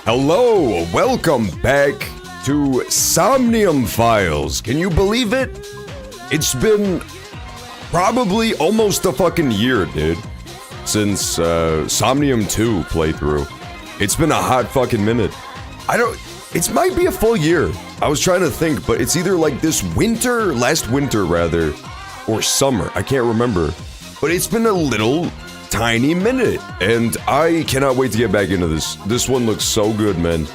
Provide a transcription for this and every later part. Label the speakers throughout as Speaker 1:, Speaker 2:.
Speaker 1: Hello, welcome back to SOMNIUM Files. Can you believe it? It's been probably almost a fucking year, dude, since SOMNIUM 2 playthrough. It's been a hot fucking minute. It might be a full year. I was trying to think, but it's either like this winter, last winter rather, or summer. I can't remember. But it's been a little tiny minute, and I cannot wait to get back into this. This one looks so good, man.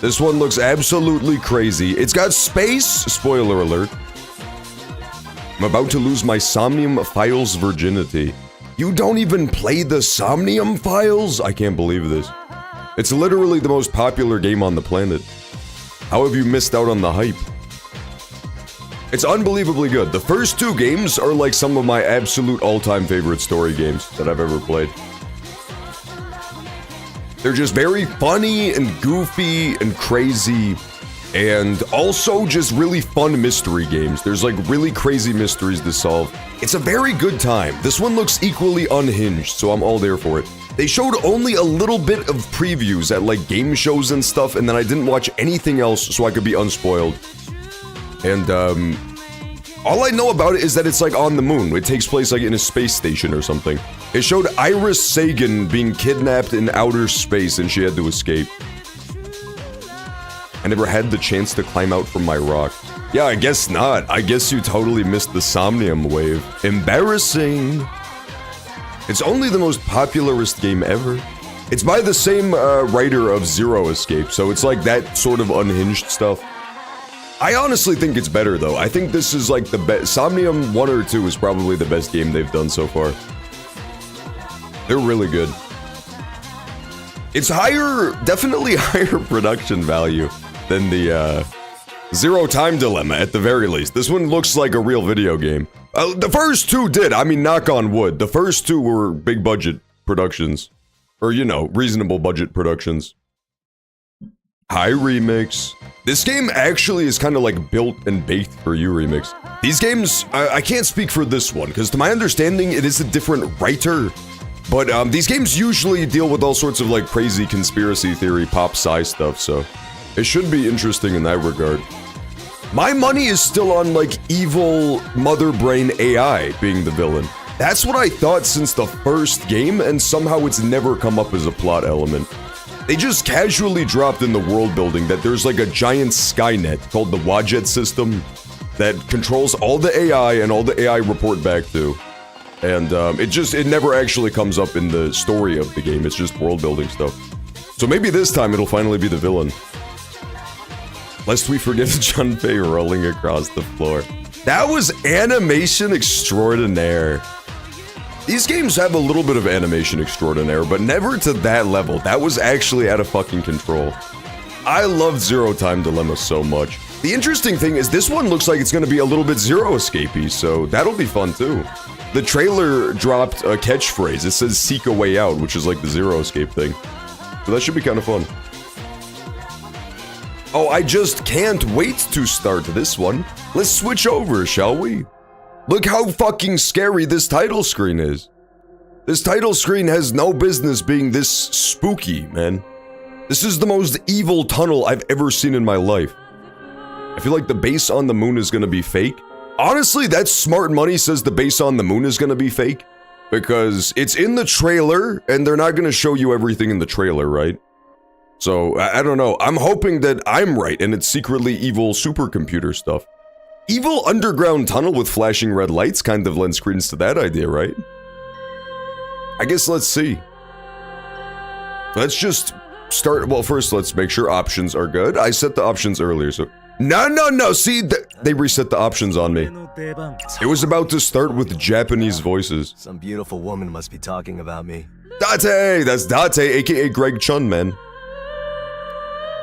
Speaker 1: This one looks absolutely crazy. It's got space, spoiler alert. I'm about to lose my SOMNIUM Files virginity. You don't even play the SOMNIUM Files? I can't believe this. It's literally the most popular game on the planet. How have you missed out on the hype? It's unbelievably good. The first two games are like some of my absolute all-time favorite story games that I've ever played. They're just very funny and goofy and crazy, and also just really fun mystery games. There's like really crazy mysteries to solve. It's a very good time. This one looks equally unhinged, so I'm all there for it. They showed only a little bit of previews at like game shows and stuff, and then I didn't watch anything else so I could be unspoiled. And, all I know about it is that it's like on the moon. It takes place like in a space station or something. It showed Iris Sagan being kidnapped in outer space and she had to escape. I never had the chance to climb out from my rock. Yeah, I guess not. I guess you totally missed the SOMNIUM wave. Embarrassing. It's only the most popularist game ever. It's by the same writer of Zero Escape, so it's like that sort of unhinged stuff. I honestly think it's better, though. I think this is like the best. SOMNIUM 1 or 2 is probably the best game they've done so far. They're really good. It's definitely higher production value than the Zero Time Dilemma, at the very least. This one looks like a real video game. The first two did, I mean, knock on wood. The first two were big budget productions. Or, you know, reasonable budget productions. Hi, Remix. This game actually is kind of like built and baked for you, Remix. These games, I can't speak for this one, because to my understanding, it is a different writer. But these games usually deal with all sorts of like crazy conspiracy theory, pop sci stuff, so it should be interesting in that regard. My money is still on like evil mother brain AI being the villain. That's what I thought since the first game, and somehow it's never come up as a plot element. They just casually dropped in the world building that there's like a giant Skynet called the Wadjet system that controls all the AI and all the AI report back to. And it never actually comes up in the story of the game, it's just world building stuff. So maybe this time it'll finally be the villain. Lest we forget Junpei rolling across the floor. That was animation extraordinaire. These games have a little bit of animation extraordinaire, but never to that level. That was actually out of fucking control. I loved Zero Time Dilemma so much. The interesting thing is this one looks like it's gonna be a little bit Zero Escape-y, so that'll be fun too. The trailer dropped a catchphrase. It says "Seek a way out," which is like the Zero Escape thing. So that should be kind of fun. Oh, I just can't wait to start this one. Let's switch over, shall we? Look how fucking scary this title screen is. This title screen has no business being this spooky, man. This is the most evil tunnel I've ever seen in my life. I feel like the base on the moon is gonna be fake. Honestly, that smart money says the base on the moon is gonna be fake. Because it's in the trailer, and they're not gonna show you everything in the trailer, right? So, I don't know. I'm hoping that I'm right, and it's secretly evil supercomputer stuff. Evil underground tunnel with flashing red lights kind of lends credence to that idea, right? I guess let's see. Let's just start. Well, first let's make sure options are good. I set the options earlier, so... No, see, they reset the options on me. It was about to start with Japanese voices.
Speaker 2: Some beautiful woman must be talking about me.
Speaker 1: Date! That's Date, aka Greg Chun, man.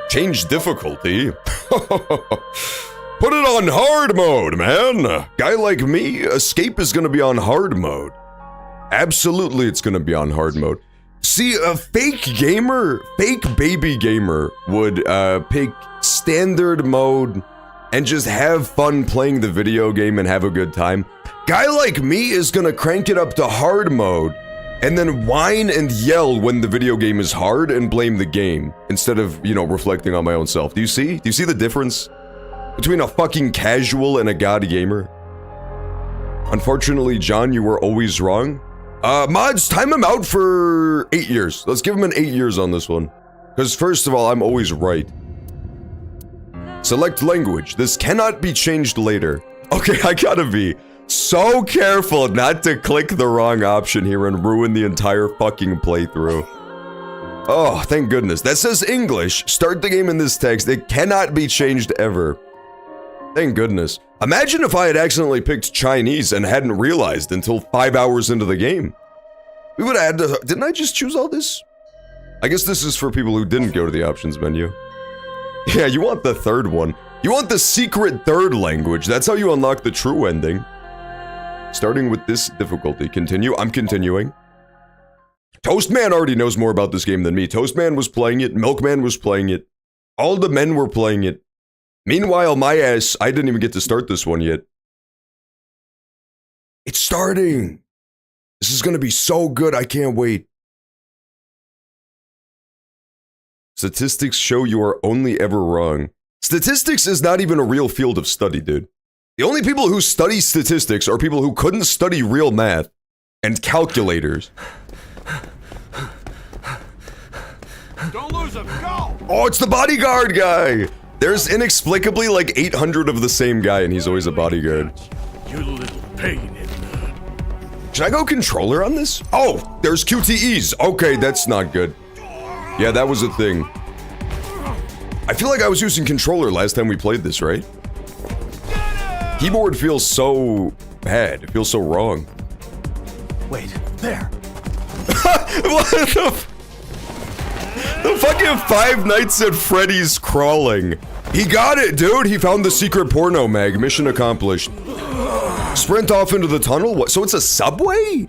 Speaker 1: Change difficulty? Put it on hard mode, man! Guy like me, escape is gonna be on hard mode. Absolutely it's gonna be on hard mode. See, a fake baby gamer would pick standard mode and just have fun playing the video game and have a good time. Guy like me is gonna crank it up to hard mode and then whine and yell when the video game is hard and blame the game instead of, you know, reflecting on my own self. Do you see? Do you see the difference between a fucking casual and a god gamer? Unfortunately, John, you were always wrong. Mods, time him out for 8 years. Let's give him an 8 years on this one. Because first of all, I'm always right. Select language. This cannot be changed later. Okay, I gotta be so careful not to click the wrong option here and ruin the entire fucking playthrough. Oh, thank goodness. That says English. Start the game in this text. It cannot be changed ever. Thank goodness. Imagine if I had accidentally picked Chinese and hadn't realized until 5 hours into the game. We would have had to... Didn't I just choose all this? I guess this is for people who didn't go to the options menu. Yeah, you want the third one. You want the secret third language. That's how you unlock the true ending. Starting with this difficulty. Continue. I'm continuing. Toastman already knows more about this game than me. Toastman was playing it. Milkman was playing it. All the men were playing it. Meanwhile, my ass, I didn't even get to start this one yet. It's starting. This is gonna be so good, I can't wait. Statistics show you are only ever wrong. Statistics is not even a real field of study, dude. The only people who study statistics are people who couldn't study real math and calculators.
Speaker 3: Don't lose him, go!
Speaker 1: Oh, it's the bodyguard guy! There's inexplicably like 800 of the same guy and he's always a bodyguard.
Speaker 3: You little pain in the...
Speaker 1: Should I go controller on this? Oh, there's QTEs. Okay, that's not good. Yeah, that was a thing. I feel like I was using controller last time we played this, right? Keyboard feels so bad. It feels so wrong.
Speaker 2: Wait, there.
Speaker 1: What the fucking Five Nights at Freddy's crawling. He got it, dude. He found the secret porno mag. Mission accomplished. Sprint off into the tunnel? What? So it's a subway?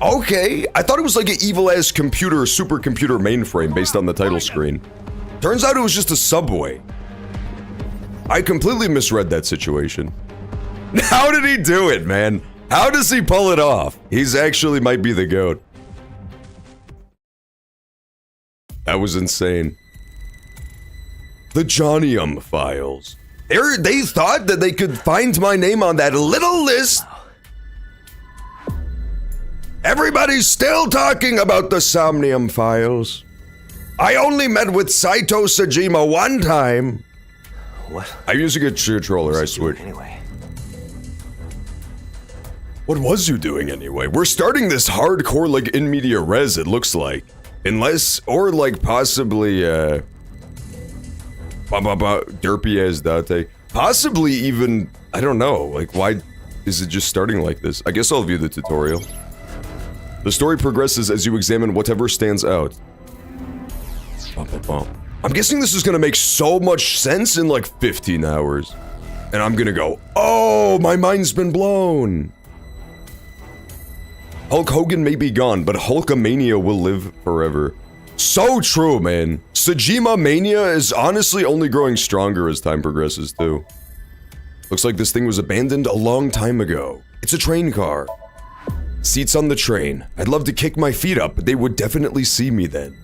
Speaker 1: Okay. I thought it was like an evil-ass computer, supercomputer mainframe based on the title screen. Turns out it was just a subway. I completely misread that situation. How did he do it, man? How does he pull it off? He's actually might be the GOAT. That was insane. The SOMNIUM files. They thought that they could find my name on that little list. Everybody's still talking about the SOMNIUM files. I only met with Saito Sajima one time.
Speaker 2: What?
Speaker 1: I'm using a controller, I swear.
Speaker 2: Anyway.
Speaker 1: What was you doing anyway? We're starting this hardcore, like, in media res, it looks like. Unless, or like possibly, derpy as Date. Possibly even, I don't know, like why is it just starting like this? I guess I'll view the tutorial. The story progresses as you examine whatever stands out. I'm guessing this is gonna make so much sense in like 15 hours. And I'm gonna go, oh, my mind's been blown. Hulk Hogan may be gone, but Hulkamania will live forever. So true, man. Sajima Mania is honestly only growing stronger as time progresses, too. Looks like this thing was abandoned a long time ago. It's a train car. Seats on the train. I'd love to kick my feet up, but they would definitely see me then.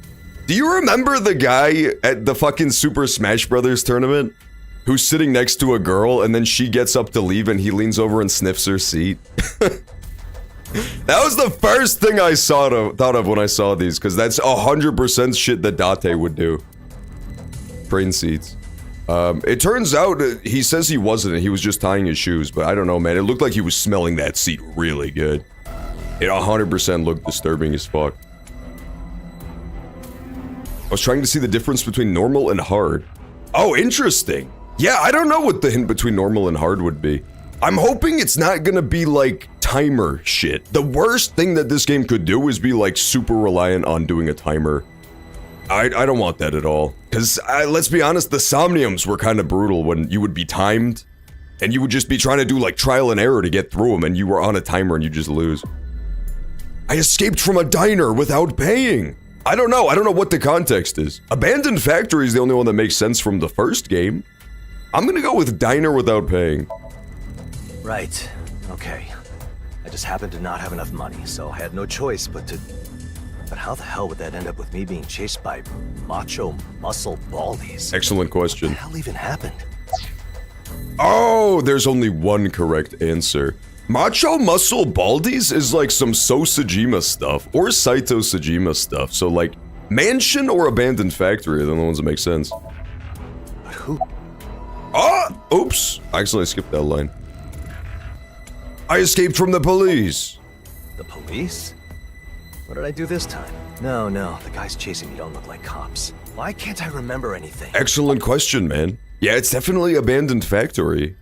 Speaker 1: Do you remember the guy at the fucking Super Smash Brothers tournament? Who's sitting next to a girl, and then she gets up to leave and he leans over and sniffs her seat? That was the first thing I thought of when I saw these, because that's 100% shit that Date would do. Train seats. It turns out, he says he wasn't, he was just tying his shoes, but I don't know, man. It looked like he was smelling that seat really good. It 100% looked disturbing as fuck. I was trying to see the difference between normal and hard. Oh, interesting. Yeah, I don't know what the hint between normal and hard would be. I'm hoping it's not gonna be like timer shit. The worst thing that this game could do is be like super reliant on doing a timer. I don't want that at all. Cause let's be honest, the Somniums were kind of brutal when you would be timed and you would just be trying to do like trial and error to get through them and you were on a timer and you just lose. I escaped from a diner without paying. I don't know what the context is. Abandoned Factory is the only one that makes sense from the first game. I'm gonna go with diner without paying.
Speaker 2: Right. Okay. I just happened to not have enough money, so I had no choice but to... But how the hell would that end up with me being chased by macho muscle baldies?
Speaker 1: Excellent
Speaker 2: What
Speaker 1: question.
Speaker 2: the hell even happened?
Speaker 1: Oh, there's only one correct answer. Macho Muscle Baldies is like some Sojima stuff, or Saito Sojima stuff, so like, mansion or abandoned factory are the only ones that make sense.
Speaker 2: But who?
Speaker 1: Ah! Oops! I accidentally skipped that line. I escaped from the police!
Speaker 2: The police? What did I do this time? No, the guys chasing me don't look like cops. Why can't I remember anything?
Speaker 1: Excellent question, man. Yeah, it's definitely abandoned factory.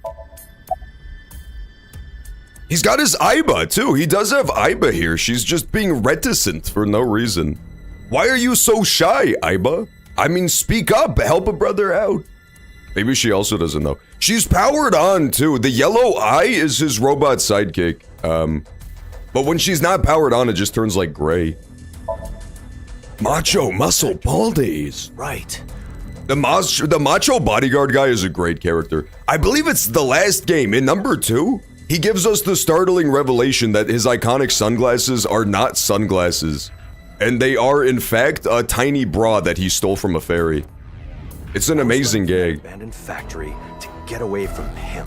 Speaker 1: He's got his Aiba, too. He does have Aiba here. She's just being reticent for no reason. Why are you so shy, Aiba? I mean, speak up. Help a brother out. Maybe she also doesn't know. She's powered on, too. The yellow eye is his robot sidekick. But when she's not powered on, it just turns like gray. Macho Muscle Baldies.
Speaker 2: Right.
Speaker 1: The Macho Bodyguard guy is a great character. I believe it's the last game, in number 2. He gives us the startling revelation that his iconic sunglasses are not sunglasses. And they are, in fact, a tiny bra that he stole from a fairy. It's an amazing gag.
Speaker 2: Abandoned factory to get away from him.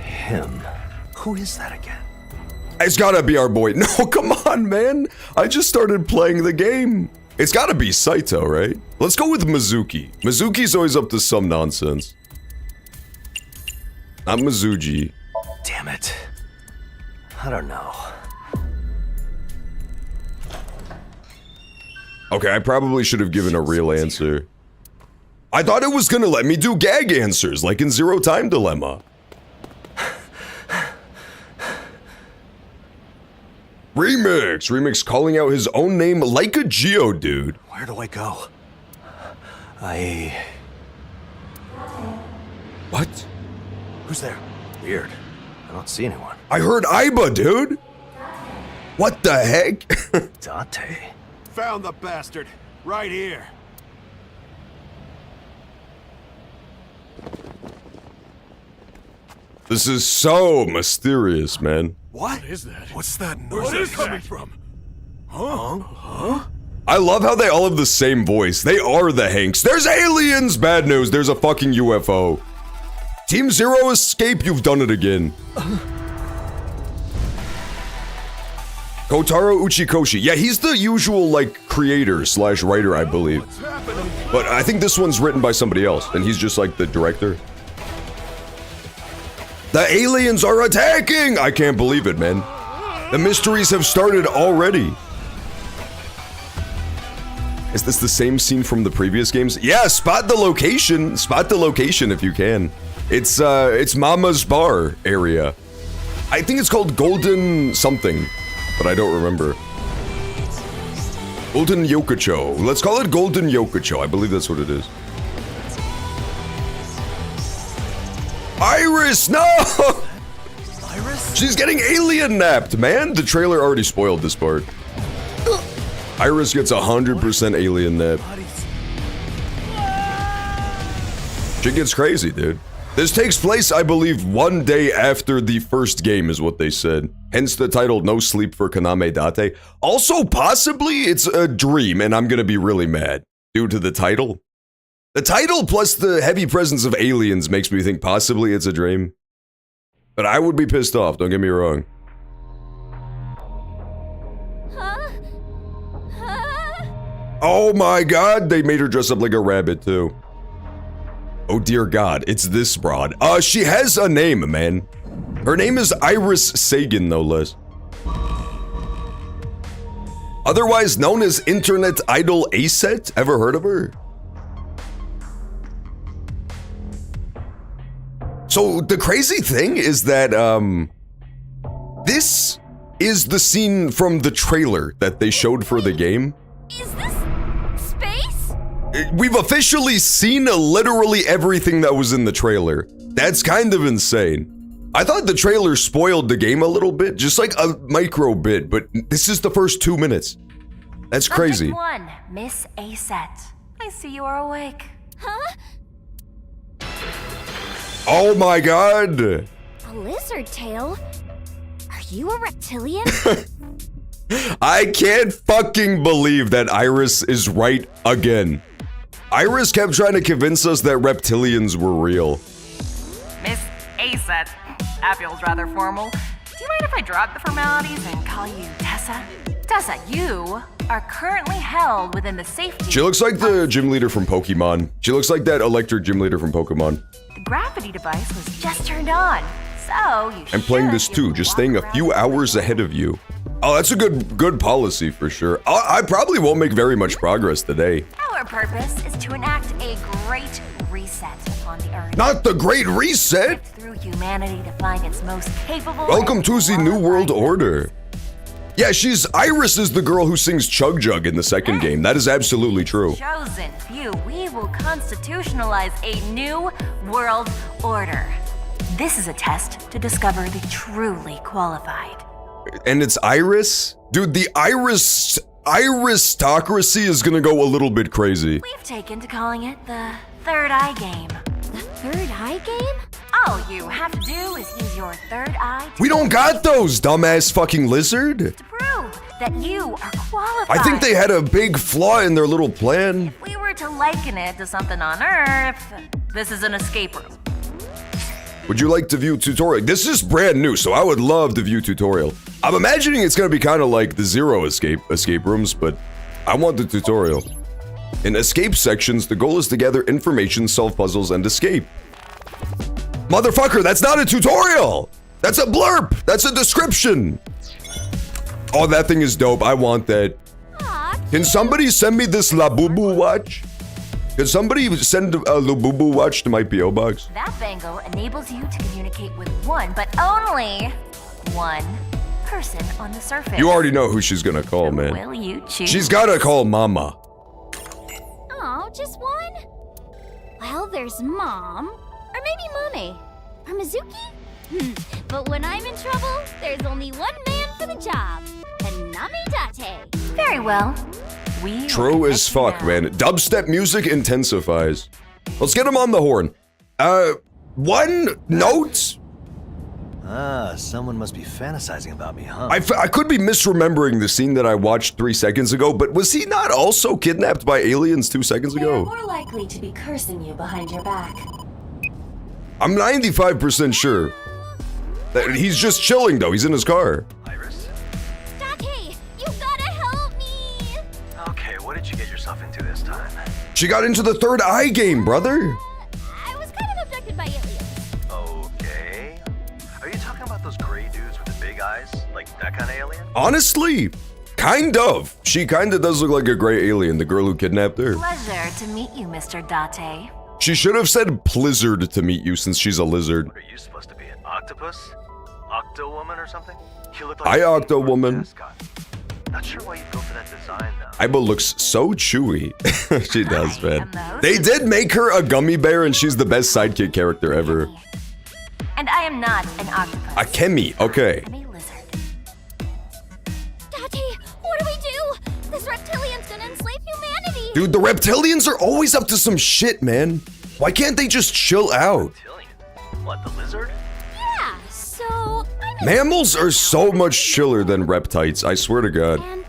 Speaker 2: Him? Who is that again?
Speaker 1: It's gotta be our boy. No, come on, man. I just started playing the game. It's gotta be Saito, right? Let's go with Mizuki. Mizuki's always up to some nonsense. Not Mizuji.
Speaker 2: Damn it. I don't know.
Speaker 1: Okay, I probably should have given a real answer. I thought it was gonna let me do gag answers, like in Zero Time Dilemma. Remix calling out his own name like a Geodude.
Speaker 2: Where do I go?
Speaker 1: What?
Speaker 2: Who's there? Weird. I don't see anyone.
Speaker 1: I heard Aiba, dude. What the heck?
Speaker 2: Date.
Speaker 3: Found the bastard. Right here.
Speaker 1: This is so mysterious, man.
Speaker 3: What is that?
Speaker 2: What's that noise?
Speaker 3: Where's this coming from? Huh?
Speaker 1: I love how they all have the same voice. They are the Hanks. There's aliens! Bad news, there's a fucking UFO. Team Zero escape, you've done it again. Kotaro Uchikoshi. Yeah, he's the usual, like, creator slash writer, I believe.
Speaker 3: What's happening?
Speaker 1: But I think this one's written by somebody else, and he's just, like, the director. The aliens are attacking! I can't believe it, man. The mysteries have started already. Is this the same scene from the previous games? Yeah, spot the location. Spot the location if you can. It's Mama's Bar area. I think it's called Golden something, but I don't remember. Golden Yokocho. Let's call it Golden Yokocho. I believe that's what it is. Iris, no!
Speaker 2: Iris?
Speaker 1: She's getting alien napped, man. The trailer already spoiled this part. Iris gets 100% alien nap. She gets crazy, dude. This takes place, I believe, 1 day after the first game is what they said. Hence the title, No Sleep for Kaname Date. Also, possibly, it's a dream, and I'm gonna be really mad. Due to the title. The title plus the heavy presence of aliens makes me think possibly it's a dream. But I would be pissed off, don't get me wrong. Oh my god, they made her dress up like a rabbit too. Oh dear god, it's this broad. She has a name, man. Her name is Iris Sagan, no less. Otherwise known as Internet Idol Aset. Ever heard of her? So the crazy thing is that, this is the scene from the trailer that they showed for the game.
Speaker 4: Is this space?
Speaker 1: We've officially seen literally everything that was in the trailer. That's kind of insane. I thought the trailer spoiled the game a little bit, just like a micro bit, but this is the first 2 minutes. That's crazy.
Speaker 4: Subject 1, Miss Aset. I see you are awake. Huh?
Speaker 1: Oh my god!
Speaker 4: A lizard tail? Are
Speaker 5: you a reptilian?
Speaker 1: I can't fucking believe that Iris is right again. Iris kept trying to convince us that reptilians were real.
Speaker 4: Miss A-Set. That feels rather formal. Do you mind if I drop the formalities and call you Tessa? Tessa, you are currently held within the safety...
Speaker 1: She looks like the gym leader from Pokemon. She looks like that electric gym leader from Pokemon.
Speaker 4: The gravity device was just turned on, so you
Speaker 1: I'm playing this
Speaker 4: should
Speaker 1: too, just
Speaker 4: walk
Speaker 1: staying a
Speaker 4: around
Speaker 1: few
Speaker 4: the
Speaker 1: hours ahead of you. Oh, that's a good policy for sure. I probably won't make very much progress today.
Speaker 4: Our purpose is to enact a great reset upon the Earth.
Speaker 1: Not the Great Reset!
Speaker 4: Through humanity to find its most capable...
Speaker 1: Welcome
Speaker 4: and
Speaker 1: to the New World
Speaker 4: qualified
Speaker 1: Order. Yeah, Iris is the girl who sings Chug Jug in the second game. That is absolutely true.
Speaker 4: chosen few. We will constitutionalize a new world order. This is a test to discover the truly qualified.
Speaker 1: And it's Iris? Dude, the Iristocracy is gonna go a little bit crazy.
Speaker 4: We've taken to calling it the Third Eye Game.
Speaker 5: The third eye game?
Speaker 4: All you have to do is use your third eye
Speaker 1: We don't got those, dumbass fucking lizard.
Speaker 4: to prove that you are qualified.
Speaker 1: I think they had a big flaw in their little plan.
Speaker 4: If we were to liken it to something on Earth, this is an escape room.
Speaker 1: Would you like to view tutorial? This is brand new, so I would love to view tutorial. I'm imagining it's gonna be kind of like the Zero escape rooms, but I want the tutorial. In escape sections, the goal is to gather information, solve puzzles, and escape. Motherfucker, that's not a tutorial! That's a blurb! That's a description! Oh, that thing is dope. I want that.
Speaker 5: Aw,
Speaker 1: Can somebody send me this Labubu watch? Can somebody send a Labubu watch to my P.O. box?
Speaker 4: That bangle enables you to communicate with one, but only one person on the surface.
Speaker 1: You already know who she's gonna call, man.
Speaker 4: Will you choose?
Speaker 1: She's gotta call Mama.
Speaker 5: oh, just one? Well, there's Mom. Or maybe Mommy. Or Mizuki? But when I'm in trouble, there's only one man for the job. Kaname Date.
Speaker 4: Very well. We will
Speaker 1: True as
Speaker 4: connect you
Speaker 1: fuck,
Speaker 4: now.
Speaker 1: man. Dubstep music intensifies. Let's get him on the horn. One note?
Speaker 2: Ah, someone must be fantasizing about me, huh?
Speaker 1: I could be misremembering the scene that I watched 3 seconds ago, but was he not also kidnapped by aliens 2 seconds
Speaker 6: They are
Speaker 1: ago?
Speaker 6: more likely to be cursing you behind your back.
Speaker 1: I'm 95% sure. That he's just chilling though, he's in his car.
Speaker 2: Iris?
Speaker 5: Date, you gotta help me.
Speaker 2: Okay, what did you get yourself into this time?
Speaker 1: She got into the third eye game, brother.
Speaker 5: I was kind of abducted by aliens.
Speaker 2: Okay. Are you talking about those gray dudes with the big eyes? Like that kind of alien?
Speaker 1: Honestly, kind of. She kinda does look like a gray alien, the girl who kidnapped her.
Speaker 4: Pleasure to meet you, Mr. Date.
Speaker 1: She should have said Blizzard to meet you since she's a lizard.
Speaker 2: What are you supposed to be, an octopus? Octo-woman or something? You look
Speaker 1: Hi,
Speaker 2: like a
Speaker 1: Octo-woman.
Speaker 2: mascot. Not sure why you'd go for that design, though.
Speaker 1: Aiba looks so chewy. She does,
Speaker 4: Hi,
Speaker 1: man.
Speaker 4: I'm the host
Speaker 1: They
Speaker 4: of-
Speaker 1: did make her a gummy bear and she's the best sidekick character ever.
Speaker 4: And I am not an octopus.
Speaker 1: A Kemi, okay.
Speaker 4: I'm a lizard.
Speaker 5: Date, what do we do? This reptilian's gonna enslave humanity.
Speaker 1: Dude, the reptilians are always up to some shit, man. Why can't they just chill out?
Speaker 2: Reptilian? What, the lizard?
Speaker 5: Yeah, so I'm in
Speaker 1: Mammals are so much chiller than reptites, I swear to God.
Speaker 5: And,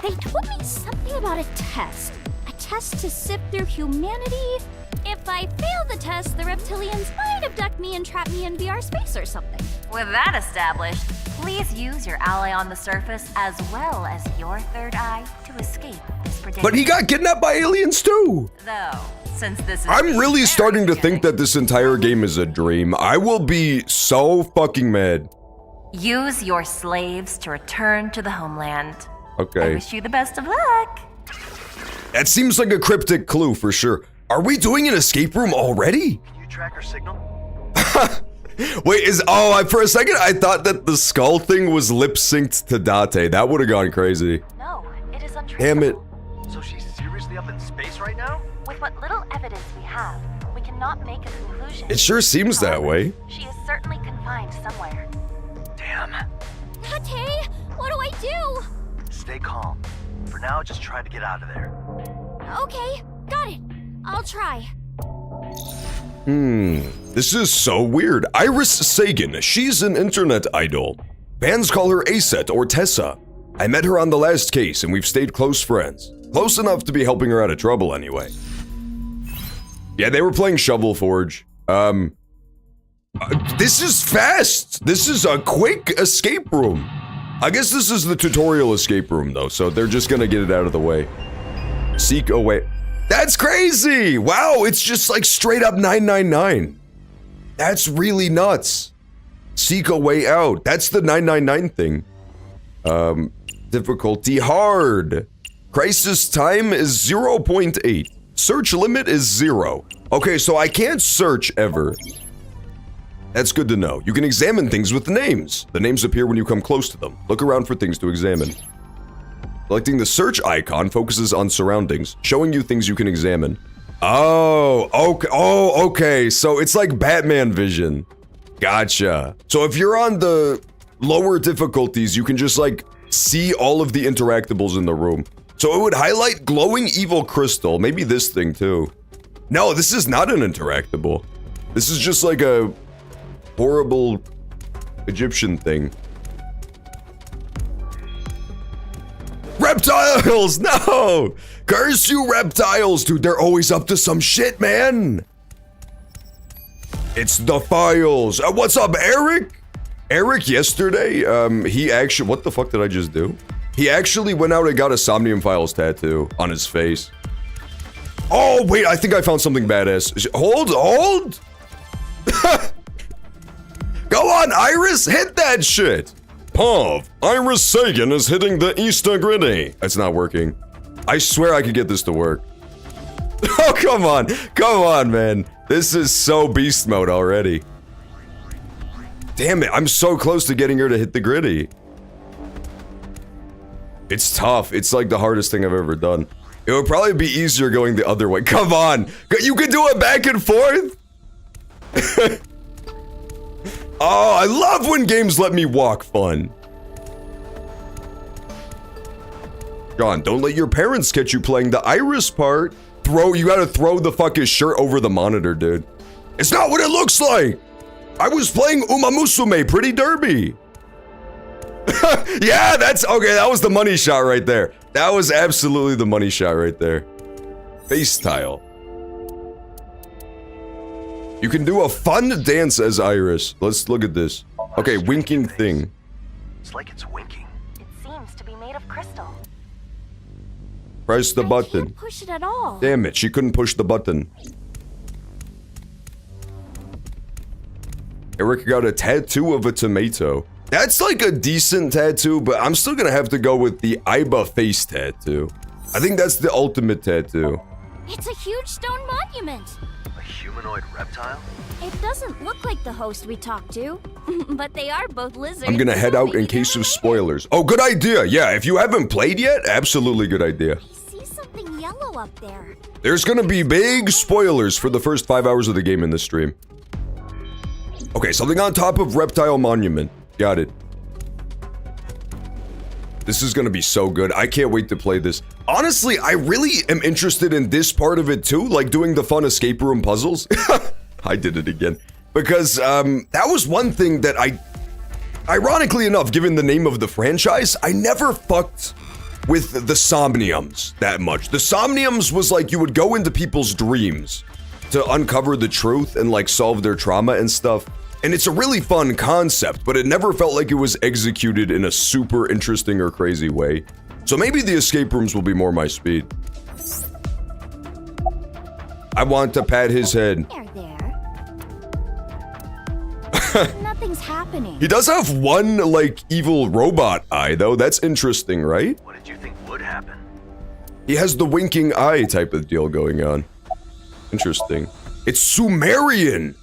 Speaker 5: they told me something about a test. A test to sift through humanity. If I fail the test, the reptilians might abduct me and trap me in VR space or something.
Speaker 4: With that established, please use your ally on the surface as well as your third eye to escape this predicament.
Speaker 1: But he got kidnapped by aliens too.
Speaker 4: Though, since this is
Speaker 1: I'm really
Speaker 4: very
Speaker 1: starting to think
Speaker 4: good,
Speaker 1: that this entire game is a dream. I will be so fucking mad.
Speaker 4: use your slaves to return to the homeland. I
Speaker 1: Okay.
Speaker 4: wish you the best of luck.
Speaker 1: That seems like a cryptic clue for sure. Are we doing an escape room already?
Speaker 2: Can you track her signal?
Speaker 1: Wait, for a second I thought that the skull thing was lip synced to Date. That would have gone crazy.
Speaker 4: No, it is untraceable.
Speaker 1: Damn it.
Speaker 2: So she's seriously up in space right now?
Speaker 4: With what little evidence we have, we cannot make a conclusion.
Speaker 1: It sure seems that way.
Speaker 4: She is certainly confined somewhere.
Speaker 2: Damn.
Speaker 5: Date, what do I do?
Speaker 2: Stay calm. For now, just try to get out of there.
Speaker 5: Okay, got it. I'll try.
Speaker 1: This is so weird. Iris Sagan, she's an internet idol. Fans call her Aset or Tessa. I met her on the last case and we've stayed close friends. Close enough to be helping her out of trouble anyway. Yeah, they were playing Shovel Forge. This is fast! This is a quick escape room. I guess this is the tutorial escape room though, so they're just gonna get it out of the way. Seek a way. That's crazy! Wow, it's just like straight up 999. That's really nuts. Seek a way out. That's the 999 thing. Difficulty hard. Crisis time is 0.8. Search limit is 0. Okay, so I can't search ever. That's good to know. You can examine things with names. The names appear when you come close to them. Look around for things to examine. Selecting the search icon focuses on surroundings, showing you things you can examine. Oh, okay. Oh, okay. So it's like Batman vision. Gotcha. So if you're on the lower difficulties, you can just like see all of the interactables in the room. So it would highlight glowing evil crystal. Maybe this thing too. No, this is not an interactable. This is just like a horrible Egyptian thing. Reptiles! No! Curse you reptiles, dude. They're always up to some shit, man. It's the files. What's up, Eric? Eric yesterday, he actually, what the fuck did I just do? He actually went out and got a SOMNIUM FILES tattoo on his face. Oh, wait, I think I found something badass. Hold! Go on, Iris, hit that shit! Pov, Iris Sagan is hitting the Easter griddy. It's not working. I swear I could get this to work. Oh, come on, man. This is so beast mode already. Damn it, I'm so close to getting her to hit the griddy. It's tough. It's like the hardest thing I've ever done. It would probably be easier going the other way. Come on! You can do it back and forth? Oh, I love when games let me walk fun. John, don't let your parents catch you playing the Iris part. You gotta throw the fucking shirt over the monitor, dude. It's not what it looks like! I was playing Uma Musume Pretty Derby. Yeah, that's okay. That was the money shot right there. That was absolutely the money shot right there. Face tile. You can do a fun dance as Iris. Let's look at this. Okay, winking thing.
Speaker 2: It's like it's winking.
Speaker 5: It seems to be made of crystal.
Speaker 1: Press the
Speaker 5: I
Speaker 1: button.
Speaker 5: can't push it at all.
Speaker 1: Damn it, she couldn't push the button. Eric got a tattoo of a tomato. That's like a decent tattoo, but I'm still gonna have to go with the Aiba face tattoo. I think that's the ultimate tattoo.
Speaker 5: It's a huge stone monument.
Speaker 2: A humanoid reptile?
Speaker 5: It doesn't look like the host we talked to, but they are both lizards.
Speaker 1: I'm gonna head
Speaker 5: so
Speaker 1: out
Speaker 5: maybe
Speaker 1: in
Speaker 5: they're
Speaker 1: case of
Speaker 5: related.
Speaker 1: spoilers. Oh, good idea. Yeah, if you haven't played yet, absolutely good idea.
Speaker 5: I see something yellow up there.
Speaker 1: There's gonna be big spoilers for the first 5 hours of the game in this stream. Okay, something on top of Reptile Monument. Got it. This is gonna be so good. I can't wait to play this. Honestly, I really am interested in this part of it too, like doing the fun escape room puzzles. I did it again. Because, that was one thing that ironically enough, given the name of the franchise, I never fucked with the Somniums that much. The Somniums was like you would go into people's dreams to uncover the truth and like solve their trauma and stuff. And it's a really fun concept, but it never felt like it was executed in a super interesting or crazy way. So maybe the escape rooms will be more my speed. I want to pat his head.
Speaker 5: There. Nothing's happening.
Speaker 1: He does have one, like, evil robot eye, though. That's interesting, right?
Speaker 2: What did you think would happen?
Speaker 1: He has the winking eye type of deal going on. Interesting. It's Sumerian!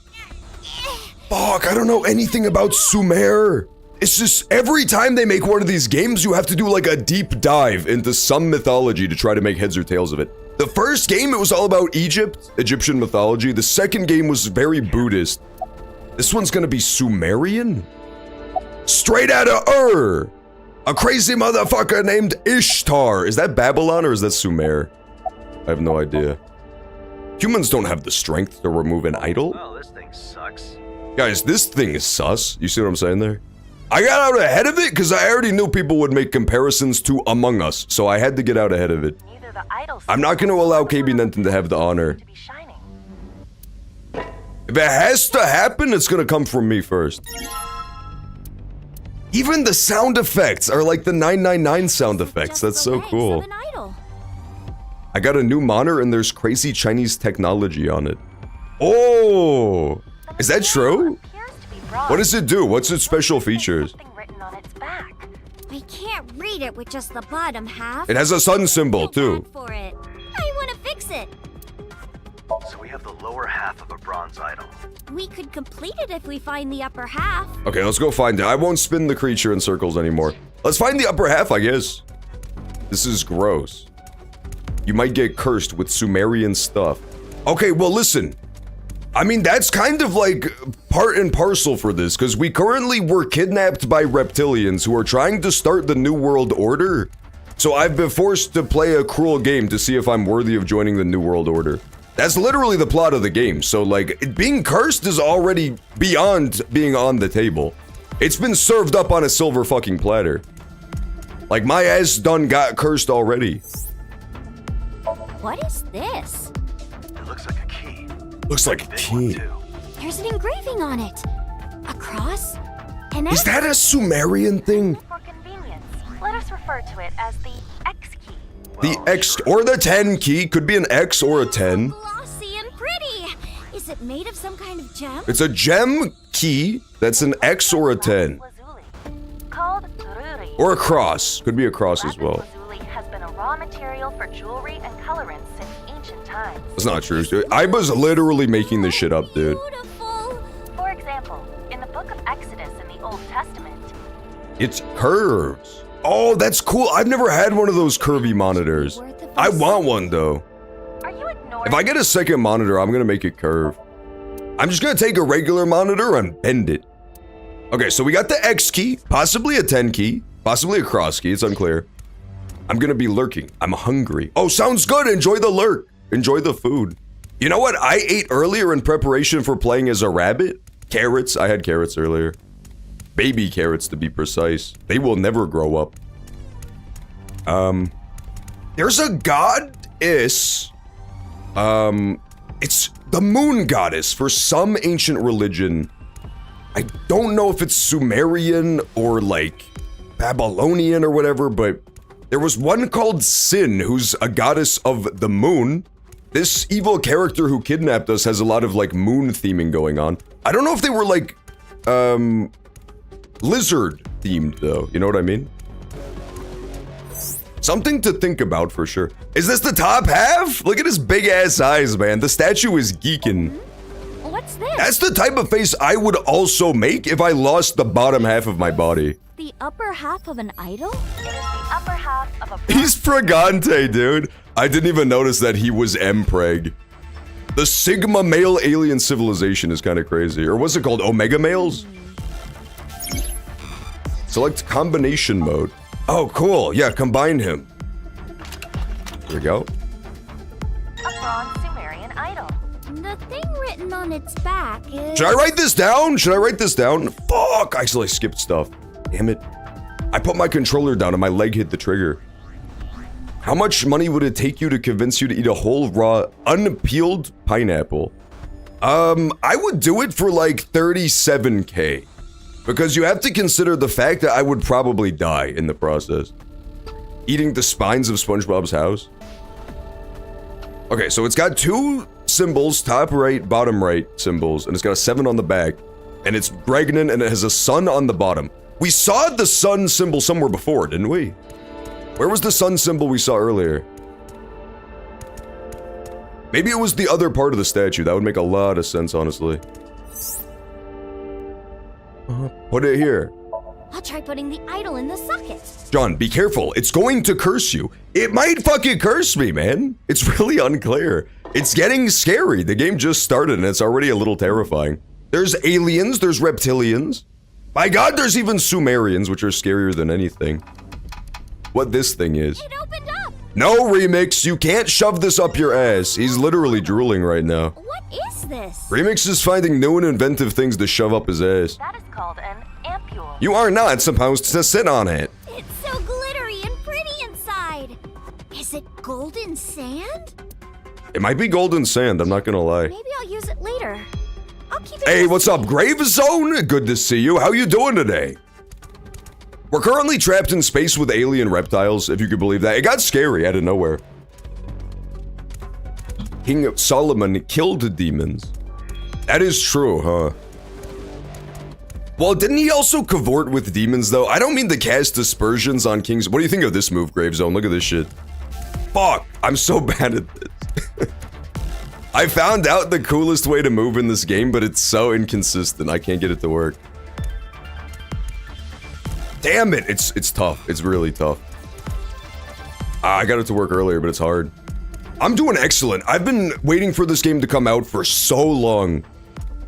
Speaker 1: Fuck, I don't know anything about Sumer. It's just, every time they make one of these games, you have to do, like, a deep dive into some mythology to try to make heads or tails of it. The first game, it was all about Egypt, Egyptian mythology. The second game was very Buddhist. This one's gonna be Sumerian? Straight out of Ur! A crazy motherfucker named Ishtar. Is that Babylon or is that Sumer? I have no idea. Humans don't have the strength to remove an idol.
Speaker 2: Well, this thing sucks.
Speaker 1: Guys, this thing is sus. You see what I'm saying there? I got out ahead of it because I already knew people would make comparisons to Among Us, so I had to get out ahead of it.
Speaker 4: Neither the idol
Speaker 1: I'm not going to allow KB Nenton to have the honor.
Speaker 4: to be shining.
Speaker 1: If it has to happen, it's going to come from me first. Even the sound effects are like the 999 sound effects. That's so cool. I got a new monitor and there's crazy Chinese technology on it. Oh, is that true? What does it do? What's its special features?
Speaker 4: Written on its back.
Speaker 5: I can't read it with just the bottom half.
Speaker 1: It has a sun symbol too.
Speaker 5: For it. I want to fix it.
Speaker 2: So we have the lower half of a bronze idol.
Speaker 5: We could complete it if we find the upper half.
Speaker 1: Okay, let's go find it. I won't spin the creature in circles anymore. Let's find the upper half, I guess. This is gross. You might get cursed with Sumerian stuff. Okay, well listen. I mean, that's kind of like part and parcel for this, because we currently were kidnapped by reptilians who are trying to start the New World Order. So I've been forced to play a cruel game to see if I'm worthy of joining the New World Order. That's literally the plot of the game, so like, being cursed is already beyond being on the table. It's been served up on a silver fucking platter. Like, my ass done got cursed already.
Speaker 5: What is this?
Speaker 2: It looks like a key.
Speaker 1: Looks like a
Speaker 2: Big
Speaker 1: key.
Speaker 2: one, too.
Speaker 5: There's an engraving on it. A cross? An
Speaker 1: Is
Speaker 5: X?
Speaker 1: that a Sumerian thing?
Speaker 4: For convenience, let us refer to it as the X key.
Speaker 1: The X or the 10 key could be an X or a 10.
Speaker 5: Glossy and pretty. Is it made of some kind of gem?
Speaker 1: It's a gem key that's an X or a 10.
Speaker 4: Lazuli, called Ruri.
Speaker 1: Or a cross. Could be a cross as
Speaker 4: Lapis
Speaker 1: well.
Speaker 4: lazuli has been a raw material for jewelry and colorants since ancient times.
Speaker 1: That's not true. I was literally making this shit up, dude.
Speaker 5: Beautiful.
Speaker 4: For example, in the book of Exodus in the Old Testament,
Speaker 1: It's curves. Oh, that's cool. I've never had one of those curvy monitors. I want one though.
Speaker 4: are you ignoring?
Speaker 1: If I get a second monitor, I'm gonna make it curve. I'm just gonna take a regular monitor and bend it. Okay, so we got the X key, possibly a 10 key, possibly a cross key, it's unclear. I'm gonna be lurking. I'm hungry. Oh, sounds good. Enjoy the lurk. Enjoy the food. You know what I ate earlier in preparation for playing as a rabbit? Carrots. I had carrots earlier. Baby carrots to be precise. They will never grow up. There's a goddess. It's the moon goddess for some ancient religion. I don't know if it's Sumerian or like Babylonian or whatever, but there was one called Sin, who's a goddess of the moon. This evil character who kidnapped us has a lot of like moon theming going on. I don't know if they were like, lizard themed though, you know what I mean? Something to think about for sure. Is this the top half? Look at his big ass eyes, man. The statue is geeking.
Speaker 5: What's this?
Speaker 1: That's the type of face I would also make if I lost the bottom half of my body.
Speaker 5: The upper half of an idol?
Speaker 4: It is the upper half of a
Speaker 1: He's Pregante, dude. I didn't even notice that he was Mpreg. The Sigma male alien civilization is kind of crazy. Or what's it called? Omega males? Select combination mode. Oh, cool. Yeah, combine him. Here we go.
Speaker 4: a bronze Sumerian idol.
Speaker 5: The thing written on its back is...
Speaker 1: Should I write this down? Should I write this down? Fuck! I accidentally skipped stuff. Damn it. I put my controller down and my leg hit the trigger. How much money would it take you to convince you to eat a whole raw, unpeeled pineapple? I would do it for like 37K. Because you have to consider the fact that I would probably die in the process. Eating the spines of SpongeBob's house. Okay, so it's got two symbols, top right, bottom right symbols, and it's got a 7 on the back. And it's pregnant and it has a sun on the bottom. We saw the sun symbol somewhere before, didn't we? Where was the sun symbol we saw earlier? Maybe it was the other part of the statue. That would make a lot of sense, honestly. Put it here.
Speaker 5: I'll try putting the idol in the socket.
Speaker 1: John, be careful. It's going to curse you. It might fucking curse me, man. It's really unclear. It's getting scary. The game just started and it's already a little terrifying. There's aliens, there's reptilians. My god, there's even Sumerians, which are scarier than anything. What this thing is.
Speaker 5: It opened up!
Speaker 1: No, Remix, you can't shove this up your ass. He's literally drooling right now.
Speaker 5: What is this?
Speaker 1: Remix is finding new and inventive things to shove up his ass.
Speaker 4: That is called an ampule.
Speaker 1: You are not supposed to sit on it.
Speaker 5: It's so glittery and pretty inside. Is it golden sand?
Speaker 1: It might be golden sand, I'm not gonna lie.
Speaker 5: Maybe I'll use it later. I'll keep it.
Speaker 1: Hey, what's up, Grave Zone? Good to see you. How you doing today? We're currently trapped in space with alien reptiles, if you could believe that. It got scary out of nowhere. King Solomon killed demons. That is true, huh? Well, didn't he also cavort with demons, though? I don't mean to cast aspersions on kings. What do you think of this move, Gravezone? Look at this shit. Fuck, I'm so bad at this. I found out the coolest way to move in this game, but it's so inconsistent. I can't get it to work. Damn it, it's tough. It's really tough. I got it to work earlier, but it's hard. I'm doing excellent. I've been waiting for this game to come out for so long.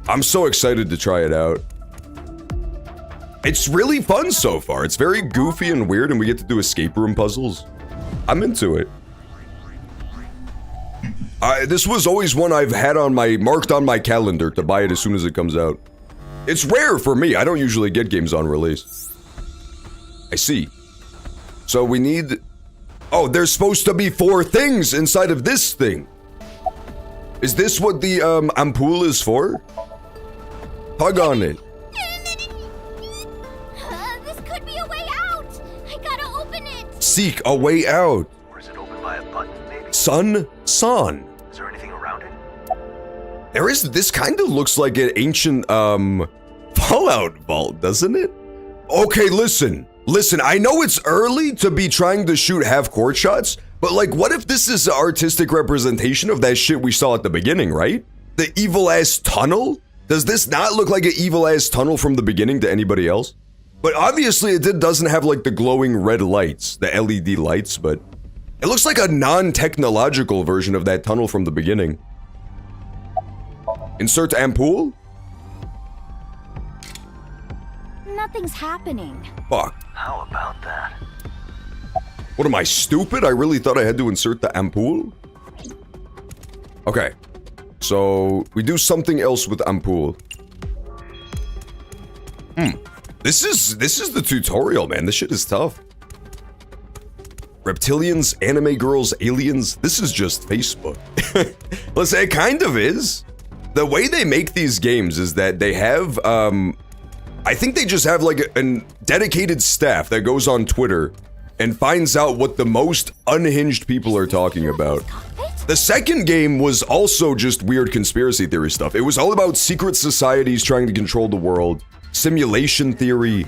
Speaker 1: I'm so excited to try it out. It's really fun so far. It's very goofy and weird, and we get to do escape room puzzles. I'm into it. This was always one I've had marked on my calendar to buy it as soon as it comes out. It's rare for me. I don't usually get games on release. I see. So we need... Oh, there's supposed to be 4 things inside of this thing. Is this what the ampoule is for? Tug on it.
Speaker 5: This could be a way out. I gotta open it.
Speaker 1: Seek a way out.
Speaker 2: Or is it open by a button, maybe?
Speaker 1: Son.
Speaker 2: Is there anything around it?
Speaker 1: There is, this kind of looks like an ancient, Fallout vault, doesn't it? Okay, listen, I know it's early to be trying to shoot half-court shots, but like, what if this is an artistic representation of that shit we saw at the beginning, right? The evil-ass tunnel? Does this not look like an evil-ass tunnel from the beginning to anybody else? But obviously it doesn't have like the glowing red lights, the LED lights, but it looks like a non-technological version of that tunnel from the beginning. Insert ampoule?
Speaker 5: Nothing's happening.
Speaker 1: Fuck.
Speaker 2: How about that?
Speaker 1: What am I, stupid? I really thought I had to insert the ampoule? Okay. So, we do something else with ampoule. This is the tutorial, man. This shit is tough. Reptilians, anime girls, aliens. This is just Facebook. Let's say it kind of is. The way they make these games is that they have, I think they just have like a dedicated staff that goes on Twitter and finds out what the most unhinged people are talking about. The second game was also just weird conspiracy theory stuff. It was all about secret societies trying to control the world, simulation theory.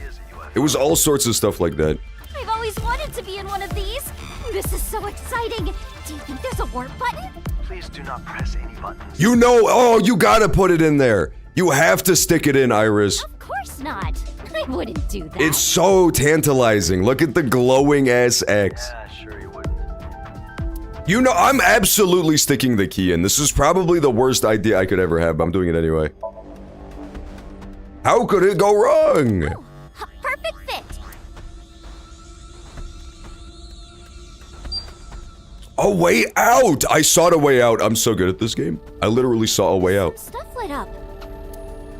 Speaker 1: It was all sorts of stuff like that.
Speaker 5: I've always wanted to be in one of these. This is so exciting. Do you think there's a warp button?
Speaker 2: Please do not press any buttons.
Speaker 1: You know, oh, you gotta put it in there. You have to stick it in, Iris.
Speaker 5: Of course not. I wouldn't do that.
Speaker 1: It's so tantalizing. Look at the glowing ass X.
Speaker 2: Yeah, sure you would.
Speaker 1: You know, I'm absolutely sticking the key in. This is probably the worst idea I could ever have, but I'm doing it anyway. How could it go wrong?
Speaker 5: Ooh, perfect fit.
Speaker 1: A way out! I saw the way out. I'm so good at this game. I literally saw a way out.
Speaker 5: Stuff lit up.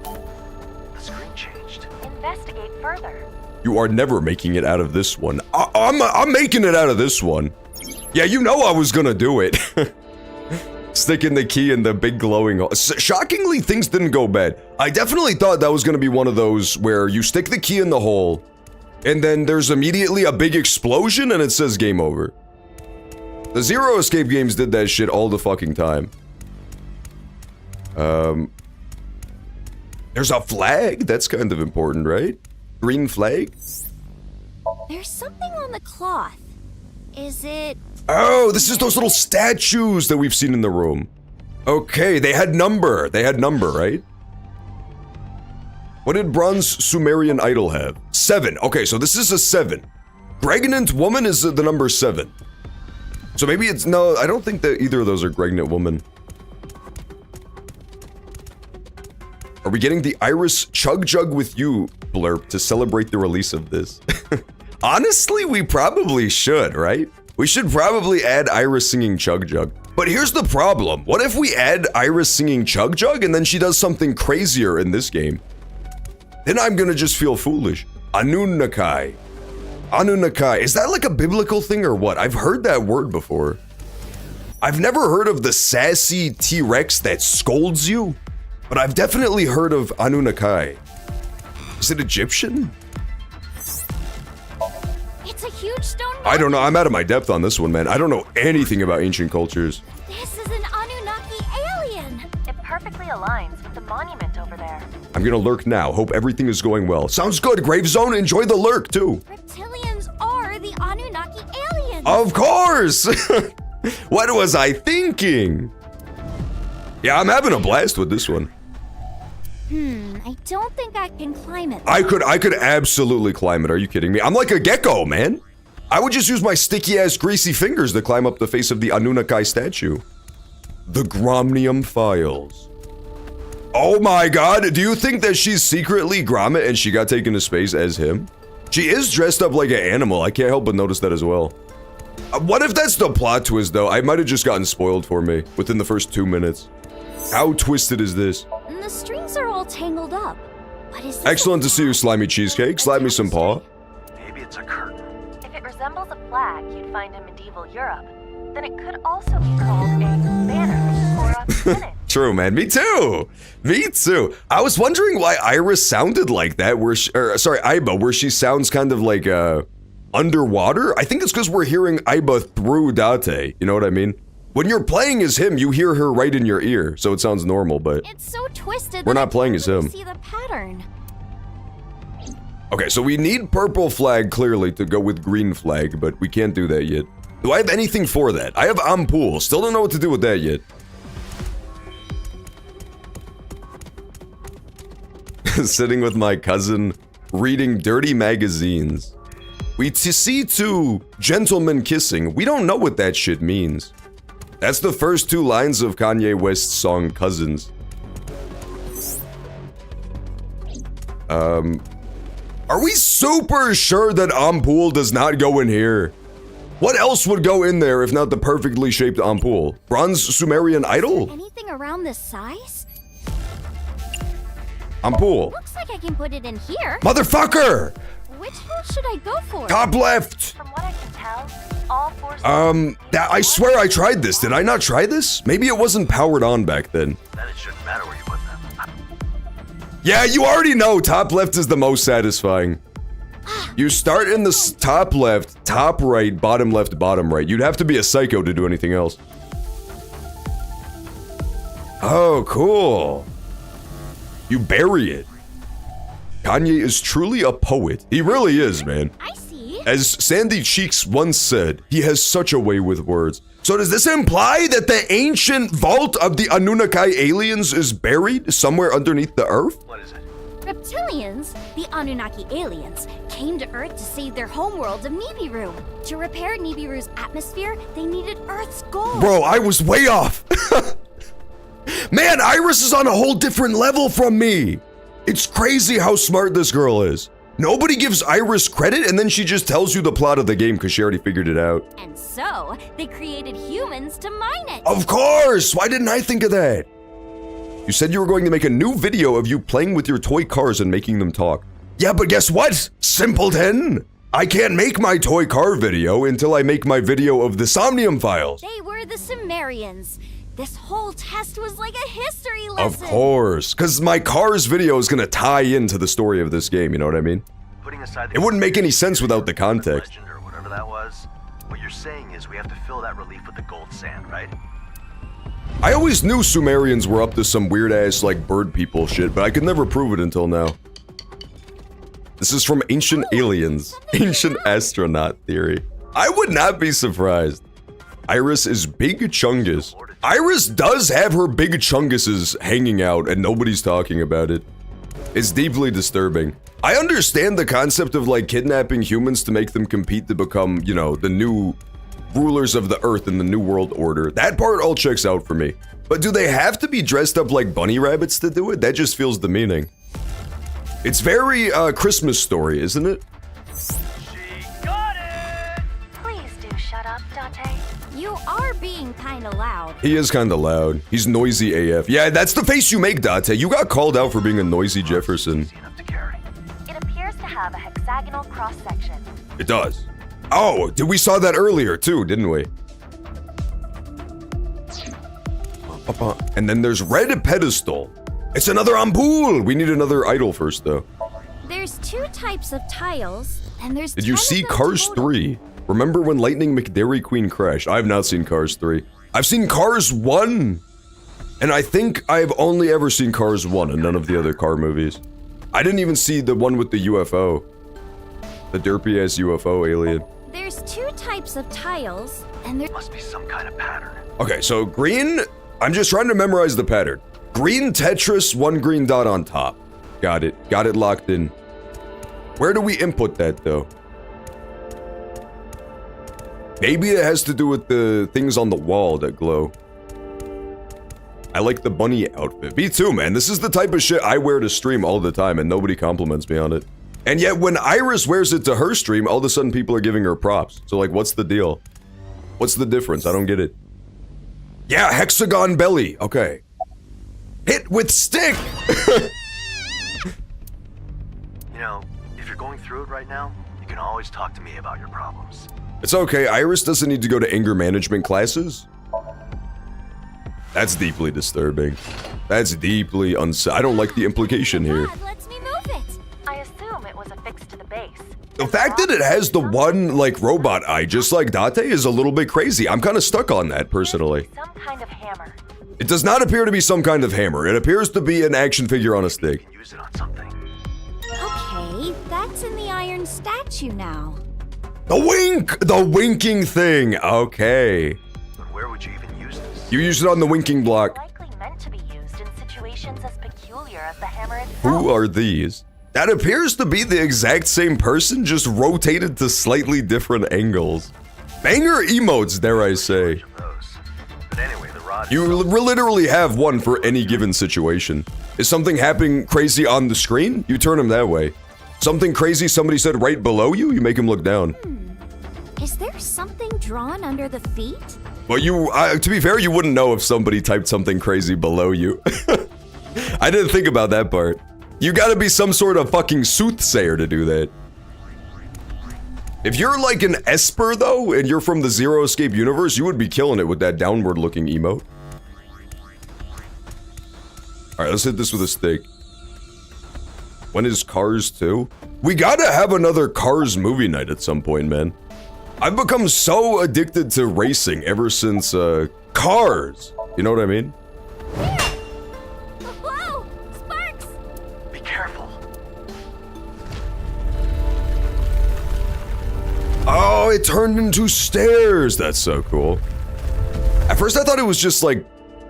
Speaker 2: The screen changed.
Speaker 6: Investigate further.
Speaker 1: You are never making it out of this one. I'm making it out of this one. Yeah, you know I was gonna do it. Sticking the key in the big glowing hole. Shockingly, things didn't go bad. I definitely thought that was gonna be one of those where you stick the key in the hole, and then there's immediately a big explosion and it says game over. The Zero Escape games did that shit all the fucking time. There's a flag? That's kind of important, right? Green flag?
Speaker 5: There's something on the cloth. Is it...
Speaker 1: Oh, this is those little statues that we've seen in the room. Okay, they had number. They had number, right? What did Bronze Sumerian Idol have? 7. Okay, so this is a 7. Pregnant woman is the number 7. So maybe it's... No, I don't think that either of those are pregnant woman. Are we getting the Iris Chug Jug with you blurb to celebrate the release of this? Honestly, we probably should, right? We should probably add Iris singing Chug Jug. But here's the problem. What if we add Iris singing Chug Jug and then she does something crazier in this game? Then I'm gonna just feel foolish. Anunnaki. Anunnaki. Is that like a biblical thing or what? I've heard that word before. I've never heard of the sassy T-Rex that scolds you, but I've definitely heard of Anunnaki. Is it Egyptian?
Speaker 5: It's a huge stone.
Speaker 1: I don't know. I'm out of my depth on this one, man. I don't know anything about ancient cultures.
Speaker 5: This is an Anunnaki alien.
Speaker 4: It perfectly aligns with the monument over there.
Speaker 1: I'm gonna lurk now. Hope everything is going well. Sounds good, Gravezone. Enjoy the lurk, too.
Speaker 5: Reptilians are the Anunnaki aliens.
Speaker 1: Of course! What was I thinking? Yeah, I'm having a blast with this one.
Speaker 5: I don't think I can climb it.
Speaker 1: I could absolutely climb it. Are you kidding me? I'm like a gecko, man. I would just use my sticky-ass greasy fingers to climb up the face of the Anunnaki statue. The Somnium Files. Oh my god, do you think that she's secretly Gromit and she got taken to space as him? She is dressed up like an animal. I can't help but notice that as well. What if that's the plot twist, though? I might have just gotten spoiled for me within the first 2 minutes. How twisted is this?
Speaker 5: And the strings are all tangled up. What is this?
Speaker 1: Excellent to see you, Slimy Cheesecake. Slap me some paw.
Speaker 2: Maybe it's a curtain.
Speaker 4: If it resembles a flag you'd find in medieval Europe, then it could also be called a banner or a pennant.
Speaker 1: True, man. Me too. Me too. I was wondering why Iris sounded like that, sorry, Aiba, where she sounds kind of like, underwater? I think it's because we're hearing Aiba through Date. You know what I mean? When you're playing as him, you hear her right in your ear, so it sounds normal, but
Speaker 5: It's so twisted.
Speaker 1: we're
Speaker 5: that
Speaker 1: not
Speaker 5: I
Speaker 1: playing
Speaker 5: can't
Speaker 1: as
Speaker 5: really
Speaker 1: him.
Speaker 5: See the pattern.
Speaker 1: Okay, so we need purple flag clearly to go with green flag, but we can't do that yet. Do I have anything for that? I have Ampoule. Still don't know what to do with that yet. Sitting with my cousin, reading dirty magazines. We see two gentlemen kissing. We don't know what that shit means. That's the first 2 lines of Kanye West's song Cousins. Are we super sure that Ampoule does not go in here? What else would go in there if not the perfectly shaped Ampoule? Bronze Sumerian idol?
Speaker 5: Anything around this size?
Speaker 1: Ampoule.
Speaker 5: Looks like I can put it in here.
Speaker 1: Motherfucker!
Speaker 5: Which hole should I go for?
Speaker 1: Top left!
Speaker 4: From what I can tell, all 4
Speaker 1: I swear I tried this. Did I not try this? Maybe it wasn't powered on back then.
Speaker 2: Then it shouldn't matter where you put them.
Speaker 1: Yeah, you already know top left is the most satisfying. You start in the top left, top right, bottom left, bottom right. You'd have to be a psycho to do anything else. Oh, cool. You bury it. Kanye is truly a poet. He really is, man.
Speaker 5: I see.
Speaker 1: As Sandy Cheeks once said, he has such a way with words. So does this imply that the ancient vault of the Anunnaki aliens is buried somewhere underneath the earth?
Speaker 2: What is it?
Speaker 5: Reptilians, the Anunnaki aliens, came to Earth to save their homeworld of Nibiru. To repair Nibiru's atmosphere, they needed Earth's gold.
Speaker 1: Bro, I was way off. Man, Iris is on a whole different level from me. It's crazy how smart this girl is. Nobody gives Iris credit and then she just tells you the plot of the game because she already figured it out.
Speaker 5: And so, they created humans to mine it.
Speaker 1: Of course! Why didn't I think of that? You said you were going to make a new video of you playing with your toy cars and making them talk. Yeah, but guess what, simpleton? I can't make my toy car video until I make my video of the Somnium Files.
Speaker 5: They were the Sumerians. This whole test was like a history lesson.
Speaker 1: Of course, because my cars video is going to tie into the story of this game, you know what I mean?
Speaker 2: Putting aside
Speaker 1: It wouldn't make any sense without the context.
Speaker 2: Legend or whatever that was. What you're saying is we have to fill that relief with the gold sand, right?
Speaker 1: I always knew Sumerians were up to some weird-ass, like, bird people shit, but I could never prove it until now. This is from Ancient Aliens. Ancient Astronaut Theory. I would not be surprised. Iris is Big Chungus. Iris does have her Big Chunguses hanging out, and nobody's talking about it. It's deeply disturbing. I understand the concept of, like, kidnapping humans to make them compete to become, you know, the new rulers of the earth in the New World Order. That part all checks out for me. But do they have to be dressed up like bunny rabbits to do it? That just feels demeaning. It's very, Christmas Story, isn't it?
Speaker 2: She got it!
Speaker 4: Please do shut up, Dante.
Speaker 5: You are being kinda loud.
Speaker 1: He is kinda loud. He's noisy AF. Yeah, that's the face you make, Date. You got called out for being a noisy Jefferson.
Speaker 2: Easy enough to carry.
Speaker 4: It appears to have a hexagonal
Speaker 7: hexagonal cross-section.
Speaker 1: It does. Oh, we saw that earlier too, didn't we? And then there's red pedestal. It's another ampoule. We need another idol first, though.
Speaker 5: There's 2 types of tiles, and there's
Speaker 1: Did you
Speaker 5: 10 of
Speaker 1: see
Speaker 5: them
Speaker 1: Cars
Speaker 5: total.
Speaker 1: 3? Remember when Lightning McDairy Queen crashed? I have not seen Cars 3. I've seen Cars 1. And I think I've only ever seen Cars 1 and none of the other car movies. I didn't even see the one with the UFO. The derpy-ass UFO alien.
Speaker 5: There's 2 types of tiles, and there
Speaker 2: Must be some kind of pattern.
Speaker 1: Okay, so green, I'm just trying to memorize the pattern. Green Tetris, 1 green dot on top. Got it locked in. Where do we input that though? Maybe it has to do with the things on the wall that glow. I like the bunny outfit. Me too, man. This is the type of shit I wear to stream all the time and nobody compliments me on it. And yet when Iris wears it to her stream, all of a sudden people are giving her props. So like, what's the deal? What's the difference? I don't get it. Yeah, hexagon belly. Okay. Hit with stick!
Speaker 2: You know, if you're going through it right now, you can always talk to me about your problems.
Speaker 1: It's okay, Iris doesn't need to go to anger management classes. That's deeply disturbing. That's deeply I don't like the implication here.
Speaker 5: God lets me move it.
Speaker 7: I assume it was affixed to the base.
Speaker 1: The fact that it has the one, like, robot eye, just like Date, is a little bit crazy. I'm kind of stuck on that, personally.
Speaker 7: Some kind of hammer.
Speaker 1: It does not appear to be some kind of hammer. It appears to be an action figure on a stick.
Speaker 2: You can use it on something.
Speaker 5: Okay, that's in the iron statue now.
Speaker 1: The wink! The winking thing! Okay.
Speaker 2: But where would you even use this?
Speaker 1: You use it on the winking block.
Speaker 7: Likely meant to be used in situations as peculiar as the hammer itself.
Speaker 1: Who are these? That appears to be the exact same person, just rotated to slightly different angles. Banger emotes, dare I say.
Speaker 2: Of those. But anyway, the rod
Speaker 1: You literally have one for any given situation. Is something happening crazy on the screen? You turn him that way. Something crazy somebody said right below you? You make him look down.
Speaker 5: Is there something drawn under the feet?
Speaker 1: But to be fair, you wouldn't know if somebody typed something crazy below you. I didn't think about that part. You gotta be some sort of fucking soothsayer to do that. If you're like an Esper though, and you're from the Zero Escape universe, you would be killing it with that downward looking emote. Alright, let's hit this with a stick. When is Cars 2? We gotta have another Cars movie night at some point, man. I've become so addicted to racing ever since, Cars. You know what I mean?
Speaker 5: Whoa! Sparks!
Speaker 2: Be careful.
Speaker 1: Oh, it turned into stairs. That's so cool. At first I thought it was just like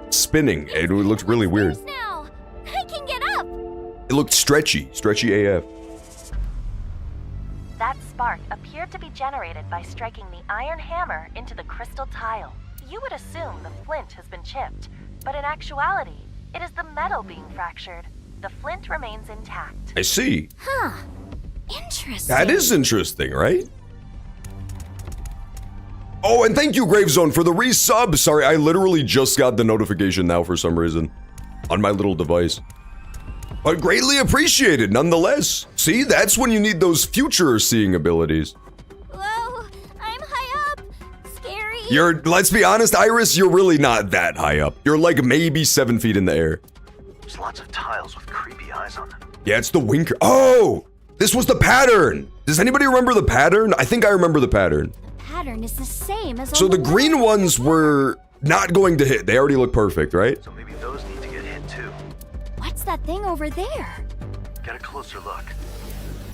Speaker 1: spinning. It looked really weird.
Speaker 5: Now, I can get up.
Speaker 1: It looked stretchy AF.
Speaker 7: That spark appeared to be generated by striking the iron hammer into the crystal tile. You would assume the flint has been chipped, but in actuality, it is the metal being fractured. The flint remains intact.
Speaker 1: I see.
Speaker 5: Huh. Interesting.
Speaker 1: That is interesting, right? Oh, and thank you, Gravezone, for the resub. Sorry, I literally just got the notification now for some reason on my little device. But greatly appreciated, nonetheless. See, that's when you need those future seeing abilities.
Speaker 5: Whoa, I'm high up. Scary.
Speaker 1: Let's be honest, Iris, you're really not that high up. You're like maybe 7 feet in the air.
Speaker 2: There's lots of tiles with creepy eyes on them.
Speaker 1: Yeah, it's the winker. Oh, this was the pattern. Does anybody remember the pattern? I think I remember the pattern.
Speaker 5: The pattern is the same as
Speaker 1: So
Speaker 5: on
Speaker 1: the green ones were not going to hit. They already look perfect, right?
Speaker 2: So maybe those need to get hit too.
Speaker 5: What's that thing over there?
Speaker 2: Get a closer look.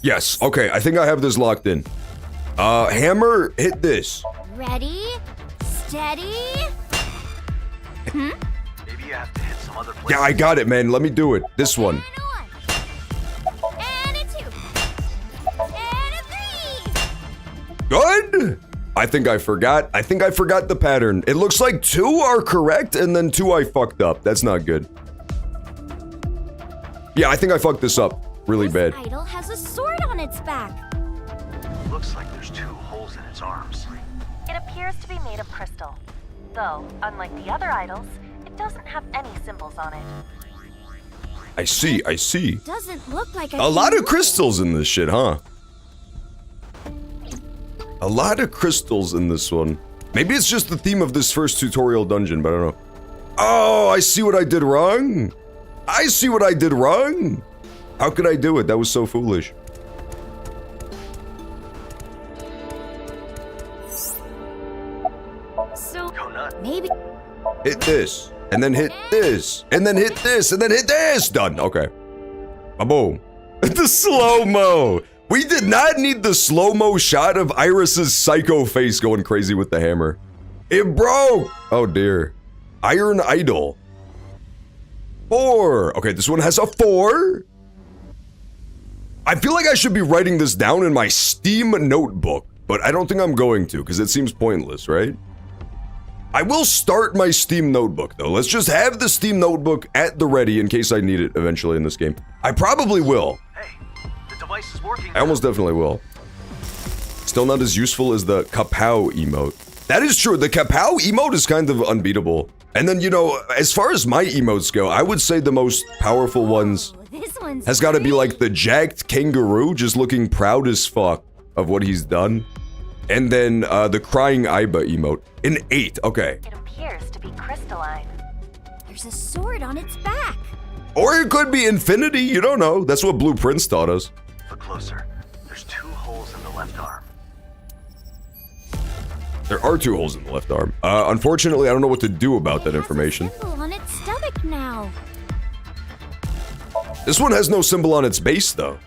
Speaker 1: Yes. Okay, I think I have this locked in. Hammer, hit this.
Speaker 5: Ready? Steady?
Speaker 2: Maybe you have to hit some other place.
Speaker 1: Yeah, I got it, man. Let me do it. This one.
Speaker 5: And a 1. And a 2. And a 3.
Speaker 1: Good. I think I forgot the pattern. It looks like 2 are correct and then 2 I fucked up. That's not good. Yeah, I think I fucked this up really bad.
Speaker 5: This idol has a sword on its back.
Speaker 2: Looks like there's 2 holes in its arms.
Speaker 7: It appears to be made of crystal. Though, unlike the other idols, it doesn't have any symbols on it.
Speaker 1: I see.
Speaker 5: Doesn't look like
Speaker 1: A lot of crystals in this shit, huh? A lot of crystals in this one. Maybe it's just the theme of this first tutorial dungeon, but I don't know. Oh, I see what I did wrong. I see what I did wrong. How could I do it? That was so foolish.
Speaker 5: So,
Speaker 2: Donut.
Speaker 5: maybe...
Speaker 1: Hit this, and then hit this, and then hit this, and then hit this. Done. Okay. Boom. The slow-mo. We did not need the slow-mo shot of Iris's psycho face going crazy with the hammer. It broke. Oh dear. Iron Idol. 4. Okay, this one has a 4. I feel like I should be writing this down in my Steam notebook, but I don't think I'm going to, because it seems pointless, right? I will start my Steam notebook, though. Let's just have the Steam notebook at the ready in case I need it eventually in this game. I probably will.
Speaker 2: Hey, the device is working.
Speaker 1: I almost definitely will. Still not as useful as the kapow emote. That is true. The kapow emote is kind of unbeatable. And then, you know, as far as my emotes go, I would say the most powerful ones
Speaker 5: This one's
Speaker 1: has got to be like the jacked kangaroo just looking proud as fuck of what he's done. And then the crying Aiba emote. An 8, okay.
Speaker 7: It appears to be crystalline.
Speaker 5: There's a sword on its back.
Speaker 1: Or it could be infinity, you don't know. That's what Blueprints taught us.
Speaker 2: Look closer. There's 2 holes in the left arm.
Speaker 1: There are 2 holes in the left arm. Unfortunately, I don't know what to do about that information.
Speaker 5: It has a symbol on its stomach now.
Speaker 1: This one has no symbol on its base, though.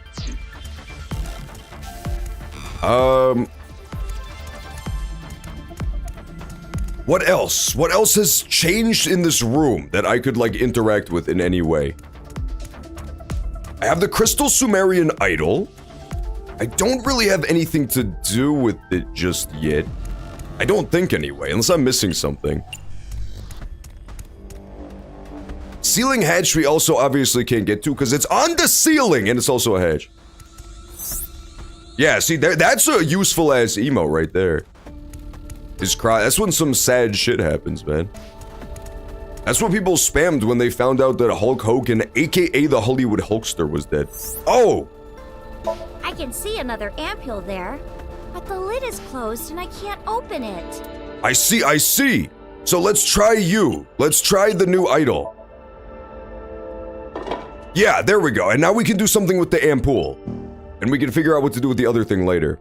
Speaker 1: What else? What else has changed in this room that I could, like, interact with in any way? I have the Crystal Sumerian Idol. I don't really have anything to do with it just yet. I don't think, anyway, unless I'm missing something. Ceiling hatch we also obviously can't get to because it's on the ceiling and it's also a hatch. Yeah, see, that's a useful-ass emo right there. His cry. That's when some sad shit happens, man. That's what people spammed when they found out that Hulk Hogan, aka the Hollywood Hulkster, was dead. Oh!
Speaker 5: I can see another ampule there, but the lid is closed and I can't open it.
Speaker 1: I see. So let's try you. Let's try the new idol. Yeah, there we go. And now we can do something with the ampule. And we can figure out what to do with the other thing later.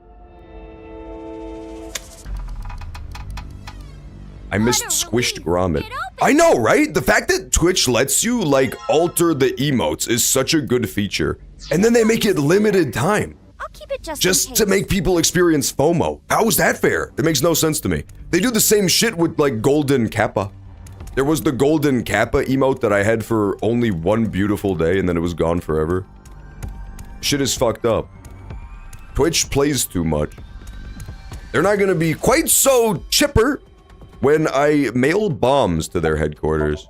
Speaker 1: I missed squished grommet. I know, right? The fact that Twitch lets you, like, alter the emotes is such a good feature. And then they make it limited time.
Speaker 5: I'll keep it
Speaker 1: Just to make people experience FOMO. How is that fair? That makes no sense to me. They do the same shit with, like, Golden Kappa. There was the Golden Kappa emote that I had for only one beautiful day and then it was gone forever. Shit is fucked up. Twitch plays too much. They're not gonna be quite so chipper when I mail bombs to their headquarters.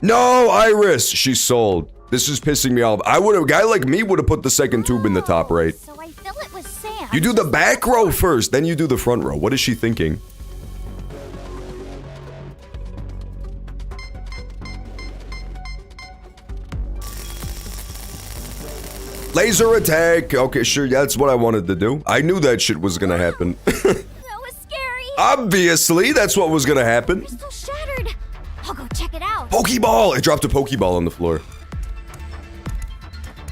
Speaker 1: No, Iris! She's sold. This is pissing me off. A guy like me would have put the second tube in the top right.
Speaker 5: So I fill it with sand.
Speaker 1: You do the back row first, then you do the front row. What is she thinking? Laser attack. Okay, sure, yeah, that's what I wanted to do. I knew that shit was gonna happen.
Speaker 5: That was scary.
Speaker 1: Obviously, that's what was gonna happen.
Speaker 5: Crystal shattered. I'll go check it out.
Speaker 1: Pokeball! I dropped a Pokeball on the floor.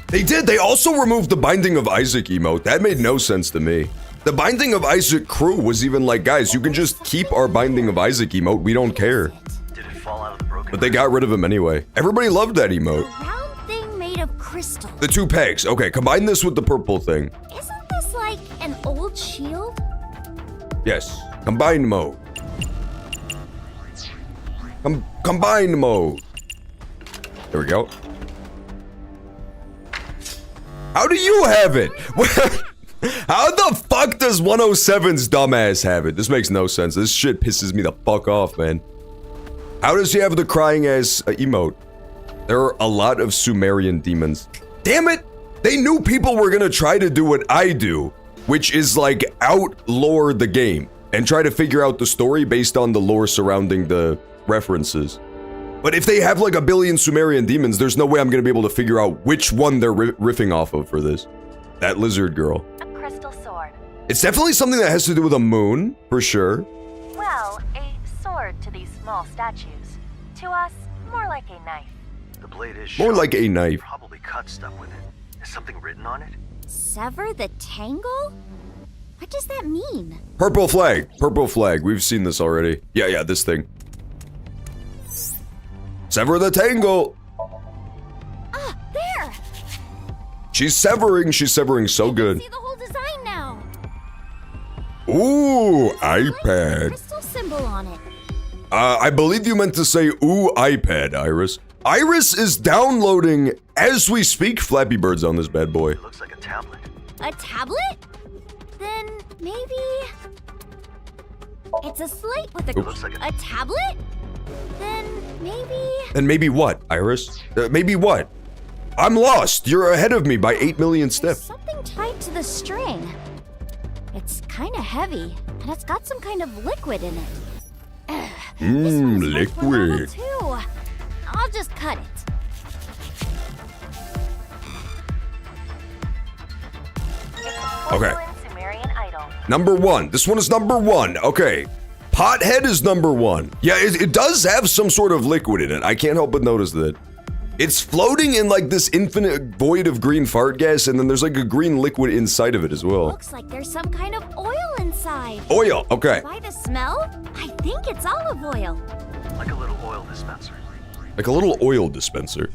Speaker 1: They did. They also removed the Binding of Isaac emote. That made no sense to me. The Binding of Isaac crew was even like, guys, you can just keep our Binding of Isaac emote. We don't care.
Speaker 2: Did it fall out of the broken?
Speaker 1: But they got rid of him anyway. Everybody loved that emote.
Speaker 5: A round thing made of crystal.
Speaker 1: The 2 pegs. Okay, combine this with the purple thing.
Speaker 5: Isn't this like an old shield?
Speaker 1: Yes. Combine mode. Combine mode. There we go. How do you have it? How the fuck does 107's dumbass have it? This makes no sense. This shit pisses me the fuck off, man. How does he have the crying ass emote? There are a lot of Sumerian demons. Damn it! They knew people were gonna try to do what I do, which is like out-lore the game and try to figure out the story based on the lore surrounding the references. But if they have like a billion Sumerian demons, there's no way I'm gonna be able to figure out which one they're riffing off of for this. That lizard girl.
Speaker 7: A crystal sword.
Speaker 1: It's definitely something that has to do with a moon, for sure.
Speaker 7: Well, a sword to these small statues. To us, more like a knife.
Speaker 2: The blade is
Speaker 1: More
Speaker 2: sharp.
Speaker 1: like a knife.
Speaker 2: Probably cut stuff with it. Is something written on it?
Speaker 5: Sever the tangle? What does that mean?
Speaker 1: Purple flag. Purple flag. We've seen this already. Yeah, this thing. Sever the tangle.
Speaker 5: Ah, there!
Speaker 1: She's severing so good.
Speaker 5: See the whole design now.
Speaker 1: Ooh,
Speaker 5: Like the
Speaker 1: iPad.
Speaker 5: crystal symbol on it.
Speaker 1: I believe you meant to say, ooh, iPad, Iris. Iris is downloading, as we speak, Flappy Birds on this bad boy.
Speaker 2: It looks like a tablet.
Speaker 5: A tablet? Then maybe... It's a slate with a...
Speaker 2: It looks like
Speaker 5: a tablet? Then maybe...
Speaker 1: And maybe what, Iris? Maybe what? I'm lost. You're ahead of me by 8 million
Speaker 5: There's
Speaker 1: steps.
Speaker 5: something tied to the string. It's kind of heavy, and it's got some kind of liquid in it. This one's meant for level
Speaker 1: Liquid.
Speaker 5: 2. I'll just cut it.
Speaker 1: Okay.
Speaker 7: Porcelain Sumerian idol.
Speaker 1: Number 1. This one is number 1. Okay. Pothead is number 1. Yeah, it does have some sort of liquid in it. I can't help but notice that. It's floating in like this infinite void of green fart gas, and then there's like a green liquid inside of it as well.
Speaker 5: Looks like there's some kind of oil inside.
Speaker 1: Oil, okay.
Speaker 5: By the smell, I think it's olive oil.
Speaker 2: Like a little oil dispenser.
Speaker 1: Like a little oil dispenser.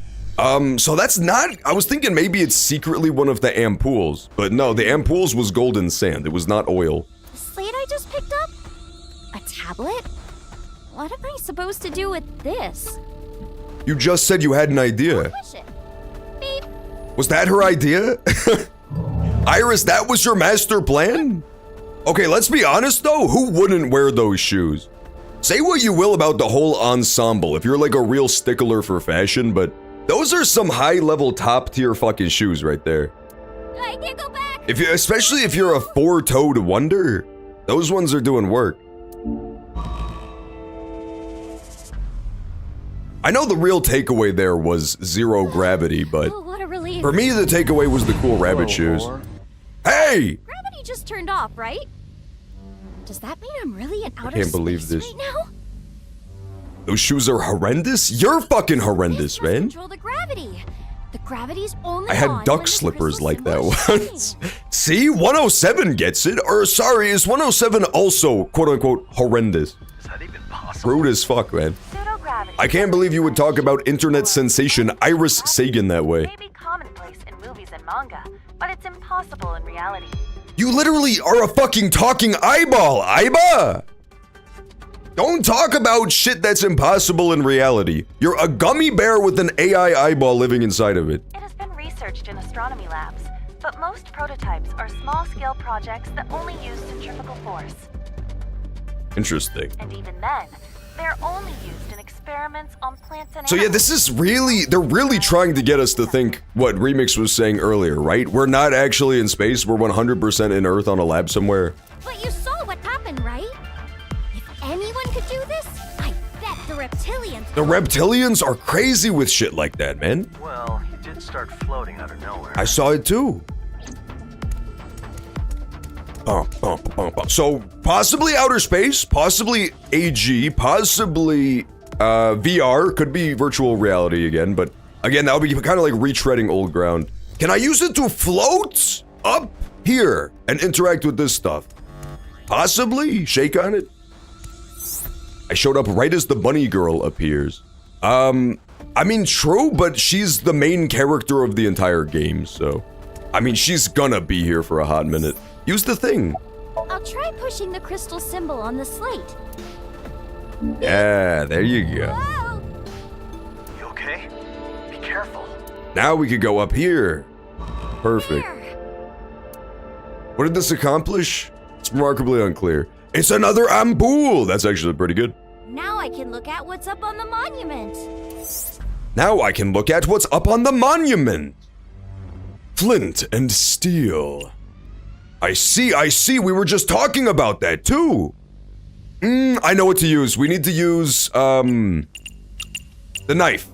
Speaker 1: So that's not, I was thinking maybe it's secretly one of the ampoules, but no, the ampoules was golden sand. It was not oil.
Speaker 5: The slate I just picked up? A tablet? What am I supposed to do with this?
Speaker 1: You just said you had an idea.
Speaker 5: Push it. Beep.
Speaker 1: Was that her idea? Iris, that was your master plan? Okay, let's be honest though, who wouldn't wear those shoes? Say what you will about the whole ensemble, if you're like a real stickler for fashion, but those are some high-level top-tier fucking shoes right there.
Speaker 5: I can't go back.
Speaker 1: Especially if you're a four-toed wonder, those ones are doing work. I know the real takeaway there was zero gravity, but
Speaker 5: Oh, what a relief.
Speaker 1: for me the takeaway was the cool rabbit shoes. Hey!
Speaker 5: Gravity just turned off, right? Does that mean I'm really in outer
Speaker 1: can't believe
Speaker 5: space
Speaker 1: this.
Speaker 5: right now?
Speaker 1: Those shoes are horrendous? You're fucking horrendous,
Speaker 5: This must
Speaker 1: man.
Speaker 5: control the gravity. The gravity's only
Speaker 1: I had
Speaker 5: on when
Speaker 1: duck
Speaker 5: the
Speaker 1: slippers
Speaker 5: crystal
Speaker 1: like that
Speaker 5: symbol is
Speaker 1: once.
Speaker 5: shining.
Speaker 1: See, 107 gets it. Or sorry, is 107 also quote-unquote horrendous?
Speaker 2: Is that even possible?
Speaker 1: Rude as fuck, man.
Speaker 7: Pseudogravity.
Speaker 1: I can't believe you would talk about internet sensation Iris Sagan that way.
Speaker 7: May be commonplace in movies and manga, but it's impossible in reality.
Speaker 1: You literally are a fucking talking eyeball, Aiba! Don't talk about shit that's impossible in reality. You're a gummy bear with an AI eyeball living inside of it.
Speaker 7: It has been researched in astronomy labs, but most prototypes are small-scale projects that only use centrifugal force.
Speaker 1: Interesting.
Speaker 7: And even then, they're only used in experiments on plants and
Speaker 1: So yeah, this is really, they're really trying to get us to think what Remix was saying earlier, right? We're not actually in space, we're 100% in Earth on a lab somewhere.
Speaker 5: But you saw what happened, right? If anyone could do this, I bet the reptilians.
Speaker 1: The reptilians are crazy with shit like that, man.
Speaker 2: Well, he did start floating out of nowhere.
Speaker 1: I saw it too. So possibly outer space, possibly AG, possibly VR, could be virtual reality again, but again, that would be kind of like retreading old ground. Can I use it to float up here and interact with this stuff? Possibly, shake on it. I showed up right as the bunny girl appears. I mean, true, but she's the main character of the entire game, so. I mean, she's gonna be here for a hot minute. Use the thing.
Speaker 5: I'll try pushing the crystal symbol on the slate.
Speaker 1: Yeah, there you go.
Speaker 5: Whoa!
Speaker 2: You okay? Be careful.
Speaker 1: Now we could go up here. Perfect.
Speaker 5: There.
Speaker 1: What did this accomplish? It's remarkably unclear. It's another ampoule! That's actually pretty good.
Speaker 5: Now I can look at what's up on the monument.
Speaker 1: Now I can look at what's up on the monument. Flint and steel. I see, we were just talking about that too. I know what to use. We need to use, the knife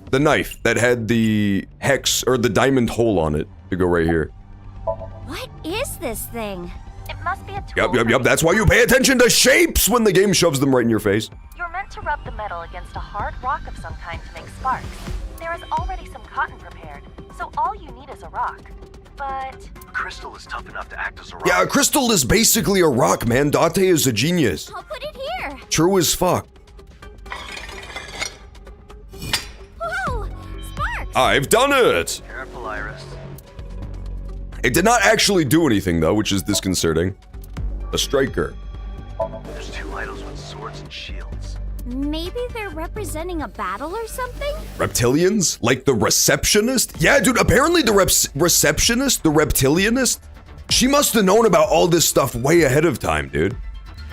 Speaker 1: that had the hex, or the diamond hole on it, to go right here.
Speaker 5: What is this thing?
Speaker 7: It must be a tool.
Speaker 1: Yep. That's why you pay attention to shapes when the game shoves them right in your face.
Speaker 7: You're meant to rub the metal against a hard rock of some kind to make sparks. There is already some cotton prepared, so all you need is a rock. But
Speaker 2: Crystal is tough enough to act as a rock.
Speaker 1: Yeah, crystal is basically a rock, man. Date is a genius.
Speaker 5: I'll put it here.
Speaker 1: True as fuck.
Speaker 5: Whoa! Sparks!
Speaker 1: I've done it!
Speaker 2: Careful, Iris.
Speaker 1: It did not actually do anything, though, which is disconcerting. A striker.
Speaker 2: There's two idols with swords and shields.
Speaker 5: Maybe they're representing a battle or something?
Speaker 1: Reptilians? Like the receptionist? Yeah, dude, apparently the receptionist, the reptilianist, she must have known about all this stuff way ahead of time, dude.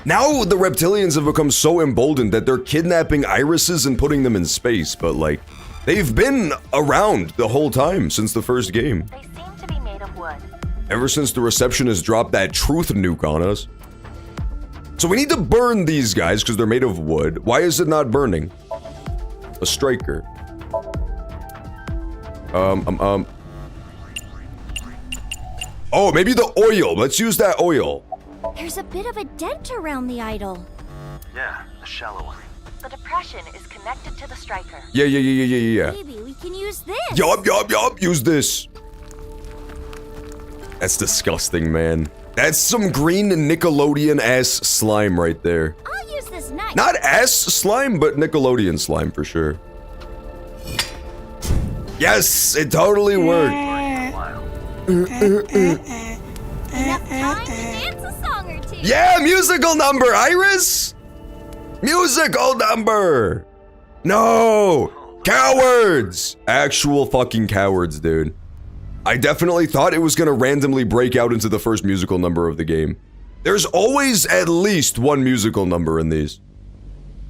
Speaker 1: Now the reptilians have become so emboldened that they're kidnapping irises and putting them in space, but like, they've been around the whole time since the first game.
Speaker 7: they seem to be made of wood.
Speaker 1: Ever since the receptionist dropped that truth nuke on us. So we need to burn these guys because they're made of wood. Why is it not burning? A striker. Oh, maybe the oil. Let's use that oil.
Speaker 5: There's a bit of a dent around the idol.
Speaker 2: Yeah, a shallow one.
Speaker 7: The depression is connected to the striker.
Speaker 1: Yeah.
Speaker 5: Maybe we can use this.
Speaker 1: Yup. Use this. That's disgusting, man. That's some green Nickelodeon ass slime right there.
Speaker 5: I'll use this knife.
Speaker 1: Not ass slime, but Nickelodeon slime for sure. Yes, it totally worked.
Speaker 5: Enough time to dance a song or two.
Speaker 1: Yeah, musical number, Iris! Musical number! No! Cowards! Actual fucking cowards, dude. I definitely thought it was gonna randomly break out into the first musical number of the game. There's always at least one musical number in these.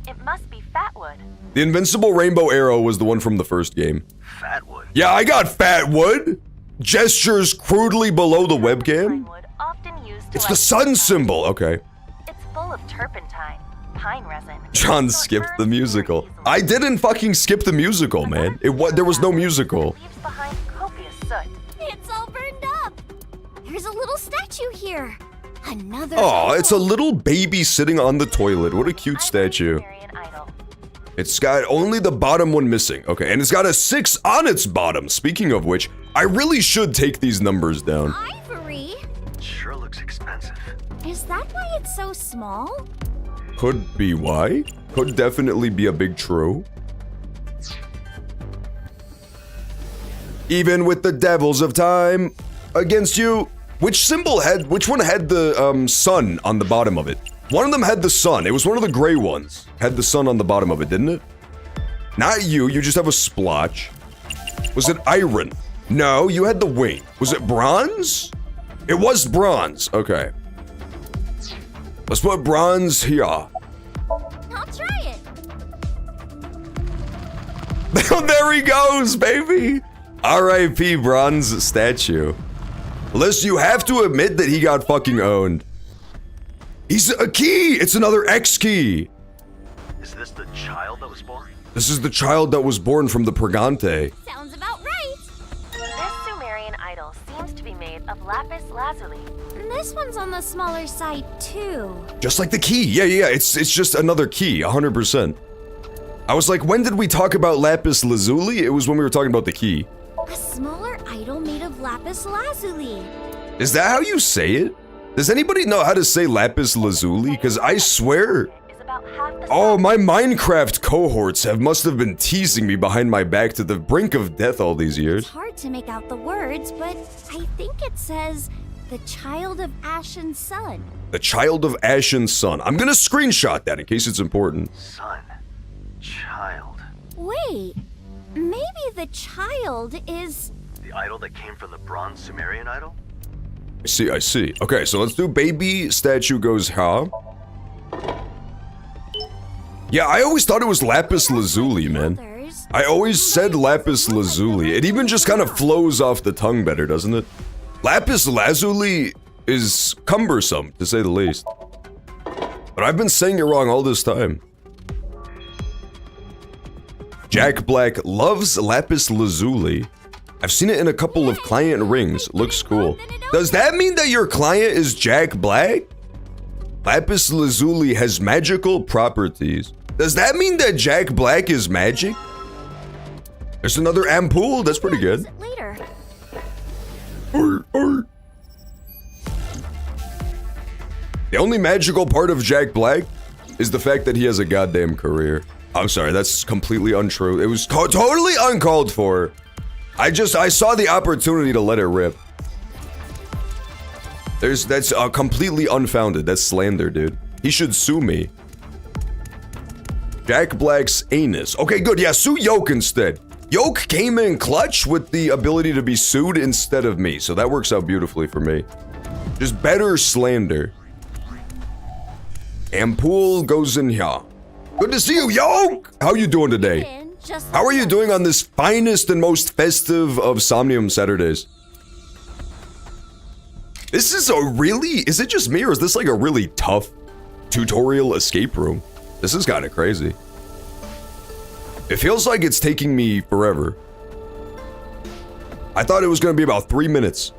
Speaker 7: It must be Fatwood.
Speaker 1: The Invincible Rainbow Arrow was the one from the first game.
Speaker 2: Fatwood.
Speaker 1: Yeah, I got Fatwood! Gestures crudely below the webcam?
Speaker 7: Pine wood, often used to
Speaker 1: It's the
Speaker 7: light
Speaker 1: sun
Speaker 7: fires.
Speaker 1: symbol, okay.
Speaker 7: It's full of turpentine, pine resin.
Speaker 1: John
Speaker 7: So it
Speaker 1: skipped the
Speaker 7: burns
Speaker 1: musical.
Speaker 7: very easily.
Speaker 1: I didn't fucking skip the musical, man. There was no musical.
Speaker 7: Leaves behind copious soot.
Speaker 5: It's all burned up. There's a little statue here. Another.
Speaker 1: Oh,
Speaker 5: idol.
Speaker 1: it's a little baby sitting on the toilet. What a cute statue.
Speaker 7: Sumerian idol.
Speaker 1: It's got only the bottom one missing. Okay, and it's got a 6 on its bottom. Speaking of which, I really should take these numbers down.
Speaker 5: Ivory.
Speaker 2: Sure looks expensive.
Speaker 5: Is that why it's so small?
Speaker 1: Could be why. Could definitely be a big true. Even with the devils of time against you. Which one had the sun on the bottom of it? One of them had the sun. It was one of the gray ones. Had the sun on the bottom of it, didn't it? Not you just have a splotch. Was it iron? No, you had the wing. Was it bronze? It was bronze. Okay. Let's put bronze here.
Speaker 5: I'll try it.
Speaker 1: There he goes, baby. R.I.P. bronze statue. Liz, you have to admit that he got fucking owned. He's a key. It's another X key.
Speaker 2: Is this the child that was born?
Speaker 1: This is the child that was born from the Purgante.
Speaker 5: Sounds about right.
Speaker 7: This Sumerian idol seems to be made of lapis lazuli.
Speaker 5: This one's on the smaller side too.
Speaker 1: Just like the key. Yeah. It's just another key, 100%. I was like, when did we talk about lapis lazuli? It was when we were talking about the key.
Speaker 5: A smaller idol made of lapis lazuli.
Speaker 1: Is that how you say it? Does anybody know how to say lapis lazuli? Because I swear...
Speaker 7: Is about half the
Speaker 1: Oh,
Speaker 7: size.
Speaker 1: my Minecraft cohorts must have been teasing me behind my back to the brink of death all these
Speaker 5: It's
Speaker 1: years.
Speaker 5: hard to make out the words, but I think it says the child of ashen sun.
Speaker 1: The child of ashen sun. I'm gonna screenshot that in case it's important.
Speaker 2: Son. Child.
Speaker 5: Wait, maybe the child is.
Speaker 2: The idol that came from the bronze Sumerian idol?
Speaker 1: I see. Okay, so let's do baby statue goes ha. Yeah, I always thought it was lapis lazuli, man.
Speaker 5: Others.
Speaker 1: I always said lapis lazuli. It even just kind of flows off the tongue better, doesn't it? Lapis lazuli is cumbersome, to say the least. But I've been saying it wrong all this time. Jack Black loves lapis lazuli. I've seen it in a couple of client rings. Looks cool. Does that mean that your client is Jack Black? Lapis lazuli has magical properties. Does that mean that Jack Black is magic? There's another ampoule. That's pretty good.
Speaker 5: Later.
Speaker 1: The only magical part of Jack Black is the fact that he has a goddamn career. I'm sorry, that's completely untrue. It was totally uncalled for. I saw the opportunity to let it rip. That's completely unfounded. That's slander, dude. He should sue me. Jack Black's anus. Okay, good. Yeah, sue Yoke instead. Yoke came in clutch with the ability to be sued instead of me, so that works out beautifully for me. Just better slander. Ampoule goes in here. Good to see you, Yoke! How you doing today? How are you doing on this finest and most festive of Somnium Saturdays? This is is it just me or is this like a really tough tutorial escape room? This is kind of crazy. It feels like it's taking me forever. I thought it was gonna be about 3 minutes.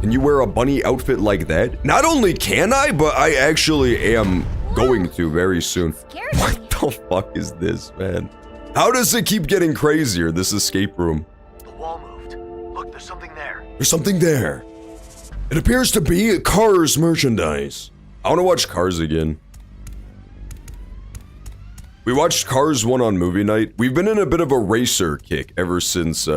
Speaker 1: Can you wear a bunny outfit like that? Not only can I, but I actually am going to very soon. What the fuck is this, man? How does it keep getting crazier, this escape room?
Speaker 2: The wall moved. Look, there's something there.
Speaker 1: There's something there. It appears to be Cars merchandise. I want to watch Cars again. We watched Cars 1 on movie night. We've been in a bit of a racer kick ever since,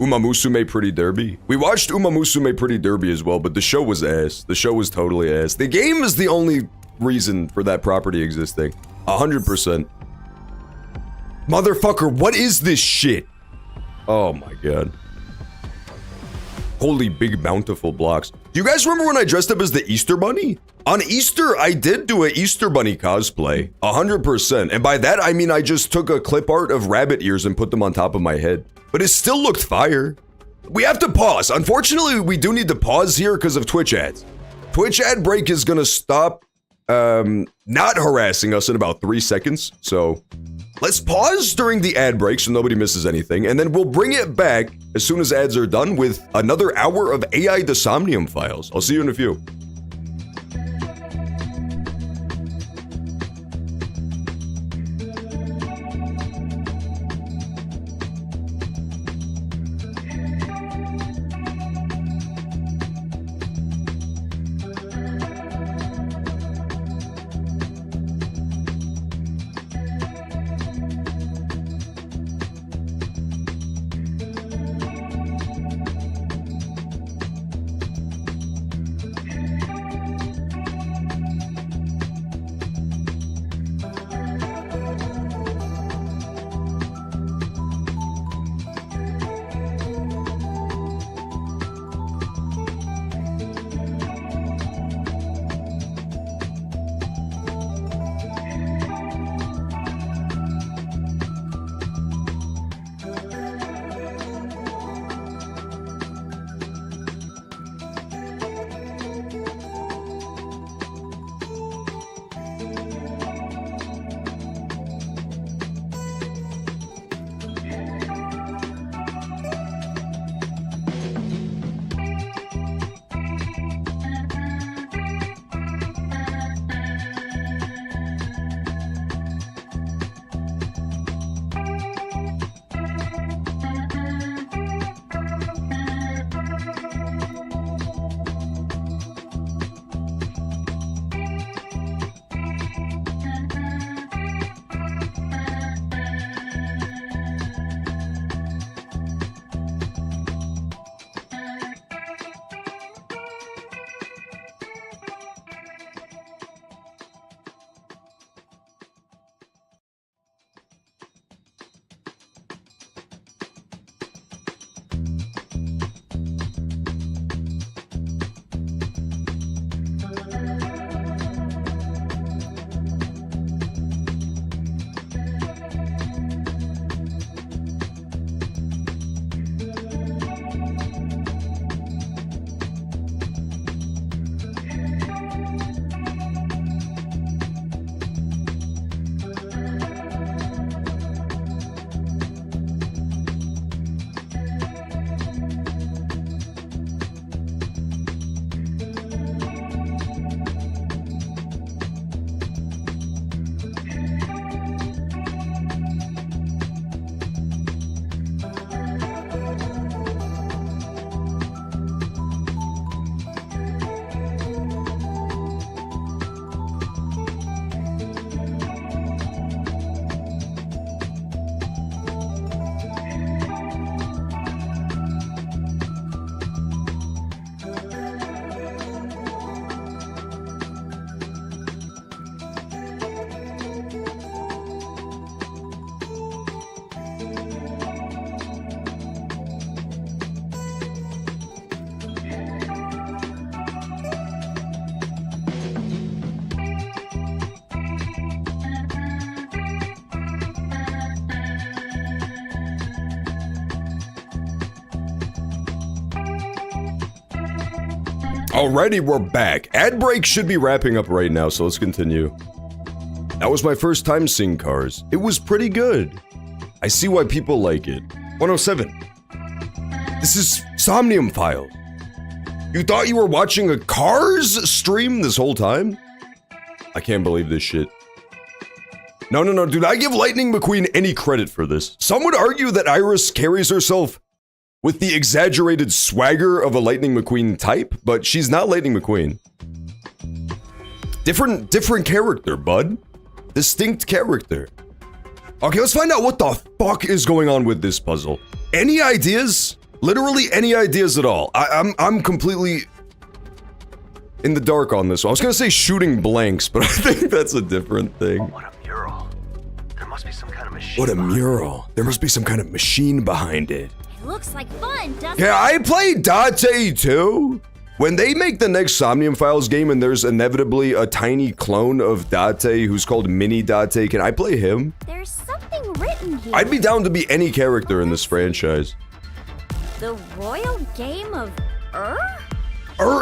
Speaker 1: Umamusume Pretty Derby. We watched Umamusume Pretty Derby as well, but the show was ass. The show was totally ass. The game is the only reason for that property existing. 100%. Motherfucker, what is this shit? Oh my god. Holy big bountiful blocks. Do you guys remember when I dressed up as the Easter Bunny? On Easter, I did do a Easter Bunny cosplay. 100%. And by that, I mean I just took a clip art of rabbit ears and put them on top of my head. But it still looked fire. We have to pause. Unfortunately, we do need to pause here because of Twitch ads. Twitch ad break is gonna stop not harassing us in about 3 seconds. So let's pause during the ad break so nobody misses anything. And then we'll bring it back as soon as ads are done with another hour of AI the Somnium Files. I'll see you in a few. already we're back. Ad break should be wrapping up right now, so let's continue. That was my first time seeing Cars. It was pretty good. I see why people like it. 107. This is Somnium Files. You thought you were watching a Cars stream this whole time? I can't believe this shit. No, dude, I give Lightning McQueen any credit for this. Some would argue that Iris carries herself with the exaggerated swagger of a Lightning McQueen type, but she's not Lightning McQueen. Different character, bud. Distinct character. Okay, let's find out what the fuck is going on with this puzzle. Any ideas? Literally any ideas at all? I'm completely in the dark on this one. I was gonna say shooting blanks, but I think that's a different thing.
Speaker 2: What a mural. There must be some kind of machine.
Speaker 1: What a mural. There must be some kind of machine behind it.
Speaker 5: It looks like fun, doesn't
Speaker 1: Yeah,
Speaker 5: it?
Speaker 1: I played Date too. When they make the next Somnium Files game and there's inevitably a tiny clone of Date who's called Mini Date, can I play him?
Speaker 5: There's something written here.
Speaker 1: I'd be down to be any character in this franchise.
Speaker 5: The royal game of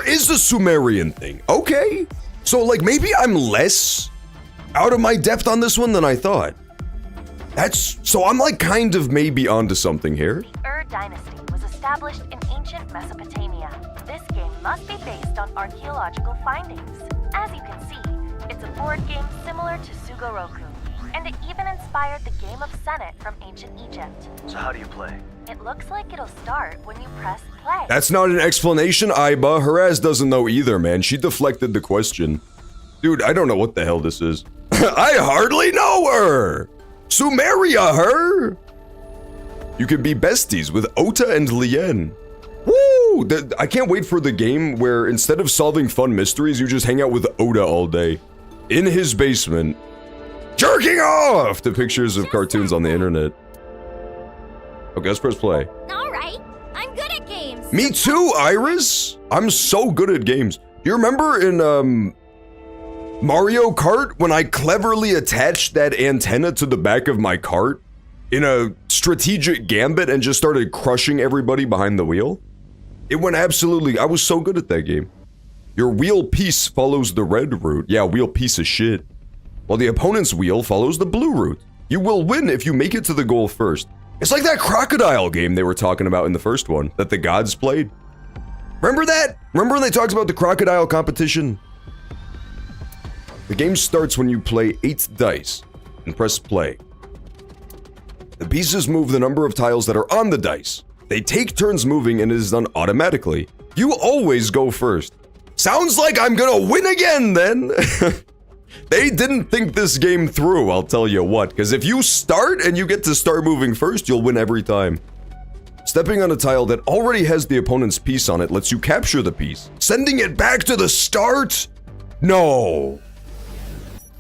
Speaker 1: Is the Sumerian thing. Okay. So, like, maybe I'm less out of my depth on this one than I thought. So I'm, like, kind of maybe onto something here.
Speaker 7: Dynasty was established in ancient Mesopotamia. This game must be based on archaeological findings. As you can see, it's a board game similar to Sugoroku, and it even inspired the game of Senate from ancient Egypt.
Speaker 2: So how do you play?
Speaker 7: It looks like it'll start when you press play.
Speaker 1: That's not an explanation, Aiba. Her ass doesn't know either, man. She deflected the question. Dude, I don't know what the hell this is. I hardly know her! Sumeria, her! You can be besties with Ota and Lien. Woo! I can't wait for the game where instead of solving fun mysteries, you just hang out with Ota all day. In his basement. Jerking off to pictures of cartoons on the internet. Okay, let's press play.
Speaker 5: Alright, I'm good at games.
Speaker 1: Me too, Iris! I'm so good at games. You remember in, Mario Kart when I cleverly attached that antenna to the back of my cart in a strategic gambit and just started crushing everybody behind the wheel? It went absolutely... I was so good at that game. Your wheel piece follows the red route. Yeah, wheel piece of shit. While the opponent's wheel follows the blue route. You will win if you make it to the goal first. It's like that crocodile game they were talking about in the first one that the gods played. Remember that? Remember when they talked about the crocodile competition? The game starts when you play 8 dice and press play. The pieces move the number of tiles that are on the dice. They take turns moving and it is done automatically. You always go first. Sounds like I'm gonna win again then! They didn't think this game through, I'll tell you what, because if you start and you get to start moving first, you'll win every time. Stepping on a tile that already has the opponent's piece on it lets you capture the piece. Sending it back to the start? No.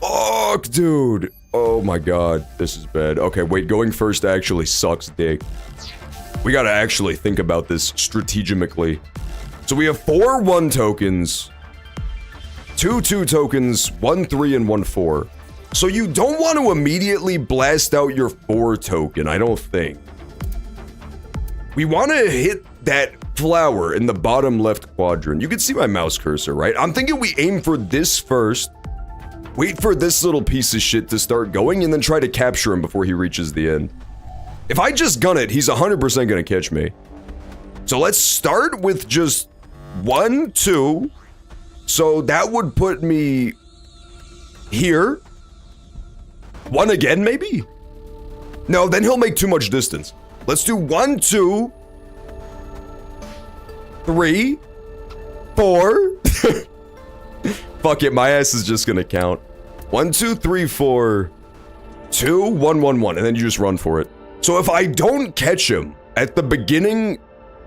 Speaker 1: Fuck, dude. Oh my god, this is bad. Okay, wait, going first actually sucks dick. We gotta actually think about this strategically. So we have 4 1 tokens, 2 2 tokens, 1 3 and 1 4. So you don't want to immediately blast out your 4 token, I don't think. We want to hit that flower in the bottom left quadrant. You can see my mouse cursor, right? I'm thinking we aim for this first. Wait for this little piece of shit to start going and then try to capture him before he reaches the end. If I just gun it, he's 100% gonna catch me. So let's start with just 1, 2. So that would put me here. 1 again, maybe? No, then he'll make too much distance. Let's do 1, 2, 3, 4. Fuck it, my ass is just gonna count. 1, 2, 3, 4, 2, 1, 1, 1, and then you just run for it. So if I don't catch him at the beginning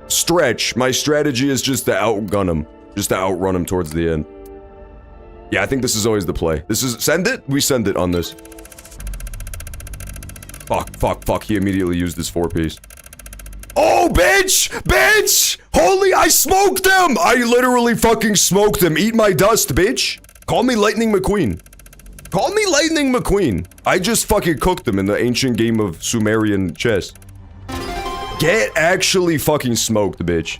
Speaker 1: stretch, my strategy is just to outgun him. Just to outrun him towards the end. Yeah, I think this is always the play. This is- send it? We send it on this. Fuck, he immediately used his 4-piece. Oh, bitch! Bitch! Holy, I smoked him! I literally fucking smoked him. Eat my dust, bitch. Call me Lightning McQueen. Call me Lightning McQueen. I just fucking cooked him in the ancient game of Sumerian chess. Get actually fucking smoked, bitch.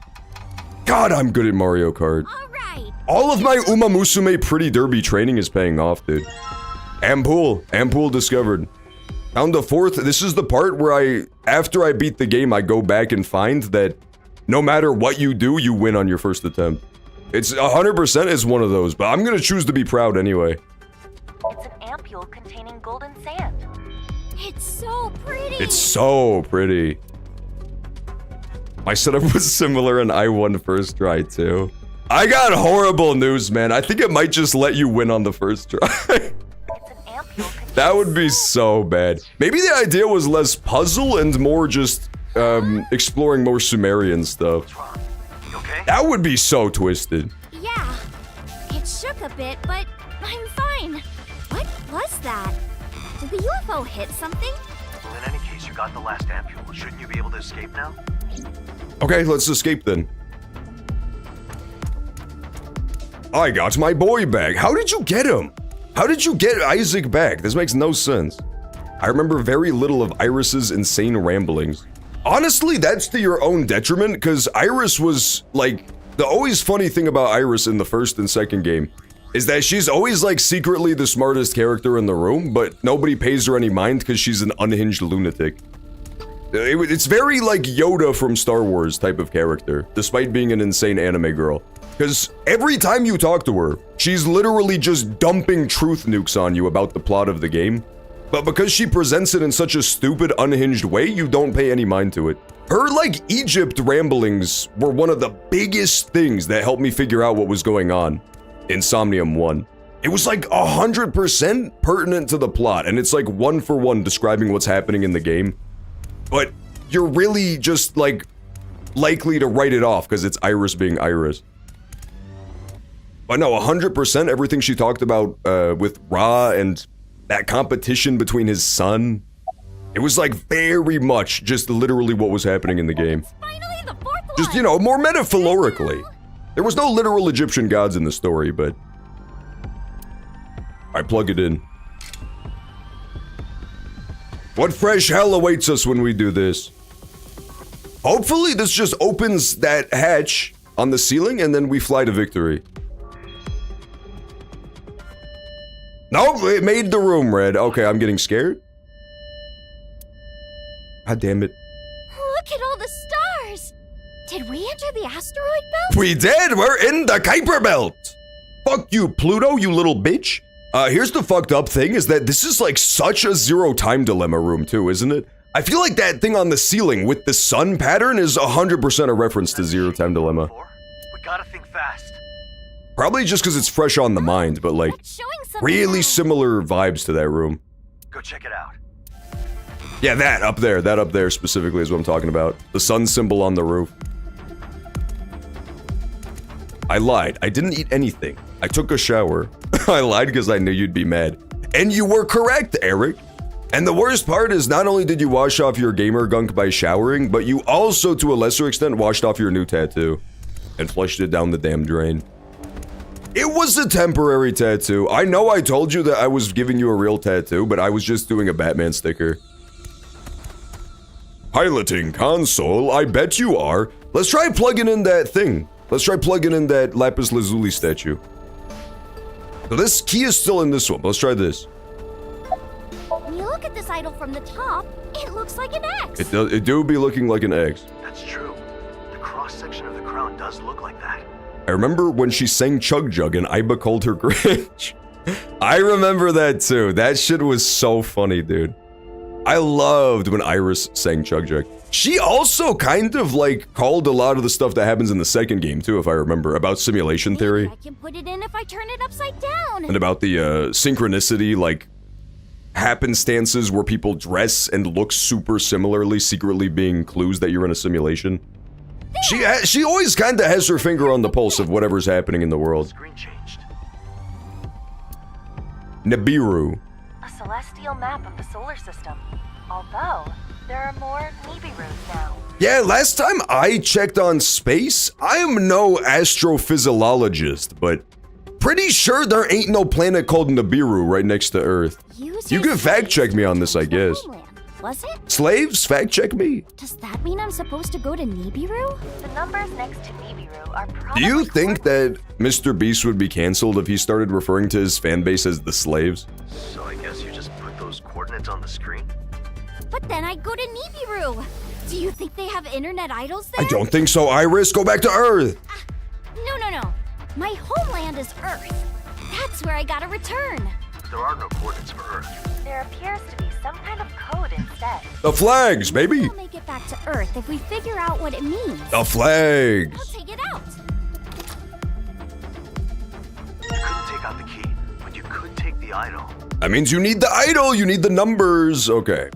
Speaker 1: God, I'm good at Mario Kart.
Speaker 5: Alright,
Speaker 1: All of my Uma Musume Pretty Derby training is paying off, dude. Ampoule discovered. Found the 4th. This is the part where after I beat the game, I go back and find that no matter what you do, you win on your first attempt. It's 100% is one of those, but I'm gonna choose to be proud anyway.
Speaker 7: It's an ampule containing golden sand.
Speaker 5: It's so pretty.
Speaker 1: It's so pretty. My setup was similar and I won first try too. I got horrible news, man. I think it might just let you win on the first try.
Speaker 7: It's an ampule.
Speaker 1: That would be so bad. Maybe the idea was less puzzle and more just exploring more Sumerian stuff.
Speaker 2: You okay?
Speaker 1: That would be so twisted.
Speaker 5: Yeah. It shook a bit, but I'm fine. What was that? Did the UFO hit something?
Speaker 2: Well, in any case, you got the last ampule. Shouldn't you be able to escape now?
Speaker 1: Okay, let's escape then. I got my boy back. How did you get him? How did you get Isaac back? This makes no sense. I remember very little of Iris's insane ramblings. Honestly, that's to your own detriment, because Iris was, like, the always funny thing about Iris in the first and second game is that she's always, like, secretly the smartest character in the room, but nobody pays her any mind because she's an unhinged lunatic. It's very, like, Yoda from Star Wars type of character, despite being an insane anime girl. Because every time you talk to her, she's literally just dumping truth nukes on you about the plot of the game. But because she presents it in such a stupid, unhinged way, you don't pay any mind to it. Her, like, Egypt ramblings were one of the biggest things that helped me figure out what was going on in Somnium 1. It was like 100% pertinent to the plot, and it's like 1-for-1 describing what's happening in the game. But you're really just, like, likely to write it off because it's Iris being Iris. But no, 100% everything she talked about with Ra and that competition between his son. It was like very much just literally what was happening in the game.
Speaker 5: Finally, the 4th one.
Speaker 1: Just, you know, more metaphorically. There was no literal Egyptian gods in the story, but... I plug it in. What fresh hell awaits us when we do this? Hopefully this just opens that hatch on the ceiling and then we fly to victory. Nope, it made the room red. Okay, I'm getting scared. God damn it.
Speaker 5: Look at all the stars. Did we enter the asteroid belt?
Speaker 1: We did! We're in the Kuiper Belt! Fuck you, Pluto, you little bitch. Here's the fucked up thing, is that this is like such a zero time dilemma room too, isn't it? I feel like that thing on the ceiling with the sun pattern is 100% a reference to Zero Time Dilemma.
Speaker 2: We gotta think fast.
Speaker 1: Probably just because it's fresh on the mind, but like,
Speaker 5: That's showing something
Speaker 1: really
Speaker 5: now.
Speaker 1: similar vibes to that room.
Speaker 2: Go check it out.
Speaker 1: Yeah, that up there specifically is what I'm talking about. The sun symbol on the roof. I lied. I didn't eat anything. I took a shower. I lied because I knew you'd be mad. And you were correct, Eric. And the worst part is not only did you wash off your gamer gunk by showering, but you also, to a lesser extent, washed off your new tattoo. And flushed it down the damn drain. It was a temporary tattoo. I know I told you that I was giving you a real tattoo, but I was just doing a Batman sticker. Piloting console, I bet you are. Let's try plugging in that thing. Let's try plugging in that Lapis Lazuli statue. So this key is still in this one. Let's try this.
Speaker 5: When you look at this idol from the top, it looks like an X.
Speaker 1: It do be looking like an X.
Speaker 2: That's true. The cross-section of the crown does look like that.
Speaker 1: I remember when she sang Chug Jug and Iba called her Grinch. I remember that too. That shit was so funny, dude. I loved when Iris sang Chug Jug. She also kind of like called a lot of the stuff that happens in the second game too, if I remember, about simulation theory.
Speaker 5: I can put it in if I turn it upside down.
Speaker 1: And about the synchronicity, like happenstances where people dress and look super similarly, secretly being clues that you're in a simulation. She always kind of has her finger on the pulse of whatever's happening in the world.
Speaker 2: Screen changed.
Speaker 1: Nibiru.
Speaker 7: A celestial map of the solar system. Although, there are more Nibirus now.
Speaker 1: Yeah, last time I checked on space, I am no astrophysiologist, but pretty sure there ain't no planet called Nibiru right next to Earth. You can fact check me on this, I guess.
Speaker 5: was it?
Speaker 1: Slaves? Fact check me.
Speaker 5: Does that mean I'm supposed to go to Nibiru?
Speaker 7: The numbers next to Nibiru are
Speaker 1: Do
Speaker 7: probably...
Speaker 1: you think that Mr. Beast would be canceled if he started referring to his fan base as the slaves?
Speaker 2: So I guess you just put those coordinates on the screen?
Speaker 5: But then I'd go to Nibiru. Do you think they have internet idols there?
Speaker 1: I don't think so, Iris. Go back to Earth.
Speaker 5: No. My homeland is Earth. That's where I gotta return.
Speaker 2: There are no coordinates for Earth.
Speaker 7: There appears to be some kind of code instead.
Speaker 1: The flags, baby.
Speaker 5: We'll make it back to Earth if we figure out what it means.
Speaker 1: The flags.
Speaker 5: I'll take it out.
Speaker 2: You couldn't take out the key, but you could take the idol.
Speaker 1: That means you need the idol. You need the numbers. Okay.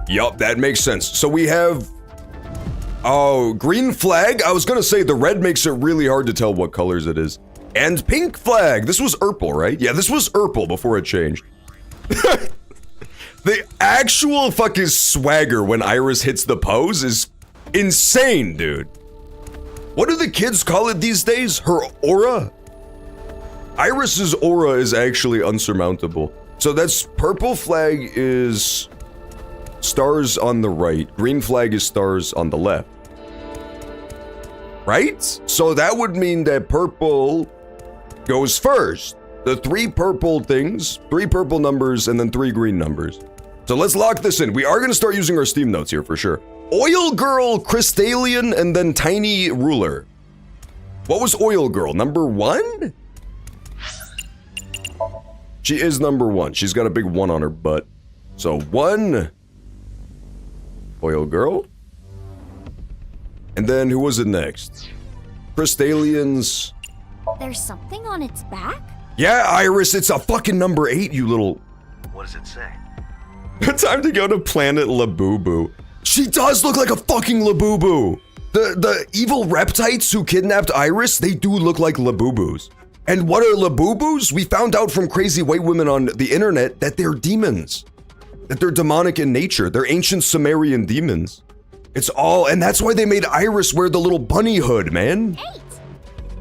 Speaker 1: Yup, that makes sense. So we have... Oh, green flag. I was gonna say the red makes it really hard to tell what colors it is. And pink flag. This was Urple, right? Yeah, this was Urple before it changed. The actual fucking swagger when Iris hits the pose is insane, dude. What do the kids call it these days? Her aura? Iris's aura is actually unsurmountable. So that's purple flag is stars on the right. Green flag is stars on the left. Right? So that would mean that purple goes first. The 3 purple things, 3 purple numbers, and then 3 green numbers. So let's lock this in. We are going to start using our Steam notes here for sure. Oil Girl, Crystallian, and then Tiny Ruler. What was Oil Girl? Number 1? She is number 1. She's got a big 1 on her butt. So 1. Oil Girl. And then who was it next? Crystallians.
Speaker 5: There's something on its back?
Speaker 1: Yeah, Iris, it's a fucking number 8, you little...
Speaker 2: What does it say?
Speaker 1: Time to go to Planet Labubu. She does look like a fucking Labubu. The evil reptites who kidnapped Iris, they do look like Labubus. And what are Labubus? We found out from crazy white women on the internet that they're demons. That they're demonic in nature. They're ancient Sumerian demons. It's all, and that's why they made Iris wear the little bunny hood, man.
Speaker 5: 8.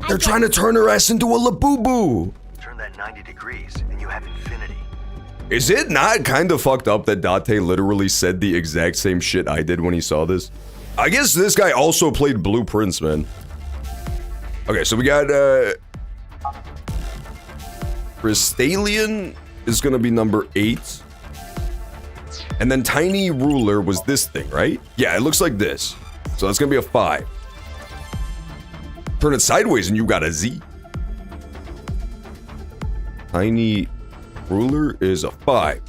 Speaker 1: They're trying to turn her ass into a Labubu.
Speaker 2: Turn that 90 degrees and you have infinity.
Speaker 1: Is it not kind of fucked up that Date literally said the exact same shit I did when he saw this? I guess this guy also played Blueprints, man. Okay, so we got, Crystallian is gonna be number 8. And then Tiny Ruler was this thing, right? Yeah, it looks like this. So that's gonna be a 5. Turn it sideways and you got a Z. Tiny Ruler is a 5.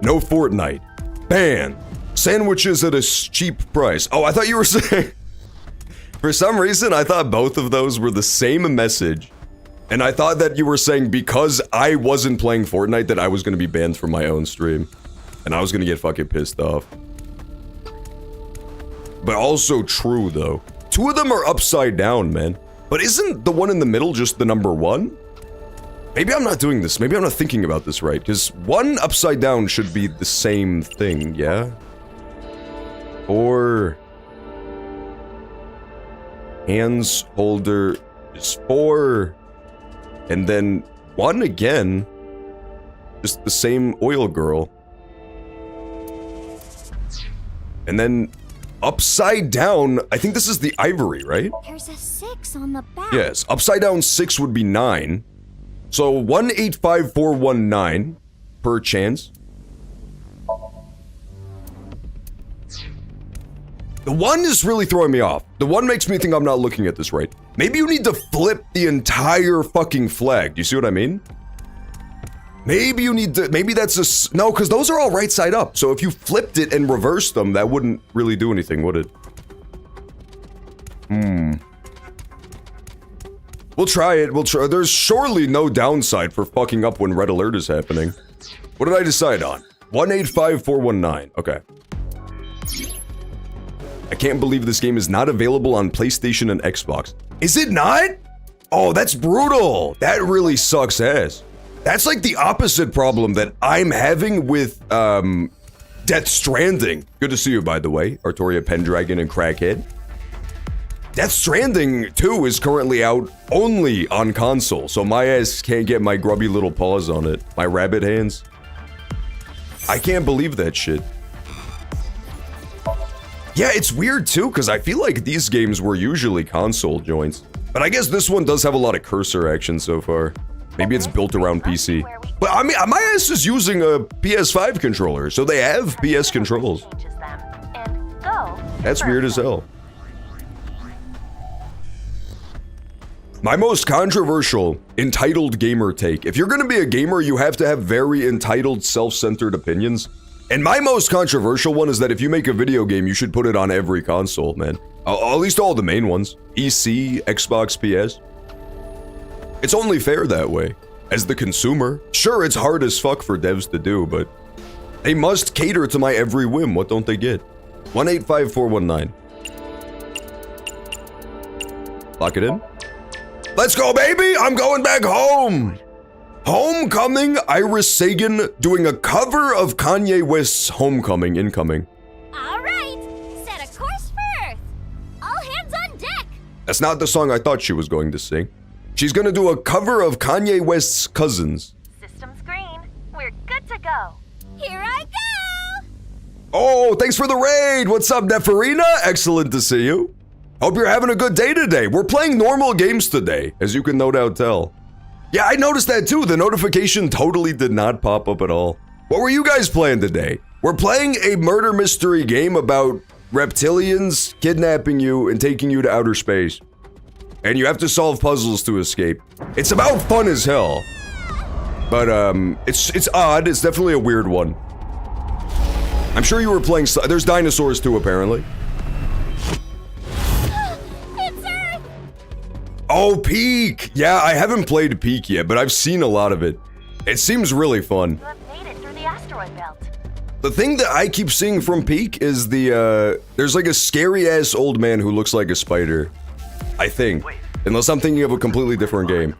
Speaker 1: No Fortnite. Ban. Sandwiches at a cheap price. Oh, I thought you were saying... For some reason, I thought both of those were the same message. And I thought that you were saying because I wasn't playing Fortnite that I was going to be banned from my own stream. And I was going to get fucking pissed off. But also true, though. 2 of them are upside down, man. But isn't the one in the middle just the number 1? Maybe I'm not doing this. Maybe I'm not thinking about this right. Because 1 upside down should be the same thing, yeah? Or... Hands holder is 4. And then 1 again. Just the same oil girl. And then upside down, I think this is the ivory, right?
Speaker 5: There's a 6 on the back.
Speaker 1: Yes, upside down 6 would be 9. So 185419 per chance. The 1 is really throwing me off. The 1 makes me think I'm not looking at this right. Maybe you need to flip the entire fucking flag. Do you see what I mean? Maybe you need to, maybe that's a, no, because those are all right side up. So if you flipped it and reversed them, that wouldn't really do anything, would it? We'll try it, we'll try. There's surely no downside for fucking up when red alert is happening. What did I decide on? 185419, okay. I can't believe this game is not available on PlayStation and Xbox. Is it not? Oh, that's brutal. That really sucks ass. That's like the opposite problem that I'm having with, Death Stranding. Good to see you, by the way, Artoria Pendragon and Crackhead. Death Stranding 2 is currently out only on console, so my ass can't get my grubby little paws on it. My rabbit hands. I can't believe that shit. Yeah, it's weird too, because I feel like these games were usually console joints. But I guess this one does have a lot of cursor action so far. Maybe it's built around PC. But I mean, my ass is using a PS5 controller, so they have PS controls. That's weird as hell. My most controversial, entitled gamer take. If you're gonna be a gamer, you have to have very entitled, self-centered opinions. And my most controversial one is that if you make a video game, you should put it on every console, man. At least all the main ones. PC, Xbox, PS. It's only fair that way. As the consumer, sure, it's hard as fuck for devs to do, but they must cater to my every whim. What don't they get? 185419. Lock it in. Let's go, baby! I'm going back home! Homecoming, Iris Sagan doing a cover of Kanye West's Homecoming incoming.
Speaker 5: All right, set a course for Earth. All hands on deck.
Speaker 1: That's not the song I thought she was going to sing. She's gonna do a cover of Kanye West's Cousins.
Speaker 7: Systems green. We're good to go.
Speaker 5: Here I go.
Speaker 1: Oh, thanks for the raid! What's up, Neferina? Excellent to see you. Hope you're having a good day today. We're playing normal games today, as you can no doubt tell. Yeah, I noticed that too. The notification totally did not pop up at all. What were you guys playing today? We're playing a murder mystery game about reptilians kidnapping you and taking you to outer space. And you have to solve puzzles to escape. It's about fun as hell. But, it's odd. It's definitely a weird one. I'm sure you were playing... There's dinosaurs too, apparently.
Speaker 5: It's Earth.
Speaker 1: Oh, Peak! Yeah, I haven't played Peak yet, but I've seen a lot of it. It seems really fun.
Speaker 7: You have made it through the asteroid belt.
Speaker 1: The thing that I keep seeing from Peak is there's like a scary-ass old man who looks like a spider. I think. Unless I'm thinking of a completely different game.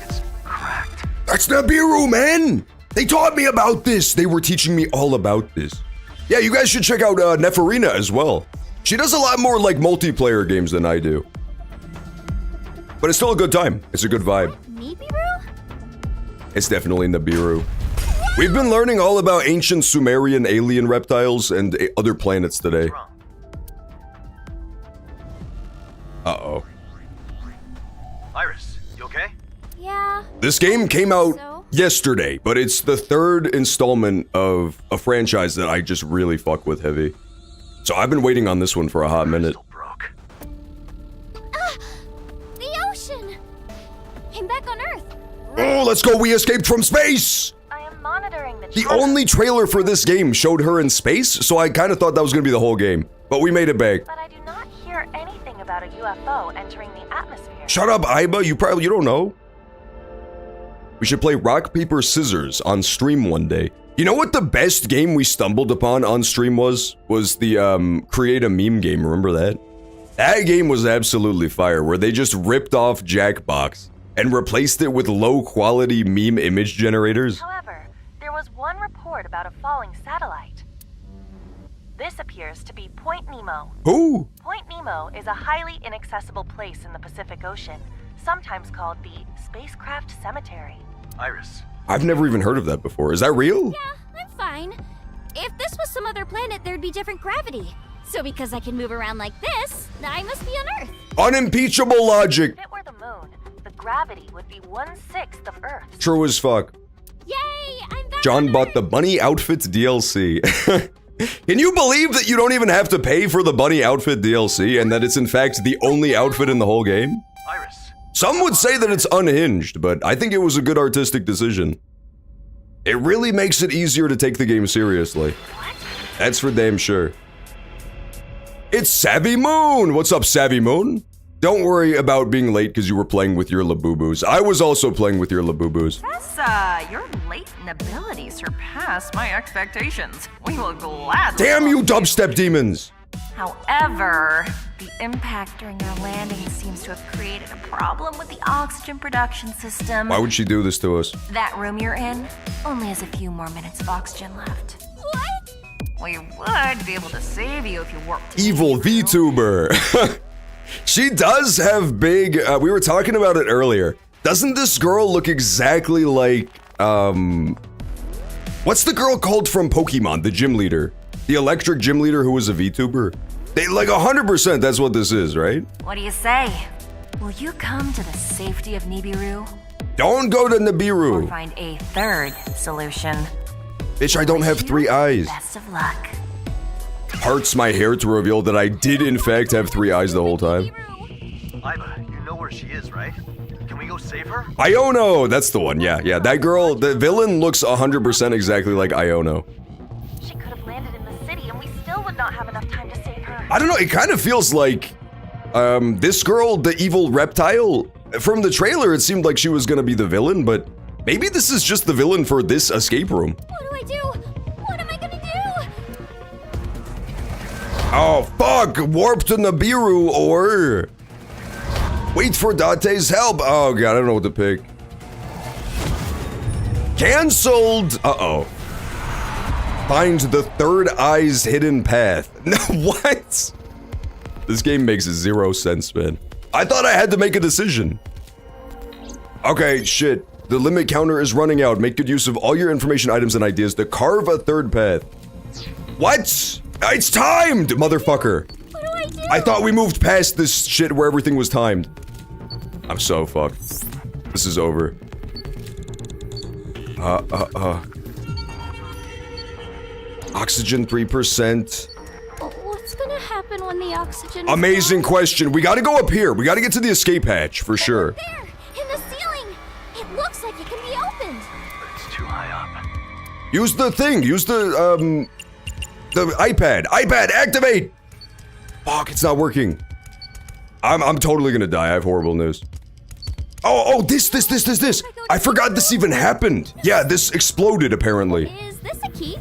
Speaker 2: It's cracked.
Speaker 1: That's Nibiru, man! They taught me about this! They were teaching me all about this. Yeah, you guys should check out Neferina as well. She does a lot more like multiplayer games than I do. But it's still a good time. It's a good vibe.
Speaker 5: Nibiru?
Speaker 1: It's definitely Nibiru. We've been learning all about ancient Sumerian alien reptiles and other planets today. Uh-oh.
Speaker 2: Iris, you okay?
Speaker 5: Yeah.
Speaker 1: This game came out
Speaker 5: So?
Speaker 1: yesterday, but it's the third installment of a franchise that I just really fuck with heavy. So I've been waiting on this one for a hot minute.
Speaker 2: Still broke.
Speaker 5: The ocean. I'm back on Earth.
Speaker 1: Oh, let's go, we escaped from space!
Speaker 7: I am monitoring the
Speaker 1: The
Speaker 7: channel.
Speaker 1: only trailer for this game showed her in space, so I kind of thought that was gonna be the whole game. But we made it back.
Speaker 7: But I do not hear anything about a UFO entering the atmosphere.
Speaker 1: Shut up, Aiba, you don't know. We should play rock, paper, scissors on stream one day. You know what the best game we stumbled upon on stream was? Was the, create a meme game, remember that? That game was absolutely fire, where they just ripped off Jackbox and replaced it with low-quality meme image generators.
Speaker 7: However, there was one report about a falling satellite. This appears to be Point Nemo.
Speaker 1: Who?
Speaker 7: Point Nemo is a highly inaccessible place in the Pacific Ocean, sometimes called the Spacecraft Cemetery.
Speaker 2: Iris.
Speaker 1: I've never even heard of that before. Is that real?
Speaker 5: Yeah, I'm fine. If this was some other planet, there'd be different gravity. So because I can move around like this, I must be on Earth.
Speaker 1: Unimpeachable logic.
Speaker 7: If it were the moon, the gravity would be 1/6 of Earth's.
Speaker 1: True as fuck.
Speaker 5: Yay, I'm back
Speaker 1: John
Speaker 5: on
Speaker 1: bought
Speaker 5: Earth.
Speaker 1: the Bunny Outfits DLC. Can you believe that you don't even have to pay for the Bunny Outfit DLC and that it's in fact the only outfit in the whole game?
Speaker 2: Iris.
Speaker 1: Some would say that it's unhinged, but I think it was a good artistic decision. It really makes it easier to take the game seriously. That's for damn sure. It's Savvy Moon! What's up, Savvy Moon? Don't worry about being late because you were playing with your Labubu's. I was also playing with your Labubu's.
Speaker 4: Your latent abilities surpass my expectations. We will gladly.
Speaker 1: Damn you, dubstep demons!
Speaker 4: However, the impact during our landing seems to have created a problem with the oxygen production system.
Speaker 1: Why would she do this to us?
Speaker 4: That room you're in only has a few more minutes of oxygen left.
Speaker 5: What?
Speaker 4: We would be able to save you if you worked.
Speaker 1: Evil VTuber! She does have big, we were talking about it earlier. Doesn't this girl look exactly like, what's the girl called from Pokemon, the gym leader? The electric gym leader who was a VTuber? They, like 100% that's what this is, right?
Speaker 4: What do you say? Will you come to the safety of Nibiru?
Speaker 1: Don't go to
Speaker 4: Or
Speaker 1: Nibiru.
Speaker 4: find a third solution?
Speaker 1: Bitch, I don't have 3 eyes.
Speaker 4: Best of luck.
Speaker 1: Parts my hair to reveal that I did in fact have 3 eyes the whole time.
Speaker 2: Iva, you know where she is, right? Can we go save her?
Speaker 1: Iono, that's the one, yeah. That girl, the villain looks 100% exactly like Iono.
Speaker 7: She could have landed in the city and we still would not have enough time to save her.
Speaker 1: I don't know, it kind of feels like, this girl, the evil reptile, from the trailer it seemed like she was gonna be the villain, but maybe this is just the villain for this escape room.
Speaker 5: What do I do? What am I gonna do?
Speaker 1: Oh, fuck! Warp to Nibiru or... wait for Dante's help! Oh god, I don't know what to pick. Cancelled! Uh-oh. Find the third eye's hidden path. No, what? This game makes 0 sense, man. I thought I had to make a decision. Okay, shit. The limit counter is running out. Make good use of all your information, items, and ideas to carve a third path. What? It's timed, motherfucker.
Speaker 5: What do I do?
Speaker 1: I thought we moved past this shit where everything was timed. I'm so fucked. This is over. Oxygen 3%.
Speaker 5: What's gonna happen when the oxygen?
Speaker 1: Amazing question. We gotta go up here. We gotta get to the escape hatch for sure.
Speaker 5: There, in the ceiling. It looks like it can be opened.
Speaker 2: But it's too high up.
Speaker 1: Use the thing. Use the iPad. iPad, activate! Fuck, it's not working. I'm totally gonna die. I have horrible news. Oh, this. I forgot this even happened. Yeah, this exploded apparently.
Speaker 5: Is this a key?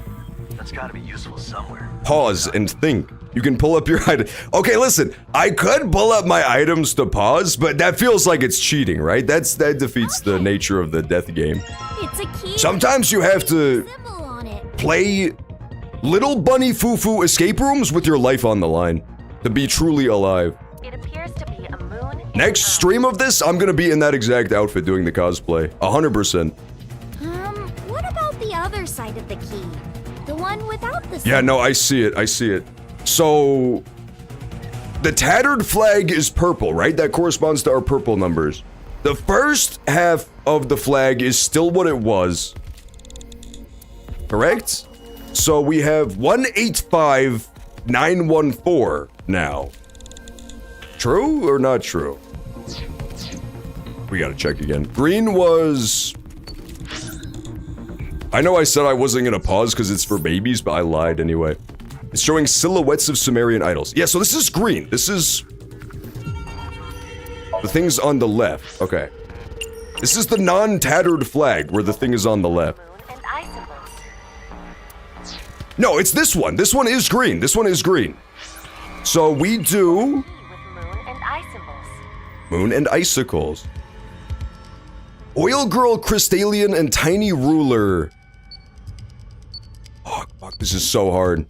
Speaker 2: That's gotta be useful somewhere.
Speaker 1: Pause and think. You can pull up your item. Okay, listen. I could pull up my items to pause, but that feels like it's cheating, right? That defeats the nature of the death game.
Speaker 5: It's a key.
Speaker 1: Sometimes you have to
Speaker 5: Symbol on it.
Speaker 1: play little bunny foo-foo escape rooms with your life on the line to be truly alive.
Speaker 7: It appears to be a moon. in
Speaker 1: Next
Speaker 7: the eye.
Speaker 1: stream of this, I'm gonna be in that exact outfit doing the cosplay. 100%.
Speaker 5: What about the other side of the key? The one without the
Speaker 1: Yeah, no, I see it. So, the tattered flag is purple, right? That corresponds to our purple numbers. The first half of the flag is still what it was. Correct? So we have 185914 now. True or not true? We gotta check again. Green was... I know I said I wasn't gonna pause because it's for babies, but I lied anyway. It's showing silhouettes of Sumerian idols. Yeah, so this is green. This is... the thing's on the left. Okay. This is the non-tattered flag where the thing is on the left.
Speaker 7: Moon and eye symbols.
Speaker 1: No, it's this one. This one is green. This one is green. So we do...
Speaker 7: Key with moon and eye symbols.
Speaker 1: Moon and icicles. Oil Girl, Crystallian, and Tiny Ruler. Oh, fuck, this is so hard.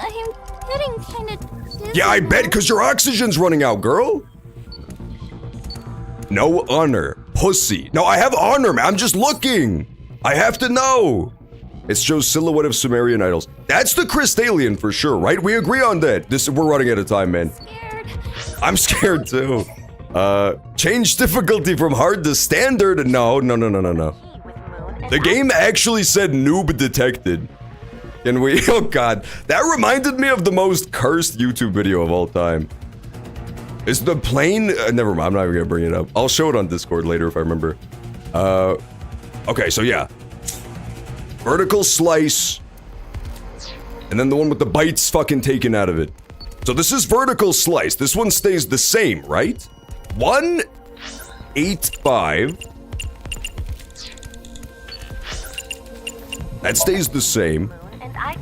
Speaker 5: I'm getting kind of dizzy.
Speaker 1: Yeah, I bet, because your oxygen's running out, girl. No honor. Pussy. No, I have honor, man. I'm just looking. I have to know. It shows silhouette of Sumerian idols. That's the Crystallian for sure, right? We agree on that. We're running out of time, man.
Speaker 5: Scared.
Speaker 1: I'm scared too. Change difficulty from hard to standard. No.
Speaker 7: Key with moon and
Speaker 1: The game actually said noob detected. Can we? Oh god. That reminded me of the most cursed YouTube video of all time. Is the plane? Never mind, I'm not even gonna bring it up. I'll show it on Discord later if I remember. Okay, so yeah. Vertical slice. And then the one with the bites fucking taken out of it. So this is vertical slice. This one stays the same, right? 185. That stays the same.
Speaker 7: moon and eye.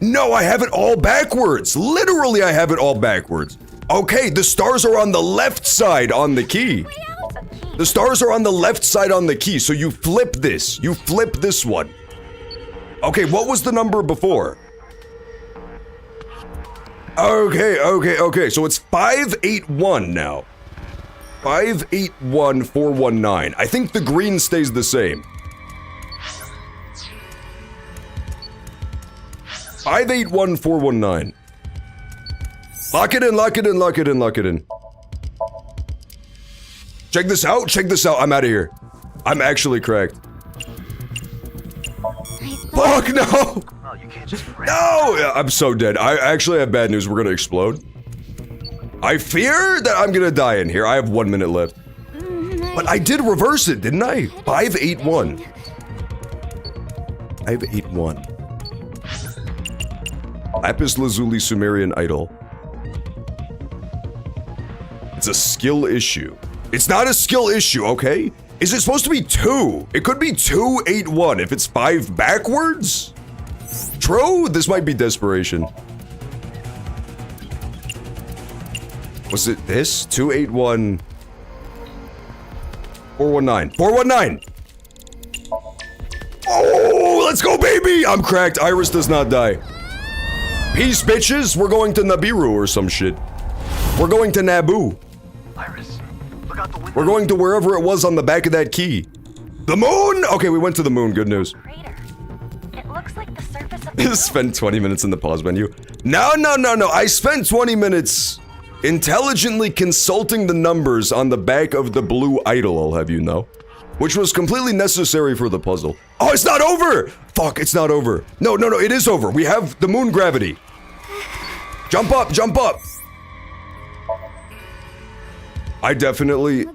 Speaker 1: No, I have it all backwards. Literally, I have it all backwards. Okay, the stars are on the left side on the key. The stars are on the left side on the key, so you flip this. You flip this one. Okay, what was the number before? Okay. So it's 581 now. 581419. I think the green stays the same. 581419. Lock it in. Check this out. I'm out of here. I'm actually cracked. Fuck no!
Speaker 2: Oh, you can't just
Speaker 1: No! I'm so dead. I actually have bad news. We're gonna explode. I fear that I'm gonna die in here. I have 1 minute left. But I did reverse it, didn't I? 581. 581. Lapis Lazuli Sumerian Idol. It's a skill issue. It's not a skill issue, okay? Is it supposed to be 2? It could be 281 if it's 5 backwards? True? This might be desperation. Was it this? 281... 419. 419! Oh, let's go, baby! I'm cracked. Iris does not die. Peace, bitches. We're going to Nibiru or some shit. We're going to Naboo.
Speaker 2: Iris, look out the window.
Speaker 1: We're going to wherever it was on the back of that key. The moon? Okay, we went to the moon. Good news.
Speaker 7: Crater. It looks like the surface of the
Speaker 1: Spent 20 minutes in the pause menu. No. I spent 20 minutes intelligently consulting the numbers on the back of the blue idol, I'll have you know. Which was completely necessary for the puzzle. Oh, it's not over! Fuck, it's not over. No, it is over. We have the moon gravity. Jump up! I definitely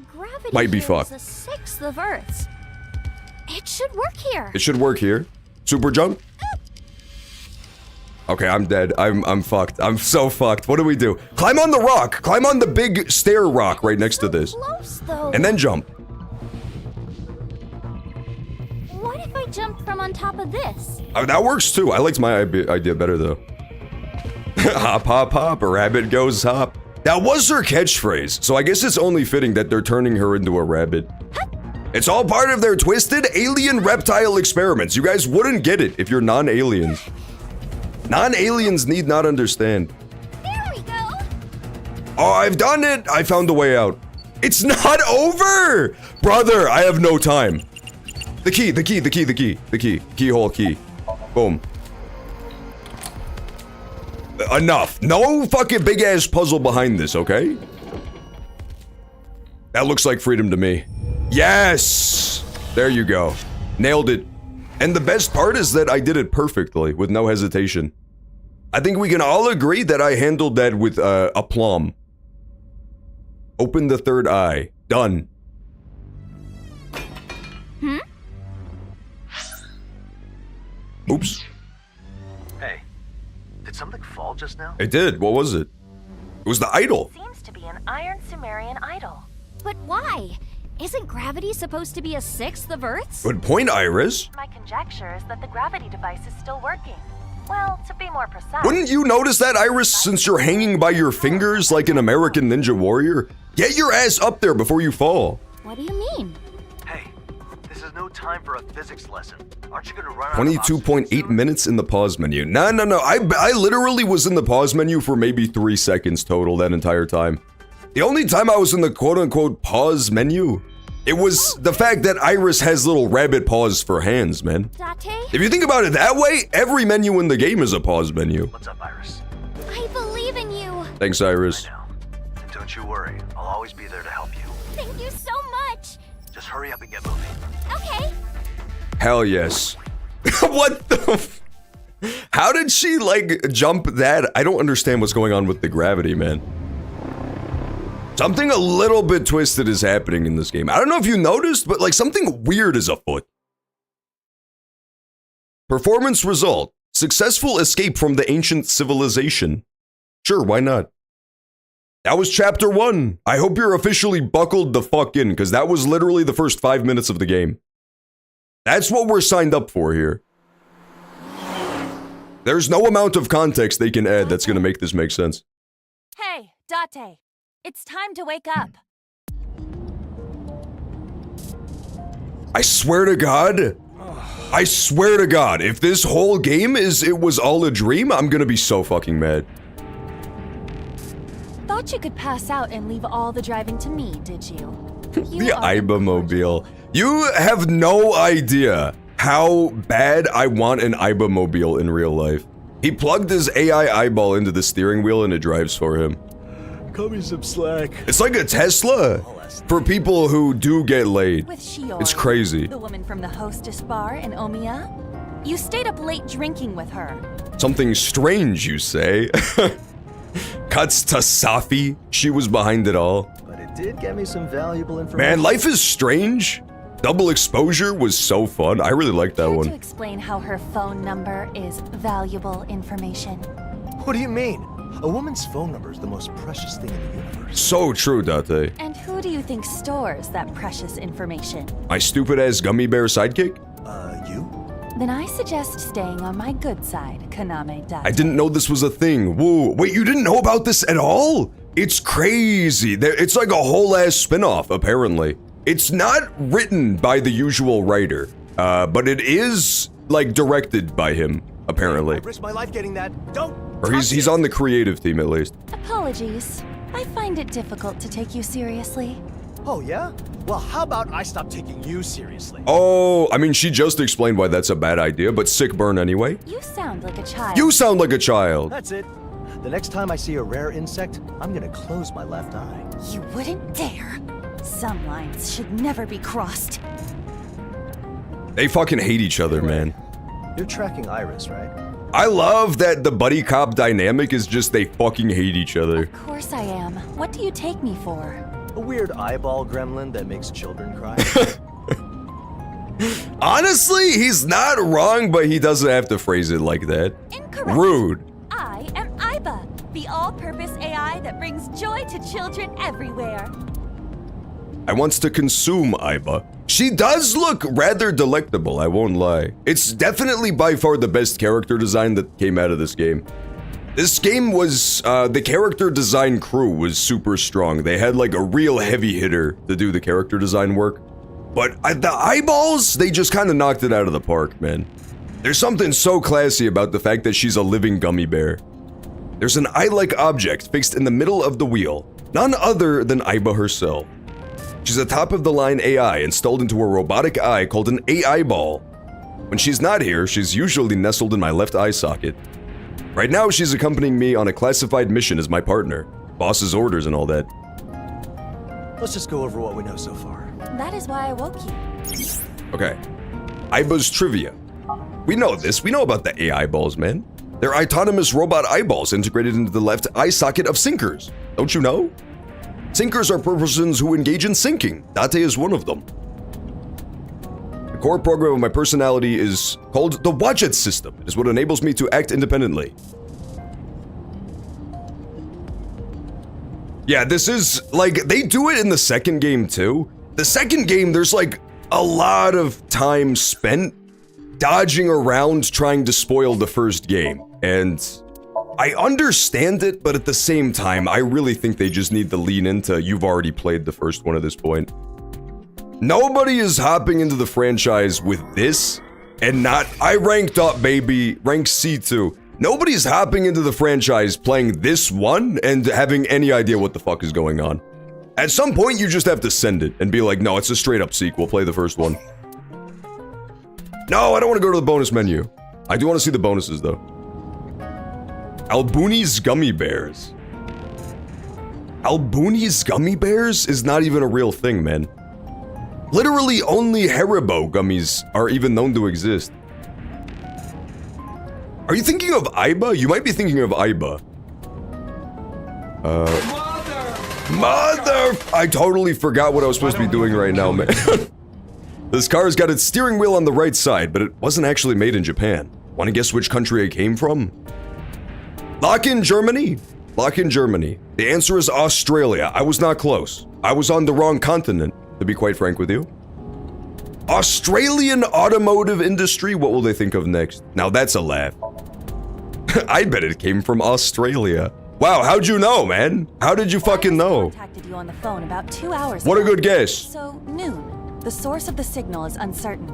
Speaker 1: might be fucked.
Speaker 5: The sixth of Earths. It should work here.
Speaker 1: It should work here. Super jump? Okay, I'm dead. I'm fucked. I'm so fucked. What do we do? Climb on the rock. Climb on the big stair rock right next to this.
Speaker 5: Close, though.
Speaker 1: And then jump.
Speaker 5: What if I jumped from on top of this?
Speaker 1: That works too. I liked my idea better though. Hop, hop, hop. A rabbit goes hop. That was her catchphrase, so I guess it's only fitting that they're turning her into a rabbit. It's all part of their twisted alien reptile experiments. You guys wouldn't get it if you're non-aliens. Non-aliens need not understand.
Speaker 5: There we go.
Speaker 1: Oh, I've done it. I found a way out. It's not over! Brother, I have no time. The key. Keyhole key. Boom. Enough. No fucking big ass puzzle behind this, okay? That looks like freedom to me. Yes! There you go. Nailed it. And the best part is that I did it perfectly, with no hesitation. I think we can all agree that I handled that with aplomb. Open the third eye. Done. Oops.
Speaker 2: Hey, did something fall just now?
Speaker 1: It did. What was it? It was the idol.
Speaker 7: seems to be an iron Sumerian idol.
Speaker 5: But why? Isn't gravity supposed to be a sixth of Earth's?
Speaker 1: Good point, Iris.
Speaker 7: My conjecture is that the gravity device is still working. Well, to be more precise...
Speaker 1: Wouldn't you notice that, Iris, since you're hanging by your fingers like an American Ninja Warrior? Get your ass up there before you fall.
Speaker 5: What do you mean?
Speaker 2: Hey, this is no time for a physics lesson. Aren't you gonna run out of
Speaker 1: 22.8 minutes in the pause menu. No. I literally was in the pause menu for maybe 3 seconds total that entire time. The only time I was in the quote-unquote pause menu, it was the fact that Iris has little rabbit paws for hands, man.
Speaker 5: Date?
Speaker 1: If you think about it that way, every menu in the game is a pause menu.
Speaker 2: What's up, Iris?
Speaker 5: I believe in you.
Speaker 1: Thanks, Iris.
Speaker 2: I know. And don't you worry, I'll always be there to help you.
Speaker 5: Thank you so much.
Speaker 2: Just hurry up and get moving.
Speaker 5: Okay.
Speaker 1: Hell yes. What the How did she, like, jump that? I don't understand what's going on with the gravity, man. Something a little bit twisted is happening in this game. I don't know if you noticed, but, like, something weird is afoot. Performance result. Successful escape from the ancient civilization. Sure, why not? That was chapter 1. I hope you're officially buckled the fuck in, because that was literally the first 5 minutes of the game. That's what we're signed up for here. There's no amount of context they can add that's gonna make this make sense.
Speaker 4: Hey, Date. It's time to wake up.
Speaker 1: I swear to God, if this whole game it was all a dream, I'm gonna be so fucking mad.
Speaker 4: thought you could pass out and leave all the driving to me, did you?
Speaker 1: The Iba-mobile. You have no idea how bad I want an Iba-mobile in real life. He plugged his AI eyeball into the steering wheel and it drives for him.
Speaker 2: Cut me some slack.
Speaker 1: It's like a Tesla for people who do get laid.
Speaker 4: With Shiori,
Speaker 1: It's crazy.
Speaker 4: the woman from the hostess bar in Omiya. You stayed up late drinking with her.
Speaker 1: Something strange, you say? Cuts to Safi. She was behind it all.
Speaker 2: But it did get me some valuable information.
Speaker 1: Man, life is strange. Double exposure was so fun. I really liked that
Speaker 4: Care to
Speaker 1: one.
Speaker 4: explain how her phone number is valuable information?
Speaker 2: What do you mean? A woman's phone number is the most precious thing in the universe.
Speaker 1: So true, Date.
Speaker 4: And who do you think stores that precious information?
Speaker 1: My stupid-ass gummy bear sidekick?
Speaker 2: You?
Speaker 4: Then I suggest staying on my good side, Kaname Date.
Speaker 1: I didn't know this was a thing. Whoa, wait, you didn't know about this at all? It's crazy. It's like a whole ass spin-off, apparently. It's not written by the usual writer, but it is, like, directed by him, apparently.
Speaker 2: I risked my life getting that. Don't.
Speaker 1: Or he's on the creative team, at least.
Speaker 4: Apologies. I find it difficult to take you seriously.
Speaker 2: Oh yeah? Well, how about I stop taking you seriously?
Speaker 1: Oh, I mean, she just explained why that's a bad idea, but sick burn anyway.
Speaker 4: You sound like a child.
Speaker 1: You sound like a child.
Speaker 2: That's it. The next time I see a rare insect, I'm gonna close my left eye.
Speaker 4: You wouldn't dare. Some lines should never be crossed.
Speaker 1: They fucking hate each other, man.
Speaker 2: You're tracking Iris, right?
Speaker 1: I love that the buddy cop dynamic is just they fucking hate each other.
Speaker 4: Of course I am. What do you take me for?
Speaker 2: A weird eyeball gremlin that makes children cry.
Speaker 1: Honestly, he's not wrong, but he doesn't have to phrase it like that.
Speaker 4: Incorrect.
Speaker 1: Rude.
Speaker 4: I am Iba, the all-purpose AI that brings joy to children everywhere.
Speaker 1: I wants to consume Iba. She does look rather delectable, I won't lie. It's definitely by far the best character design that came out of this game. This game was, the character design crew was super strong. They had like a real heavy hitter to do the character design work. But the eyeballs, they just kind of knocked it out of the park, man. There's something so classy about the fact that she's a living gummy bear. There's an eye-like object fixed in the middle of the wheel, none other than Iba herself. She's a top-of-the-line AI installed into a robotic eye called an AI ball. When she's not here, she's usually nestled in my left eye socket. Right now, she's accompanying me on a classified mission as my partner. Boss's orders and all that.
Speaker 2: Let's just go over what we know so far.
Speaker 4: That is why I woke you.
Speaker 1: Okay. Iba's trivia. We know this. We know about the AI balls, man. They're autonomous robot eyeballs integrated into the left eye socket of sinkers. Don't you know? Sinkers are persons who engage in sinking. Date is one of them. The core program of my personality is called the Watch It system. It is what enables me to act independently. Yeah, this is, like, they do it in the second game too. The second game, there's like a lot of time spent dodging around trying to spoil the first game. And I understand it, but at the same time, I really think they just need to lean into you've already played the first one at this point. Nobody is hopping into the franchise with this and not, I ranked up, baby, rank C2. Nobody's hopping into the franchise playing this one and having any idea what the fuck is going on. At some point, you just have to send it and be like, no, it's a straight up sequel, play the first one. No, I don't want to go to the bonus menu. I do want to see the bonuses, though. Albuni's Gummy Bears. Albuni's Gummy Bears is not even a real thing, man. Literally only Haribo gummies are even known to exist. Are you thinking of Iba? You might be thinking of Iba. Mother! I totally forgot what I was supposed to be doing right now, man. This car's got its steering wheel on the right side, but it wasn't actually made in Japan. Want to guess which country it came from? Lock in Germany? Lock in Germany. The answer is Australia. I was not close. I was on the wrong continent, to be quite frank with you. Australian automotive industry? What will they think of next? Now that's a laugh. I bet it came from Australia. Wow, how'd you know, man? How did you fucking know?
Speaker 4: Contacted you on the phone about 2 hours
Speaker 1: What a
Speaker 4: ago.
Speaker 1: good guess.
Speaker 4: So, noon. The source of the signal is uncertain.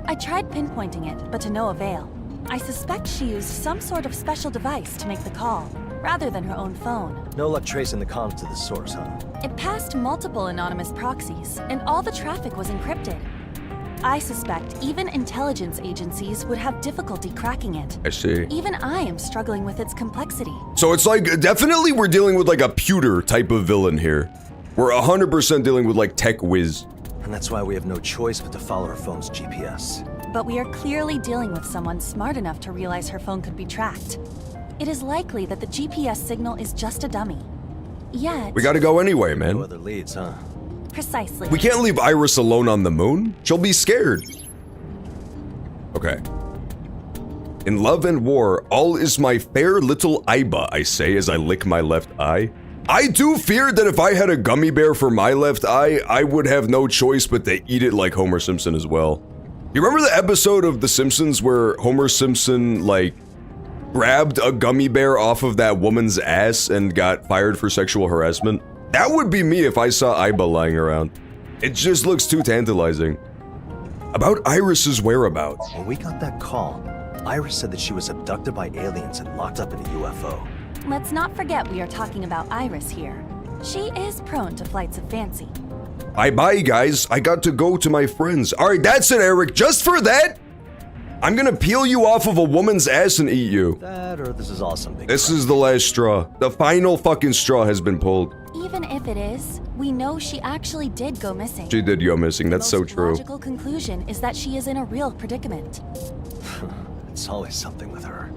Speaker 4: I tried pinpointing it, but to no avail. I suspect she used some sort of special device to make the call.
Speaker 8: rather than her own phone.
Speaker 2: No luck tracing the comms to the source, huh?
Speaker 8: It passed multiple anonymous proxies, and all the traffic was encrypted. I suspect even intelligence agencies would have difficulty cracking it.
Speaker 1: I see.
Speaker 8: Even I am struggling with its complexity.
Speaker 1: So it's like, definitely we're dealing with like a pewter type of villain here. We're 100% dealing with like tech whiz.
Speaker 2: And that's why we have no choice but to follow her phone's GPS.
Speaker 8: But we are clearly dealing with someone smart enough to realize her phone could be tracked. It is likely that the GPS signal is just a dummy. Yet...
Speaker 1: We gotta go anyway, man.
Speaker 2: No other leads, huh?
Speaker 8: Precisely.
Speaker 1: We can't leave Iris alone on the moon. She'll be scared. Okay. In love and war, all is my fair little Iba, I say as I lick my left eye. I do fear that if I had a gummy bear for my left eye, I would have no choice but to eat it like Homer Simpson as well. You remember the episode of The Simpsons where Homer Simpson, like, grabbed a gummy bear off of that woman's ass and got fired for sexual harassment? That would be me if I saw Iba lying around. It just looks too tantalizing. About Iris's whereabouts.
Speaker 2: When we got that call, Iris said that she was abducted by aliens and locked up in a UFO.
Speaker 8: Let's not forget we are talking about Iris here. She is prone to flights of fancy.
Speaker 1: Bye, guys. I got to go to my friends. All right, that's it, Eric. Just for that, I'm gonna peel you off of a woman's ass and eat you.
Speaker 2: That or this is awesome.
Speaker 1: This is the last straw. The final fucking straw has been pulled.
Speaker 8: Even if it is, we know she actually did go missing.
Speaker 1: She did go missing. That's so true.
Speaker 8: The logical conclusion is that she is in a real predicament.
Speaker 2: It's always something with her.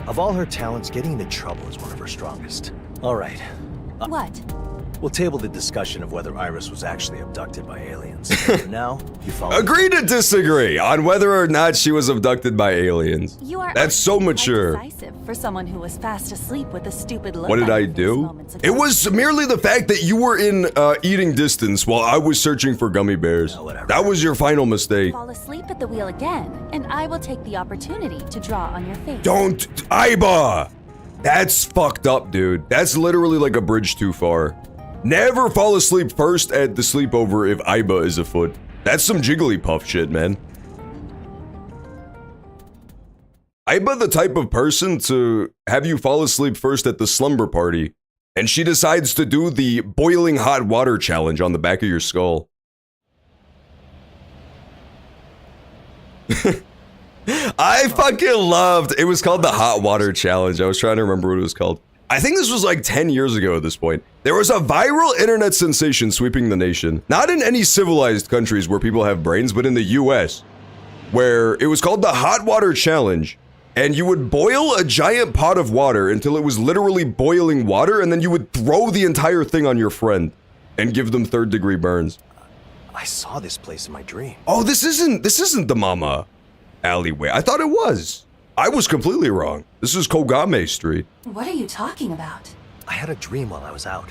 Speaker 2: Of all her talents, getting into trouble is one of her strongest. All right.
Speaker 8: What?
Speaker 2: We'll table the discussion of whether Iris was actually abducted by aliens. For now, you follow.
Speaker 1: Agree to disagree on whether or not she was abducted by aliens.
Speaker 8: You are
Speaker 1: That's so mature.
Speaker 8: Decisive for someone who was fast asleep with a stupid look.
Speaker 1: What did
Speaker 8: on
Speaker 1: I
Speaker 8: your face
Speaker 1: do?
Speaker 8: moments ago.
Speaker 1: It was merely the fact that you were in eating distance while I was searching for gummy bears.
Speaker 2: Whatever.
Speaker 1: That was your final mistake.
Speaker 8: Fall asleep at the wheel again, and I will take the opportunity to draw on your face.
Speaker 1: Don't, Iba! That's fucked up, dude. That's literally like a bridge too far. Never fall asleep first at the sleepover if Iba is afoot. That's some Jigglypuff shit, man. Iba the type of person to have you fall asleep first at the slumber party, and she decides to do the boiling hot water challenge on the back of your skull. I fucking loved, it was called the hot water challenge. I was trying to remember what it was called. I think this was like 10 years ago at this point. There was a viral internet sensation sweeping the nation. Not in any civilized countries where people have brains, but in the US, where it was called the hot water challenge. And you would boil a giant pot of water until it was literally boiling water, and then you would throw the entire thing on your friend and give them third-degree burns.
Speaker 2: I saw this place in my dream.
Speaker 1: Oh, this isn't the Mama alleyway. I thought it was. I was completely wrong. This is Kogame Street.
Speaker 6: What are you talking about?
Speaker 2: I had a dream while I was out.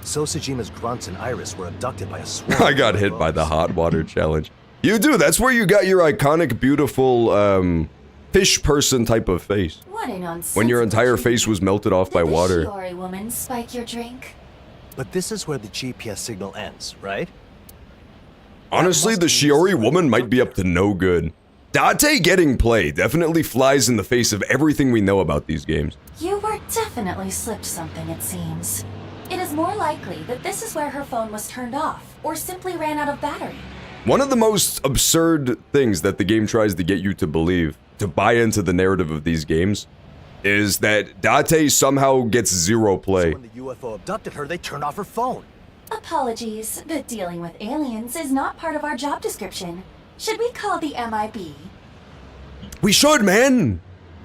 Speaker 2: Sosajima's grunts and Iris were abducted by a swarm.
Speaker 1: I got hit by the hot water challenge. You do. That's where you got your iconic, beautiful, fish person type of face.
Speaker 6: What a nonsense.
Speaker 1: When your entire face was melted off by water.
Speaker 6: Did the Shiori woman spike your drink?
Speaker 2: But this is where the GPS signal ends, right?
Speaker 1: Honestly, the Shiori woman might be up to no good. Date getting play definitely flies in the face of everything we know about these games.
Speaker 6: You were definitely slipped something, it seems. It is more likely that this is where her phone was turned off, or simply ran out of battery.
Speaker 1: One of the most absurd things that the game tries to get you to believe, to buy into the narrative of these games, is that Date somehow gets zero play.
Speaker 2: So when the UFO abducted her, they turned off her phone.
Speaker 6: Apologies, but dealing with aliens is not part of our job description. Should we call the MIB?
Speaker 1: We should, man!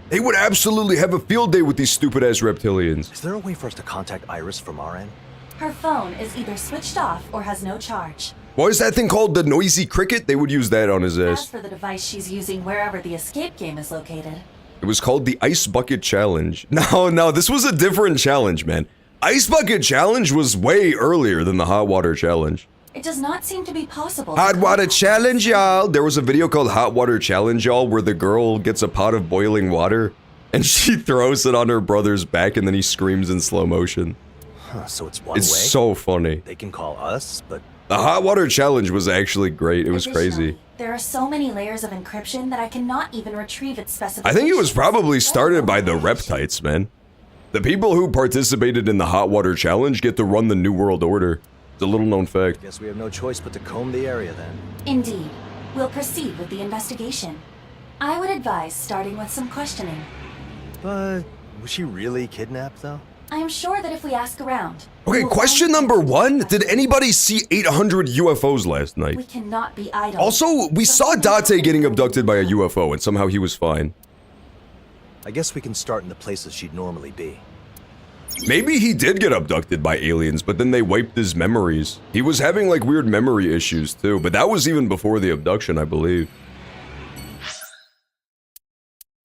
Speaker 1: They would absolutely have a field day with these stupid-ass reptilians.
Speaker 2: Is there a way for us to contact Iris from our end?
Speaker 6: Her phone is either switched off or has no charge.
Speaker 1: What is that thing called? The noisy cricket? They would use that on his
Speaker 6: As
Speaker 1: ass.
Speaker 6: for the device she's using wherever the escape game is located,
Speaker 1: It was called the Ice Bucket Challenge. No, this was a different challenge, man. Ice Bucket Challenge was way earlier than the Hot Water Challenge.
Speaker 6: it does not seem to be possible. to
Speaker 1: Hot Water
Speaker 6: contact-
Speaker 1: Challenge, y'all! There was a video called Hot Water Challenge, y'all, where the girl gets a pot of boiling water, and she throws it on her brother's back, and then he screams in slow motion.
Speaker 2: Huh, so it's one
Speaker 1: It's
Speaker 2: way?
Speaker 1: so funny.
Speaker 2: They can call us, but
Speaker 1: The Hot Water Challenge was actually great. It was crazy.
Speaker 6: Additionally, there are so many layers of encryption that I cannot even retrieve its
Speaker 1: I
Speaker 6: specifications.
Speaker 1: think it was probably started by the Reptites, man. The people who participated in the hot water challenge get to run the New World Order. It's a little known fact.
Speaker 2: Guess we have no choice but to comb the area then.
Speaker 6: Indeed. We'll proceed with the investigation. I would advise starting with some questioning.
Speaker 2: But was she really kidnapped though?
Speaker 6: I am sure that if we ask around...
Speaker 1: Okay,
Speaker 6: we will
Speaker 1: question
Speaker 6: find
Speaker 1: number
Speaker 6: answers.
Speaker 1: one. Did anybody see 800 UFOs last night?
Speaker 6: We cannot be idle.
Speaker 1: Also, we saw Date getting abducted by a UFO and somehow he was fine.
Speaker 2: I guess we can start in the places she'd normally be.
Speaker 1: Maybe he did get abducted by aliens, but then they wiped his memories. He was having like weird memory issues too, but that was even before the abduction, I believe.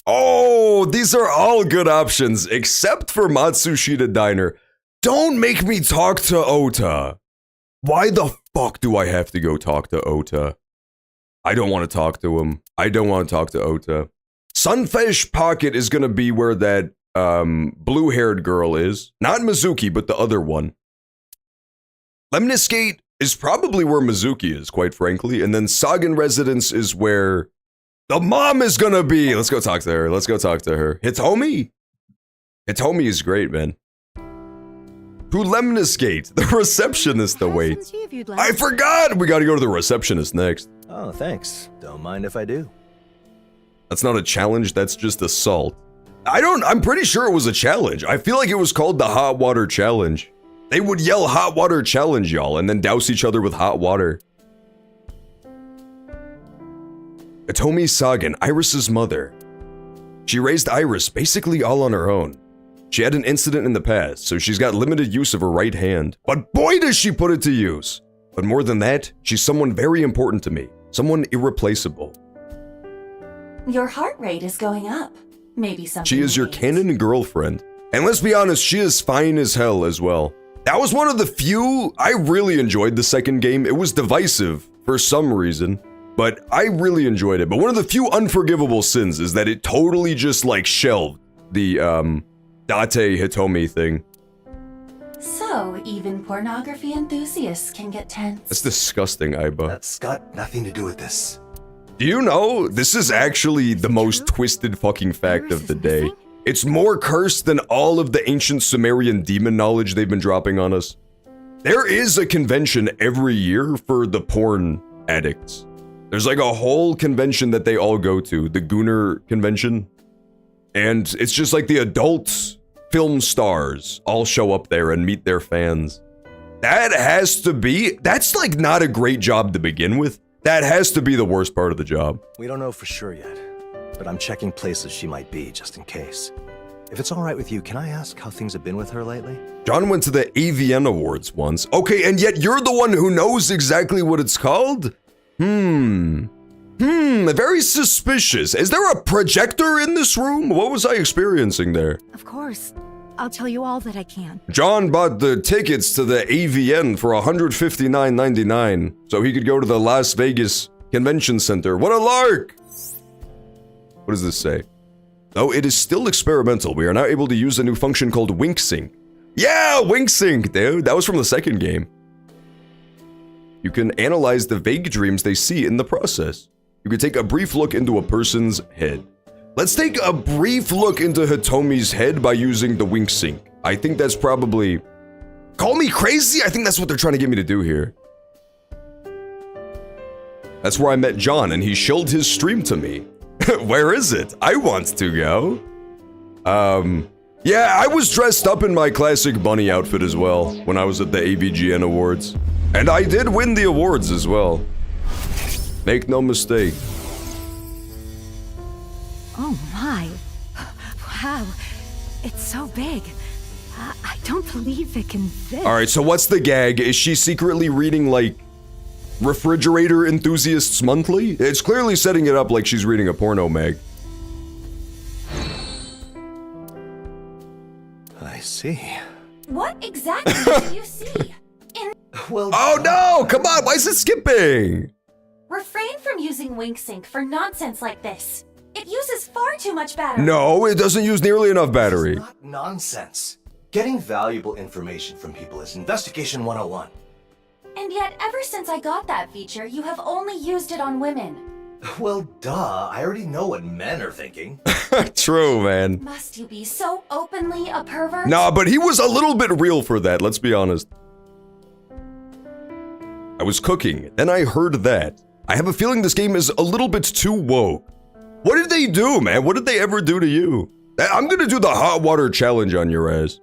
Speaker 1: Oh, these are all good options, except for Matsushita Diner. Don't make me talk to Ota. Why the fuck do I have to go talk to Ota? I don't want to talk to him. I don't want to talk to Ota. Sunfish Pocket is gonna be where that blue-haired girl is. Not Mizuki, but the other one. Lemniscate is probably where Mizuki is, quite frankly, and then Sagan Residence is where the mom is gonna be. Let's go talk to her. Let's go talk to her. Hitomi? Hitomi is great, man. To Lemniscate, the receptionist awaits. I forgot! We gotta go to the receptionist next.
Speaker 2: Oh, thanks. Don't mind if I do.
Speaker 1: That's not a challenge, that's just assault. I'm pretty sure it was a challenge. I feel like it was called the Hot Water Challenge. They would yell Hot Water Challenge, y'all, and then douse each other with hot water. Hitomi Sagan, Iris's mother. She raised Iris basically all on her own. She had an incident in the past, so she's got limited use of her right hand. But boy does she put it to use! But more than that, she's someone very important to me. Someone irreplaceable.
Speaker 6: Your heart rate is going up. Maybe something.
Speaker 1: She is your canon girlfriend. And let's be honest, she is fine as hell as well. That was one of the few. I really enjoyed the second game. It was divisive for some reason, but I really enjoyed it. But one of the few unforgivable sins is that it totally just like shelved the Date Hitomi thing.
Speaker 6: So, even pornography enthusiasts can get tense.
Speaker 1: That's disgusting, Aiba.
Speaker 2: That's got nothing to do with this.
Speaker 1: Do you know, this is actually the most twisted fucking fact of the day. It's more cursed than all of the ancient Sumerian demon knowledge they've been dropping on us. There is a convention every year for the porn addicts. There's like a whole convention that they all go to, the Gunnar convention. And it's just like the adult film stars all show up there and meet their fans. That's like not a great job to begin with. That has to be the worst part of the job.
Speaker 2: We don't know for sure yet, but I'm checking places she might be just in case. If it's all right with you, can I ask how things have been with her lately?
Speaker 1: John went to the AVN Awards once. Okay, and yet you're the one who knows exactly what it's called? Very suspicious. Is there a projector in this room? What was I experiencing there?
Speaker 9: Of course. I'll tell you all that I can.
Speaker 1: John bought the tickets to the AVN for $159.99 so he could go to the Las Vegas Convention Center. What a lark! What does this say? Though it is still experimental, we are now able to use a new function called Wink Sync. Yeah, Wink Sync, dude. That was from the second game. You can analyze the vague dreams they see in the process. You can take a brief look into a person's head. Let's take a brief look into Hitomi's head by using the Wink Sync. I think that's probably... Call me crazy? I think that's what they're trying to get me to do here. That's where I met John, and he shilled his stream to me. Where is it? I want to go. Yeah, I was dressed up in my classic bunny outfit as well when I was at the AVGN Awards. And I did win the awards as well. Make no mistake.
Speaker 9: Oh my. Wow. It's so big. I don't believe it can fit.
Speaker 1: Alright, so what's the gag? Is she secretly reading, like, Refrigerator Enthusiasts Monthly? It's clearly setting it up like she's reading a porno mag.
Speaker 2: I see.
Speaker 6: What exactly do you see?
Speaker 2: Well,
Speaker 1: Oh no! Come on, why is it skipping?
Speaker 6: Refrain from using Wink Sync for nonsense like this. It uses far too much battery.
Speaker 1: No, it doesn't use nearly enough battery.
Speaker 2: This is not nonsense. Getting valuable information from people is Investigation 101.
Speaker 6: And yet, ever since I got that feature, you have only used it on women.
Speaker 2: Well, duh. I already know what men are thinking.
Speaker 1: True, man.
Speaker 6: Must you be so openly a pervert?
Speaker 1: Nah, but he was a little bit real for that, let's be honest. I was cooking, then I heard that. I have a feeling this game is a little bit too woke. What did they do, man? What did they ever do to you? I'm gonna do the hot water challenge on your ass.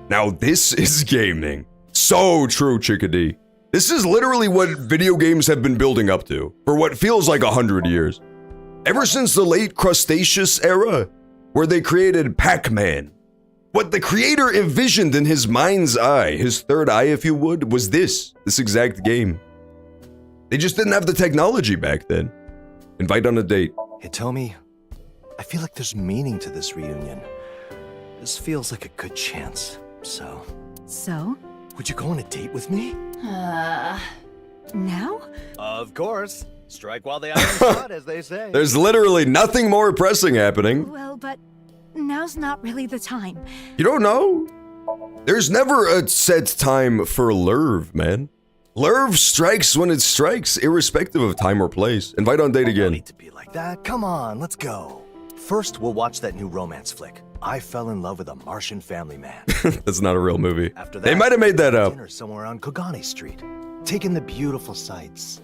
Speaker 1: Now this is gaming. So true, Chickadee. This is literally what video games have been building up to for what feels like 100 years. Ever since the late Cretaceous era, where they created Pac-Man. What the creator envisioned in his mind's eye, his third eye if you would, was this exact game. They just didn't have the technology back then. Invite on a date.
Speaker 2: Hitomi, I feel like there's meaning to this reunion. This feels like a good chance, so...
Speaker 9: So?
Speaker 2: Would you go on a date with me?
Speaker 9: Now?
Speaker 2: Of course. Strike while the iron's hot, as they say.
Speaker 1: There's literally nothing more pressing happening.
Speaker 9: Well, but now's not really the time.
Speaker 1: You don't know? There's never a set time for Lerv, man. Lerv strikes when it strikes, irrespective of time or place. Invite on date
Speaker 2: No
Speaker 1: again.
Speaker 2: need to be like that. Come on, let's go. First, we'll watch that new romance flick. I Fell in Love with a Martian Family Man.
Speaker 1: That's not a real movie.
Speaker 2: After that,
Speaker 1: They might have made that up.
Speaker 2: dinner somewhere on Kogane Street. Take in the beautiful sights.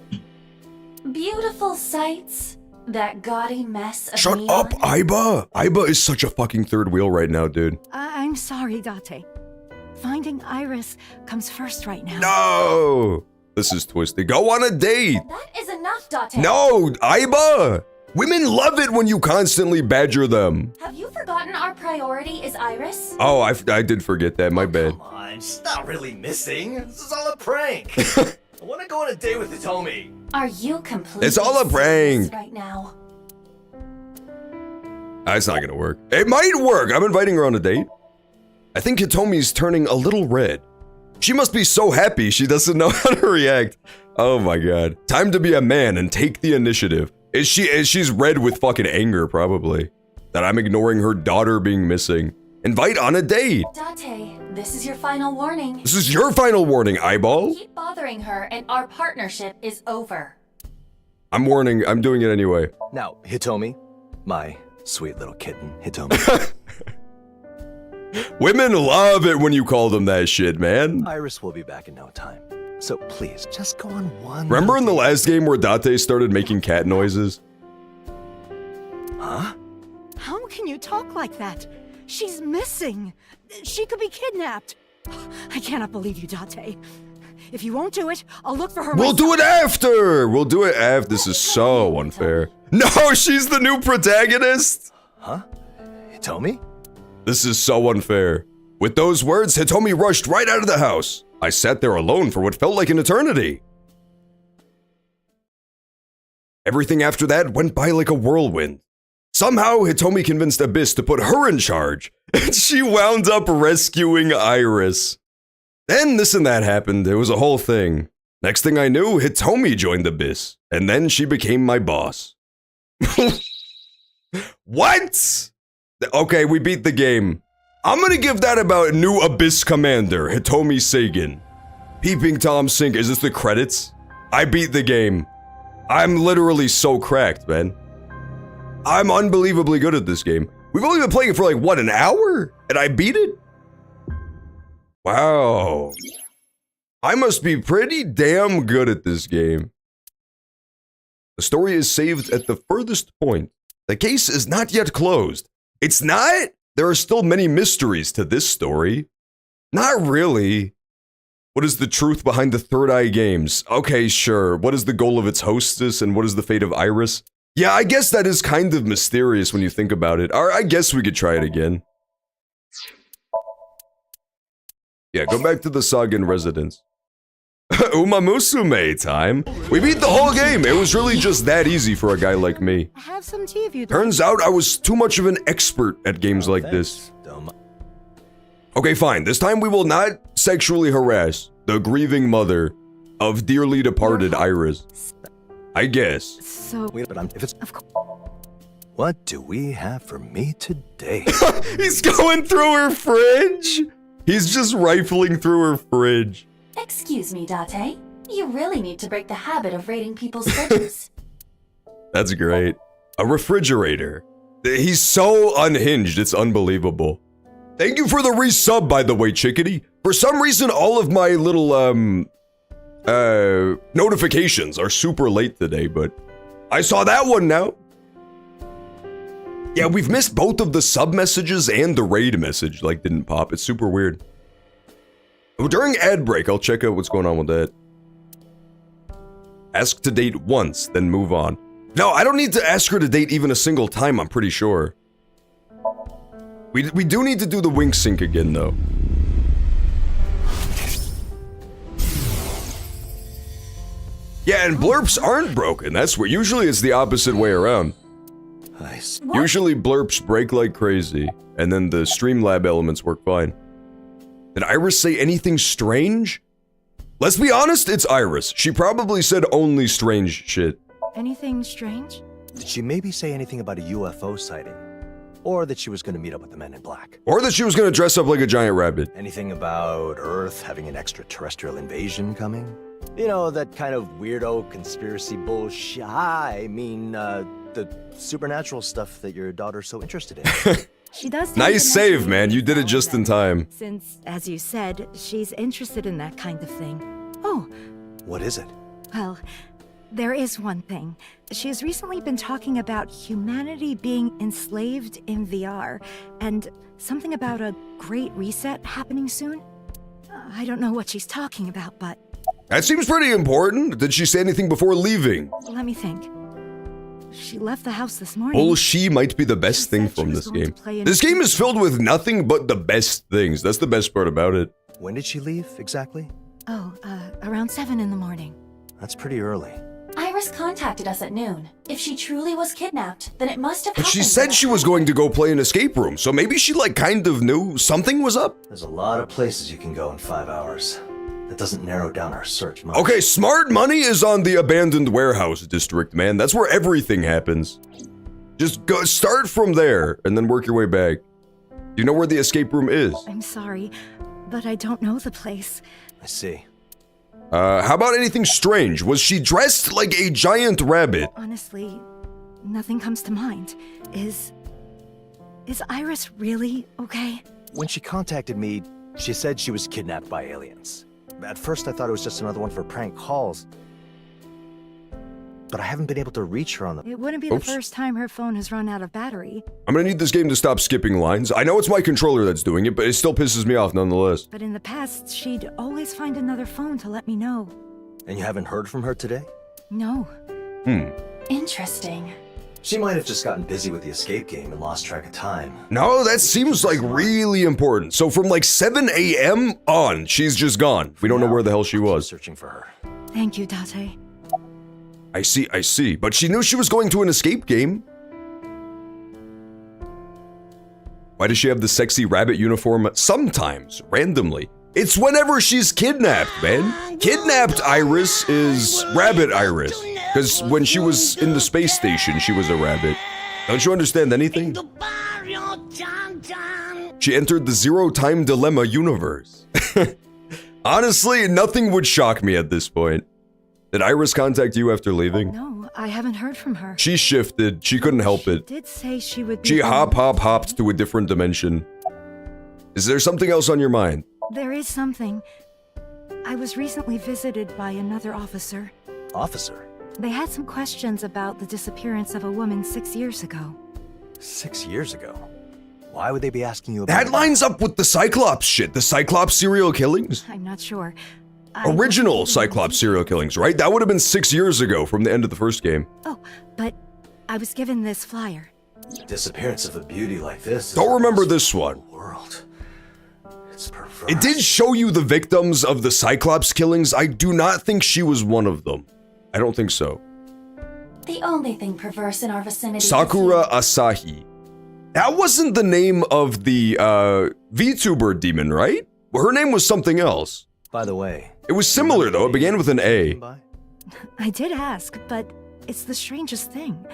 Speaker 6: Beautiful sights. That gaudy mess of
Speaker 1: Shut
Speaker 6: neon.
Speaker 1: up, Aiba! Aiba is such a fucking third wheel right now, dude.
Speaker 9: I'm sorry, Date. Finding Iris comes first right now.
Speaker 1: No! This is twisted. Go on a date!
Speaker 6: That is enough, Date.
Speaker 1: No, Aiba! Women love it when you constantly badger them.
Speaker 6: Have you forgotten our priority is Iris?
Speaker 1: Oh, I did forget that, my bad.
Speaker 2: Come on, she's not really missing. This is all a prank. I want to go on a date with Hitomi.
Speaker 6: Are you completely
Speaker 1: It's all a
Speaker 6: serious
Speaker 1: prank.
Speaker 6: right now?
Speaker 1: It's not gonna work. It might work. I'm inviting her on a date. I think Hitomi's turning a little red. She must be so happy she doesn't know how to react. Oh my god. Time to be a man and take the initiative. She's red with fucking anger, probably. That I'm ignoring her daughter being missing. Invite on a date.
Speaker 6: Date, this is your final warning.
Speaker 1: This is your final warning, eyeball.
Speaker 6: Keep bothering her and our partnership is over.
Speaker 1: I'm warning. I'm doing it anyway.
Speaker 2: Now, Hitomi, my sweet little kitten, Hitomi.
Speaker 1: Women love it when you call them that shit, man.
Speaker 2: Iris will be back in no time. So please, just go on one.
Speaker 1: Remember in the
Speaker 2: little date.
Speaker 1: last game where Date started making cat noises?
Speaker 2: Huh?
Speaker 9: How can you talk like that? She's missing. She could be kidnapped. I cannot believe you, Date. If you won't do it, I'll look for her
Speaker 1: We'll
Speaker 9: myself.
Speaker 1: do it after! We'll do it after. This is so unfair. No, she's the new protagonist!
Speaker 2: Huh? Hitomi?
Speaker 1: This is so unfair. With those words, Hitomi rushed right out of the house. I sat there alone for what felt like an eternity. Everything after that went by like a whirlwind. Somehow, Hitomi convinced Abyss to put her in charge, and she wound up rescuing Iris. Then this and that happened. It was a whole thing. Next thing I knew, Hitomi joined Abyss, and then she became my boss. What? Okay, we beat the game. I'm gonna give that about new Abyss commander, Hitomi Sagan. Peeping Tom Sink, is this the credits? I beat the game. I'm literally so cracked, man. I'm unbelievably good at this game. We've only been playing it for like, what, an hour? And I beat it? Wow. I must be pretty damn good at this game. The story is saved at the furthest point. The case is not yet closed. It's not? There are still many mysteries to this story. Not really. What is the truth behind the Third Eye games? Okay, sure. What is the goal of its hostess and what is the fate of Iris? Yeah, I guess that is kind of mysterious when you think about it. Or I guess we could try it again. Yeah, go back to the Sagan residence. Uma Musume time. We beat the whole game. It was really just that easy for a guy like me.
Speaker 9: Have some tea if you'd
Speaker 1: Turns out I was too much of an expert at games like this. Okay, fine. This time we will not sexually harass the grieving mother of dearly departed Iris. I guess.
Speaker 9: So,
Speaker 2: Wait, but if it's...
Speaker 9: of course.
Speaker 2: What do we have for me today?
Speaker 1: He's going through her fridge. He's just rifling through her fridge.
Speaker 6: Excuse me, Date. You really need to break the habit of raiding people's fridges.
Speaker 1: That's great. A refrigerator. He's so unhinged, it's unbelievable. Thank you for the resub, by the way, Chickadee. For some reason, all of my little, notifications are super late today, but I saw that one now. Yeah, we've missed both of the sub messages and the raid message, like, didn't pop. It's super weird. During ad break, I'll check out what's going on with that. Ask to date once, then move on. No, I don't need to ask her to date even a single time, I'm pretty sure. We do need to do the wink sync again, though. Yeah, and blurps aren't broken. That's where usually it's the opposite way around.
Speaker 2: Nice.
Speaker 1: Usually blurps break like crazy, and then the Streamlab elements work fine. Did Iris say anything strange? Let's be honest, it's Iris. She probably said only strange shit.
Speaker 9: Anything strange?
Speaker 2: Did she maybe say anything about a UFO sighting? Or that she was going to meet up with the men in black?
Speaker 1: Or that she was going to dress up like a giant rabbit.
Speaker 2: Anything about Earth having an extraterrestrial invasion coming? You know, that kind of weirdo conspiracy bullshit. I mean, the supernatural stuff that your daughter's so interested in.
Speaker 9: She does.
Speaker 1: Nice save, man. You did it just in time.
Speaker 9: Since, as you said, she's interested in that kind of thing. Oh.
Speaker 2: What is it?
Speaker 9: Well, there is one thing. She has recently been talking about humanity being enslaved in VR, and something about a great reset happening soon. I don't know what she's talking about, but...
Speaker 1: That seems pretty important. Did she say anything before leaving?
Speaker 9: Let me think. She left the house this morning.
Speaker 1: Oh, she might be the best thing from this game. This game is filled with nothing but the best things. That's the best part about it.
Speaker 2: When did she leave, exactly?
Speaker 9: Oh, around 7 in the morning.
Speaker 2: That's pretty early.
Speaker 6: Iris contacted us at noon. If she truly was kidnapped, then it must have
Speaker 1: But
Speaker 6: happened.
Speaker 1: she said she was going to go play an escape room, so maybe she like kind of knew something was up.
Speaker 2: There's a lot of places you can go in 5 hours. That doesn't narrow down our search much.
Speaker 1: Okay, smart money is on the abandoned warehouse district, man. That's where everything happens. Just go start from there and then work your way back. Do you know where the escape room is?
Speaker 9: I'm sorry, but I don't know the place.
Speaker 2: I see.
Speaker 1: How about anything strange? Was she dressed like a giant rabbit?
Speaker 9: Honestly, nothing comes to mind. Is Iris really okay?
Speaker 2: When she contacted me, she said she was kidnapped by aliens. At first, I thought it was just another one of her prank calls. But I haven't been able to reach her on the...
Speaker 9: It wouldn't be the first time her phone has run out of battery.
Speaker 1: I'm gonna need this game to stop skipping lines. I know it's my controller that's doing it, but it still pisses me off nonetheless.
Speaker 9: But in the past, she'd always find another phone to let me know.
Speaker 2: And you haven't heard from her today?
Speaker 9: No.
Speaker 6: Interesting.
Speaker 2: She might have just gotten busy with the escape game and lost track of time.
Speaker 1: No, that seems like really important. So from like 7 a.m. on, she's just gone. We don't know where the hell she was.
Speaker 2: Searching for her.
Speaker 9: Thank you, Date.
Speaker 1: I see. But she knew she was going to an escape game. Why does she have the sexy rabbit uniform sometimes, randomly? It's whenever she's kidnapped, man. Kidnapped Iris is Rabbit Iris. Because when she was in the space station, she was a rabbit. Don't you understand anything? She entered the zero-time dilemma universe. Honestly, nothing would shock me at this point. Did Iris contact you after leaving?
Speaker 9: No, I haven't heard from her.
Speaker 1: She shifted. She couldn't help it.
Speaker 9: She did say she would be...
Speaker 1: She hopped to a different dimension. Is there something else on your mind?
Speaker 9: There is something. I was recently visited by another officer.
Speaker 2: Officer?
Speaker 9: They had some questions about the disappearance of a woman 6 years ago.
Speaker 2: 6 years ago? Why would they be asking you about
Speaker 1: that? Lines up with the Cyclops shit. The Cyclops serial killings?
Speaker 9: I'm not sure.
Speaker 1: Original Cyclops serial killings, right? That would have been 6 years ago from the end of the first game.
Speaker 9: Oh, but I was given this flyer.
Speaker 2: Disappearance of a beauty like this.
Speaker 1: Don't remember this one.
Speaker 2: World. It's perverse.
Speaker 1: It did show you the victims of the Cyclops killings. I do not think she was one of them. I don't think so.
Speaker 6: The only thing perverse in our vicinity.
Speaker 1: Sakura Asahi. That wasn't the name of the VTuber demon, right? Well, her name was something else.
Speaker 2: By the way,
Speaker 1: it was similar though. It began with an A.
Speaker 9: I did ask, but it's the strangest thing.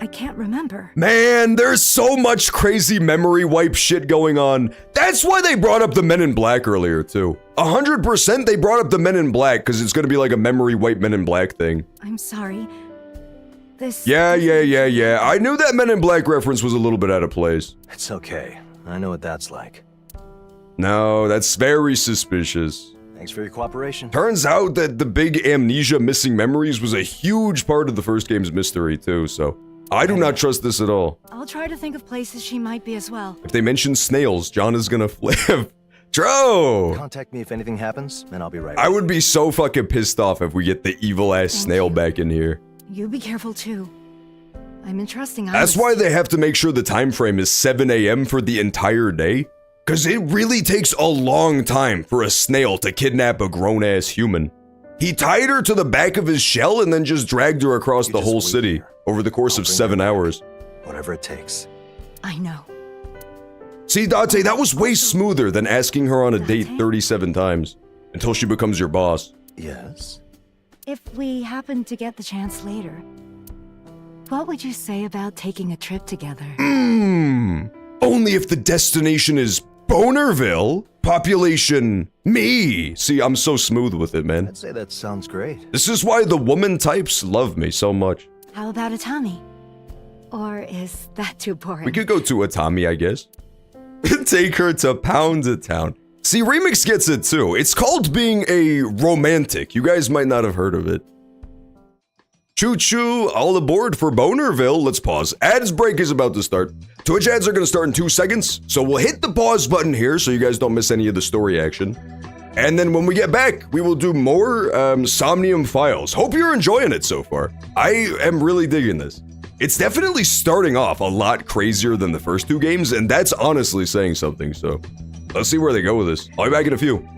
Speaker 9: I can't remember.
Speaker 1: Man, there's so much crazy memory wipe shit going on. That's why they brought up the Men in Black earlier too. 100% they brought up the Men in Black because it's gonna be like a memory wipe Men in Black thing.
Speaker 9: I'm sorry. This...
Speaker 1: Yeah. I knew that Men in Black reference was a little bit out of place.
Speaker 2: It's okay. I know what that's like.
Speaker 1: No, that's very suspicious.
Speaker 2: Thanks for your cooperation.
Speaker 1: Turns out that the big amnesia missing memories was a huge part of the first game's mystery too, so I do not trust this at all.
Speaker 9: I'll try to think of places she might be as well.
Speaker 1: If they mention snails, John is gonna flip. Tro!
Speaker 2: Contact me if anything happens, and I'll be right
Speaker 1: I
Speaker 2: back.
Speaker 1: would be so fucking pissed off if we get the evil-ass snail back in here.
Speaker 9: You be careful too. I'm entrusting
Speaker 1: That's why they have to make sure the time frame is 7 a.m. for the entire day. Cause it really takes a long time for a snail to kidnap a grown-ass human. He tied her to the back of his shell and then just dragged her across the whole city over the course of 7 hours.
Speaker 2: Whatever it takes.
Speaker 9: I know.
Speaker 1: See, Dante, that was way smoother than asking her on a date 37 times until she becomes your boss.
Speaker 2: Yes?
Speaker 9: If we happen to get the chance later, what would you say about taking a trip together?
Speaker 1: Only if the destination is Bonerville, population me. See, I'm so smooth with it, man.
Speaker 2: I'd say that sounds great.
Speaker 1: This is why the woman types love me so much.
Speaker 9: How about Atami? Or is that too boring?
Speaker 1: We could go to Atami, I guess. Take her to Pound Town. See, Remix gets it too. It's called being a romantic. You guys might not have heard of it. Choo-choo, all aboard for Bonerville. Let's pause. Ads break is about to start. Twitch ads are going to start in 2 seconds, so we'll hit the pause button here so you guys don't miss any of the story action. And then when we get back, we will do more Somnium Files. Hope you're enjoying it so far. I am really digging this. It's definitely starting off a lot crazier than the first 2 games, and that's honestly saying something, so let's see where they go with this. I'll be back in a few.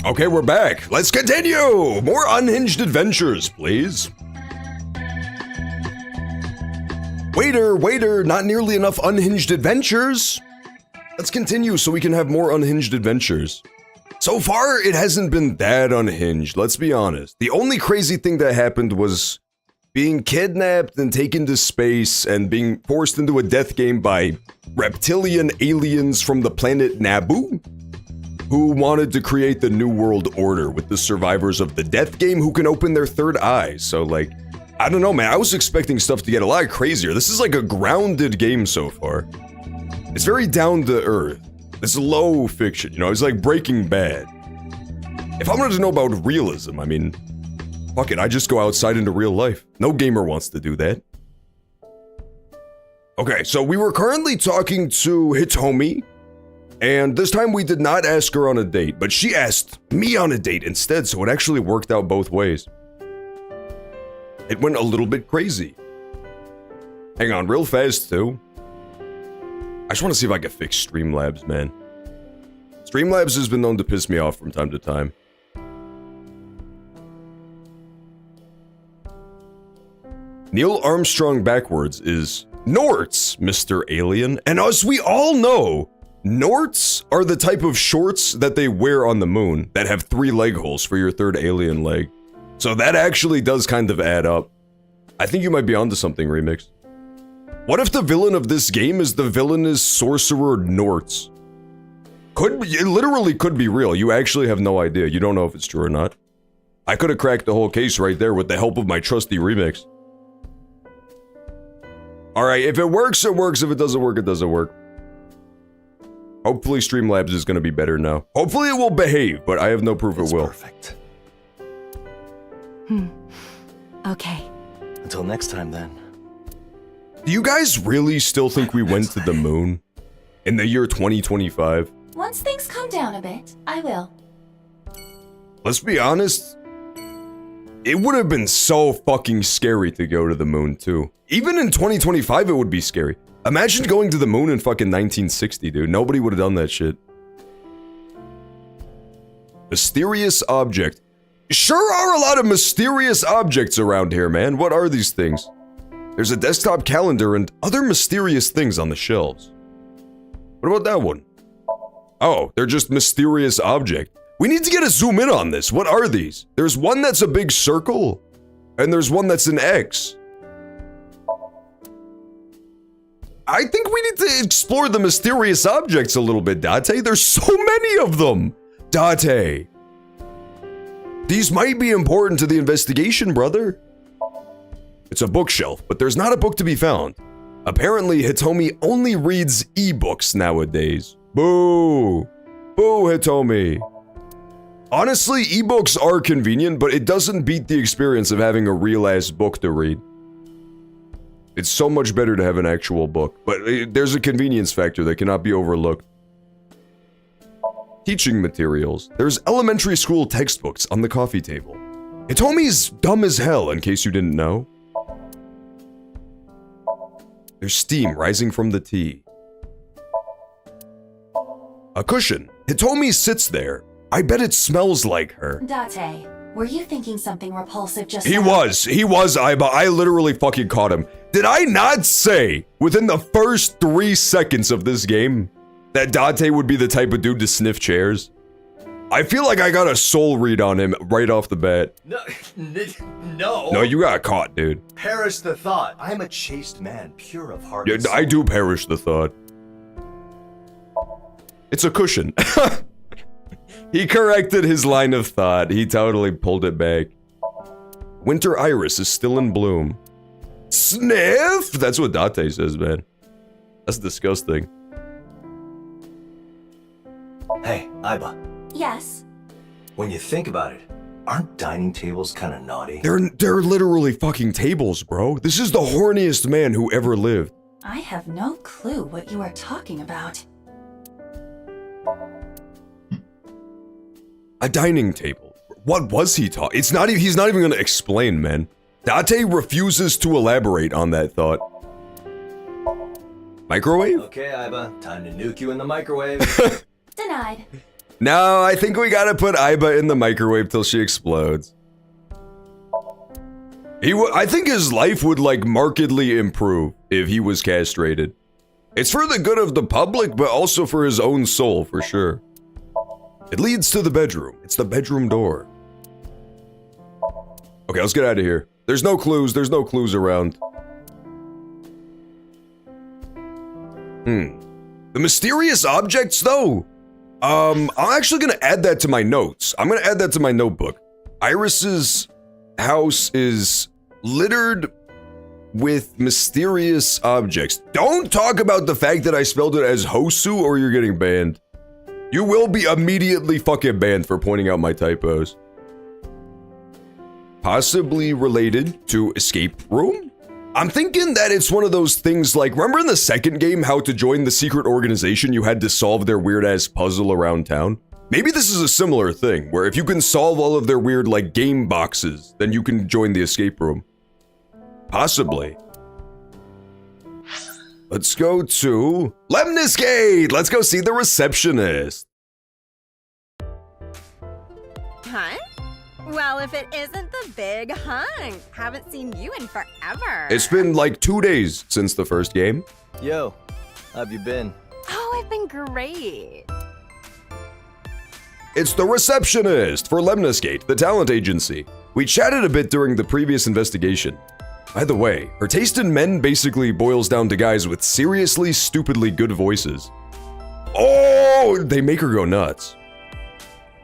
Speaker 1: Okay, we're back. Let's continue! More unhinged adventures, please. Waiter, not nearly enough unhinged adventures. Let's continue so we can have more unhinged adventures. So far, it hasn't been that unhinged, let's be honest. The only crazy thing that happened was being kidnapped and taken to space and being forced into a death game by reptilian aliens from the planet Naboo, who wanted to create the New World Order with the survivors of the death game who can open their third eye. So like, I don't know, man, I was expecting stuff to get a lot crazier. This is like a grounded game so far. It's very down to earth. It's low fiction, you know, it's like Breaking Bad. If I wanted to know about realism, I mean, fuck it, I just go outside into real life. No gamer wants to do that. Okay, so we were currently talking to Hitomi, and this time we did not ask her on a date, but she asked me on a date instead, so it actually worked out both ways. It went a little bit crazy. Hang on, real fast too. I just want to see if I can fix Streamlabs, man. Streamlabs has been known to piss me off from time to time. Neil Armstrong backwards is Norts, Mr. Alien, and as we all know, Norts are the type of shorts that they wear on the moon that have 3 leg holes for your third alien leg. So that actually does kind of add up. I think you might be onto something, Remix. What if the villain of this game is the villainous sorcerer Norts? It literally could be real. You actually have no idea. You don't know if it's true or not. I could have cracked the whole case right there with the help of my trusty Remix. Alright, if it works, it works. If it doesn't work, it doesn't work. Hopefully Streamlabs is gonna be better now. Hopefully it will behave, but I have no proof it will.
Speaker 2: Perfect.
Speaker 9: Okay.
Speaker 2: Until next time, then.
Speaker 1: Do you guys really still think we went to the moon? In the year 2025?
Speaker 6: Once things calm down a bit, I will.
Speaker 1: Let's be honest. It would have been so fucking scary to go to the moon, too. Even in 2025, it would be scary. Imagine going to the moon in fucking 1960, dude. Nobody would have done that shit. Mysterious object. Sure are a lot of mysterious objects around here, man. What are these things? There's a desktop calendar and other mysterious things on the shelves. What about that one? Oh, they're just mysterious object. We need to get a zoom in on this. What are these? There's one that's a big circle, and there's one that's an X. I think we need to explore the mysterious objects a little bit, Date. There's so many of them. Date. These might be important to the investigation, brother. It's a bookshelf, but there's not a book to be found. Apparently, Hitomi only reads ebooks nowadays. Boo! Boo, Hitomi. Honestly, ebooks are convenient, but it doesn't beat the experience of having a real-ass book to read. It's so much better to have an actual book, but there's a convenience factor that cannot be overlooked. Teaching materials. There's elementary school textbooks on the coffee table. Hitomi's dumb as hell, in case you didn't know. There's steam rising from the tea. A cushion. Hitomi sits there. I bet it smells like her.
Speaker 6: Date, were you thinking something repulsive just
Speaker 1: He
Speaker 6: now?
Speaker 1: was, Aiba. I literally fucking caught him. Did I not say, within the first 3 seconds of this game, that Date would be the type of dude to sniff chairs? I feel like I got a soul read on him right off the bat.
Speaker 2: No.
Speaker 1: No, you got caught, dude.
Speaker 2: Perish the thought. I'm a chaste man, pure of heart.
Speaker 1: Yeah,
Speaker 2: and soul.
Speaker 1: I do perish the thought. It's a cushion. He corrected his line of thought. He totally pulled it back. Winter iris is still in bloom. Sniff? That's what Date says, man. That's disgusting.
Speaker 2: Hey, Aiba.
Speaker 6: Yes.
Speaker 2: When you think about it, aren't dining tables kind of naughty?
Speaker 1: They're literally fucking tables, bro. This is the horniest man who ever lived.
Speaker 6: I have no clue what you are talking about.
Speaker 1: A dining table. What was he talking? He's not even gonna explain, man. Date refuses to elaborate on that thought. Microwave?
Speaker 2: Okay, Aiba, time to nuke you in the microwave.
Speaker 6: Denied.
Speaker 1: No, I think we gotta put Aiba in the microwave till she explodes. I think his life would like markedly improve if he was castrated. It's for the good of the public, but also for his own soul, for sure. It leads to the bedroom. It's the bedroom door. Okay, let's get out of here. There's no clues around. The mysterious objects, though. I'm actually gonna add that to my notes. I'm gonna add that to my notebook. Iris's house is littered with mysterious objects. Don't talk about the fact that I spelled it as Hosu or you're getting banned. You will be immediately fucking banned for pointing out my typos. Possibly related to escape room? I'm thinking that it's one of those things like, remember in the second game how to join the secret organization you had to solve their weird ass puzzle around town? Maybe this is a similar thing, where if you can solve all of their weird like game boxes, then you can join the escape room. Possibly. Let's go to Lemnis Gate! Let's go see the receptionist.
Speaker 10: Huh? Well, if it isn't the big hunk. Haven't seen you in forever.
Speaker 1: It's been like 2 days since the first game.
Speaker 2: Yo, how have you been?
Speaker 10: Oh, I've been great.
Speaker 1: It's the receptionist for Lemnis Gate, the talent agency. We chatted a bit during the previous investigation. By the way, her taste in men basically boils down to guys with seriously, stupidly good voices. Oh, they make her go nuts.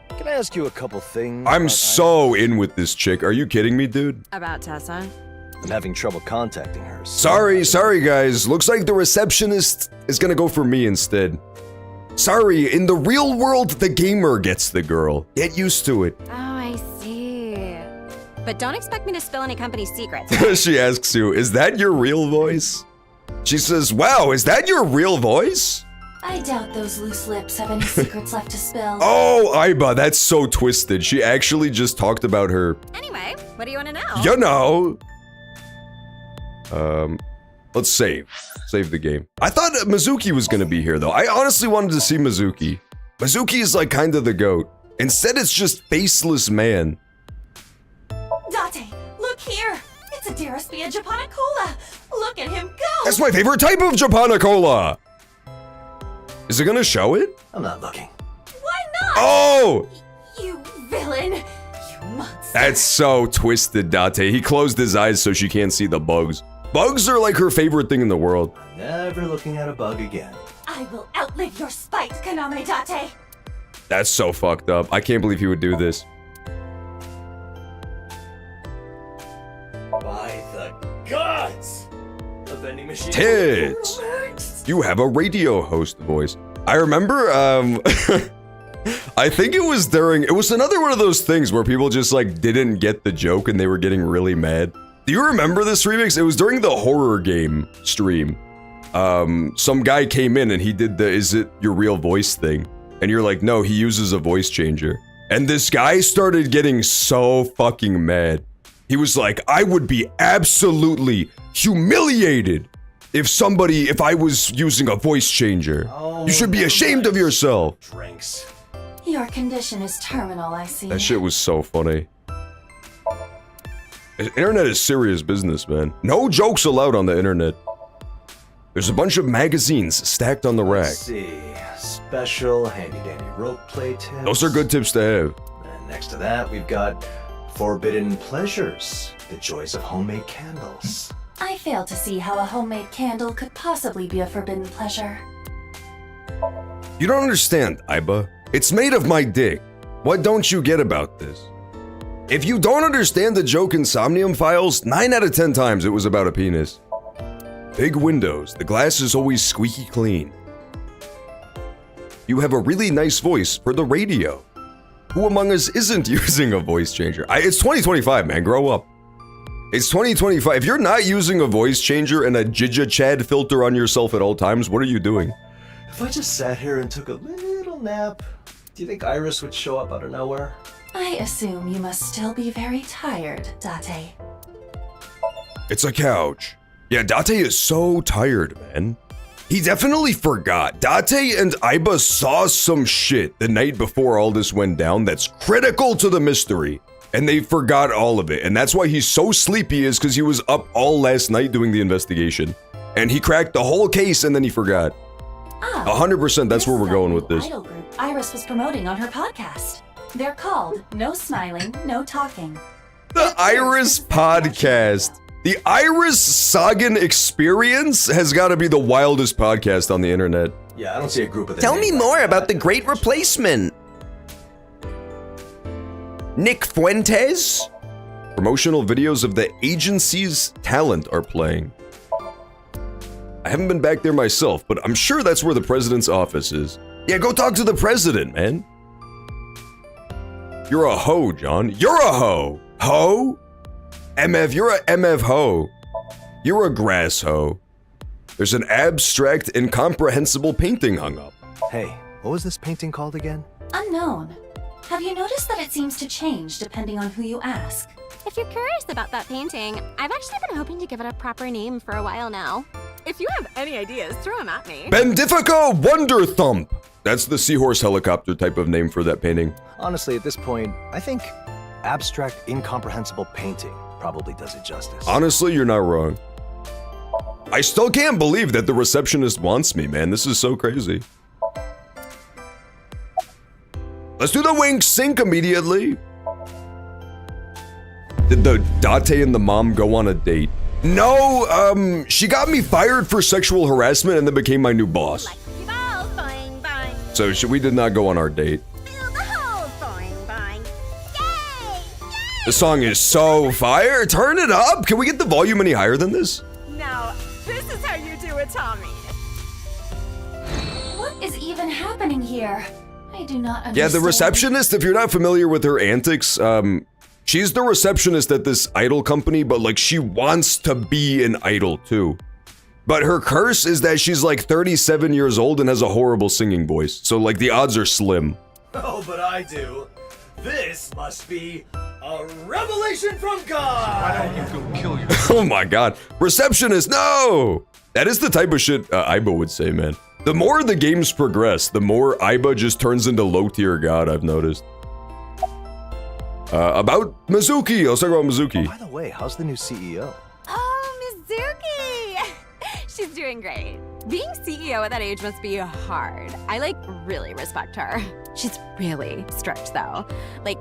Speaker 2: Can I ask you a couple things?
Speaker 1: I'm so in with this chick. Are you kidding me, dude?
Speaker 10: About Tessa?
Speaker 2: I'm having trouble contacting her.
Speaker 1: Sorry guys. Looks like the receptionist is gonna go for me instead. Sorry, in the real world, the gamer gets the girl. Get used to it.
Speaker 10: Oh, I see. But don't expect me to spill any company secrets.
Speaker 1: She asks you, is that your real voice? She says, wow, is that your real voice?
Speaker 6: I doubt those loose lips have any secrets left to spill.
Speaker 1: Oh, Aiba, that's so twisted. She actually just talked about her.
Speaker 10: Anyway, what do you want to know?
Speaker 1: You know. Let's save. Save the game. I thought Mizuki was gonna be here though. I honestly wanted to see Mizuki. Mizuki is like kind of the goat. Instead, it's just faceless man.
Speaker 6: Date, look here. It's a Deraspia Japanicola. Look at him go.
Speaker 1: That's my favorite type of Japanicola. Is it gonna show it?
Speaker 2: I'm not looking.
Speaker 6: Why not?
Speaker 1: Oh!
Speaker 6: You villain. You monster.
Speaker 1: That's so twisted, Date. He closed his eyes so she can't see the bugs. Bugs are like her favorite thing in the world.
Speaker 2: Never looking at a bug again.
Speaker 6: I will outlive your spite, Kaname Date.
Speaker 1: That's so fucked up. I can't believe he would do this.
Speaker 2: By the gods! A vending machine.
Speaker 1: Tits! You have a radio host voice. I remember, I think it was another one of those things where people just like didn't get the joke and they were getting really mad. Do you remember this remix? It was during the horror game stream. Some guy came in and he did the "is it your real voice" thing. And you're like, no, he uses a voice changer. And this guy started getting so fucking mad. He was like, I would be absolutely humiliated if I was using a voice changer. You should be ashamed of yourself.
Speaker 2: Drinks.
Speaker 6: Your condition is terminal, I see.
Speaker 1: That shit was so funny. The internet is serious business, man. No jokes allowed on the internet. There's a bunch of magazines stacked on the rack.
Speaker 2: Let's see. Special handy-dandy rope play tips.
Speaker 1: Those are good tips to have.
Speaker 2: And next to that, we've got Forbidden Pleasures. The joys of homemade candles.
Speaker 6: I fail to see how a homemade candle could possibly be a forbidden pleasure.
Speaker 1: You don't understand, Aiba. It's made of my dick. What don't you get about this? If you don't understand the joke in Somnium Files, 9 out of 10 times it was about a penis. Big windows, the glass is always squeaky clean. You have a really nice voice for the radio. Who among us isn't using a voice changer? It's 2025, man, grow up. It's 2025. If you're not using a voice changer and a Jija Chad filter on yourself at all times, what are you doing?
Speaker 2: If I just sat here and took a little nap, do you think Iris would show up out of nowhere?
Speaker 6: I assume you must still be very tired, Date.
Speaker 1: It's a couch. Yeah, Date is so tired, man. He definitely forgot. Date and Aiba saw some shit the night before all this went down that's critical to the mystery. And they forgot all of it. And that's why he's so sleepy, is because he was up all last night doing the investigation. And he cracked the whole case and then he forgot. 100% that's where we're going with this.
Speaker 6: Idol group Iris was promoting on her podcast. They're called No Smiling, No Talking.
Speaker 1: The Iris Podcast. The Iris Sagan Experience has got to be the wildest podcast on the internet.
Speaker 2: Yeah, I don't see a group of them.
Speaker 11: Tell me more about the Great Replacement. Nick Fuentes?
Speaker 1: Promotional videos of the agency's talent are playing. I haven't been back there myself, but I'm sure that's where the president's office is. Yeah, go talk to the president, man. You're a hoe, John. You're a hoe. Hoe? MF, you're a MF hoe. You're a grass hoe. There's an abstract, incomprehensible painting hung up.
Speaker 2: Hey, what was this painting called again?
Speaker 6: Unknown. Have you noticed that it seems to change depending on who you ask?
Speaker 12: If you're curious about that painting, I've actually been hoping to give it a proper name for a while now. If you have any ideas, throw them at me.
Speaker 1: Bendifica Wonder Thump. That's the seahorse helicopter type of name for that painting.
Speaker 2: Honestly, at this point, I think abstract, incomprehensible painting probably does it justice.
Speaker 1: Honestly, you're not wrong. I still can't believe that the receptionist wants me, man. This is so crazy. Let's do the wink sync immediately. Did the Date and the mom go on a date? No, she got me fired for sexual harassment and then became my new boss. So we did not go on our date. The song is so fire. Turn it up. Can we get the volume any higher than this?
Speaker 10: Now, this is how you do it, Tommy.
Speaker 6: What is even happening here? I do not understand.
Speaker 1: Yeah, the receptionist, if you're not familiar with her antics, she's the receptionist at this idol company, but like she wants to be an idol too. But her curse is that she's like 37 years old and has a horrible singing voice. So like the odds are slim.
Speaker 2: Oh, but I do. This must be a revelation from God.
Speaker 3: Why don't you go kill yourself?
Speaker 1: Oh my god. Receptionist, no! That is the type of shit Aiba would say, man. The more the games progress, the more Aiba just turns into low-tier god, I've noticed. About Mizuki, let's talk about Mizuki.
Speaker 2: By the way, how's the new CEO?
Speaker 10: Oh, Mizuki! She's doing great. Being CEO at that age must be hard. I, really respect her. She's really strict, though.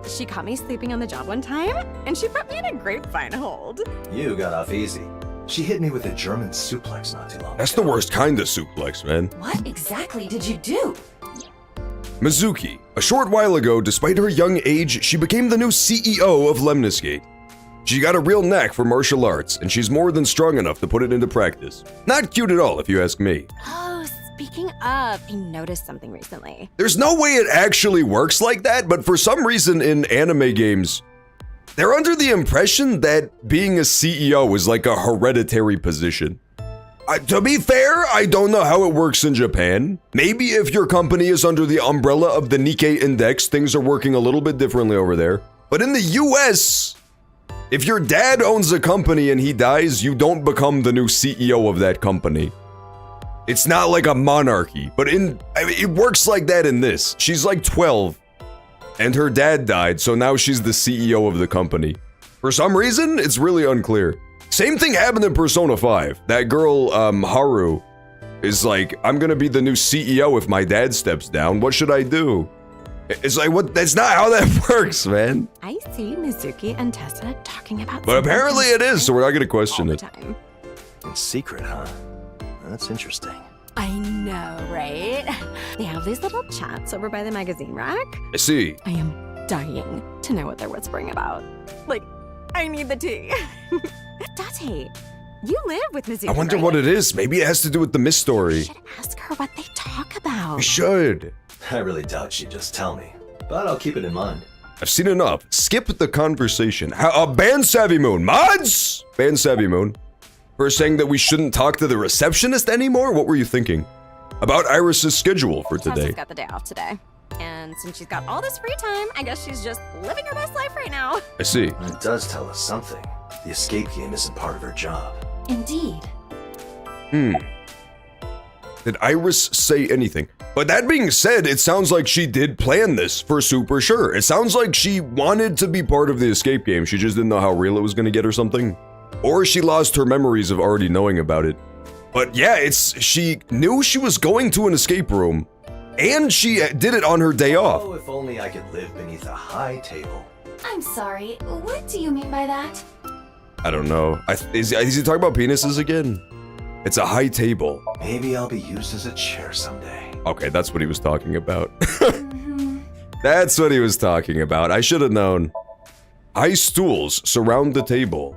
Speaker 10: She caught me sleeping on the job one time, and she put me in a grapevine hold.
Speaker 2: You got off easy. She hit me with a German suplex not too long
Speaker 1: That's
Speaker 2: ago.
Speaker 1: the worst kind of suplex, man.
Speaker 6: What exactly did you do?
Speaker 1: Mizuki. A short while ago, despite her young age, she became the new CEO of Lemnisgate. She got a real knack for martial arts, and she's more than strong enough to put it into practice. Not cute at all, if you ask me.
Speaker 10: Oh, speaking of, I noticed something recently.
Speaker 1: There's no way it actually works like that, but for some reason in anime games, they're under the impression that being a CEO is like a hereditary position. To be fair, I don't know how it works in Japan. Maybe if your company is under the umbrella of the Nikkei Index, things are working a little bit differently over there. But in the US, if your dad owns a company and he dies, you don't become the new CEO of that company. It's not like a monarchy, but it works like that in this. She's like 12, and her dad died, so now she's the CEO of the company. For some reason, it's really unclear. Same thing happened in Persona 5. That girl, Haru, is like, I'm gonna be the new CEO if my dad steps down. What should I do? It's like, what? That's not how that works, man.
Speaker 10: I see Mizuki and Tessa talking about
Speaker 1: But apparently it is, so we're not gonna question it.
Speaker 10: time.
Speaker 2: In secret, huh? That's interesting.
Speaker 10: I know, right? They have these little chats over by the magazine rack.
Speaker 1: I see.
Speaker 10: I am dying to know what they're whispering about. I need the tea. Date, you live with Mizuki,
Speaker 1: I wonder what it is. Maybe it has to do with the Miss story.
Speaker 10: should ask her what they talk about.
Speaker 1: We should.
Speaker 2: I really doubt she'd just tell me, but I'll keep it in mind.
Speaker 1: I've seen enough. Skip the conversation. Ban Savvy Moon. Mods! Ban Savvy Moon. For saying that we shouldn't talk to the receptionist anymore? What were you thinking? About Iris's schedule for today.
Speaker 10: Tessa's got the day off today. And since she's got all this free time, I guess she's just living her best life right now.
Speaker 1: I see.
Speaker 2: It does tell us something. The escape game isn't part of her job.
Speaker 6: Indeed.
Speaker 1: Did Iris say anything? But that being said, it sounds like she did plan this for super sure. It sounds like she wanted to be part of the escape game. She just didn't know how real it was going to get or something. Or she lost her memories of already knowing about it. But yeah, she knew she was going to an escape room. And she did it on her day off.
Speaker 2: Oh, if only I could live beneath a high table.
Speaker 6: I'm sorry, what do you mean by that?
Speaker 1: I don't know. Is he talking about penises again? It's a high table.
Speaker 2: Maybe I'll be used as a chair someday.
Speaker 1: Okay, that's what he was talking about. That's what he was talking about. I should have known. High stools surround the table.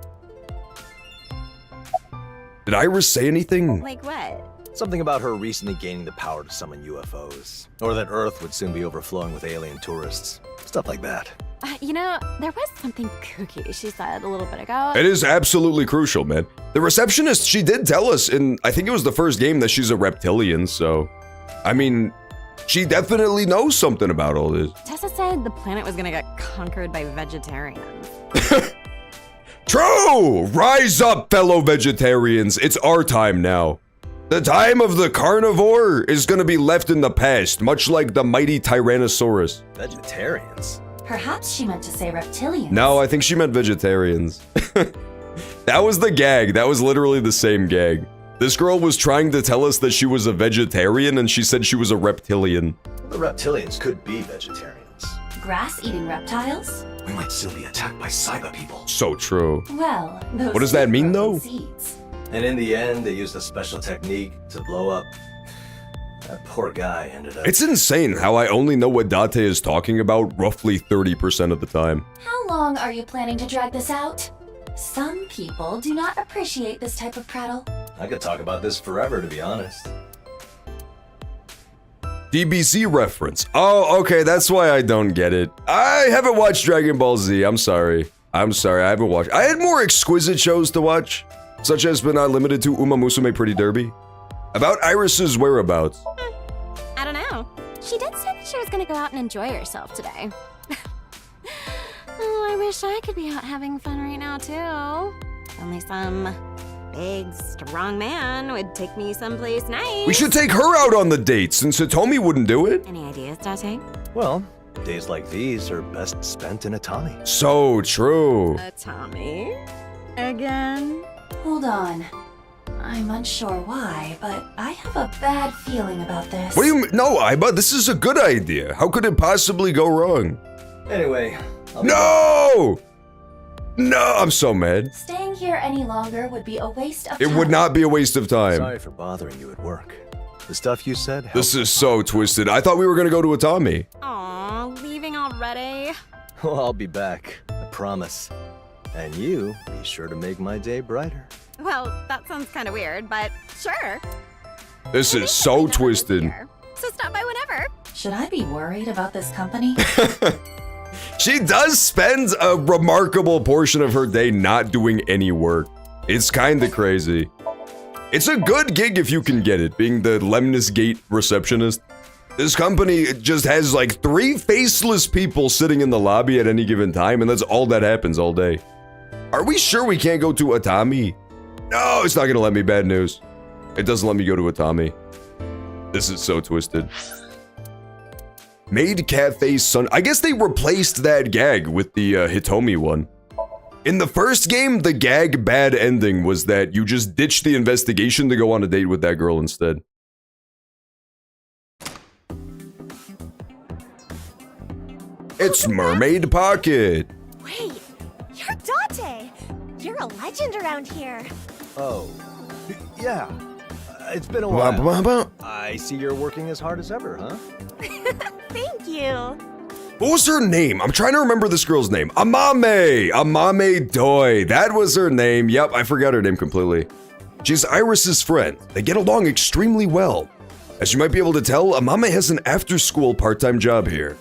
Speaker 1: Did Iris say anything?
Speaker 10: Like what?
Speaker 2: Something about her recently gaining the power to summon UFOs. Or that Earth would soon be overflowing with alien tourists. Stuff like that.
Speaker 10: You know, there was something kooky she said a little bit ago.
Speaker 1: It is absolutely crucial, man. The receptionist, she did tell us in, I think it was the first game, that she's a reptilian, so... I mean, she definitely knows something about all this.
Speaker 10: Tessa said the planet was gonna get conquered by vegetarians.
Speaker 1: True! Rise up, fellow vegetarians. It's our time now. The time of the carnivore is gonna be left in the past, much like the mighty Tyrannosaurus.
Speaker 2: Vegetarians?
Speaker 6: Perhaps she meant to say reptilians.
Speaker 1: No, I think she meant vegetarians. That was the gag. That was literally the same gag. This girl was trying to tell us that she was a vegetarian and she said she was a reptilian.
Speaker 2: The reptilians could be vegetarians.
Speaker 6: Grass-eating reptiles?
Speaker 2: We might still be attacked by cyber people.
Speaker 1: So true.
Speaker 6: Well, those
Speaker 1: what does that mean though?
Speaker 6: Seeds.
Speaker 2: And in the end, they used a special technique to blow up. That poor guy ended up...
Speaker 1: It's insane how I only know what Date is talking about roughly 30% of the time.
Speaker 6: How long are you planning to drag this out? Some people do not appreciate this type of prattle.
Speaker 2: I could talk about this forever, to be honest.
Speaker 1: DBZ reference. Oh, okay, that's why I don't get it. I haven't watched Dragon Ball Z. I'm sorry. I haven't watched. I had more exquisite shows to watch, such as but not limited to Uma Musume Pretty Derby. About Iris's whereabouts.
Speaker 12: I don't know. She did say that she was gonna go out and enjoy herself today. Oh, I wish I could be out having fun right now, too. Only some big, strong man would take me someplace nice.
Speaker 1: We should take her out on the date, since Hitomi wouldn't do it.
Speaker 12: Any ideas, Date?
Speaker 2: Well, days like these are best spent in a Tommy.
Speaker 1: So true.
Speaker 10: A Tommy? Again?
Speaker 6: Hold on. I'm unsure why, but I have a bad feeling about this.
Speaker 1: What do you mean? No, Aiba, this is a good idea. How could it possibly go wrong?
Speaker 2: Anyway,
Speaker 1: No! No, I'm so mad.
Speaker 6: Staying here any longer would be a waste of
Speaker 1: It
Speaker 6: time.
Speaker 1: would not be a waste of time.
Speaker 2: Sorry for bothering you at work. The stuff you said...
Speaker 1: This is so twisted. I thought we were gonna go to Atami.
Speaker 12: Aw, leaving already?
Speaker 2: Well, I'll be back. I promise. And you, be sure to make my day brighter.
Speaker 12: Well, that sounds kind of weird, but sure.
Speaker 1: This is so twisted.
Speaker 12: So stop by whenever.
Speaker 6: Should I be worried about this company?
Speaker 1: She does spend a remarkable portion of her day not doing any work. It's kinda crazy. It's a good gig if you can get it, being the Lemnis Gate receptionist. This company just has like 3 faceless people sitting in the lobby at any given time, and that's all that happens all day. Are we sure we can't go to Atami? No, it's not gonna let me. Bad news. It doesn't let me go to Atami. This is so twisted. Maid Cafe Sun. I guess they replaced that gag with the Hitomi one. In the first game, the gag bad ending was that you just ditched the investigation to go on a date with that girl instead. It's Mermaid Pocket.
Speaker 13: Wait, you're Date. You're a legend around here.
Speaker 2: Oh, yeah. It's been a while. I see you're working as hard as ever, huh?
Speaker 13: Thank you.
Speaker 1: What was her name? I'm trying to remember this girl's name. Amame Doi. That was her name. Yep, I forgot her name completely. She's Iris's friend. They get along extremely well. As you might be able to tell, Amame has an after-school part-time job here.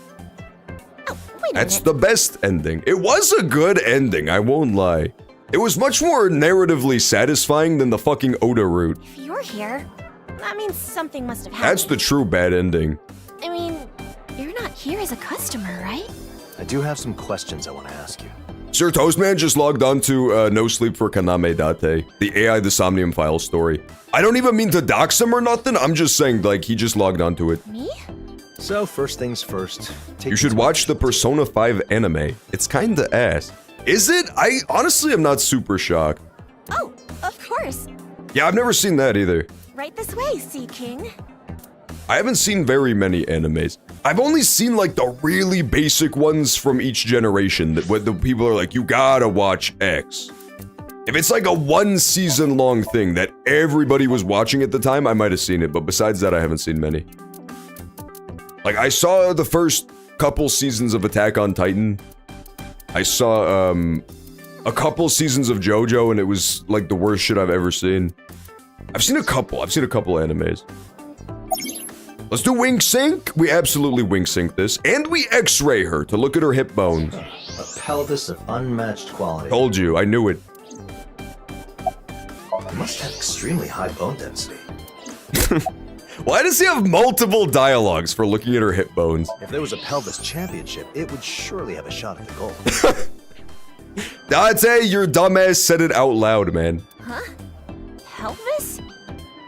Speaker 1: That's the best ending. It was a good ending, I won't lie. It was much more narratively satisfying than the fucking Oda route.
Speaker 13: If you're here, that means something must have happened.
Speaker 1: That's the true bad ending.
Speaker 13: I mean, you're not here as a customer, right?
Speaker 2: I do have some questions I want to ask you.
Speaker 1: Sir Toastman just logged on to No Sleep for Kaname Date, the AI the Somnium Files story. I don't even mean to dox him or nothing. I'm just saying, like, he just logged onto it.
Speaker 13: Me?
Speaker 2: So, first things first.
Speaker 1: You should watch the Persona 5 anime. It's kinda ass. Is it? I honestly am not super shocked.
Speaker 13: Oh, of course.
Speaker 1: Yeah, I've never seen that either.
Speaker 13: Right this way, Sea King.
Speaker 1: I haven't seen very many animes. I've only seen like the really basic ones from each generation that when the people are like, you gotta watch X. If it's like a 1 season long thing that everybody was watching at the time, I might have seen it, but besides that, I haven't seen many. Like, I saw the first couple seasons of Attack on Titan. I saw, a couple seasons of JoJo, and it was like the worst shit I've ever seen. I've seen a couple animes. Let's do wink sync. We absolutely wink sync this, and we x-ray her to look at her hip bones.
Speaker 2: A pelvis of unmatched quality.
Speaker 1: Told you, I knew it.
Speaker 2: You must have extremely high bone density.
Speaker 1: Why does he have multiple dialogues for looking at her hip bones?
Speaker 2: If there was a pelvis championship, it would surely have a shot at the gold.
Speaker 1: Date, your dumbass said it out loud, man.
Speaker 13: Huh? Pelvis?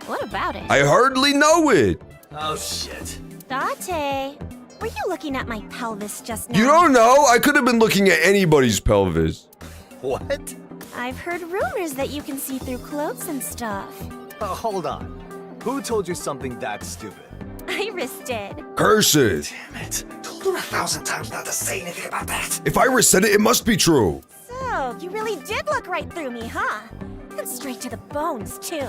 Speaker 13: What about it?
Speaker 1: I hardly know it.
Speaker 2: Oh shit.
Speaker 13: Date, were you looking at my pelvis just now?
Speaker 1: You don't know? I could have been looking at anybody's pelvis.
Speaker 2: What?
Speaker 13: I've heard rumors that you can see through clothes and stuff.
Speaker 2: Hold on. Who told you something that stupid?
Speaker 13: Iris did.
Speaker 1: Curses.
Speaker 2: Damn it. Told her 1,000 times not to say anything about that.
Speaker 1: If Iris said it, it must be true.
Speaker 13: So, you really did look right through me, huh? And straight to the bones, too.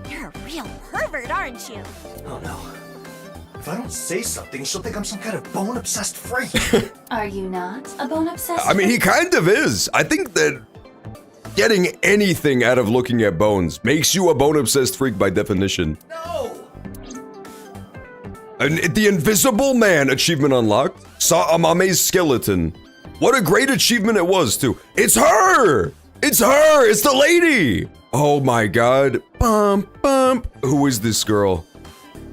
Speaker 13: You're a real pervert, aren't you?
Speaker 2: Oh no. If I don't say something, she'll think I'm some kind of bone-obsessed freak.
Speaker 6: Are you not a bone-obsessed?
Speaker 1: I mean, he kind of is. I think that getting anything out of looking at bones makes you a bone-obsessed freak by definition.
Speaker 2: No!
Speaker 1: The Invisible Man achievement unlocked. Saw Amame's skeleton. What a great achievement it was, too. It's her! It's her! It's the lady! Oh my god. Bump, bump. Who is this girl?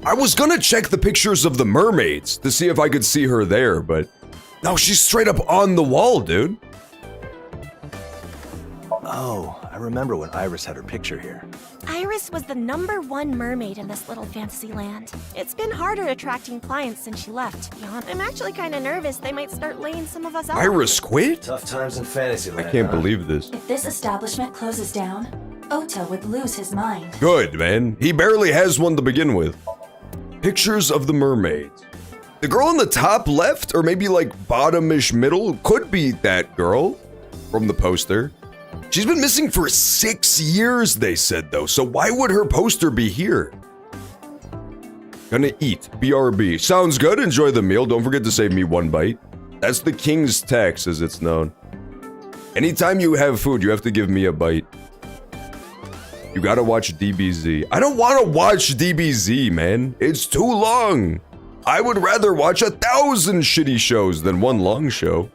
Speaker 1: I was gonna check the pictures of the mermaids to see if I could see her there, but no, she's straight up on the wall, dude.
Speaker 2: Oh, I remember when Iris had her picture here.
Speaker 13: Iris was the #1 mermaid in this little fantasy land. It's been harder attracting clients since she left, to be honest. I'm actually kind of nervous they might start laying some of us out.
Speaker 1: Iris quit?
Speaker 2: Tough times in fantasy land.
Speaker 1: I can't believe this.
Speaker 6: If this establishment closes down, Ota would lose his mind.
Speaker 1: Good, man. He barely has one to begin with. Pictures of the mermaids. The girl in the top left, or maybe like bottomish middle, could be that girl from the poster. She's been missing for 6 years, they said, though, so why would her poster be here? Gonna eat. BRB. Sounds good. Enjoy the meal. Don't forget to save me 1 bite. That's the king's tax, as it's known. Anytime you have food, you have to give me a bite. You gotta watch DBZ. I don't want to watch DBZ, man. It's too long. I would rather watch 1,000 shitty shows than one long show.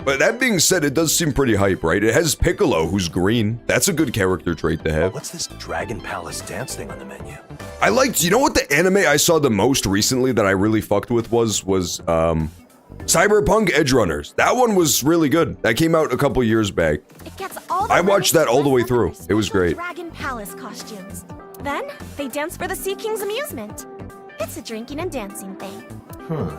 Speaker 1: But that being said, it does seem pretty hype, right? It has Piccolo, who's green. That's a good character trait to have.
Speaker 2: What's this Dragon Palace dance thing on the menu?
Speaker 1: I liked, you know what the anime I saw the most recently that I really fucked with was Cyberpunk Edge Runners. That one was really good. That came out a couple years back.
Speaker 13: It gets all the
Speaker 1: I watched that all the way through. It was great.
Speaker 13: Dragon Palace costumes. Then they dance for the Sea King's amusement. It's a drinking and dancing thing.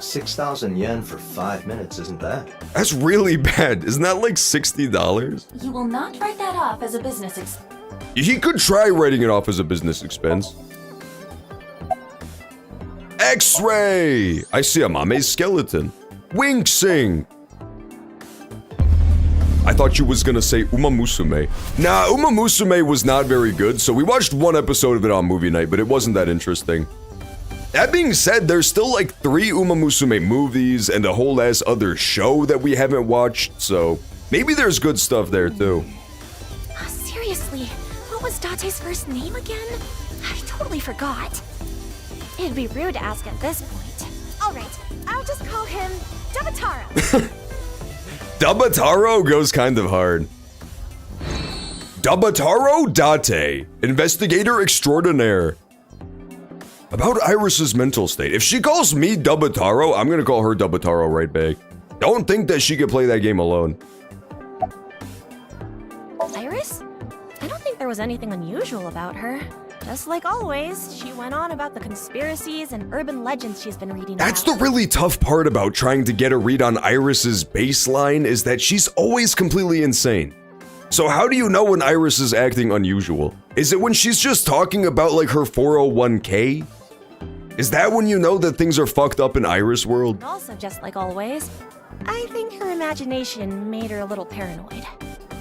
Speaker 2: 6,000 yen for 5 minutes isn't bad.
Speaker 1: That's really bad. Isn't that like $60?
Speaker 6: You will not write that off as a business expense.
Speaker 1: He could try writing it off as a business expense. X-ray! I see Amame's skeleton. Wink sing. I thought you was gonna say Uma Musume. Nah, Uma Musume was not very good, so we watched 1 episode of it on movie night, but it wasn't that interesting. That being said, there's still like 3 Uma Musume movies and a whole ass other show that we haven't watched, so maybe there's good stuff there too.
Speaker 13: Seriously, what was Date's first name again? I totally forgot. It'd be rude to ask at this point. Alright, I'll just call him Dabataro.
Speaker 1: Dabataro goes kind of hard. Dabataro Date, investigator extraordinaire. About Iris's mental state. If she calls me Dabataro, I'm gonna call her Dabataro right back. Don't think that she could play that game alone.
Speaker 13: Iris? I don't think there was anything unusual about her. Just like always, she went on about the conspiracies and urban legends she's been reading
Speaker 1: That's
Speaker 13: about.
Speaker 1: the really tough part about trying to get a read on Iris's baseline, is that she's always completely insane. So how do you know when Iris is acting unusual? Is it when she's just talking about like her 401k? Is that when you know that things are fucked up in Iris world?
Speaker 13: Also, just like always, I think her imagination made her a little paranoid.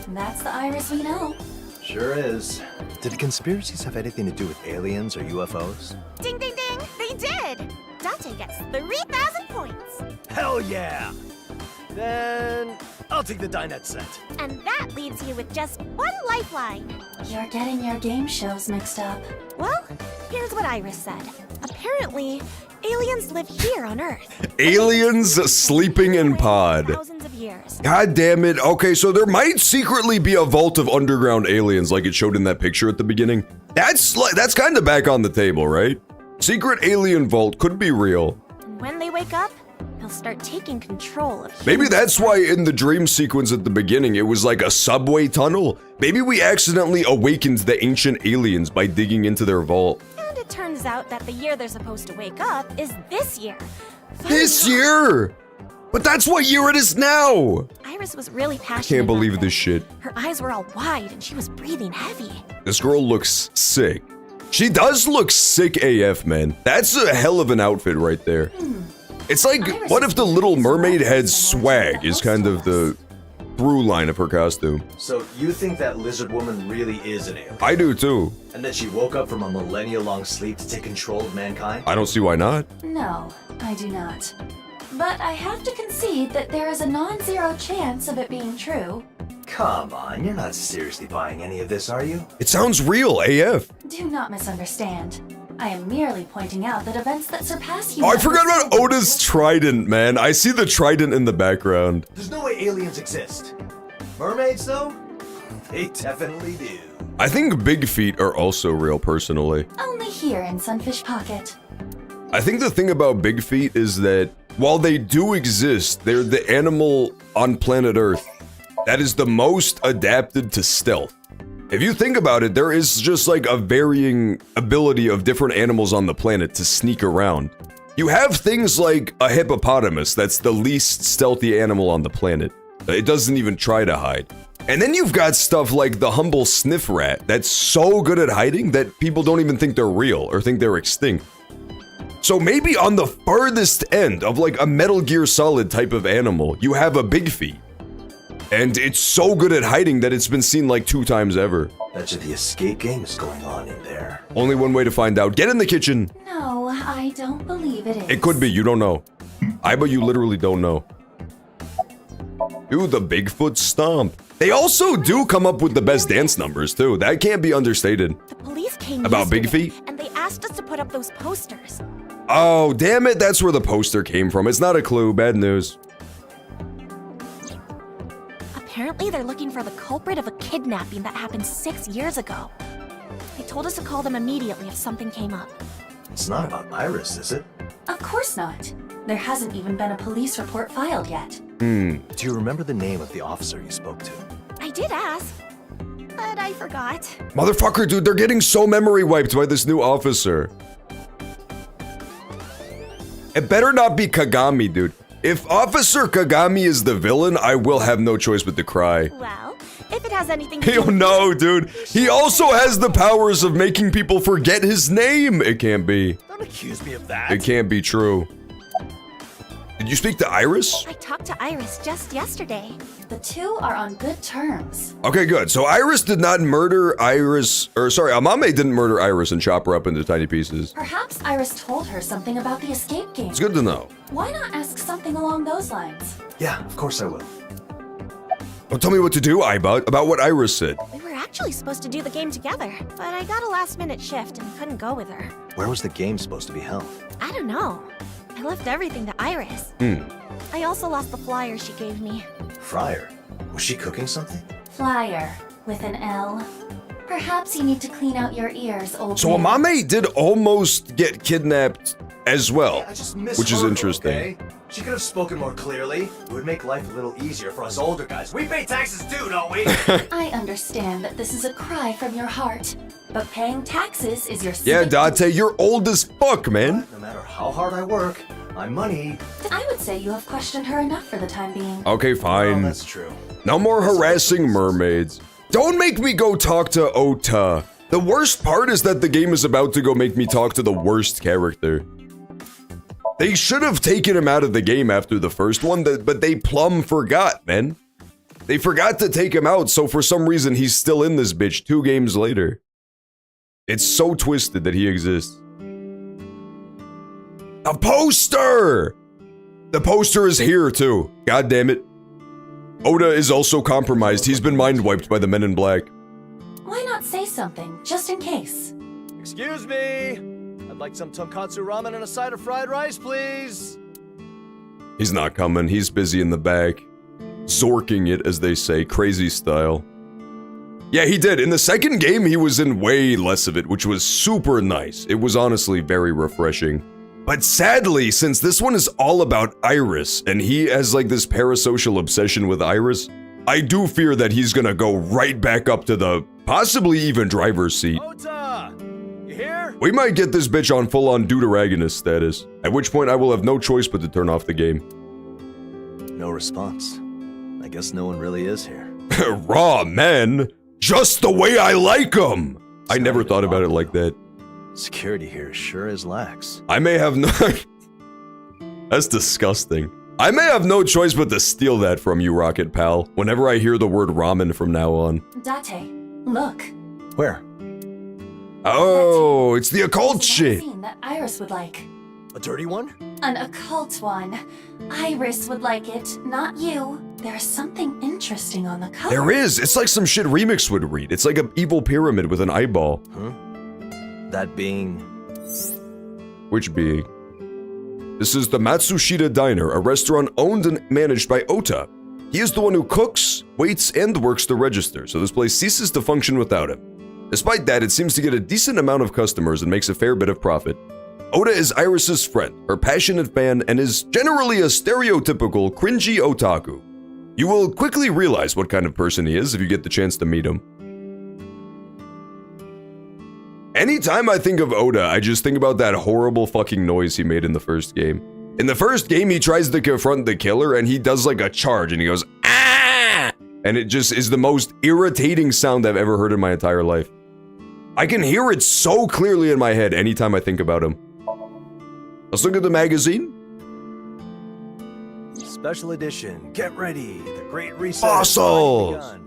Speaker 8: That's the Iris we know.
Speaker 2: Sure is. Did the conspiracies have anything to do with aliens or UFOs?
Speaker 13: Ding ding ding! They did! Dante gets 3,000 points!
Speaker 2: Hell yeah! Then I'll take the dinette set.
Speaker 13: And that leaves you with just one lifeline.
Speaker 8: You're getting your game shows mixed up.
Speaker 13: Well, here's what Iris said. Apparently, aliens live here on Earth.
Speaker 1: Aliens sleeping in pod.
Speaker 13: Thousands of years.
Speaker 1: God damn it. Okay, so there might secretly be a vault of underground aliens like it showed in that picture at the beginning. That's kind of back on the table, right? Secret alien vault could be real.
Speaker 13: And when they wake up, they'll start taking control of
Speaker 1: Maybe
Speaker 13: humans.
Speaker 1: that's why in the dream sequence at the beginning it was like a subway tunnel. Maybe we accidentally awakened the ancient aliens by digging into their vault.
Speaker 13: And it turns out that the year they're supposed to wake up is this year.
Speaker 1: This year? But that's what year it is now!
Speaker 13: Iris was really
Speaker 1: I
Speaker 13: passionate.
Speaker 1: can't believe
Speaker 13: about
Speaker 1: this shit.
Speaker 13: Her eyes were all wide and she was breathing heavy.
Speaker 1: This girl looks sick. She does look sick AF, man. That's a hell of an outfit right there. It's like, what if the Little Mermaid had swag is kind of the through line of her costume.
Speaker 2: So you think that lizard woman really is an alien?
Speaker 1: I do too.
Speaker 2: And that she woke up from a millennia-long sleep to take control of mankind?
Speaker 1: I don't see why not.
Speaker 8: No, I do not. But I have to concede that there is a non-zero chance of it being true.
Speaker 2: Come on, you're not seriously buying any of this, are you?
Speaker 1: It sounds real AF.
Speaker 8: Do not misunderstand. I am merely pointing out that events that surpass
Speaker 1: Oh,
Speaker 8: human...
Speaker 1: I forgot about Oda's trident, man. I see the trident in the background.
Speaker 2: There's no way aliens exist. Mermaids, though? They definitely do.
Speaker 1: I think big feet are also real, personally.
Speaker 8: Only here in Sunfish Pocket.
Speaker 1: I think the thing about big feet is that while they do exist, they're the animal on planet Earth that is the most adapted to stealth. If you think about it, there is just like a varying ability of different animals on the planet to sneak around. You have things like a hippopotamus that's the least stealthy animal on the planet. It doesn't even try to hide. And then you've got stuff like the humble sniff rat that's so good at hiding that people don't even think they're real or think they're extinct. So maybe on the farthest end of like a Metal Gear Solid type of animal, you have a big feet. And it's so good at hiding that it's been seen like 2 times ever.
Speaker 2: Betcha the escape game is going on in there.
Speaker 1: Only one way to find out. Get in the kitchen.
Speaker 8: No, I don't believe it is.
Speaker 1: It could be, you don't know. But you literally don't know. Ooh, the Bigfoot stomp. They also do come up with the best dance numbers too. That can't be understated.
Speaker 13: The police came
Speaker 1: About big
Speaker 13: yesterday,
Speaker 1: feet?
Speaker 13: and they asked us to put up those posters.
Speaker 1: Oh, damn it, that's where the poster came from. It's not a clue, bad news.
Speaker 13: Apparently, they're looking for the culprit of a kidnapping that happened 6 years ago. They told us to call them immediately if something came up.
Speaker 2: It's not about Iris, is it?
Speaker 8: Of course not. There hasn't even been a police report filed yet.
Speaker 2: Do you remember the name of the officer you spoke to?
Speaker 13: I did ask, but I forgot.
Speaker 1: Motherfucker, dude, they're getting so memory wiped by this new officer. It better not be Kagami, dude. If Officer Kagami is the villain, I will have no choice but to cry.
Speaker 13: Well, if it has anything to do
Speaker 1: Oh
Speaker 13: with
Speaker 1: no, dude. He also has the powers of making people forget his name. It can't be.
Speaker 2: Don't accuse me of that.
Speaker 1: It can't be true. Did you speak to Iris?
Speaker 13: I talked to Iris just yesterday.
Speaker 8: The two are on good terms.
Speaker 1: Okay, good. So Iris did not murder Iris, or sorry, Amame didn't murder Iris and chop her up into tiny pieces.
Speaker 8: Perhaps Iris told her something about the escape game.
Speaker 1: It's good to know.
Speaker 8: Why not ask something along those lines?
Speaker 2: Yeah, of course I will.
Speaker 1: Don't tell me what to do, Aiba, about what Iris said.
Speaker 13: We were actually supposed to do the game together, but I got a last-minute shift and couldn't go with her.
Speaker 2: Where was the game supposed to be held?
Speaker 13: I don't know. I left everything to Iris. I also lost the flyer she gave me.
Speaker 2: Fryer? Was she cooking something?
Speaker 8: Flyer, with an L. Perhaps you need to clean out your ears, old
Speaker 1: So
Speaker 8: man.
Speaker 1: Amame did almost get kidnapped as well,
Speaker 2: I just misheard
Speaker 1: which is
Speaker 2: her,
Speaker 1: interesting.
Speaker 2: okay? She could have spoken more clearly. It would make life a little easier for us older guys. We pay taxes too, don't we?
Speaker 6: I understand that this is a cry from your heart, but paying taxes is your
Speaker 1: Yeah,
Speaker 6: civic
Speaker 1: Dante, you're old as fuck, man.
Speaker 2: No matter how hard I work, my money...
Speaker 6: I would say you have questioned her enough for the time being.
Speaker 1: Okay, fine.
Speaker 2: Oh, that's true.
Speaker 1: No more harassing mermaids. Don't make me go talk to Ota. The worst part is that the game is about to go make me talk to the worst character. They should have taken him out of the game after the first one, but they plumb forgot, man. They forgot to take him out, so for some reason he's still in this bitch 2 games later. It's so twisted that he exists. A poster! The poster is here too. God damn it. Oda is also compromised. He's been mind wiped by the Men in Black.
Speaker 6: Why not say something, just in case?
Speaker 2: Excuse me! I'd like some tonkatsu ramen and a side of fried rice, please!
Speaker 1: He's not coming. He's busy in the back. Zorking it, as they say, crazy style. Yeah, he did. In the second game, he was in way less of it, which was super nice. It was honestly very refreshing. But sadly, since this one is all about Iris, and he has like this parasocial obsession with Iris, I do fear that he's gonna go right back up to the possibly even driver's seat.
Speaker 2: Ota! You here?
Speaker 1: We might get this bitch on full-on deuteragonist status, at which point I will have no choice but to turn off the game.
Speaker 2: No response. I guess no one really is here.
Speaker 1: Raw men, just the way I like them. I never thought about it like that.
Speaker 2: Security here sure is lax.
Speaker 1: I may have no... That's disgusting. I may have no choice but to steal that from you, Rocket Pal, whenever I hear the word ramen from now on.
Speaker 6: Date, look.
Speaker 2: Where?
Speaker 1: Oh, it's the occult shit.
Speaker 6: Magazine that Iris would like.
Speaker 2: A dirty one?
Speaker 6: An occult one. Iris would like it, not you. There's something interesting on the cover.
Speaker 1: There is. It's like some shit Remix would read. It's like an evil pyramid with an eyeball.
Speaker 2: Huh? That being...
Speaker 1: Which being? This is the Matsushita Diner, a restaurant owned and managed by Ota. He is the one who cooks, waits, and works the register, so this place ceases to function without him. Despite that, it seems to get a decent amount of customers and makes a fair bit of profit. Ota is Iris's friend, her passionate fan, and is generally a stereotypical cringy otaku. You will quickly realize what kind of person he is if you get the chance to meet him. Anytime I think of Ota, I just think about that horrible fucking noise he made in the first game. In the first game, he tries to confront the killer and he does like a charge and he goes, ah! And it just is the most irritating sound I've ever heard in my entire life. I can hear it so clearly in my head anytime I think about him. Let's look at the magazine.
Speaker 2: Special edition. Get ready. The Great Reset.
Speaker 1: Fossils!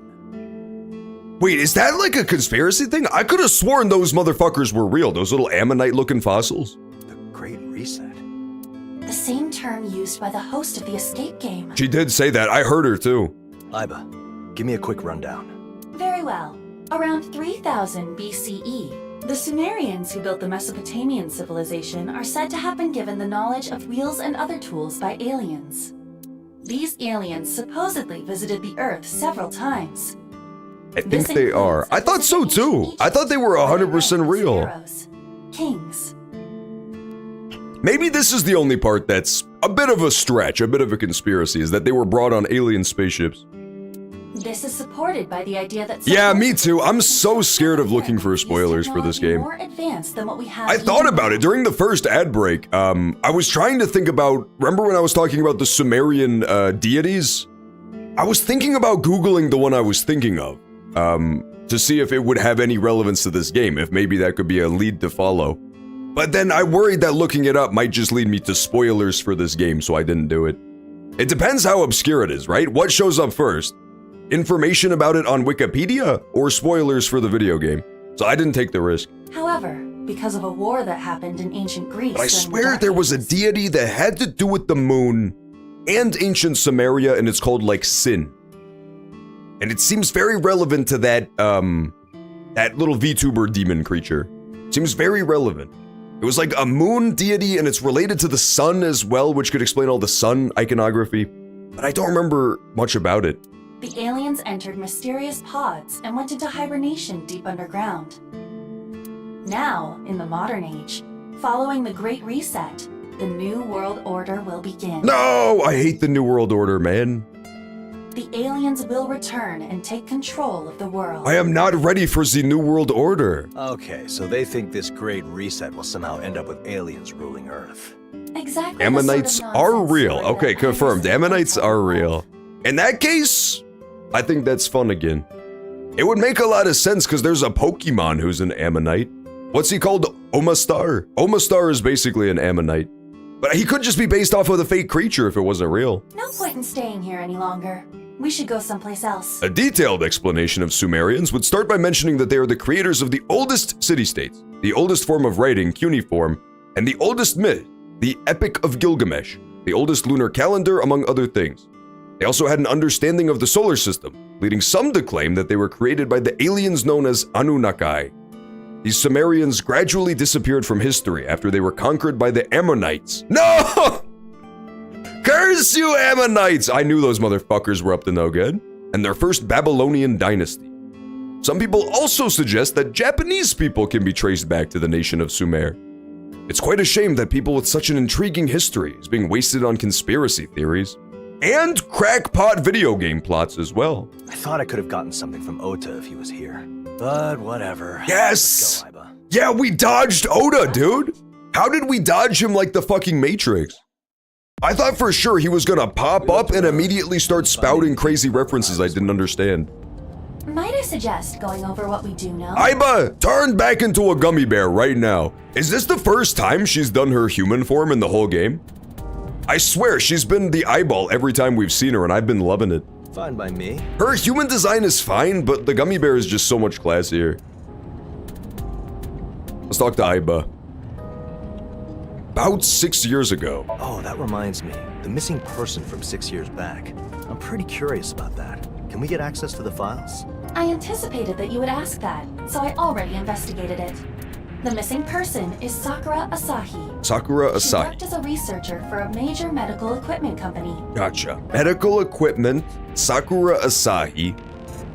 Speaker 1: Wait, is that like a conspiracy thing? I could have sworn those motherfuckers were real, those little ammonite-looking fossils.
Speaker 2: The Great Reset.
Speaker 6: The same term used by the host of the escape game.
Speaker 1: She did say that, I heard her too.
Speaker 2: Iba, give me a quick rundown.
Speaker 6: Very well. Around 3000 BCE, the Sumerians who built the Mesopotamian civilization are said to have been given the knowledge of wheels and other tools by aliens. These aliens supposedly visited the Earth several times.
Speaker 1: I think they are. I thought so too. I thought they were 100% real.
Speaker 6: Pharaohs, kings.
Speaker 1: Maybe this is the only part that's a bit of a stretch, a bit of a conspiracy, is that they were brought on alien spaceships.
Speaker 6: This is supported by the idea that...
Speaker 1: Yeah, me too. I'm so scared of looking for spoilers for this game.
Speaker 6: More advanced than what we have.
Speaker 1: I thought about it during the first ad break. I was trying to think about, remember when I was talking about the Sumerian deities? I was thinking about Googling the one I was thinking of, to see if it would have any relevance to this game, if maybe that could be a lead to follow. But then I worried that looking it up might just lead me to spoilers for this game, so I didn't do it. It depends how obscure it is, right? What shows up first? Information about it on Wikipedia, or spoilers for the video game? So I didn't take the risk.
Speaker 6: However, because of a war that happened in ancient Greece...
Speaker 1: But I swear there was a deity that had to do with the moon and ancient Sumeria, and it's called like Sin. And it seems very relevant to that, that little VTuber demon creature. Seems very relevant. It was like a moon deity, and it's related to the sun as well, which could explain all the sun iconography. But I don't remember much about it.
Speaker 6: The aliens entered mysterious pods and went into hibernation deep underground. Now, in the modern age, following the Great Reset, the New World Order will begin.
Speaker 1: No, I hate the New World Order, man.
Speaker 6: The aliens will return and take control of the world.
Speaker 1: I am not ready for the New World Order.
Speaker 2: Okay, so they think this great reset will somehow end up with aliens ruling Earth.
Speaker 6: Exactly.
Speaker 1: Ammonites are real. Okay, confirmed. Ammonites are real. In that case, I think that's fun again. It would make a lot of sense because there's a Pokemon who's an Ammonite. What's he called? Omastar? Omastar is basically an Ammonite. But he could just be based off of a fake creature if it wasn't real.
Speaker 6: No point in staying here any longer. We should go someplace else.
Speaker 1: A detailed explanation of Sumerians would start by mentioning that they are the creators of the oldest city-states, the oldest form of writing, cuneiform, and the oldest myth, the Epic of Gilgamesh, the oldest lunar calendar, among other things. They also had an understanding of the solar system, leading some to claim that they were created by the aliens known as Anunnaki. These Sumerians gradually disappeared from history after they were conquered by the Ammonites. No! Curse you, Ammonites! I knew those motherfuckers were up to no good. And their first Babylonian dynasty. Some people also suggest that Japanese people can be traced back to the nation of Sumer. It's quite a shame that people with such an intriguing history is being wasted on conspiracy theories. And crackpot video game plots as well.
Speaker 2: I thought I could have gotten something from Ota if he was here. But whatever.
Speaker 1: Yes!
Speaker 2: Let's go, Iba.
Speaker 1: Yeah, we dodged Oda, dude! How did we dodge him like the fucking Matrix? I thought for sure he was gonna pop up and immediately start spouting crazy references I didn't understand.
Speaker 6: Might I suggest going over what we do know?
Speaker 1: Iba, turn back into a gummy bear right now. Is this the first time she's done her human form in the whole game? I swear, she's been the eyeball every time we've seen her and I've been loving it.
Speaker 2: Fine by me.
Speaker 1: Her human design is fine, but the gummy bear is just so much classier. Let's talk to Iba. About 6 years ago.
Speaker 2: Oh, that reminds me. The missing person from 6 years back. I'm pretty curious about that. Can we get access to the files?
Speaker 6: I anticipated that you would ask that, so I already investigated it. The missing person is Sakura Asahi.
Speaker 1: Sakura
Speaker 6: She
Speaker 1: Asahi.
Speaker 6: worked as a researcher for a major medical equipment company.
Speaker 1: Gotcha. Medical equipment, Sakura Asahi.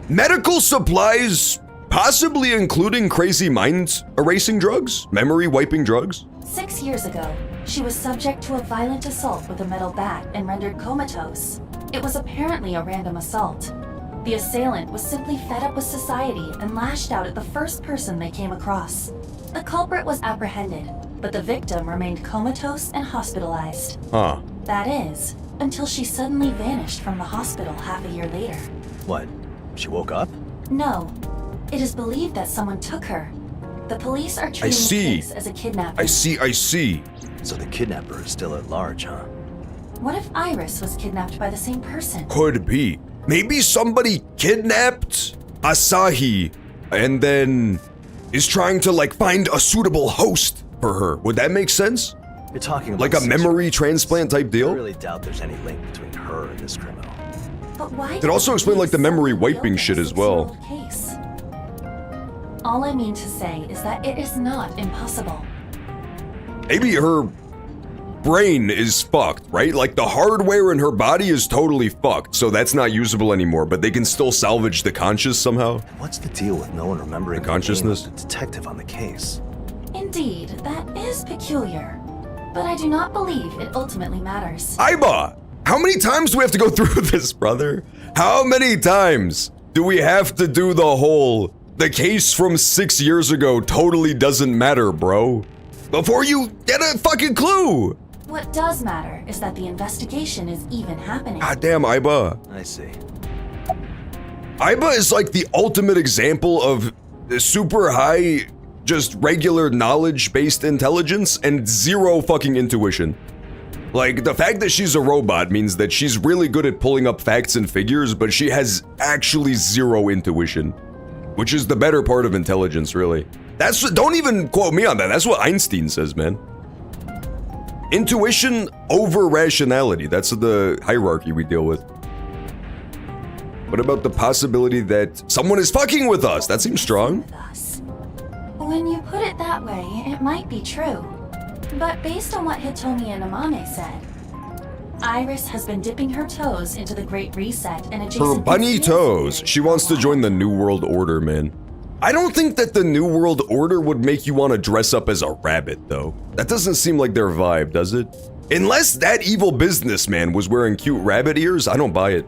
Speaker 1: Medical supplies, possibly including crazy mind erasing drugs? Memory wiping drugs?
Speaker 6: 6 years ago, she was subject to a violent assault with a metal bat and rendered comatose. It was apparently a random assault. The assailant was simply fed up with society and lashed out at the first person they came across. The culprit was apprehended, but the victim remained comatose and hospitalized.
Speaker 1: Huh.
Speaker 6: That is, until she suddenly vanished from the hospital half a year later.
Speaker 2: What? She woke up?
Speaker 6: No. It is believed that someone took her. The police are treating the case as a kidnapping.
Speaker 1: I see.
Speaker 2: So the kidnapper is still at large, huh?
Speaker 6: What if Iris was kidnapped by the same person?
Speaker 1: Could be. Maybe somebody kidnapped Asahi and then is trying to like find a suitable host for her. Would that make sense?
Speaker 2: You're talking about
Speaker 1: like a memory transplant type deal?
Speaker 2: I really doubt there's any link between her and this criminal.
Speaker 6: But why
Speaker 1: Could also explain like the memory wiping shit as well.
Speaker 6: Case? All I mean to say is that it is not impossible.
Speaker 1: Maybe her brain is fucked, right? Like the hardware in her body is totally fucked, so that's not usable anymore, but they can still salvage the conscious somehow.
Speaker 2: What's the deal with no one remembering
Speaker 1: the consciousness?
Speaker 2: The detective on the case.
Speaker 6: Indeed, that is peculiar. But I do not believe it ultimately matters.
Speaker 1: Iba! How many times do we have to go through this, brother? How many times do we have to do the case from 6 years ago totally doesn't matter, bro? Before you get a fucking clue!
Speaker 6: What does matter is that the investigation is even happening.
Speaker 1: God damn, Iba.
Speaker 2: I see.
Speaker 1: Iba is like the ultimate example of super high, just regular knowledge-based intelligence and zero fucking intuition. Like, the fact that she's a robot means that she's really good at pulling up facts and figures, but she has actually zero intuition. Which is the better part of intelligence, really. Don't even quote me on that, that's what Einstein says, man. Intuition over rationality, that's the hierarchy we deal with. What about the possibility that someone is fucking with us? That seems strong.
Speaker 6: When you put it that way, it might be true. But based on what Hitomi and Amame said, Iris has been dipping her toes into the Great Reset and adjacent...
Speaker 1: Her bunny toes. She wants to join the New World Order, man. I don't think that the New World Order would make you want to dress up as a rabbit, though. That doesn't seem like their vibe, does it? Unless that evil businessman was wearing cute rabbit ears, I don't buy it.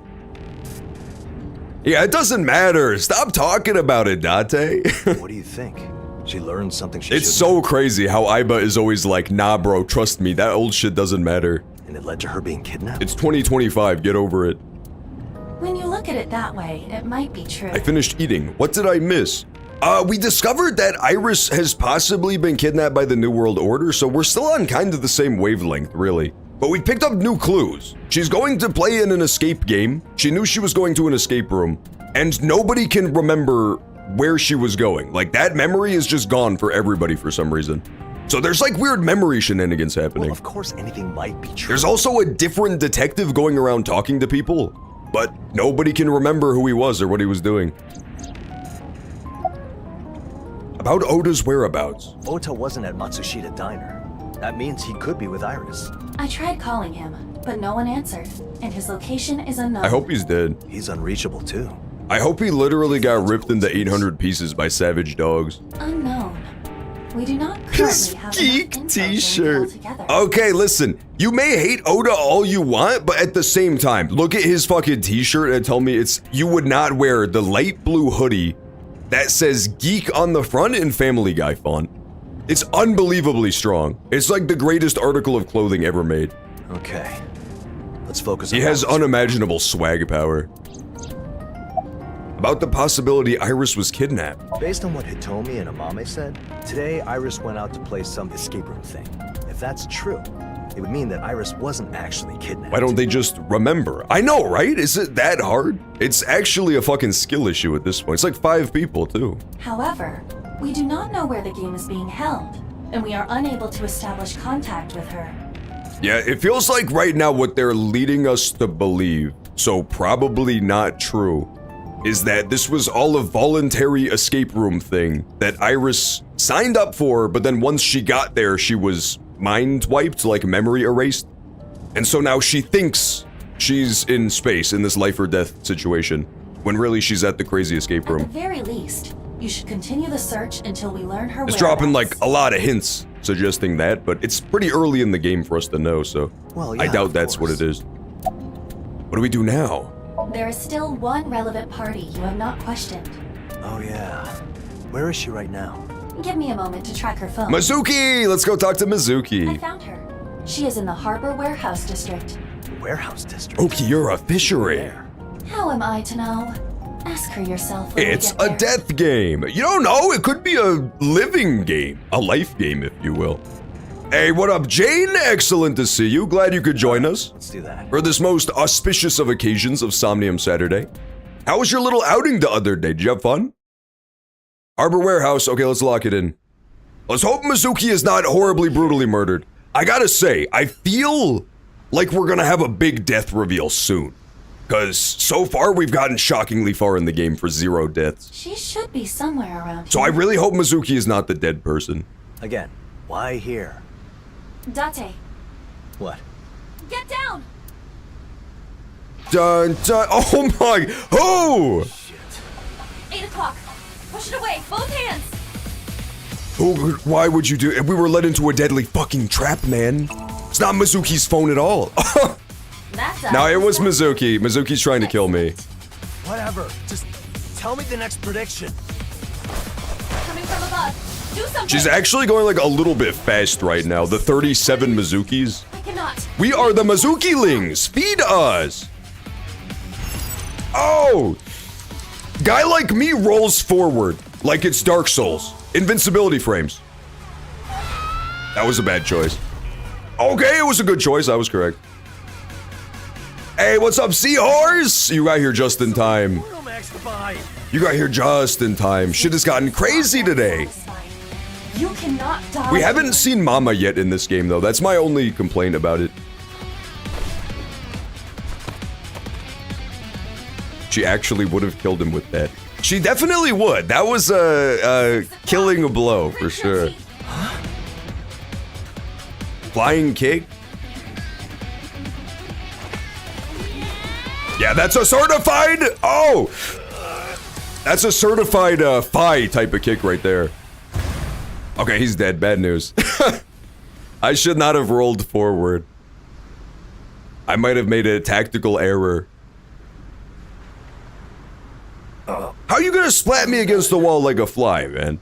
Speaker 1: Yeah, it doesn't matter. Stop talking about it, Date.
Speaker 2: What do you think? She learned something she
Speaker 1: It's
Speaker 2: shouldn't
Speaker 1: so crazy how Aiba is always like, nah, bro, trust me, that old shit doesn't matter.
Speaker 2: have. And it led to her being kidnapped?
Speaker 1: It's 2025, get over it.
Speaker 6: When you look at it that way, it might be true.
Speaker 1: I finished eating. What did I miss? We discovered that Iris has possibly been kidnapped by the New World Order, so we're still on kind of the same wavelength, really. But we picked up new clues. She's going to play in an escape game. She knew she was going to an escape room, and nobody can remember where she was going. Like, that memory is just gone for everybody for some reason. So there's like weird memory shenanigans happening.
Speaker 2: Well, of course anything might be true.
Speaker 1: There's also a different detective going around talking to people, but nobody can remember who he was or what he was doing. About Oda's whereabouts.
Speaker 2: Ota wasn't at Matsushita Diner. That means he could be with Iris.
Speaker 6: I tried calling him, but no one answered, and his location is unknown.
Speaker 1: I hope he's dead.
Speaker 2: He's unreachable too.
Speaker 1: I hope he literally got ripped into 800 pieces by savage dogs.
Speaker 6: Unknown. We do not
Speaker 1: His
Speaker 6: currently have
Speaker 1: geek
Speaker 6: enough info to link it
Speaker 1: t-shirt.
Speaker 6: all together.
Speaker 1: Okay, listen. You may hate Oda all you want, but at the same time, look at his fucking t-shirt and tell me you would not wear the light blue hoodie that says geek on the front in Family Guy font. It's unbelievably strong. It's like the greatest article of clothing ever made.
Speaker 2: Okay. Let's focus on
Speaker 1: He has
Speaker 2: Iris.
Speaker 1: unimaginable swag power. About the possibility Iris was kidnapped.
Speaker 2: Based on what Hitomi and Amame said, today Iris went out to play some escape room thing. If that's true, it would mean that Iris wasn't actually kidnapped.
Speaker 1: Why don't they just remember? I know, right? Is it that hard? It's actually a fucking skill issue at this point. It's like 5 people, too.
Speaker 6: However, we do not know where the game is being held, and we are unable to establish contact with her.
Speaker 1: Yeah, it feels like right now what they're leading us to believe, so probably not true, is that this was all a voluntary escape room thing that Iris signed up for, but then once she got there, she was mind wiped, like memory erased. And so now she thinks she's in space in this life or death situation, when really she's at the crazy escape
Speaker 6: At
Speaker 1: room.
Speaker 6: the very least, you should continue the search until we learn her
Speaker 1: It's
Speaker 6: whereabouts.
Speaker 1: dropping like a lot of hints suggesting that, but it's pretty early in the game for us to know, so
Speaker 2: Well,
Speaker 1: I
Speaker 2: yeah,
Speaker 1: doubt
Speaker 2: of
Speaker 1: that's what
Speaker 2: course.
Speaker 1: it is. What do we do now?
Speaker 6: There is still one relevant party you have not questioned.
Speaker 2: Oh yeah. Where is she right now?
Speaker 6: Give me a moment to track her phone.
Speaker 1: Mizuki! Let's go talk to
Speaker 6: I
Speaker 1: Mizuki.
Speaker 6: found her. She is in the Harbor Warehouse District.
Speaker 2: Warehouse district.
Speaker 1: Okiura Fishery.
Speaker 2: There.
Speaker 6: How am I to know? Ask her yourself when
Speaker 1: It's
Speaker 6: we get
Speaker 1: a
Speaker 6: there.
Speaker 1: death game. You don't know, it could be a living game. A life game, if you will. Hey, what up, Jane? Excellent to see you. Glad you could join us
Speaker 2: Let's do that.
Speaker 1: for this most auspicious of occasions of Somnium Saturday. How was your little outing the other day? Did you have fun? Harbor Warehouse. Okay, let's lock it in. Let's hope Mizuki is not horribly, brutally murdered. I gotta say, I feel like we're gonna have a big death reveal soon. Because so far we've gotten shockingly far in the game for 0 deaths.
Speaker 6: She should be somewhere around
Speaker 1: So I really hope Mizuki is not the dead person.
Speaker 2: Again, why here?
Speaker 6: Date,
Speaker 2: What?
Speaker 6: get down!
Speaker 1: Dun dun. Oh my. Oh!
Speaker 6: 8 o'clock. Push it away, both hands!
Speaker 1: Why would you do it? We were led into a deadly fucking trap, man. It's not Mizuki's phone at all.
Speaker 6: That's
Speaker 1: No, it was Mizuki. Mizuki's trying to kill me.
Speaker 2: Whatever. Just tell me the next prediction.
Speaker 6: Coming from above. Do something!
Speaker 1: She's actually going like a little bit fast right now. The 37 Mizukis.
Speaker 6: I cannot.
Speaker 1: We are the Mizuki-lings. Feed us. Oh! Guy like me rolls forward like it's Dark Souls. Invincibility frames. That was a bad choice. Okay, it was a good choice. I was correct. Hey, what's up, Seahorse? You got here just in time. You got here just in time. Shit has gotten crazy today.
Speaker 6: You cannot die.
Speaker 1: We haven't seen Mama yet in this game, though. That's my only complaint about it. She actually would have killed him with that. She definitely would. That was a killing a blow, for sure. Flying kick? Yeah, that's a certified. Oh, That's a certified Phi type of kick right there. Okay, he's dead. Bad news. I should not have rolled forward. I might have made a tactical error. How are you gonna splat me against the wall like a fly, man?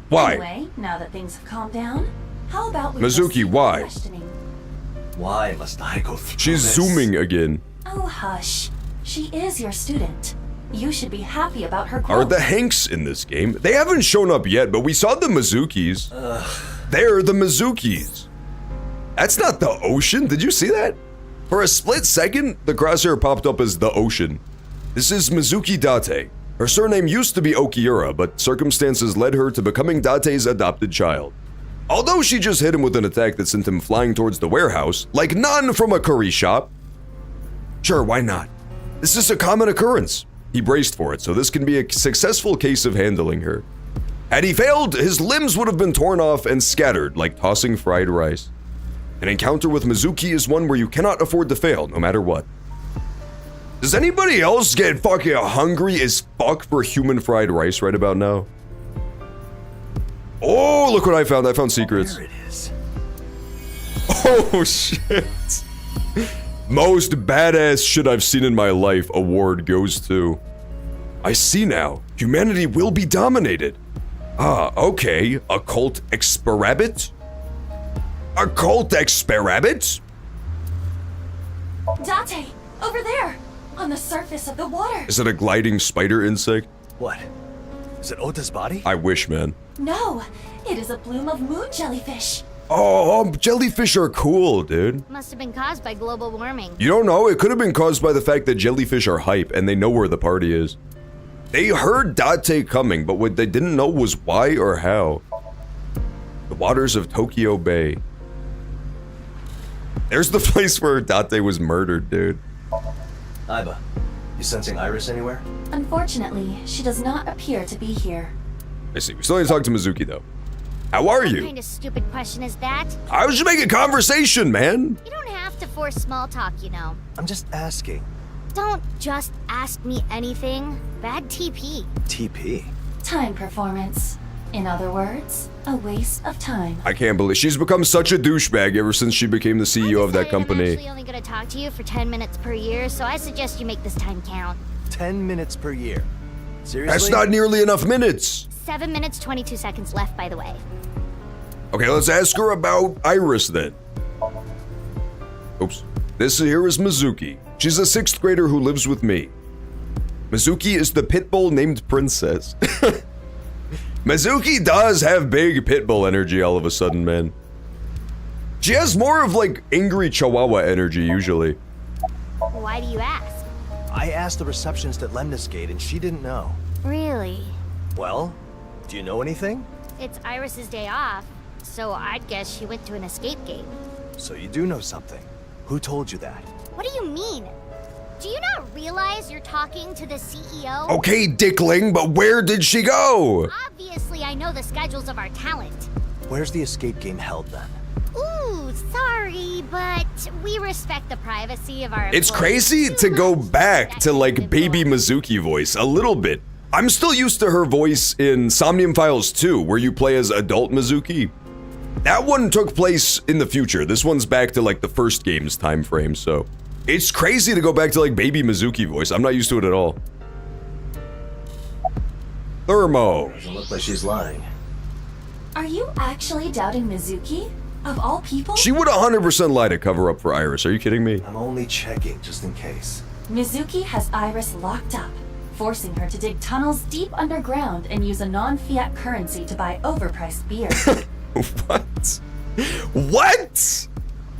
Speaker 1: Why?
Speaker 6: Anyway, now that things have calmed down, how about we
Speaker 1: Mizuki,
Speaker 6: proceed with
Speaker 1: why?
Speaker 6: questioning?
Speaker 2: Why must I go through
Speaker 1: She's
Speaker 2: this?
Speaker 1: zooming again.
Speaker 6: Oh, hush. She is your student. You should be happy about her growth.
Speaker 1: Are the Hanks in this game? They haven't shown up yet, but we saw the Mizukis. They're the Mizukis. That's not the ocean. Did you see that? For a split second, the crosshair popped up as the ocean. This is Mizuki Date. Her surname used to be Okiura, but circumstances led her to becoming Date's adopted child. Although she just hit him with an attack that sent him flying towards the warehouse, like none from a curry shop. Sure, why not? This is a common occurrence. He braced for it, so this can be a successful case of handling her. Had he failed, his limbs would have been torn off and scattered like tossing fried rice. An encounter with Mizuki is one where you cannot afford to fail, no matter what. Does anybody else get fucking hungry as fuck for human fried rice right about now? Oh, look what I found. I found secrets.
Speaker 2: There it is.
Speaker 1: Oh, shit. Most badass shit I've seen in my life award goes to... I see now. Humanity will be dominated. Ah, okay. Occult experiment? Occult experiment?
Speaker 6: Date! Over there! On the surface of the water!
Speaker 1: Is it a gliding spider insect?
Speaker 2: What? Is it Ota's body?
Speaker 1: I wish, man.
Speaker 6: No! It is a bloom of moon jellyfish!
Speaker 1: Oh, jellyfish are cool, dude.
Speaker 5: Must have been caused by global warming.
Speaker 1: You don't know, it could have been caused by the fact that jellyfish are hype and they know where the party is. They heard Date coming, but what they didn't know was why or how. The waters of Tokyo Bay. There's the place where Date was murdered, dude.
Speaker 2: Aiba, you sensing Iris anywhere?
Speaker 6: Unfortunately, she does not appear to be here.
Speaker 1: I see. We still need to talk to Mizuki, though. How are
Speaker 5: What
Speaker 1: you?
Speaker 5: kind of stupid question is that?
Speaker 1: I was just making conversation, man.
Speaker 5: You don't have to force small talk, you know.
Speaker 2: I'm just asking.
Speaker 5: Don't just ask me anything. Bad TP.
Speaker 2: TP?
Speaker 6: Time performance. In other words, a waste of time.
Speaker 1: I can't believe she's become such a douchebag ever since she became the CEO of that
Speaker 5: I'm
Speaker 1: company.
Speaker 5: actually only gonna talk to you for 10 minutes per year, so I suggest you make this time count.
Speaker 2: 10 minutes per year. Seriously?
Speaker 1: That's not nearly enough minutes.
Speaker 5: 7 minutes, 22 seconds left, by the way.
Speaker 1: Okay, let's ask her about Iris then. Oops. This here is Mizuki. She's a 6th grader who lives with me. Mizuki is the pitbull named Princess. Mizuki does have big pitbull energy all of a sudden, man. She has more of like angry chihuahua energy usually.
Speaker 5: Why do you ask?
Speaker 2: I asked the receptionist at Lemnis Gate and she didn't know.
Speaker 5: Really?
Speaker 2: Well, do you know anything?
Speaker 5: It's Iris's day off, so I'd guess she went to an escape game.
Speaker 2: So you do know something. Who told you that?
Speaker 5: What do you mean? Do you not realize you're talking to the CEO?
Speaker 1: Okay, dickling, but where did she go?
Speaker 5: Obviously, I know the schedules of our talent.
Speaker 2: Where's the escape game held then?
Speaker 5: Ooh, sorry, but we respect the privacy of our
Speaker 1: It's
Speaker 5: employees
Speaker 1: crazy
Speaker 5: too
Speaker 1: to go
Speaker 5: much
Speaker 1: back to like
Speaker 5: respect
Speaker 1: baby
Speaker 5: employees.
Speaker 1: Mizuki voice a little bit. I'm still used to her voice in Somnium Files 2, where you play as adult Mizuki. That one took place in the future. This one's back to like the first game's time frame, so it's crazy to go back to like baby Mizuki voice. I'm not used to it at all. Thermo.
Speaker 2: Doesn't look like she's lying.
Speaker 6: Are you actually doubting Mizuki? Of all people?
Speaker 1: She would 100% lie to cover up for Iris. Are you kidding me?
Speaker 2: I'm only checking just in case.
Speaker 6: Mizuki has Iris locked up, forcing her to dig tunnels deep underground and use a non-fiat currency to buy overpriced beer.
Speaker 1: What? What?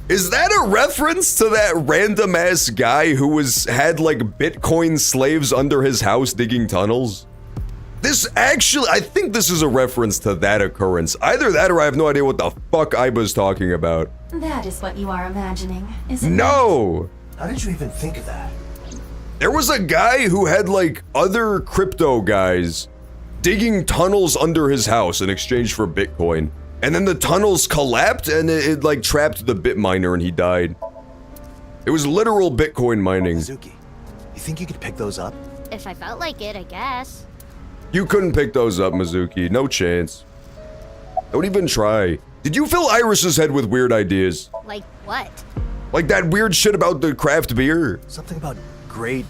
Speaker 1: Is that a reference to that random ass guy who had like Bitcoin slaves under his house digging tunnels? This actually, I think this is a reference to that occurrence. Either that or I have no idea what the fuck Aiba's talking about.
Speaker 6: That is what you are imagining, isn't it?
Speaker 1: No!
Speaker 2: How did you even think of that?
Speaker 1: There was a guy who had like other crypto guys digging tunnels under his house in exchange for Bitcoin. And then the tunnels collapsed and it like trapped the bit miner and he died. It was literal Bitcoin mining.
Speaker 2: Mizuki, you think you could pick those up?
Speaker 5: If I felt like it, I guess.
Speaker 1: You couldn't pick those up, Mizuki. No chance. Don't even try. Did you fill Iris's head with weird ideas?
Speaker 5: Like what?
Speaker 1: Like that weird shit about the craft beer?
Speaker 2: Something about Great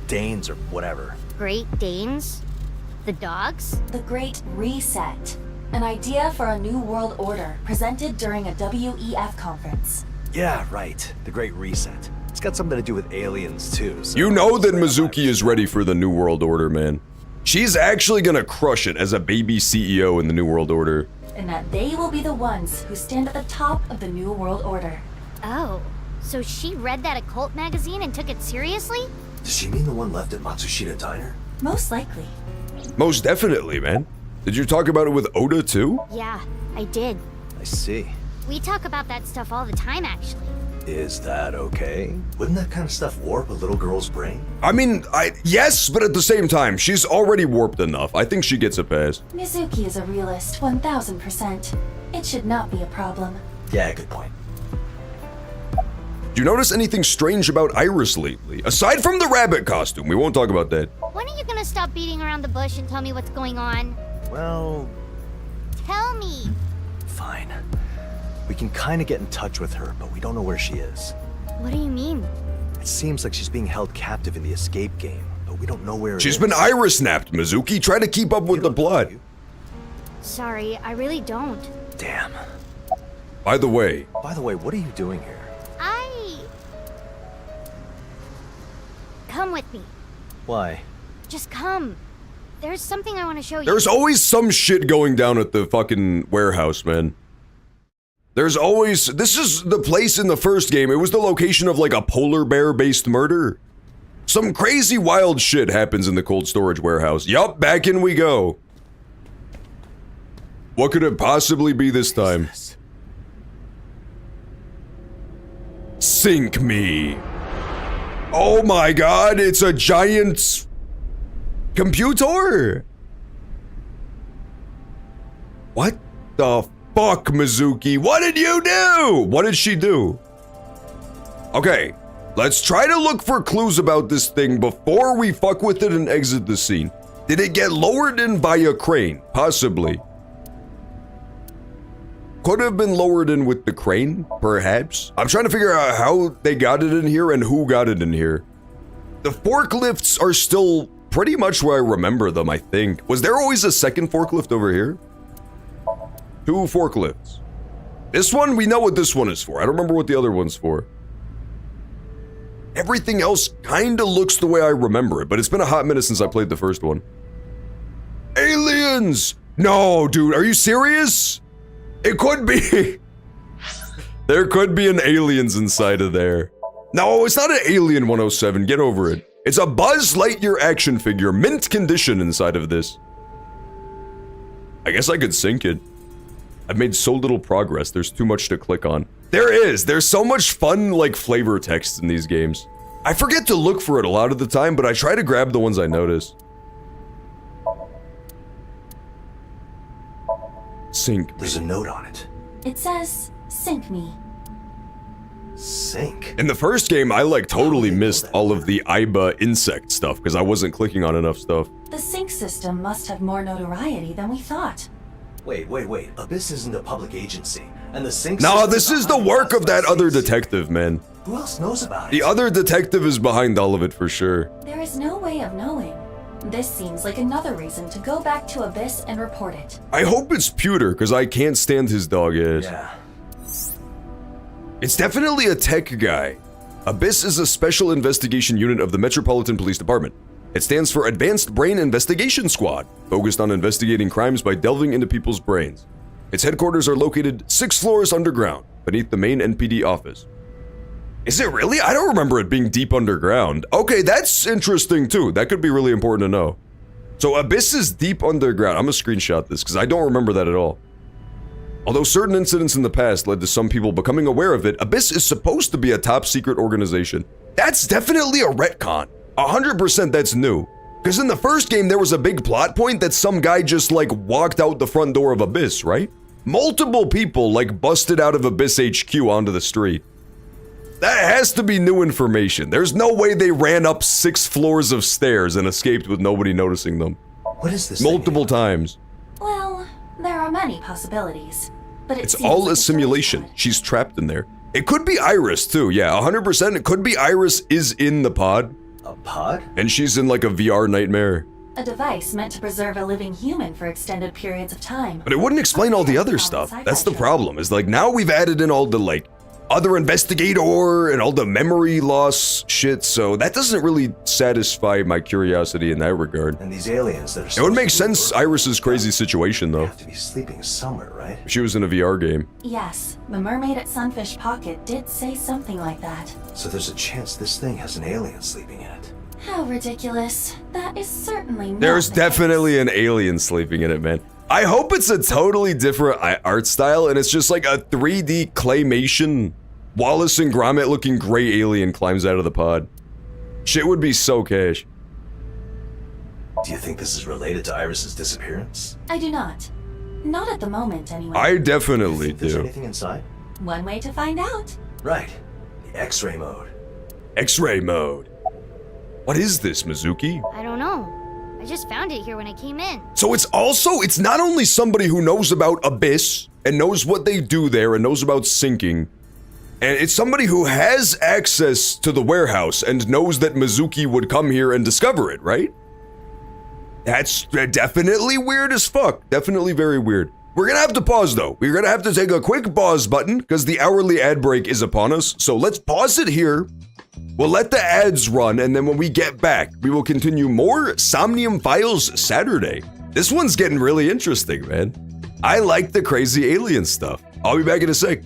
Speaker 2: Danes or whatever.
Speaker 5: Great Danes? The dogs?
Speaker 6: The Great Reset. An idea for a new world order presented during a WEF conference.
Speaker 2: Yeah, right. The Great Reset. It's got something to do with aliens too. So
Speaker 1: You know that Mizuki is ready for the New World Order, man. She's actually gonna crush it as a baby CEO in the New World Order.
Speaker 6: And that they will be the ones who stand at the top of the new world order.
Speaker 5: Oh, so she read that occult magazine and took it seriously?
Speaker 2: Does she mean the one left at Matsushita Diner?
Speaker 6: Most likely.
Speaker 1: Most definitely, man. Did you talk about it with Oda too?
Speaker 5: Yeah, I did.
Speaker 2: I see.
Speaker 5: We talk about that stuff all the time, actually.
Speaker 2: Is that okay? Wouldn't that kind of stuff warp a little girl's brain?
Speaker 1: I mean, yes, but at the same time, she's already warped enough. I think she gets a pass.
Speaker 6: Mizuki is a realist 1000%. It should not be a problem.
Speaker 2: Yeah, good point.
Speaker 1: Do you notice anything strange about Iris lately? Aside from the rabbit costume, we won't talk about that.
Speaker 5: When are you gonna stop beating around the bush and tell me what's going on?
Speaker 2: Well,
Speaker 5: Tell me!
Speaker 2: fine. We can kind of get in touch with her, but we don't know where she is.
Speaker 5: What do you mean?
Speaker 2: It seems like she's being held captive in the escape game, but we don't know where it
Speaker 1: She's
Speaker 2: is.
Speaker 1: been Iris snapped, Mizuki. Try to keep up with the plot.
Speaker 5: Sorry, I really don't.
Speaker 2: Damn.
Speaker 1: By the way,
Speaker 2: what are you doing here?
Speaker 5: Come with me.
Speaker 2: Why?
Speaker 5: Just come. There's something I want to show you.
Speaker 1: there's always some shit going down at the fucking warehouse, man. There's always... This is the place in the first game. It was the location of like a polar bear-based murder. Some crazy wild shit happens in the cold storage warehouse. Yup, back in we go. What could it possibly be this time? Sink me. Oh my god, it's a giant computer. What the fuck, Mizuki? What did you do? What did she do? Okay, let's try to look for clues about this thing before we fuck with it and exit the scene. Did it get lowered in by a crane? Possibly. Could have been lowered in with the crane, perhaps. I'm trying to figure out how they got it in here and who got it in here. The forklifts are still pretty much where I remember them, I think. Was there always a second forklift over here? 2 forklifts. This one, we know what this one is for. I don't remember what the other one's for. Everything else kinda looks the way I remember it, but it's been a hot minute since I played the first one. Aliens! No, dude, are you serious? It could be. There could be an aliens inside of there. No, it's not an Alien 107. Get over it. It's a Buzz Lightyear action figure, mint condition inside of this. I guess I could sync it. I've made so little progress. There's too much to click on. There is. There's so much fun, like, flavor text in these games. I forget to look for it a lot of the time, but I try to grab the ones I notice. Sync.
Speaker 2: There's a note on it.
Speaker 6: It says, "Sink me."
Speaker 2: Sink?
Speaker 1: In the first game, I like totally missed all of the Iba insect stuff because I wasn't clicking on enough stuff.
Speaker 6: The sync system must have more notoriety than we thought.
Speaker 2: Wait. Abyss isn't a public agency, and the sync
Speaker 1: No,
Speaker 2: system
Speaker 1: this is the work of that other detective, man.
Speaker 2: Who else knows about it?
Speaker 1: The other detective is behind all of it for sure.
Speaker 6: There is no way of knowing. This seems like another reason to go back to Abyss and report it.
Speaker 1: I hope it's Pewter, because I can't stand his dog ass.
Speaker 2: Yeah.
Speaker 1: It's definitely a tech guy. Abyss is a special investigation unit of the Metropolitan Police Department. It stands for Advanced Brain Investigation Squad, focused on investigating crimes by delving into people's brains. Its headquarters are located 6 floors underground, beneath the main NPD office. Is it really? I don't remember it being deep underground. Okay, that's interesting too. That could be really important to know. So Abyss is deep underground. I'm gonna screenshot this because I don't remember that at all. Although certain incidents in the past led to some people becoming aware of it, Abyss is supposed to be a top secret organization. That's definitely a retcon. 100% that's new. Because in the first game there was a big plot point that some guy just like walked out the front door of Abyss, right? Multiple people like busted out of Abyss HQ onto the street. That has to be new information. There's no way they ran up 6 floors of stairs and escaped with nobody noticing them.
Speaker 2: What is this?
Speaker 1: Multiple times.
Speaker 6: Well, there are many possibilities. But
Speaker 1: It's all a simulation. She's trapped in there. It could be Iris too. Yeah, 100%. It could be Iris is in the pod.
Speaker 2: A pod?
Speaker 1: And she's in like a VR nightmare.
Speaker 6: A device meant to preserve a living human for extended periods of time.
Speaker 1: But it wouldn't explain all the other stuff. That's the problem. Is like now we've added in all the like other investigator and all the memory loss shit. So that doesn't really satisfy my curiosity in that regard.
Speaker 2: And these aliens that are
Speaker 1: It would make sense Iris's crazy situation though.
Speaker 2: have to be sleeping somewhere, right?
Speaker 1: She was in a VR game.
Speaker 6: Yes, the mermaid at Sunfish Pocket did say something like that.
Speaker 2: So there's a chance this thing has an alien sleeping in it.
Speaker 6: How ridiculous. That is certainly not
Speaker 1: There's
Speaker 6: the
Speaker 1: definitely an alien sleeping in it, man. I hope it's a totally different art style and it's just like a 3D claymation Wallace and Gromit looking gray alien climbs out of the pod. Shit would be so cash.
Speaker 2: Do you think this is related to Iris's disappearance?
Speaker 6: I do not. Not at the moment, anyway.
Speaker 1: I definitely
Speaker 2: Think there's
Speaker 1: do.
Speaker 2: anything inside?
Speaker 6: One way to find out.
Speaker 2: Right. The X-ray mode.
Speaker 1: X-ray mode. What is this, Mizuki?
Speaker 13: I don't know. I just found it here when I came in.
Speaker 1: So it's not only somebody who knows about Abyss and knows what they do there and knows about sinking, and it's somebody who has access to the warehouse and knows that Mizuki would come here and discover it, right? That's definitely weird as fuck. Definitely very weird. We're gonna have to pause though. We're gonna have to take a quick pause button because the hourly ad break is upon us. So let's pause it here. We'll let the ads run, and then when we get back, we will continue more Somnium Files Saturday. This one's getting really interesting, man. I like the crazy alien stuff. I'll be back in a sec.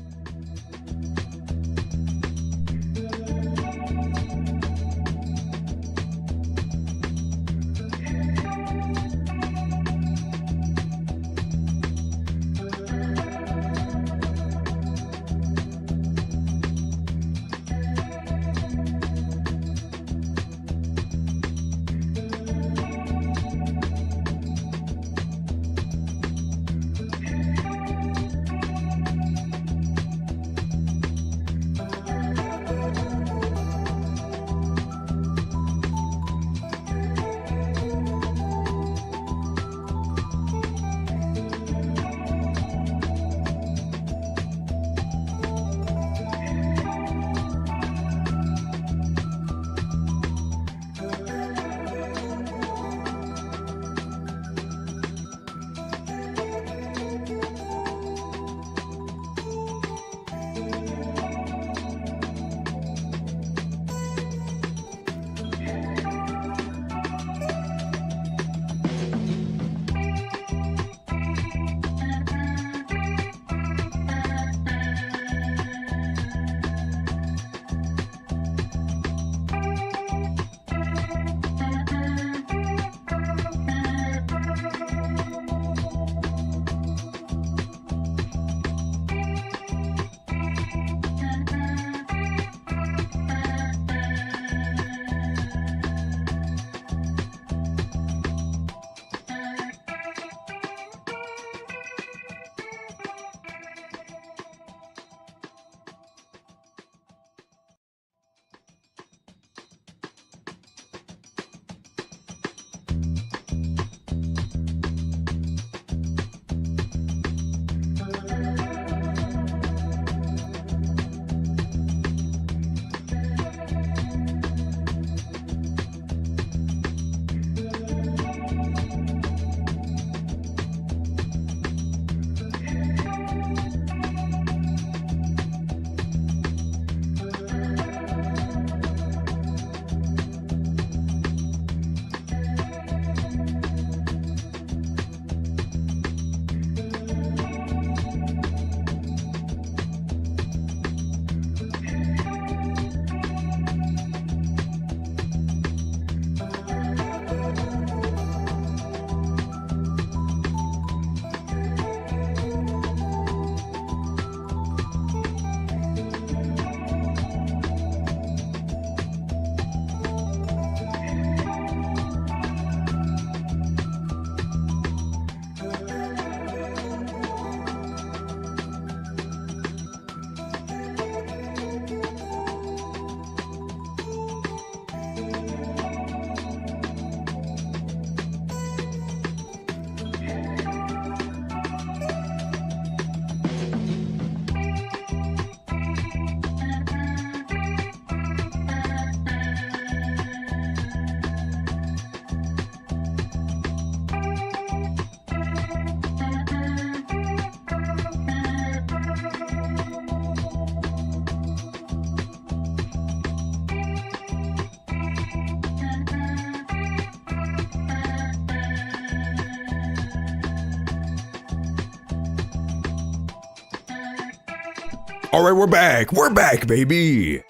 Speaker 1: All right, we're back. We're back, baby.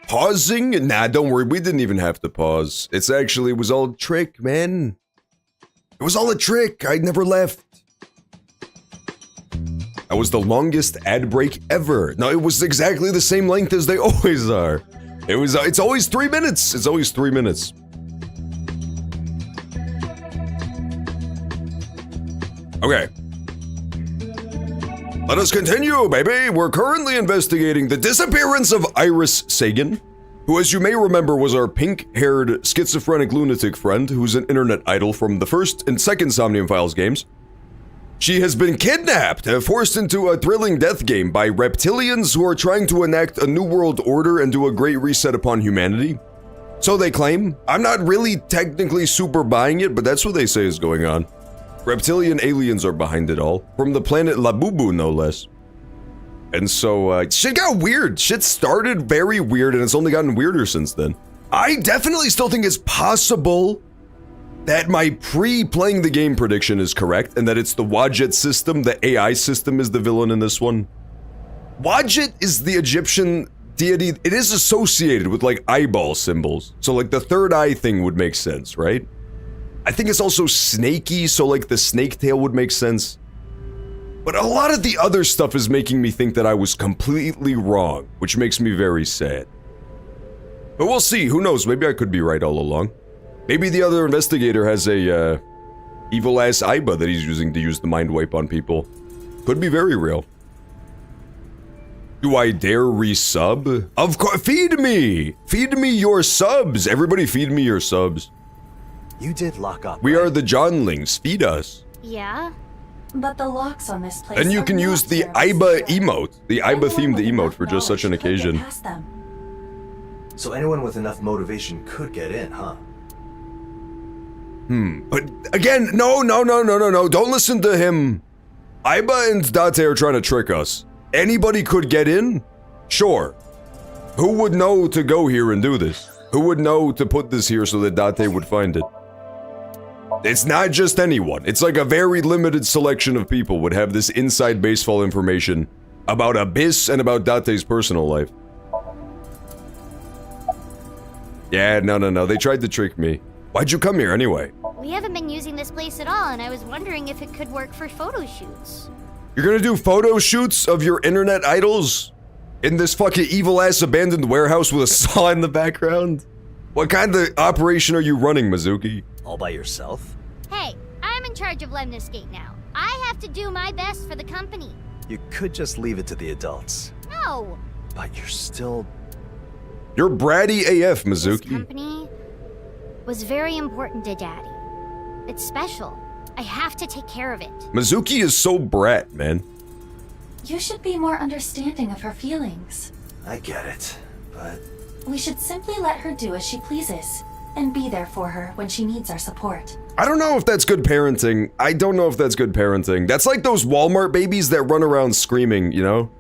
Speaker 1: Pausing? Nah, don't worry. We didn't even have to pause. It was all a trick, man. It was all a trick. I never left. That was the longest ad break ever. No, it was exactly the same length as they always are. It's always 3 minutes. It's always 3 minutes. Okay. Let us continue, baby. We're currently investigating the disappearance of Iris Sagan, who, as you may remember, was our pink-haired schizophrenic lunatic friend who's an internet idol from the first and second Somnium Files games. She has been kidnapped and forced into a thrilling death game by reptilians who are trying to enact a new world order and do a great reset upon humanity. So they claim. I'm not really technically super buying it, but that's what they say is going on. Reptilian aliens are behind it all, from the planet Labubu no less. And so, shit got weird. Shit started very weird and it's only gotten weirder since then. I definitely still think it's possible that my pre-playing the game prediction is correct and that it's the Wadjet system, the AI system is the villain in this one. Wadjet is the Egyptian deity. It is associated with like eyeball symbols. So like the third eye thing would make sense, right? I think it's also snaky, so like the snake tail would make sense. But a lot of the other stuff is making me think that I was completely wrong, which makes me very sad. But we'll see, who knows, maybe I could be right all along. Maybe the other investigator has a, evil-ass Aiba that he's using to use the mind wipe on people. Could be very real. Do I dare resub? Of course, feed me! Feed me your subs! Everybody feed me your subs.
Speaker 2: You did lock up.
Speaker 1: We are the Johnlings, feed us.
Speaker 5: Yeah?
Speaker 6: But the locks on this place.
Speaker 1: And you can use the Aiba emote, the Aiba-themed emote for just such an occasion.
Speaker 2: So anyone with enough motivation could get in, huh?
Speaker 1: But again, no, don't listen to him. Aiba and Date are trying to trick us. Anybody could get in? Sure. Who would know to go here and do this? Who would know to put this here so that Date would find it? It's not just anyone. It's like a very limited selection of people would have this inside baseball information about Abyss and about Date's personal life. Yeah, no, they tried to trick me. Why'd you come here anyway?
Speaker 5: We haven't been using this place at all, and I was wondering if it could work for photo shoots.
Speaker 1: You're gonna do photo shoots of your internet idols? In this fucking evil-ass abandoned warehouse with a saw in the background? What kind of operation are you running, Mizuki?
Speaker 2: All by yourself?
Speaker 5: Hey, I'm in charge of Lemniscate now. I have to do my best for the company.
Speaker 2: You could just leave it to the adults.
Speaker 5: No!
Speaker 2: But you're still...
Speaker 1: You're bratty AF, Mizuki.
Speaker 5: This company was very important to Daddy. It's special. I have to take care of it.
Speaker 1: Mizuki is so brat, man.
Speaker 6: You should be more understanding of her feelings.
Speaker 2: I get it, but...
Speaker 6: We should simply let her do as she pleases, and be there for her when she needs our support.
Speaker 1: I don't know if that's good parenting. That's like those Walmart babies that run around screaming, you know?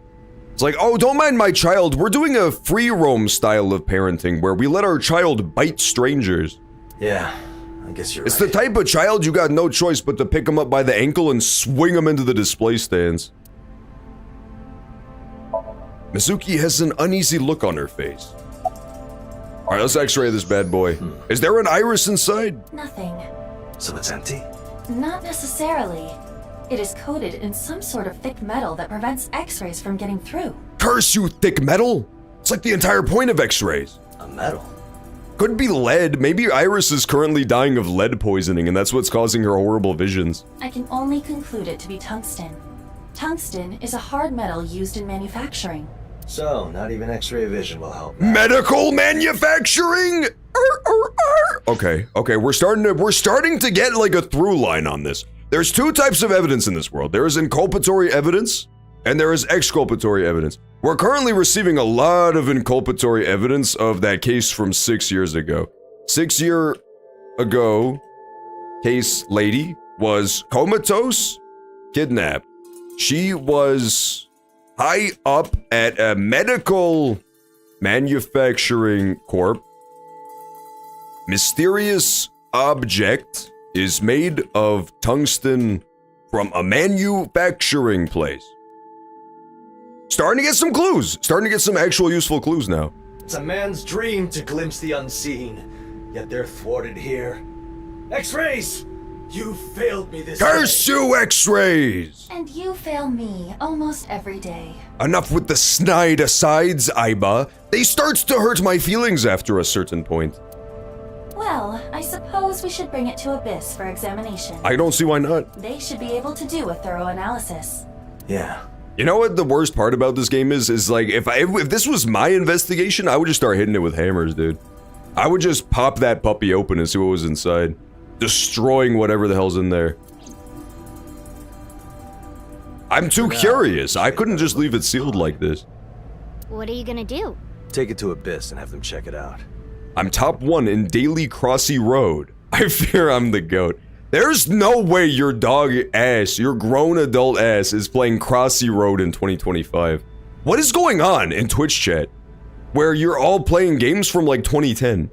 Speaker 1: It's like, oh, don't mind my child. We're doing a free roam style of parenting where we let our child bite strangers.
Speaker 2: Yeah, I guess you're
Speaker 1: right. It's the type of child you got no choice but to pick them up by the ankle and swing them into the display stands. Mizuki has an uneasy look on her face. Alright, let's x-ray this bad boy. Is there an iris inside?
Speaker 6: Nothing.
Speaker 2: So it's empty?
Speaker 6: Not necessarily. It is coated in some sort of thick metal that prevents X-rays from getting through.
Speaker 1: Curse you, thick metal! It's like the entire point of X-rays.
Speaker 2: A metal?
Speaker 1: Could be lead. Maybe Iris is currently dying of lead poisoning and that's what's causing her horrible visions.
Speaker 6: I can only conclude it to be tungsten. Tungsten is a hard metal used in manufacturing.
Speaker 2: So, not even X-ray vision will help.
Speaker 1: Medical manufacturing? Okay, we're starting to get like a through line on this. There's two types of evidence in this world. There is inculpatory evidence, and there is exculpatory evidence. We're currently receiving a lot of inculpatory evidence of that case from 6 years ago. 6 years ago, case lady was comatose, kidnapped. She was high up at a medical manufacturing corp. Mysterious object is made of tungsten from a manufacturing place. starting to get some clues. Starting to get some actual useful clues now.
Speaker 2: It's a man's dream to glimpse the unseen, yet they're thwarted here. X-rays! You failed me this
Speaker 1: Curse you, X-rays!
Speaker 6: And you fail me almost every day.
Speaker 1: Enough with the snide asides, Aiba. They start to hurt my feelings after a certain point.
Speaker 6: Well, I suppose we should bring it to Abyss for examination.
Speaker 1: I don't see why not.
Speaker 6: They should be able to do a thorough analysis.
Speaker 2: Yeah.
Speaker 1: You know what the worst part about this game is like, if this was my investigation, I would just start hitting it with hammers, dude. I would just pop that puppy open and see what was inside. Destroying whatever the hell's in there. I'm too curious. I couldn't just leave it sealed like this.
Speaker 13: What are you gonna do?
Speaker 2: Take it to Abyss and have them check it out.
Speaker 1: I'm top 1 in Daily Crossy Road. I fear I'm the GOAT. There's no way your dog ass, your grown adult ass, is playing Crossy Road in 2025. What is going on in Twitch chat? Where you're all playing games from like 2010.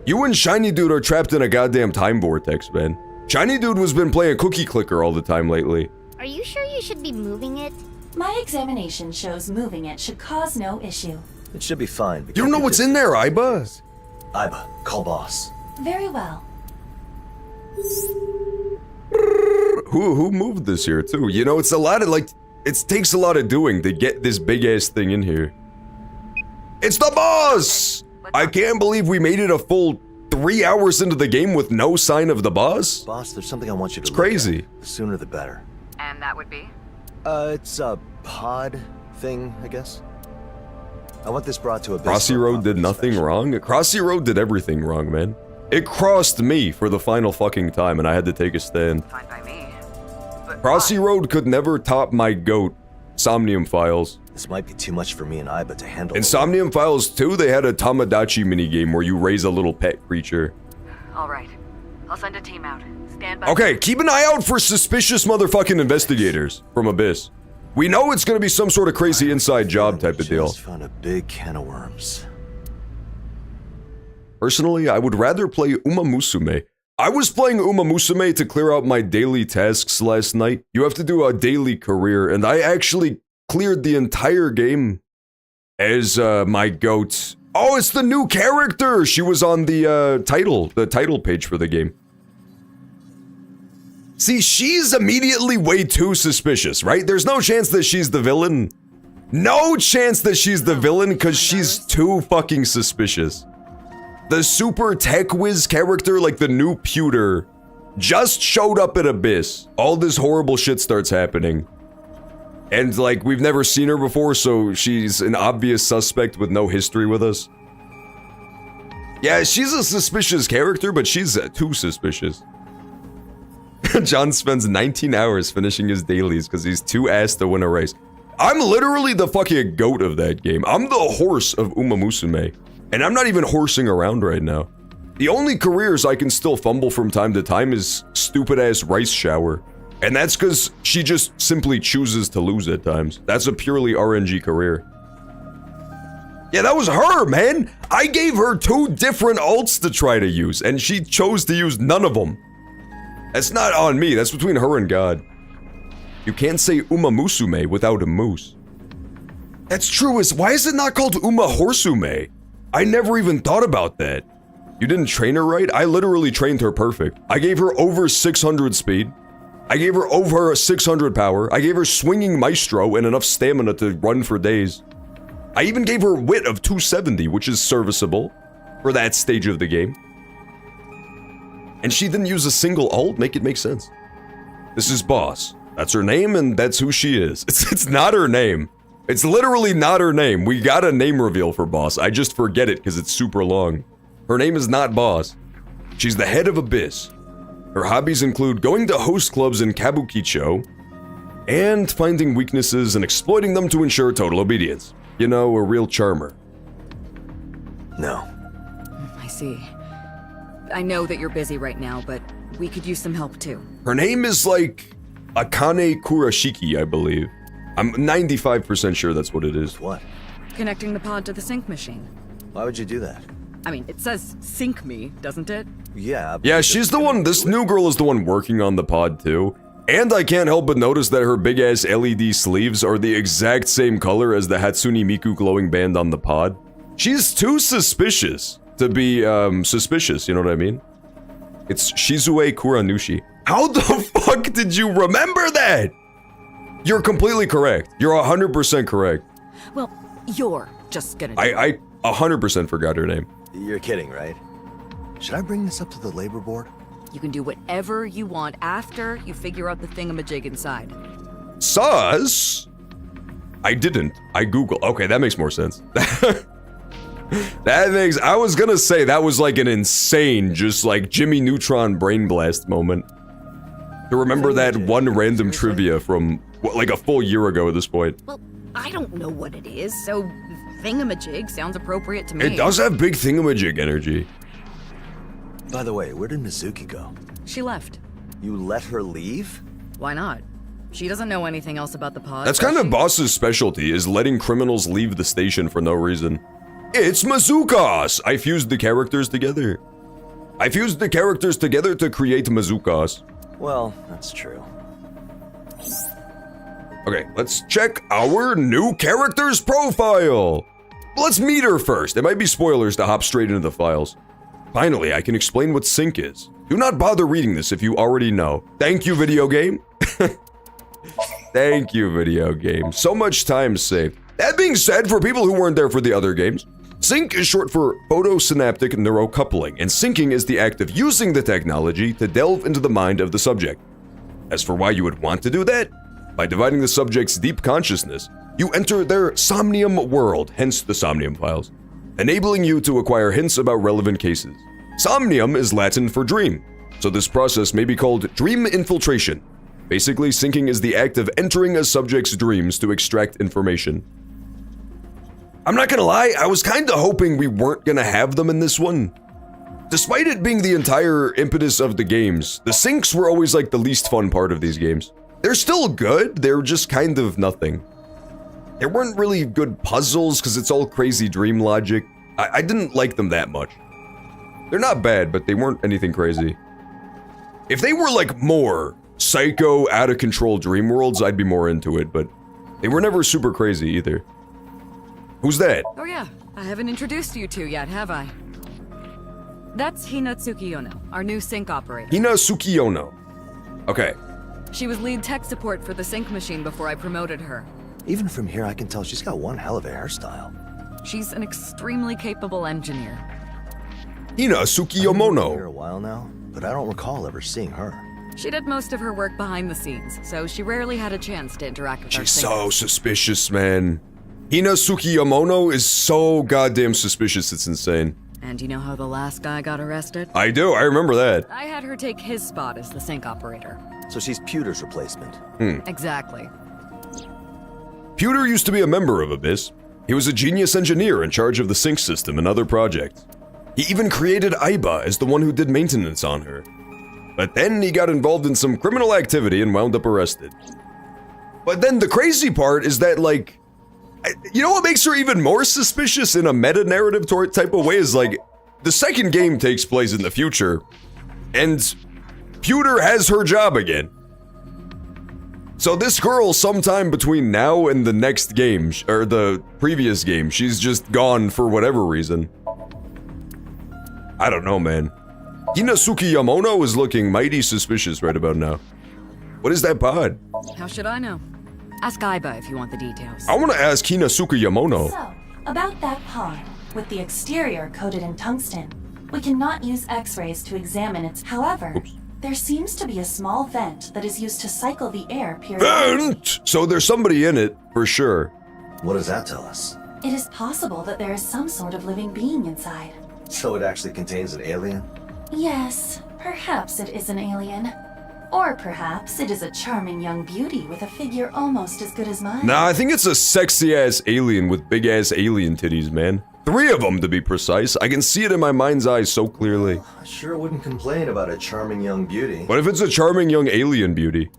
Speaker 1: You and Shiny Dude are trapped in a goddamn time vortex, man. Shiny Dude has been playing Cookie Clicker all the time lately.
Speaker 13: Are you sure you should be moving it?
Speaker 6: My examination shows moving it should cause no issue.
Speaker 2: It should be fine.
Speaker 1: You don't know what's in there, Aiba?
Speaker 2: Aiba, call boss.
Speaker 6: Very well.
Speaker 1: Who moved this here too? You know, it's a lot of like, it takes a lot of doing to get this big ass thing in here. It's the boss! I can't believe we made it a full 3 hours into the game with no sign of the boss.
Speaker 2: Boss, there's something I want you to
Speaker 1: It's crazy.
Speaker 2: look at. The sooner the better.
Speaker 4: And that would be?
Speaker 2: It's a pod thing, I guess. I want this brought to Abyss.
Speaker 1: Crossy Road did nothing wrong? Crossy Road did everything wrong, man. It crossed me for the final fucking time and I had to take a stand.
Speaker 4: Fine by me.
Speaker 1: Crossy Road could never top my GOAT, Somnium Files.
Speaker 2: This might be too much for me and Aiba to handle.
Speaker 1: In Somnium Files 2, they had a Tamagotchi minigame where you raise a little pet creature.
Speaker 4: Alright. I'll send a team out. Stand by.
Speaker 1: Okay, keep an eye out for suspicious motherfucking investigators from Abyss. We know it's gonna be some sort of crazy inside job type of deal.
Speaker 2: Just found a big can of worms.
Speaker 1: Personally, I would rather play Uma Musume. I was playing Uma Musume to clear out my daily tasks last night. You have to do a daily career, and I actually cleared the entire game as my GOAT. Oh, it's the new character! She was on the title page for the game. See, she's immediately way too suspicious, right? There's no chance that she's the villain. No chance that she's the villain because she's too fucking suspicious. The super tech whiz character, like the new pewter, just showed up at Abyss. All this horrible shit starts happening. And like, we've never seen her before, so she's an obvious suspect with no history with us. Yeah, she's a suspicious character, but she's too suspicious. John spends 19 hours finishing his dailies because he's too ass to win a race. I'm literally the fucking GOAT of that game. I'm the horse of Uma Musume. And I'm not even horsing around right now. The only careers I can still fumble from time to time is stupid-ass rice shower. And that's because she just simply chooses to lose at times. That's a purely RNG career. Yeah, that was her, man! I gave her 2 different ults to try to use, and she chose to use none of them. That's not on me, that's between her and God. You can't say Uma Musume without a moose. That's true, why is it not called Uma Horsume? I never even thought about that. You didn't train her right? I literally trained her perfect. I gave her over 600 speed. I gave her over 600 power. I gave her swinging maestro and enough stamina to run for days. I even gave her wit of 270, which is serviceable for that stage of the game. And she didn't use a single ult? Make it make sense. This is Boss. That's her name and that's who she is. It's not her name. It's literally not her name. We got a name reveal for Boss. I just forget it because it's super long. Her name is not Boss. She's the head of Abyss. Her hobbies include going to host clubs in Kabukicho and finding weaknesses and exploiting them to ensure total obedience. You know, a real charmer.
Speaker 2: No.
Speaker 14: I see. I know that you're busy right now, but we could use some help too.
Speaker 1: Her name is like Akane Kurashiki, I believe. I'm 95% sure that's what it is.
Speaker 2: What?
Speaker 14: Connecting the pod to the sync machine.
Speaker 2: Why would you do that?
Speaker 14: I mean, it says sync me, doesn't it?
Speaker 2: Yeah.
Speaker 1: Yeah, she's the one, this new girl is the one working on the pod too. And I can't help but notice that her big-ass LED sleeves are the exact same color as the Hatsune Miku glowing band on the pod. She's too suspicious to be, suspicious, you know what I mean? It's Shizue Kuranushi. How the fuck did you remember that? You're completely correct. You're 100% correct.
Speaker 14: Well, you're just gonna
Speaker 1: I 100% forgot her name.
Speaker 2: You're kidding, right? Should I bring this up to the labor board?
Speaker 14: You can do whatever you want after you figure out the thingamajig inside.
Speaker 1: Sus? I didn't. I Googled. Okay, that makes more sense. I was gonna say that was like an insane, just like Jimmy Neutron brain blast moment. To remember that one random trivia from, what, like a full year ago at this point.
Speaker 14: Well, I don't know what it is, so thingamajig sounds appropriate to me.
Speaker 1: It does have big thingamajig energy.
Speaker 2: By the way, where did Mizuki go?
Speaker 14: She left.
Speaker 2: You let her leave?
Speaker 14: Why not? She doesn't know anything else about the pod.
Speaker 1: That's kind of Boss's specialty, is letting criminals leave the station for no reason. It's Mazukas! I fused the characters together. I fused the characters together to create Mazukas.
Speaker 2: Well, that's true.
Speaker 1: Okay, let's check our new character's profile. Let's meet her first. It might be spoilers to hop straight into the files. Finally, I can explain what sync is. Do not bother reading this if you already know. Thank you, video game. Thank you, video game. So much time saved. That being said, for people who weren't there for the other games, sync is short for photosynaptic neurocoupling, and syncing is the act of using the technology to delve into the mind of the subject. As for why you would want to do that, by dividing the subject's deep consciousness, you enter their somnium world, hence the SOMNIUM files, enabling you to acquire hints about relevant cases. Somnium is Latin for dream, so this process may be called dream infiltration. Basically, syncing is the act of entering a subject's dreams to extract information. I'm not gonna lie, I was kinda hoping we weren't gonna have them in this one. Despite it being the entire impetus of the games, the syncs were always like the least fun part of these games. They're still good, they're just kind of nothing. There weren't really good puzzles because it's all crazy dream logic. I didn't like them that much. They're not bad, but they weren't anything crazy. If they were like more psycho, out of control dream worlds, I'd be more into it, but they were never super crazy either. Who's that?
Speaker 14: Oh yeah, I haven't introduced you two yet, have I? That's Hina Tsukiyono, our new sync operator.
Speaker 1: Hina Tsukiyono. Okay.
Speaker 14: She was lead tech support for the sync machine before I promoted her.
Speaker 2: Even from here, I can tell she's got one hell of a hairstyle.
Speaker 14: She's an extremely capable engineer.
Speaker 1: Hina
Speaker 2: I've been
Speaker 1: Tsukiyono.
Speaker 2: here a while now, but I don't recall ever seeing her.
Speaker 14: She did most of her work behind the scenes, so she rarely had a chance to interact with our
Speaker 1: She's
Speaker 14: syncers.
Speaker 1: so suspicious, man. Hina Tsukiyono is so goddamn suspicious, it's insane.
Speaker 14: And you know how the last guy got arrested?
Speaker 1: I do, I remember that.
Speaker 14: I had her take his spot as the sync operator.
Speaker 2: So she's Pewter's replacement.
Speaker 14: Exactly.
Speaker 1: Pewter used to be a member of Abyss. He was a genius engineer in charge of the sync system and other projects. He even created Aiba as the one who did maintenance on her. But then he got involved in some criminal activity and wound up arrested. But then the crazy part is that, like, you know what makes her even more suspicious in a meta-narrative type of way is, like, the second game takes place in the future, and Pewter has her job again. So this girl, sometime between now and the next game, or the previous game, she's just gone for whatever reason. I don't know, man. Hina Tsukiyono is looking mighty suspicious right about now. What is that pod?
Speaker 14: How should I know? Ask Aiba if you want the details.
Speaker 1: I want to ask Hina Tsukiyono.
Speaker 6: So, about that pod, with the exterior coated in tungsten, we cannot use X-rays to examine its. However, there seems to be a small vent that is used to cycle the air periodically.
Speaker 1: Vent! So there's somebody in it, for sure.
Speaker 2: What does that tell us?
Speaker 6: It is possible that there is some sort of living being inside.
Speaker 2: So it actually contains an alien?
Speaker 6: Yes, perhaps it is an alien. Or perhaps it is a charming young beauty with a figure almost as good as mine.
Speaker 1: Nah, I think it's a sexy-ass alien with big-ass alien titties, man. 3 of them, to be precise. I can see it in my mind's eye so clearly.
Speaker 2: I sure wouldn't complain about a charming young beauty.
Speaker 1: What if it's a charming young alien beauty?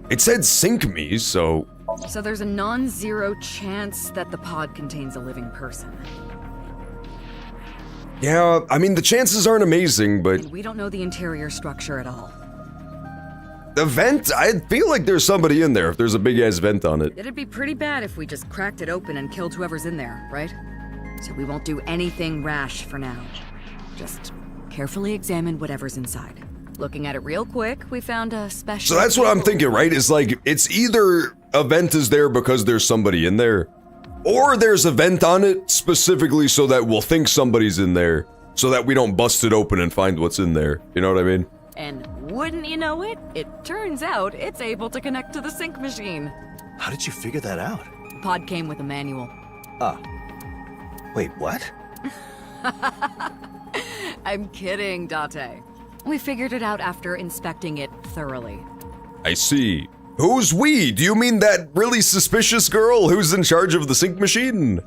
Speaker 1: It said sync me, so...
Speaker 14: So there's a non-zero chance that the pod contains a living person.
Speaker 1: Yeah, I mean, the chances aren't amazing, but...
Speaker 14: And we don't know the interior structure at all.
Speaker 1: The vent? I feel like there's somebody in there if there's a big-ass vent on it.
Speaker 14: It'd be pretty bad if we just cracked it open and killed whoever's in there, right? So we won't do anything rash for now. Just carefully examine whatever's inside. Looking at it real quick, we found a special...
Speaker 1: So that's what I'm thinking, right? It's like, it's either a vent is there because there's somebody in there, or there's a vent on it specifically so that we'll think somebody's in there, so that we don't bust it open and find what's in there. You know what I mean?
Speaker 14: And wouldn't you know it, it turns out it's able to connect to the sync machine.
Speaker 2: How did you figure that out?
Speaker 14: Pod came with a manual.
Speaker 2: Wait, what?
Speaker 14: I'm kidding, Date. We figured it out after inspecting it thoroughly.
Speaker 1: I see. Who's we? Do you mean that really suspicious girl who's in charge of the sync machine?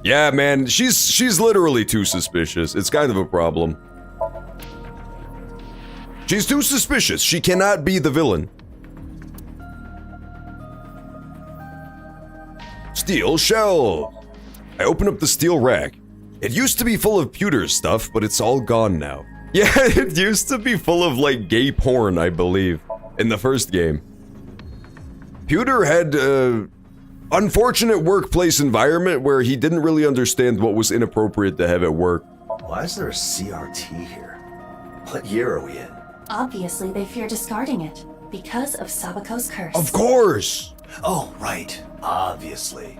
Speaker 1: Yeah, man, she's literally too suspicious. It's kind of a problem. She's too suspicious. She cannot be the villain. Steel shelf. I open up the steel rack. It used to be full of pewter stuff, but it's all gone now. Yeah, it used to be full of, like, gay porn, I believe, in the first game. Pewter had an unfortunate workplace environment where he didn't really understand what was inappropriate to have at work.
Speaker 2: Why is there a CRT here? What year are we in?
Speaker 6: Obviously, they fear discarding it because of Sabako's curse.
Speaker 1: Of course!
Speaker 2: Oh, right. Obviously.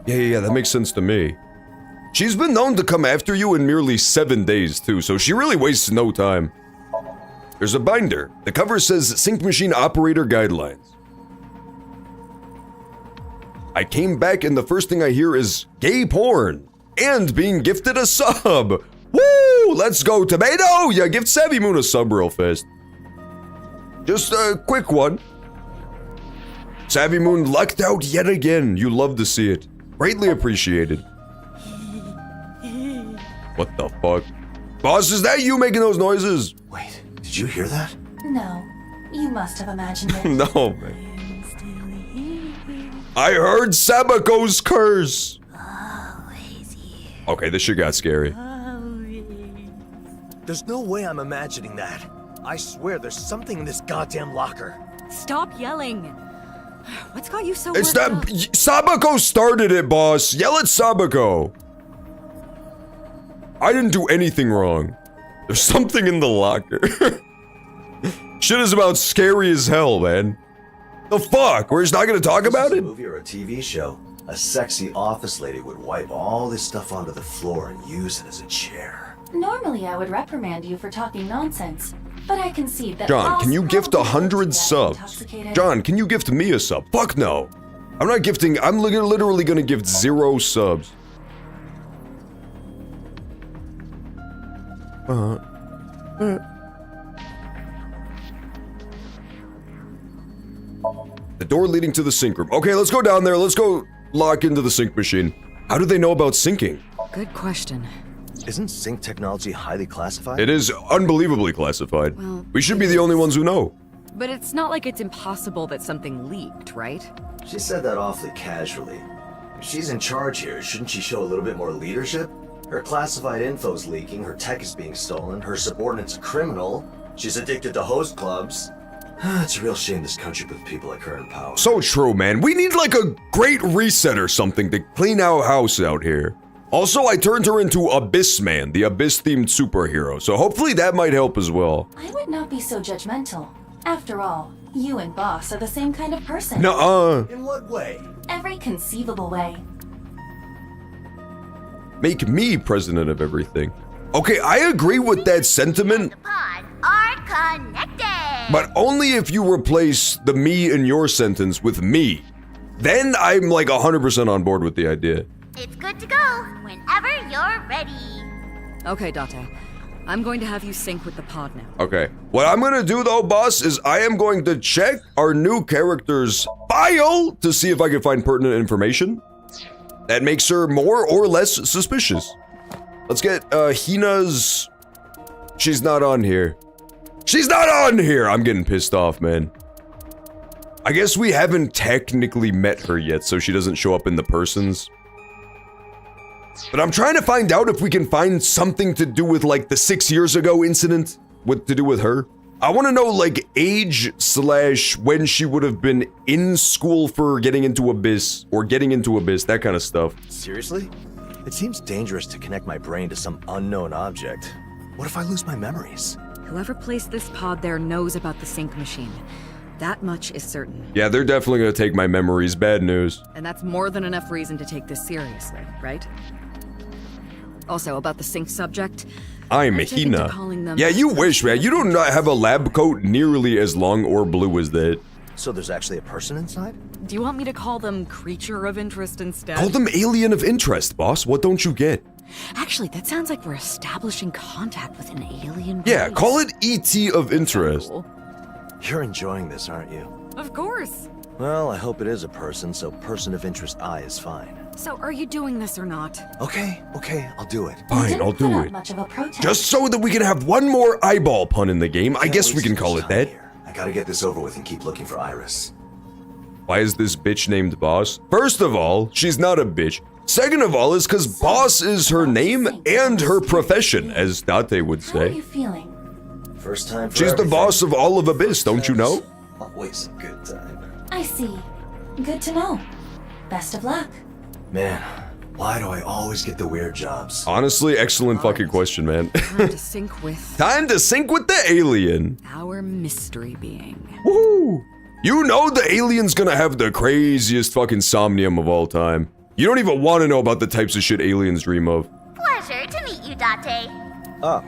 Speaker 1: Yeah, that makes sense to me. She's been known to come after you in merely 7 days, too, so she really wastes no time. There's a binder. The cover says Sync Machine Operator Guidelines. I came back and the first thing I hear is gay porn and being gifted a sub. Woo! Let's go, Tomato! Yeah, give Savvy Moon a sub real fast. Just a quick one. Savvy Moon lucked out yet again. You love to see it. Greatly appreciated. What the fuck? Boss, is that you making those noises?
Speaker 2: Wait, did you hear that?
Speaker 6: No, you must have imagined it.
Speaker 1: No, man. I heard Sabako's curse. Okay, this shit got scary.
Speaker 2: There's no way I'm imagining that. I swear there's something in this goddamn locker.
Speaker 14: Stop yelling. What's got you so
Speaker 1: It's
Speaker 14: worked
Speaker 1: that
Speaker 14: up?
Speaker 1: Sabako started it, boss. Yell at Sabako. I didn't do anything wrong. There's something in the locker. Shit is about scary as hell, man. The fuck? We're just not gonna talk about it?
Speaker 2: A movie or a TV show, a sexy office lady would wipe all this stuff onto the floor and use it as a chair.
Speaker 6: Normally, I would reprimand you for talking nonsense, but I concede that.
Speaker 1: John, can you gift 100 subs?
Speaker 6: intoxicated-
Speaker 1: John, can you gift me a sub? Fuck no. I'm not gifting. I'm literally gonna gift 0 subs. The door leading to the sync room. Okay, let's go down there. Let's go lock into the sync machine. How do they know about syncing?
Speaker 14: Good question.
Speaker 2: Isn't sync technology highly classified?
Speaker 1: It is unbelievably classified.
Speaker 14: Well,
Speaker 1: We should be the only ones who know.
Speaker 14: But it's not like it's impossible that something leaked, right?
Speaker 2: She said that awfully casually. If she's in charge here, shouldn't she show a little bit more leadership? Her classified info's leaking, her tech is being stolen, her subordinate's a criminal, she's addicted to host clubs. It's a real shame this country puts people like her in power.
Speaker 1: So true, man. We need like a great reset or something to clean our house out here. Also, I turned her into Abyss Man, the Abyss-themed superhero, so hopefully that might help as well.
Speaker 6: I would not be so judgmental. After all, you and Boss are the same kind of person.
Speaker 1: Nuh-uh.
Speaker 2: In what way?
Speaker 6: Every conceivable way.
Speaker 1: Make me president of everything. Okay, I agree with that sentiment,
Speaker 13: Pods are connected.
Speaker 1: but only if you replace the me in your sentence with me. Then I'm like 100% on board with the idea.
Speaker 13: It's good to go whenever you're ready.
Speaker 14: Okay, Date. I'm going to have you sync with the pod now.
Speaker 1: Okay. What I'm gonna do though, boss, is I am going to check our new character's file to see if I can find pertinent information that makes her more or less suspicious. Let's get Hina's... She's not on here. She's not on here! I'm getting pissed off, man. I guess we haven't technically met her yet, so she doesn't show up in the persons. But I'm trying to find out if we can find something to do with, like, the 6 years ago incident to do with her. I want to know, like, age / when she would have been in school for getting into Abyss, or getting into Abyss, that kind of stuff.
Speaker 2: Seriously? It seems dangerous to connect my brain to some unknown object. What if I lose my memories?
Speaker 14: Whoever placed this pod there knows about the sync machine. That much is certain.
Speaker 1: Yeah, they're definitely gonna take my memories. Bad news.
Speaker 14: And that's more than enough reason to take this seriously, right? Also, about the sync subject,
Speaker 1: I'm
Speaker 14: I've taken to calling
Speaker 1: Hina.
Speaker 14: them-
Speaker 1: Yeah, you wish, man. You do not have a lab coat nearly as long or blue as that.
Speaker 2: So there's actually a person inside?
Speaker 14: Do you want me to call them creature of interest instead?
Speaker 1: Call them alien of interest, boss. What don't you get?
Speaker 14: Actually, that sounds like we're establishing contact with an alien
Speaker 1: Yeah,
Speaker 14: race.
Speaker 1: call it ET of interest.
Speaker 2: You're enjoying this, aren't you?
Speaker 14: Of course.
Speaker 2: Well, I hope it is a person, so person of interest I is fine.
Speaker 14: So are you doing this or not?
Speaker 2: Okay, I'll do it.
Speaker 1: Fine, I'll do it.
Speaker 6: Much of a protest.
Speaker 1: Just so that we can have one more eyeball pun in the game. I guess we can call it that.
Speaker 2: I gotta get this over with and keep looking for Iris.
Speaker 1: Why is this bitch named Boss? First of all, she's not a bitch. Second of all is because Boss is her name and her profession, as Date would
Speaker 6: How are you
Speaker 1: say.
Speaker 6: feeling?
Speaker 2: First time for
Speaker 1: She's the
Speaker 2: everything.
Speaker 1: boss of all of Abyss, don't you know?
Speaker 2: Always a good time.
Speaker 6: I see. Good to know. Best of luck.
Speaker 2: Man, why do I always get the weird jobs?
Speaker 1: Honestly, excellent fucking question, man.
Speaker 14: Time to sync with
Speaker 1: Time to sync with the alien.
Speaker 14: our mystery being.
Speaker 1: Woohoo! You know the alien's gonna have the craziest fucking somnium of all time. You don't even want to know about the types of shit aliens dream of.
Speaker 5: Pleasure to meet you, Date.
Speaker 2: Oh,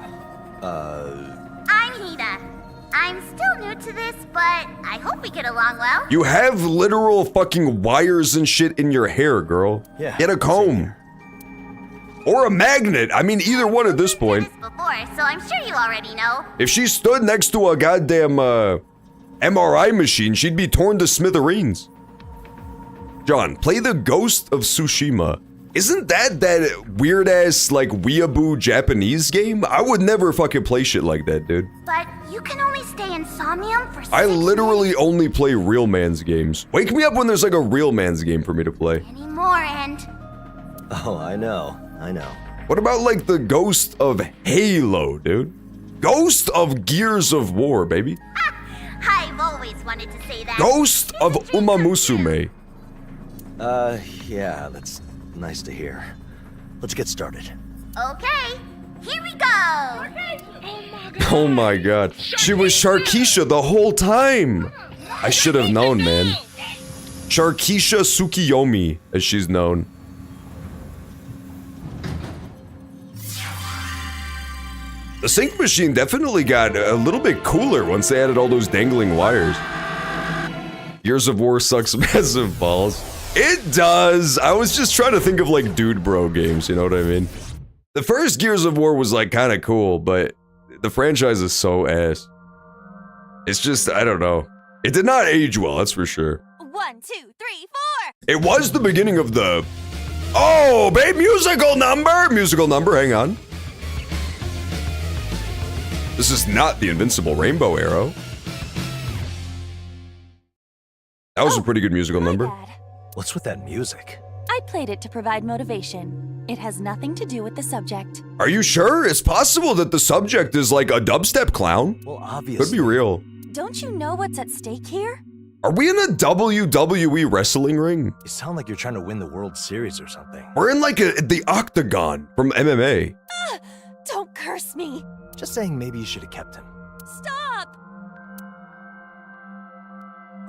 Speaker 5: I'm Hina. I'm still new to this, but I hope we get along well.
Speaker 1: You have literal fucking wires and shit in your hair, girl.
Speaker 2: Yeah,
Speaker 1: Get a comb. Or a magnet. I mean, either one at this point.
Speaker 5: Before, so I'm sure you already know.
Speaker 1: If she stood next to a goddamn MRI machine, she'd be torn to smithereens. John, play the Ghost of Tsushima. Isn't that weird ass like weeaboo Japanese game? I would never fucking play shit like that, dude.
Speaker 5: But you can only stay in Somnium for 6
Speaker 1: I literally only play real man's games. Wake me up when there's like a real man's game for me to play.
Speaker 5: anymore, and
Speaker 2: oh, I know.
Speaker 1: What about like the Ghost of Halo, dude? Ghost of Gears of War, baby.
Speaker 5: I've always wanted to say that.
Speaker 1: Ghost of Umamusume.
Speaker 2: Yeah, that's nice to hear. Let's get started.
Speaker 5: Okay, here we go.
Speaker 1: Oh my god. She was Sharkeisha the whole time. I should have known, man. Sharkeisha Tsukiyomi, as she's known. The sync machine definitely got a little bit cooler once they added all those dangling wires. Gears of War sucks massive balls. It does! I was just trying to think of like dude bro games, you know what I mean? The first Gears of War was like kinda cool, but the franchise is so ass. It's just, I don't know. It did not age well, that's for sure.
Speaker 5: 1, 2, 3, 4.
Speaker 1: It was the beginning of the... Oh, babe, musical number! Musical number, hang on. This is not the Invincible Rainbow Arrow. That was a pretty good musical number.
Speaker 2: What's with that music?
Speaker 8: I played it to provide motivation. It has nothing to do with the subject.
Speaker 1: Are you sure? It's possible that the subject is like a dubstep clown.
Speaker 2: Well, obviously.
Speaker 1: Could be real.
Speaker 8: Don't you know what's at stake here?
Speaker 1: Are we in a WWE wrestling ring?
Speaker 2: You sound like you're trying to win the World Series or something.
Speaker 1: We're in like the Octagon from MMA.
Speaker 8: Don't curse me!
Speaker 2: Just saying maybe you should have kept him.
Speaker 8: Stop!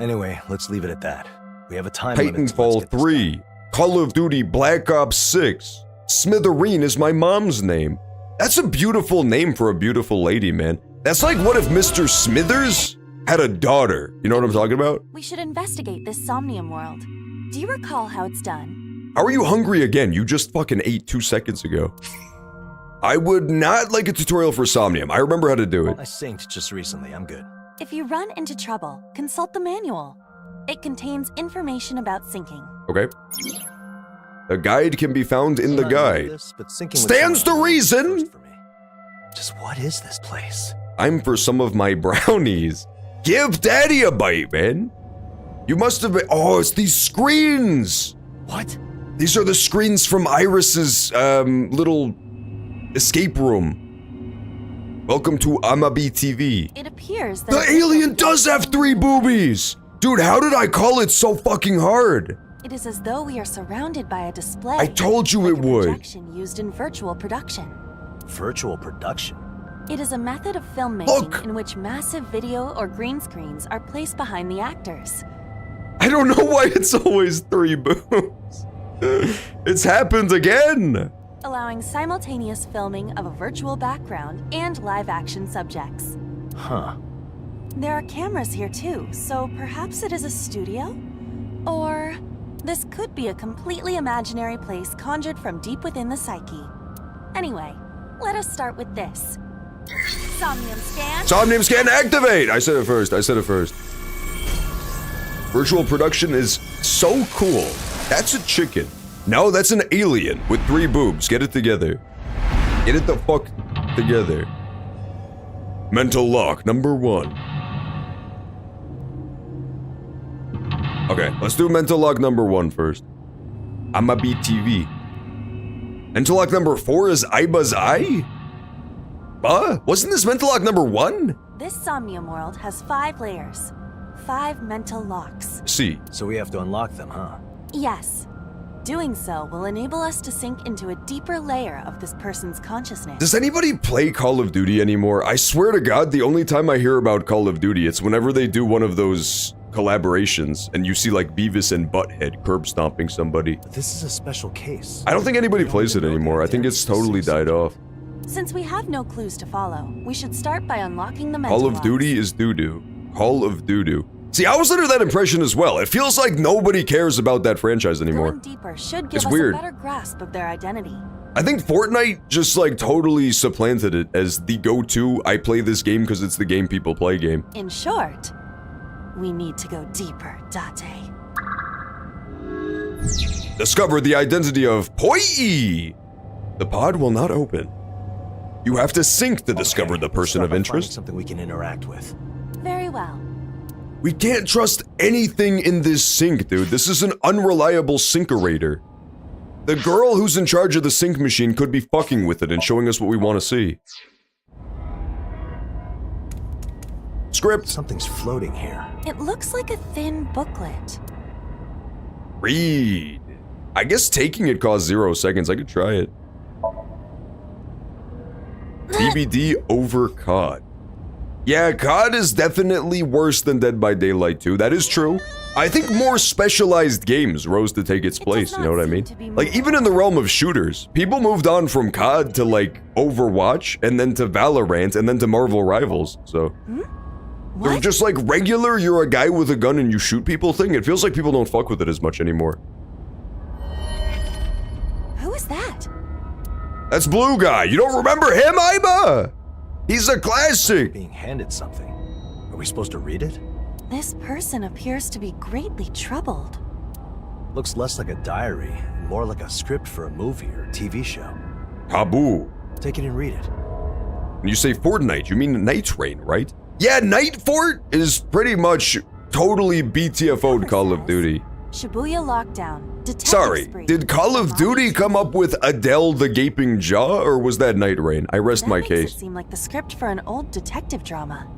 Speaker 2: Anyway, let's leave it at that. We have a time limit.
Speaker 1: Titanfall 3, Call of Duty Black Ops 6, Smithereen is my mom's name. That's a beautiful name for a beautiful lady, man. That's like what if Mr. Smithers had a daughter? You know what I'm talking about?
Speaker 8: We should investigate this Somnium world. Do you recall how it's done?
Speaker 1: How are you hungry again? You just fucking ate 2 seconds ago. I would not like a tutorial for Somnium. I remember how to do it.
Speaker 2: I synced just recently. I'm good.
Speaker 8: If you run into trouble, consult the manual. It contains information about syncing.
Speaker 1: Okay. The guide can be found in the guide.
Speaker 2: But syncing with
Speaker 1: Stands to
Speaker 2: someone
Speaker 1: reason!
Speaker 2: first for me. Just what is this place?
Speaker 1: I'm for some of my brownies. Give daddy a bite, man. You must have been, oh, it's these screens.
Speaker 2: What?
Speaker 1: These are the screens from Iris's, little escape room. Welcome to Amabi TV.
Speaker 8: It appears that
Speaker 1: The alien does have 3 boobies! Dude, how did I call it so fucking hard?
Speaker 8: it is as though we are surrounded by a display.
Speaker 1: I told you
Speaker 8: like
Speaker 1: it
Speaker 8: a
Speaker 1: would.
Speaker 8: projection used in virtual production.
Speaker 2: Virtual production?
Speaker 8: It is a method of filmmaking in which massive video or green screens are placed behind the actors.
Speaker 1: I don't know why it's always 3 boobs. It's happened again!
Speaker 8: Allowing simultaneous filming of a virtual background and live-action subjects.
Speaker 2: Huh.
Speaker 8: There are cameras here too, so perhaps it is a studio? Or this could be a completely imaginary place conjured from deep within the psyche. Anyway, let us start with this. Somnium scan.
Speaker 1: Somnium scan activate! I said it first. Virtual production is so cool. That's a chicken. No, that's an alien with 3 boobs. Get it together. Get it the fuck together. Mental lock number 1. Okay, let's do mental lock number 1 first. Amabi TV. Mental lock number 4 is Aiba's eye? Wasn't this mental lock number 1?
Speaker 8: This Somnium world has 5 layers. 5 mental locks.
Speaker 1: See.
Speaker 2: So we have to unlock them, huh?
Speaker 8: Yes. Doing so will enable us to sink into a deeper layer of this person's consciousness.
Speaker 1: Does anybody play Call of Duty anymore? I swear to God, the only time I hear about Call of Duty, it's whenever they do one of those collaborations and you see like Beavis and Butthead curb stomping somebody.
Speaker 2: But this is a special case.
Speaker 1: I don't think anybody plays it anymore. I think it's totally died off.
Speaker 8: Since we have no clues to follow, we should start by unlocking the mental
Speaker 1: Call of
Speaker 8: locks.
Speaker 1: Duty is doo-doo. Call of Doo-doo. See, I was under that impression as well. It feels like nobody cares about that franchise anymore.
Speaker 8: Going deeper should give
Speaker 1: It's
Speaker 8: us
Speaker 1: weird.
Speaker 8: a better grasp of their identity.
Speaker 1: I think Fortnite just like totally supplanted it as the go-to, I play this game because it's the game people play game.
Speaker 8: In short, we need to go deeper, Date.
Speaker 1: Discover the identity of Poi! The pod will not open. You have to sync to discover the person of interest.
Speaker 2: Something we can interact with.
Speaker 8: Very well.
Speaker 1: We can't trust anything in this sync, dude. This is an unreliable syncerator. The girl who's in charge of the sync machine could be fucking with it and showing us what we want to see. Script.
Speaker 2: Something's floating here.
Speaker 8: It looks like a thin booklet.
Speaker 1: Read. I guess taking it costs 0 seconds. I could try it. TBD over COD. Yeah, COD is definitely worse than Dead by Daylight 2. That is true. I think more specialized games rose to take its place, you know what I mean? Like, even in the realm of shooters, people moved on from COD to, like, Overwatch, and then to Valorant, and then to Marvel Rivals, so... They're just like regular, you're a guy with a gun and you shoot people thing. It feels like people don't fuck with it as much anymore.
Speaker 8: Who is that?
Speaker 1: That's Blue Guy. You don't remember him, Aiba? He's a classic.
Speaker 2: Being handed something. Are we supposed to read it?
Speaker 8: This person appears to be greatly troubled.
Speaker 2: Looks less like a diary and more like a script for a movie or TV show.
Speaker 1: Taboo.
Speaker 2: Take it and read it.
Speaker 1: When you say Fortnite, you mean Night Rain, right? Yeah, Night Fort is pretty much totally BTFO'd Call of Duty.
Speaker 8: Shibuya Lockdown. Detective
Speaker 1: Sorry,
Speaker 8: Spree.
Speaker 1: did Call of Duty come up with Adele the Gaping Jaw, or was that Night Rain? I rest my
Speaker 8: That
Speaker 1: case.
Speaker 8: makes it seem like the script for an old detective drama.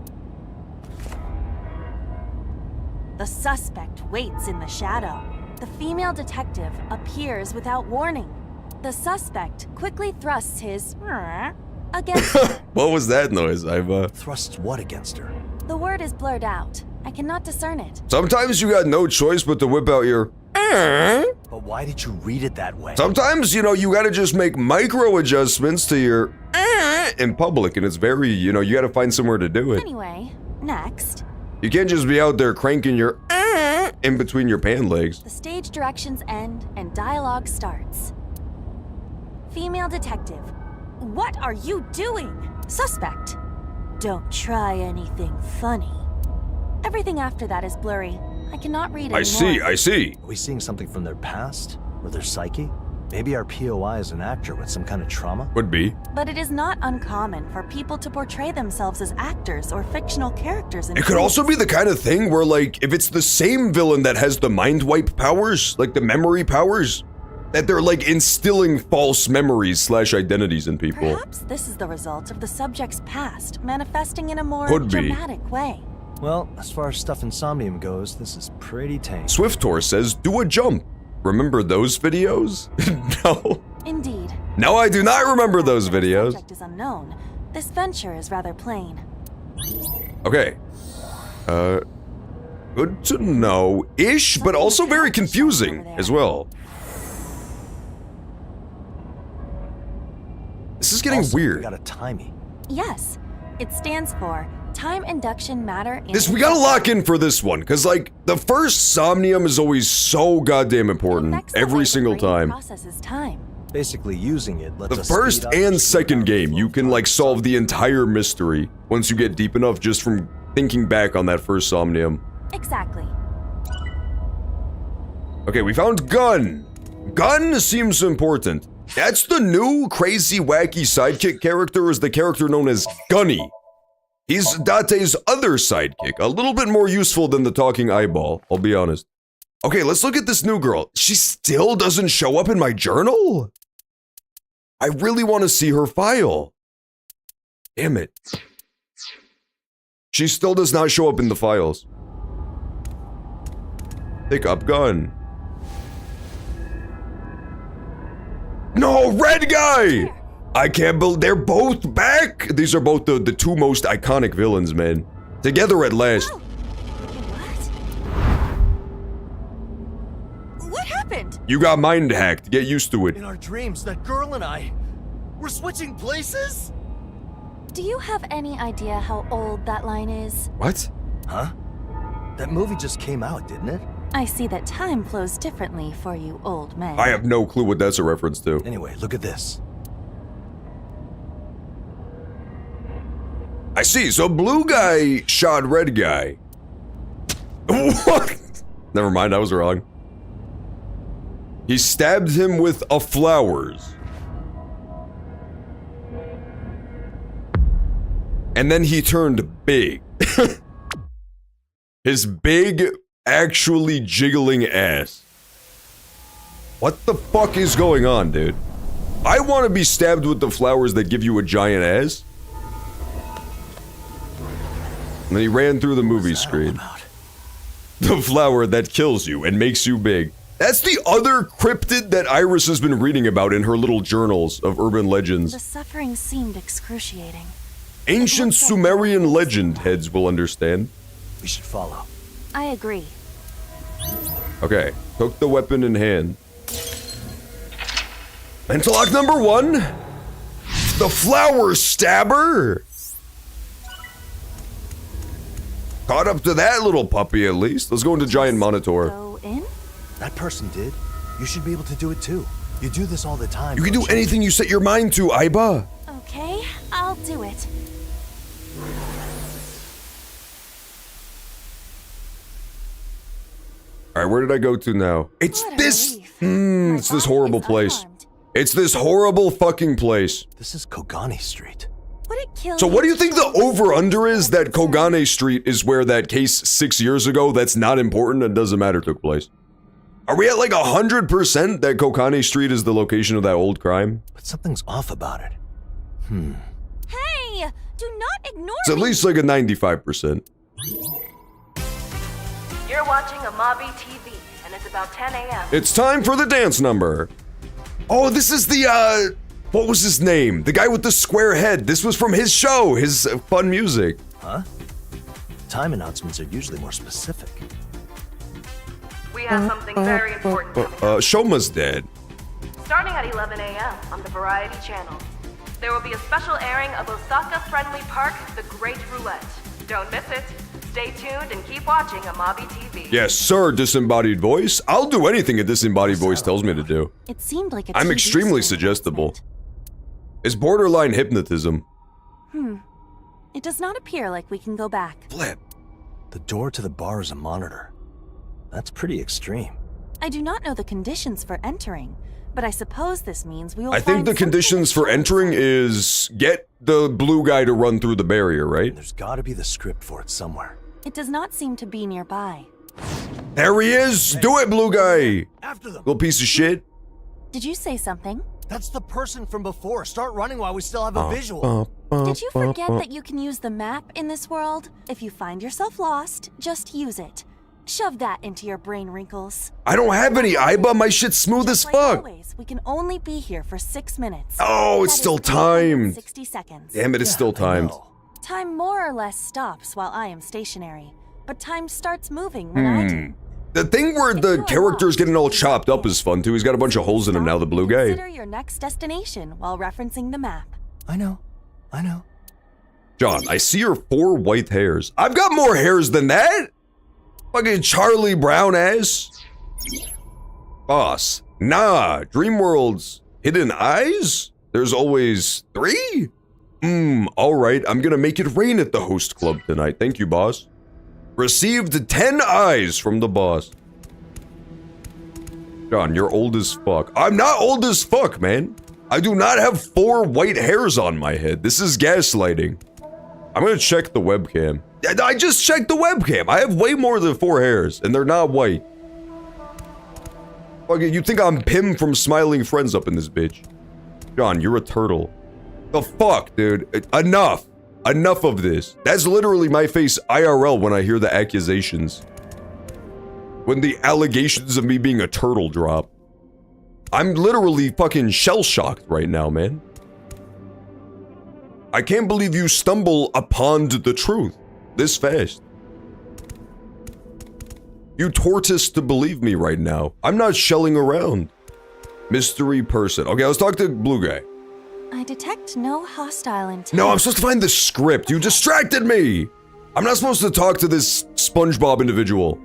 Speaker 8: The suspect waits in the shadow. The female detective appears without warning. The suspect quickly thrusts his against her.
Speaker 1: What was that noise, Aiba?
Speaker 2: Thrusts what against her?
Speaker 8: The word is blurred out. I cannot discern it.
Speaker 1: Sometimes you got no choice but to whip out your
Speaker 2: But why did you read it that way?
Speaker 1: Sometimes, you know, you gotta just make micro adjustments to your in public, and it's very, you know, you gotta find somewhere to do it.
Speaker 8: Anyway, next.
Speaker 1: You can't just be out there cranking your in between your pant legs.
Speaker 8: The stage directions end and dialogue starts. Female detective. What are you doing? Suspect. Don't try anything funny. Everything after that is blurry. I cannot read anymore.
Speaker 1: I see.
Speaker 2: Are we seeing something from their past? Or their psyche? Maybe our POI is an actor with some kind of trauma?
Speaker 1: Would be.
Speaker 8: But it is not uncommon for people to portray themselves as actors or fictional characters in
Speaker 1: It could also be the kind of thing where, like, if it's the same villain that has the mind wipe powers, like the memory powers, that they're like instilling false memories slash identities in people.
Speaker 8: Perhaps this is the result of the subject's past manifesting in a more
Speaker 1: Could be.
Speaker 8: dramatic way.
Speaker 2: Well, as far as stuff in Somnium goes, this is pretty tame.
Speaker 1: Swiftor says, do a jump. Remember those videos? No.
Speaker 8: Indeed.
Speaker 1: No, I do not remember those
Speaker 8: The
Speaker 1: videos.
Speaker 8: subject is unknown. This venture is rather plain.
Speaker 1: Okay. Good to know-ish, but also very confusing as well. This is getting
Speaker 2: Also,
Speaker 1: weird.
Speaker 2: We got a timey.
Speaker 8: Yes, it stands for Time Induction Matter.
Speaker 1: We gotta lock in for this one, because, like, the first Somnium is always so goddamn important every single time.
Speaker 8: Processes time.
Speaker 2: Basically, using it lets
Speaker 1: The
Speaker 2: us
Speaker 1: first
Speaker 2: speed up
Speaker 1: and
Speaker 2: the
Speaker 1: second game, you can, like, solve the entire mystery once you get deep enough just from thinking back on that first Somnium.
Speaker 8: Exactly.
Speaker 1: Okay, we found Gun. Gun seems important. That's the new crazy wacky sidekick character, is the character known as Gunny. He's Date's other sidekick, a little bit more useful than the talking eyeball, I'll be honest. Okay, let's look at this new girl. She still doesn't show up in my journal? I really want to see her file. Damn it. She still does not show up in the files. Pick up Gun. No, red guy! I can't believe they're both back! These are both the two most iconic villains, man. Together at last.
Speaker 8: What happened?
Speaker 1: You got mind hacked. Get used to it.
Speaker 2: In our dreams, that girl and I, we're switching places?
Speaker 8: Do you have any idea how old that line is?
Speaker 1: What?
Speaker 2: Huh? That movie just came out, didn't it?
Speaker 8: I see that time flows differently for you old men.
Speaker 1: I have no clue what that's a reference to.
Speaker 2: Anyway, look at this.
Speaker 1: I see. So blue guy shot red guy. What? Never mind, I was wrong. He stabbed him with a flowers. And then he turned big. His big, actually jiggling ass. What the fuck is going on, dude? I want to be stabbed with the flowers that give you a giant ass. And then he ran through the movie screen. The flower that kills you and makes you big. That's the other cryptid that Iris has been reading about in her little journals of urban legends.
Speaker 8: The suffering seemed excruciating.
Speaker 1: Ancient Sumerian legend heads will understand.
Speaker 2: We should follow.
Speaker 8: I agree.
Speaker 1: Okay, took the weapon in hand. Mental lock number 1. The flower stabber. Caught up to that little puppy at least. Let's go into Giant Monitor.
Speaker 8: Go in?
Speaker 2: That person did. You should be able to do it too. You do this all the time.
Speaker 1: You can do anything you set your mind to, Aiba.
Speaker 8: Okay, I'll do it.
Speaker 1: Alright, where did I go to now? It's this! It's this horrible place. It's this horrible fucking place.
Speaker 2: This is Kogane Street.
Speaker 8: Would it kill
Speaker 1: So what do you think the over-under is that Kogane Street is where that case 6 years ago that's not important and doesn't matter took place? Are we at like 100% that Kogane Street is the location of that old crime?
Speaker 2: But something's off about it.
Speaker 8: Hey! Do not ignore
Speaker 1: It's at least like a 95%.
Speaker 7: You're watching Amabi TV, and it's about 10 a.m.
Speaker 1: It's time for the dance number. Oh, this is the, what was his name? The guy with the square head. This was from his show, his fun music.
Speaker 2: Huh? Time announcements are usually more specific.
Speaker 7: We have something very important coming up.
Speaker 1: Shoma's dead.
Speaker 7: Starting at 11 a.m. on the Variety Channel. There will be a special airing of Osaka-friendly park, The Great Roulette. Don't miss it. Stay tuned and keep watching Amabi TV.
Speaker 1: Yes, sir, disembodied voice. I'll do anything a disembodied voice tells me to do.
Speaker 8: It seemed like a
Speaker 1: I'm
Speaker 8: TV
Speaker 1: extremely
Speaker 8: story
Speaker 1: suggestible. It's borderline hypnotism.
Speaker 8: It does not appear like we can go back.
Speaker 1: Flip.
Speaker 2: The door to the bar is a monitor. That's pretty extreme.
Speaker 8: I do not know the conditions for entering, but I suppose this means we will
Speaker 1: I think
Speaker 8: find
Speaker 1: the
Speaker 8: something
Speaker 1: conditions for entering is get the blue guy to run through the barrier, right?
Speaker 2: There's gotta be the script for it somewhere.
Speaker 8: It does not seem to be nearby.
Speaker 1: There he is! Do it, blue guy!
Speaker 2: After them!
Speaker 1: Little piece of shit.
Speaker 8: Did you say something?
Speaker 2: That's the person from before. Start running while we still have a visual.
Speaker 8: Did you forget that you can use the map in this world? If you find yourself lost, just use it. Shove that into your brain wrinkles.
Speaker 1: I don't have any, Aiba. My shit's smooth as
Speaker 8: Like
Speaker 1: fuck.
Speaker 8: always, we can only be here for 6 minutes.
Speaker 1: Oh, it's
Speaker 8: That is
Speaker 1: still timed.
Speaker 8: 60 seconds.
Speaker 1: Damn it, it's still timed.
Speaker 8: Time more or less stops while I am stationary, but time starts moving when I do.
Speaker 1: The thing where the character's getting all chopped up is fun too. He's got a bunch of holes in him now, the blue guy.
Speaker 8: Consider your next destination while referencing the map.
Speaker 2: I know.
Speaker 1: John, I see your 4 white hairs. I've got more hairs than that! Fucking Charlie Brown ass. Boss, nah, Dreamworld's hidden eyes? There's always 3? Alright, I'm gonna make it rain at the host club tonight. Thank you, boss. Received 10 eyes from the boss. John, you're old as fuck. I'm not old as fuck, man. I do not have 4 white hairs on my head. This is gaslighting. I'm gonna check the webcam. I just checked the webcam. I have way more than 4 hairs, and they're not white. Okay, you think I'm Pim from Smiling Friends up in this bitch. John, you're a turtle. The fuck, dude? Enough. Enough of this. That's literally my face IRL when I hear the accusations. When the allegations of me being a turtle drop. I'm literally fucking shell-shocked right now, man. I can't believe you stumble upon the truth this fast. You tortoise to believe me right now. I'm not shelling around. Mystery person. Okay, let's talk to blue guy.
Speaker 8: I detect no hostile intent.
Speaker 1: No, I'm supposed to find the script. You distracted me. I'm not supposed to talk to this SpongeBob individual.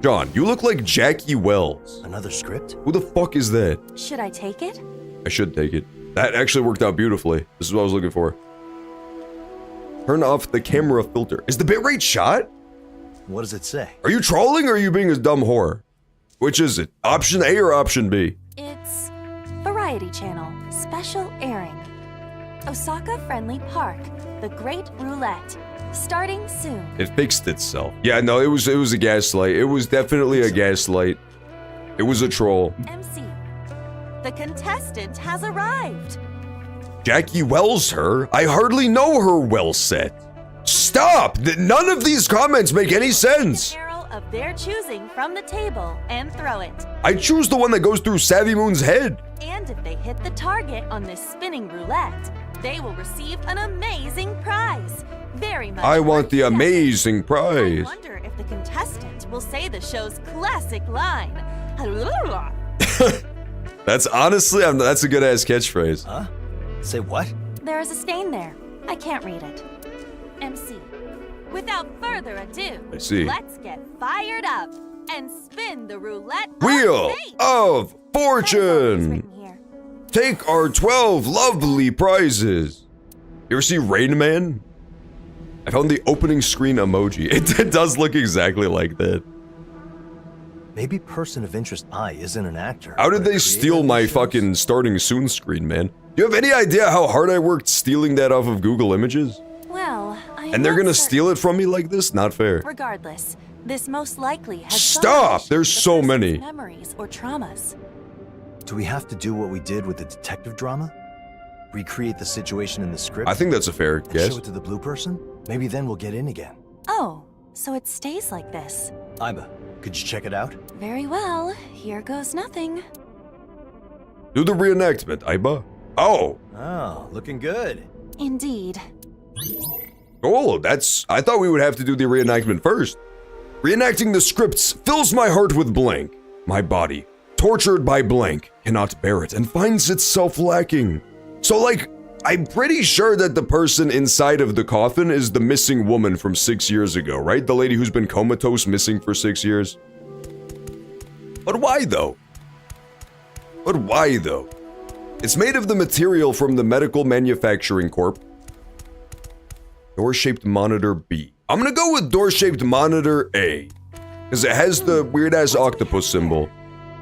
Speaker 1: John, you look like Jackie Wells.
Speaker 2: Another script?
Speaker 1: Who the fuck is that?
Speaker 8: Should I take it?
Speaker 1: I should take it. That actually worked out beautifully. This is what I was looking for. Turn off the camera filter. Is the bitrate shot?
Speaker 2: What does it say?
Speaker 1: Are you trolling or are you being a dumb whore? Which is it? Option A or option B?
Speaker 8: It's Variety Channel, special airing. Osaka Friendly Park, the Great Roulette, starting soon.
Speaker 1: It fixed itself. Yeah, no, it was a gaslight. It was definitely a gaslight. It was a troll.
Speaker 8: MC, the contestant has arrived.
Speaker 1: Jackie Wells her? I hardly know her well set. Stop! None of these comments make any sense.
Speaker 8: An arrow of their choosing from the table and throw it.
Speaker 1: I choose the one that goes through Savvy Moon's head.
Speaker 8: And if they hit the target on this spinning roulette, they will receive an amazing prize. Very much.
Speaker 1: I want the amazing prize.
Speaker 8: I wonder if the contestant will say the show's classic line.
Speaker 1: That's honestly, that's a good ass catchphrase.
Speaker 2: Huh? Say what?
Speaker 8: There is a stain there. I can't read it. MC, without further ado,
Speaker 1: I see.
Speaker 8: Let's get fired up and spin the roulette
Speaker 1: Wheel
Speaker 8: fate.
Speaker 1: of Fortune. Take our 12 lovely prizes. You ever see Rain Man? I found the opening screen emoji. It does look exactly like that.
Speaker 2: Maybe Person of Interest I isn't an actor.
Speaker 1: How did they steal my fucking starting soon screen, man? Do you have any idea how hard I worked stealing that off of Google Images?
Speaker 8: Well,
Speaker 1: And they're gonna steal it from me like this? Not fair.
Speaker 8: Regardless, this most likely has
Speaker 1: Stop! There's so many.
Speaker 8: memories or traumas.
Speaker 2: Do we have to do what we did with the detective drama? Recreate the situation in the script?
Speaker 1: I think that's a fair
Speaker 2: and
Speaker 1: guess.
Speaker 2: show it to the blue person? Maybe then we'll get in again.
Speaker 8: Oh, so it stays like this.
Speaker 2: Iba, could you check it out?
Speaker 8: Very well. Here goes nothing.
Speaker 1: Do the reenactment, Aiba. Oh,
Speaker 2: Oh, looking good.
Speaker 8: Indeed.
Speaker 1: oh, I thought we would have to do the reenactment first. Reenacting the scripts fills my heart with blank. My body, tortured by blank, cannot bear it and finds itself lacking. So like, I'm pretty sure that the person inside of the coffin is the missing woman from 6 years ago, right? The lady who's been comatose missing for 6 years. But why though? But why though? It's made of the material from the Medical Manufacturing Corp. Door-shaped monitor B. I'm gonna go with door-shaped monitor A, because it has the weird-ass octopus symbol.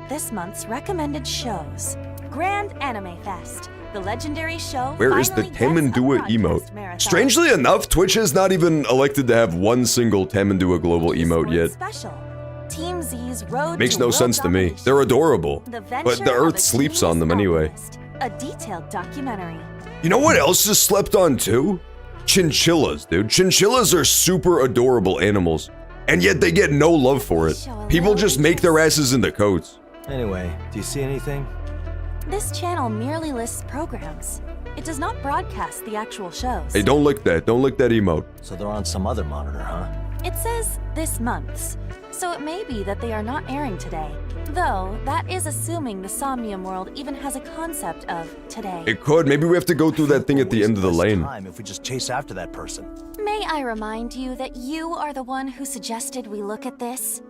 Speaker 8: This month's recommended shows. Grand Anime Fest. The legendary show.
Speaker 1: Where is the Tamandua emote? Strangely enough, Twitch has not even elected to have one single Tamandua global emote yet.
Speaker 8: Special. Team Z's road
Speaker 1: Makes
Speaker 8: to
Speaker 1: no
Speaker 8: world
Speaker 1: sense to me.
Speaker 8: domination.
Speaker 1: They're adorable.
Speaker 8: The
Speaker 1: But
Speaker 8: venture
Speaker 1: the
Speaker 8: of
Speaker 1: Earth
Speaker 8: a
Speaker 1: sleeps on them
Speaker 8: genius
Speaker 1: anyway.
Speaker 8: alchemist, a detailed documentary.
Speaker 1: You know what else is slept on too? Chinchillas, dude. Chinchillas are super adorable animals. And yet they get no love for it. People just make their asses into coats.
Speaker 2: Anyway, do you see anything?
Speaker 8: This channel merely lists programs. It does not broadcast the actual shows.
Speaker 1: Hey, don't lick that. Don't lick that emote.
Speaker 2: So they're on some other monitor, huh?
Speaker 8: It says this month's, so it may be that they are not airing today. Though, that is assuming the Somnium world even has a concept of today.
Speaker 1: It could. Maybe we have to go through that thing at the end of the lane.
Speaker 2: Time if we just chase after that person.
Speaker 8: May I remind you that you are the one who suggested we look at this?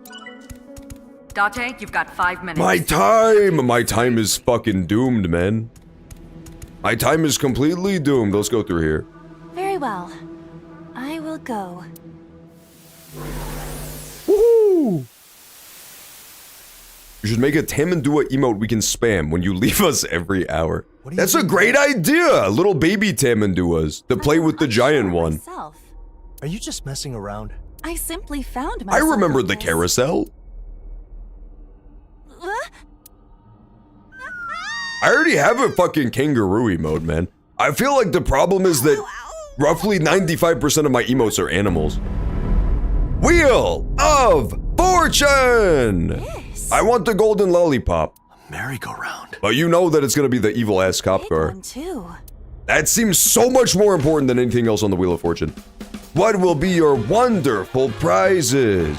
Speaker 14: Date, you've got 5 minutes.
Speaker 1: My time is fucking doomed, man. My time is completely doomed. Let's go through here.
Speaker 8: Very well. I will go.
Speaker 1: Woohoo! You should make a Tamandua emote we can spam when you leave us every hour. That's a great idea! Little baby Tamanduas to play with the giant one.
Speaker 8: Myself.
Speaker 2: Are you just messing around?
Speaker 8: I simply found
Speaker 1: I
Speaker 8: myself.
Speaker 1: remember
Speaker 8: on
Speaker 1: the
Speaker 8: this.
Speaker 1: carousel. I already have a fucking kangaroo emote, man. I feel like the problem is that roughly 95% of my emotes are animals. Wheel of Fortune!
Speaker 8: Yes.
Speaker 1: I want the golden lollipop.
Speaker 2: Merry-go-round.
Speaker 1: But you know that it's gonna be the evil-ass cop
Speaker 8: Big
Speaker 1: car.
Speaker 8: one, too.
Speaker 1: That seems so much more important than anything else on the Wheel of Fortune. What will be your wonderful prizes?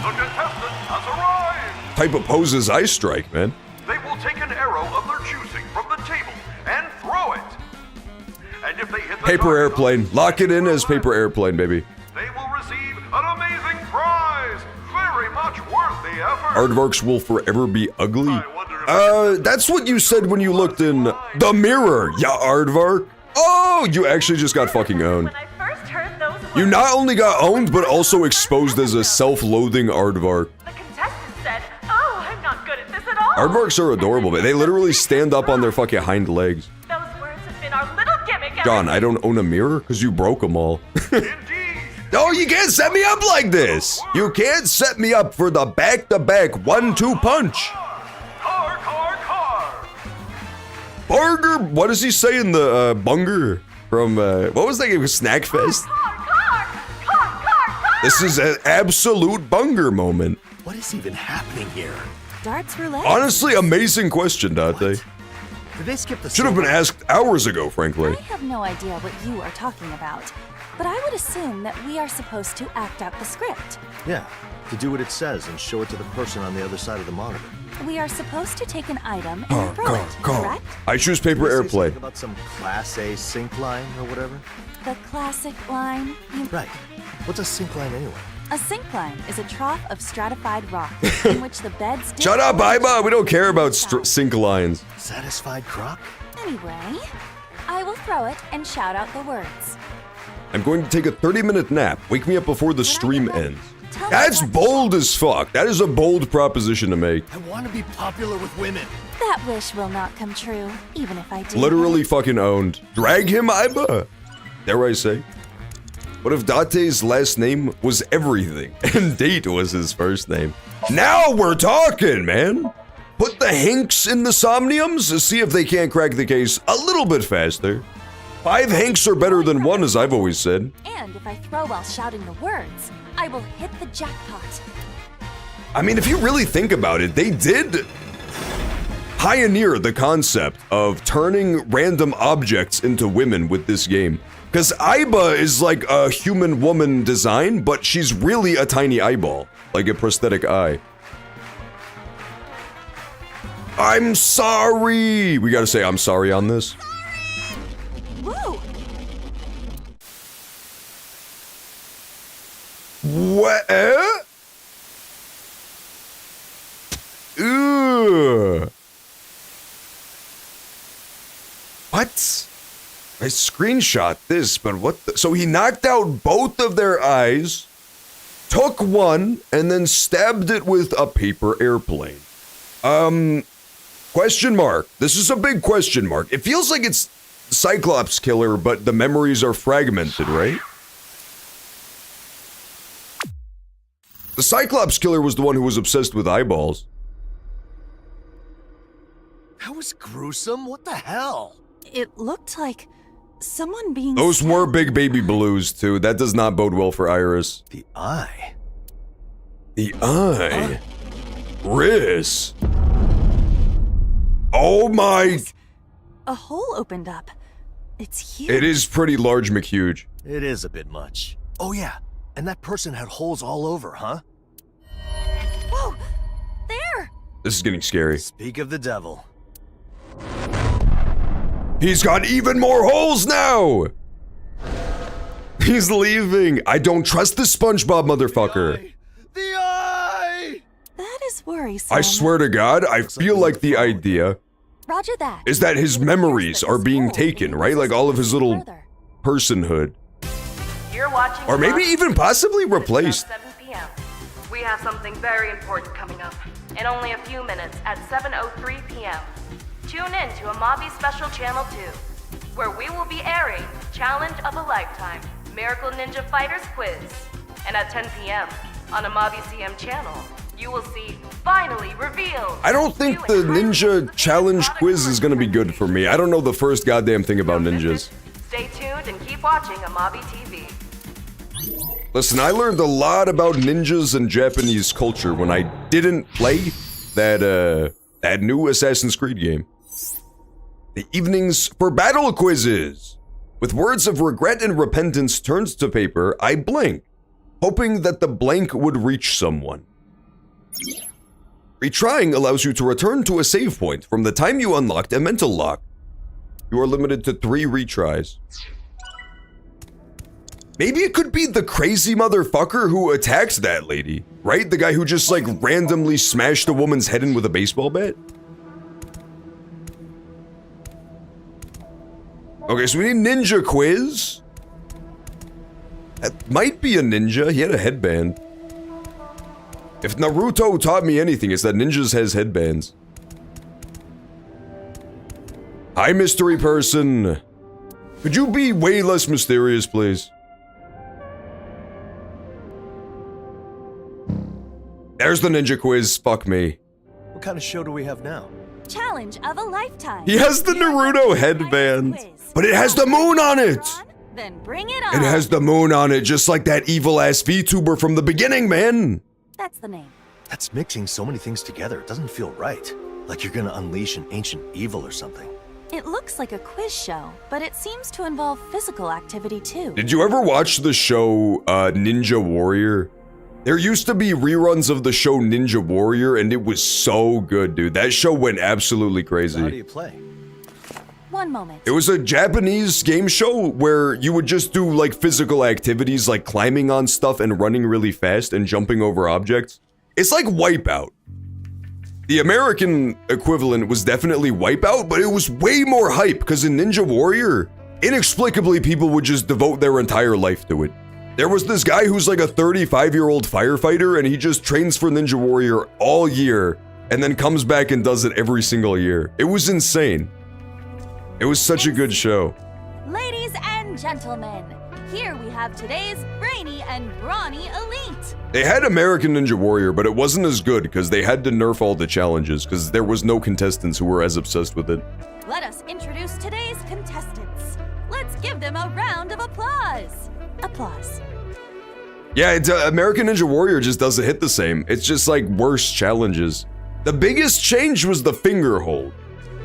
Speaker 3: The contestant has arrived!
Speaker 1: Type of poses I strike, man.
Speaker 3: They will take an arrow of their choosing from the table and throw it. And if they hit the
Speaker 1: Paper
Speaker 3: target
Speaker 1: airplane. Lock it in as paper airplane, baby.
Speaker 3: they will receive an amazing prize, very much worth the effort.
Speaker 1: Aardvarks will forever be ugly. That's what you said when you looked in the mirror, ya Aardvark. Oh, you actually just got fucking owned.
Speaker 7: When I first heard those
Speaker 1: You
Speaker 7: words,
Speaker 1: not only got owned, but also exposed as a self-loathing Aardvark.
Speaker 7: the contestant said, "Oh, I'm not good at this at all."
Speaker 1: Aardvarks are adorable, but they literally stand up on their fucking hind legs.
Speaker 7: Those words have been our little gimmick ever
Speaker 1: John, I
Speaker 7: since.
Speaker 1: don't own a mirror because you broke them all. No, you can't set me up like this. You can't set me up for the back-to-back 1-2 punch. Burger, what does he say in the Bunger from, what was that game, Snack Fest? This is an absolute Bunger moment.
Speaker 2: What is even happening here?
Speaker 8: Darts roulette.
Speaker 1: Honestly, amazing question, Date.
Speaker 2: Did they skip the
Speaker 1: Should have been asked hours ago, frankly.
Speaker 8: I have no idea what you are talking about, but I would assume that we are supposed to act out the script.
Speaker 2: Yeah, to do what it says and show it to the person on the other side of the monitor.
Speaker 8: We are supposed to take an item and throw it, correct?
Speaker 1: I choose paper
Speaker 2: Did they say
Speaker 1: airplane.
Speaker 2: something about some Class A sink line or whatever?
Speaker 8: The classic line.
Speaker 2: Right. What's a sink line anyway?
Speaker 8: A sink line is a trough of stratified rock in which the beds dip.
Speaker 1: Shut up, Iba. We don't care about sink lines.
Speaker 2: Satisfied croc?
Speaker 8: Anyway, I will throw it and shout out the words.
Speaker 1: I'm going to take a 30-minute nap. Wake me up before the stream ends. That's bold as fuck. That is a bold proposition to make.
Speaker 2: I want to be popular with women.
Speaker 8: That wish will not come true, even if I do.
Speaker 1: Literally fucking owned. Drag him, Iba. Dare I say? What if Date's last name was everything and Date was his first name? Now we're talking, man. Put the Hanks in the Somniums to see if they can't crack the case a little bit faster. 5 Hanks are better than 1, as I've always said.
Speaker 8: And if I throw while shouting the words, I will hit the jackpot.
Speaker 1: I mean, if you really think about it, they did pioneer the concept of turning random objects into women with this game. Because Iba is like a human woman design, but she's really a tiny eyeball, like a prosthetic eye. I'm sorry! We gotta say I'm sorry on this.
Speaker 8: Woo!
Speaker 1: What? Ugh. What? I screenshot this, but what the? So he knocked out both of their eyes, took one, and then stabbed it with a paper airplane. Question mark. This is a big question mark. It feels like it's Cyclops killer, but the memories are fragmented, right? The Cyclops killer was the one who was obsessed with eyeballs.
Speaker 2: That was gruesome. What the hell?
Speaker 8: It looked like someone being
Speaker 1: Those were big baby blues, too. That does not bode well for Iris.
Speaker 2: The eye.
Speaker 1: The eye? Riz. Oh my...
Speaker 8: A hole opened up. It's huge.
Speaker 1: It is pretty large, McHuge.
Speaker 2: It is a bit much. Oh yeah, and that person had holes all over, huh?
Speaker 8: Whoa! There!
Speaker 1: This is getting scary.
Speaker 2: Speak of the devil.
Speaker 1: He's got even more holes now! He's leaving. I don't trust this SpongeBob motherfucker.
Speaker 2: The eye!
Speaker 8: That is worrisome.
Speaker 1: I swear to God, I feel like the idea
Speaker 8: Roger that.
Speaker 1: is that his memories are being taken, right? Like all of his little personhood.
Speaker 7: You're watching
Speaker 1: Or maybe even possibly replaced.
Speaker 7: 7 p.m. We have something very important coming up in only a few minutes at 7:03 p.m. Tune in to Amabi Special Channel 2, where we will be airing Challenge of a Lifetime Miracle Ninja Fighters Quiz. And at 10 p.m. on Amabi CM channel, you will see Finally Revealed.
Speaker 1: I don't think the Ninja Challenge quiz is gonna be good for me. I don't know the first goddamn thing about ninjas.
Speaker 7: Stay tuned and keep watching Amabi TV.
Speaker 1: Listen, I learned a lot about ninjas and Japanese culture when I didn't play that new Assassin's Creed game. The evenings for battle quizzes. With words of regret and repentance turned to paper, I blink, hoping that the blank would reach someone. Retrying allows you to return to a save point from the time you unlocked a mental lock. You are limited to 3 retries. Maybe it could be the crazy motherfucker who attacked that lady, right? The guy who just like randomly smashed a woman's head in with a baseball bat? Okay, so we need ninja quiz. That might be a ninja. He had a headband. If Naruto taught me anything, it's that ninjas has headbands. Hi, mystery person. Could you be way less mysterious, please? There's the ninja quiz. Fuck me.
Speaker 2: What kind of show do we have now?
Speaker 8: Challenge of a lifetime.
Speaker 1: He has the Naruto headband, but it has the moon on it.
Speaker 8: Then bring it on.
Speaker 1: It has the moon on it, just like that evil-ass VTuber from the beginning, man.
Speaker 8: That's the name.
Speaker 2: That's mixing so many things together. It doesn't feel right. Like you're gonna unleash an ancient evil or something.
Speaker 8: It looks like a quiz show, but it seems to involve physical activity too.
Speaker 1: Did you ever watch the show Ninja Warrior? There used to be reruns of the show Ninja Warrior, and it was so good, dude. That show went absolutely crazy.
Speaker 2: So how do you play?
Speaker 8: One moment.
Speaker 1: It was a Japanese game show where you would just do like physical activities like climbing on stuff and running really fast and jumping over objects. It's like Wipeout. The American equivalent was definitely Wipeout, but it was way more hype because in Ninja Warrior, inexplicably people would just devote their entire life to it. There was this guy who's like a 35-year-old firefighter and he just trains for Ninja Warrior all year and then comes back and does it every single year. It was insane. It was such a good show.
Speaker 8: Ladies and gentlemen, here we have today's brainy and brawny elite.
Speaker 1: They had American Ninja Warrior, but it wasn't as good because they had to nerf all the challenges because there was no contestants who were as obsessed with it.
Speaker 8: Let us introduce today's contestants. Let's give them a round of applause. Applause.
Speaker 1: Yeah, American Ninja Warrior just doesn't hit the same. It's just like worse challenges. The biggest change was the finger hold.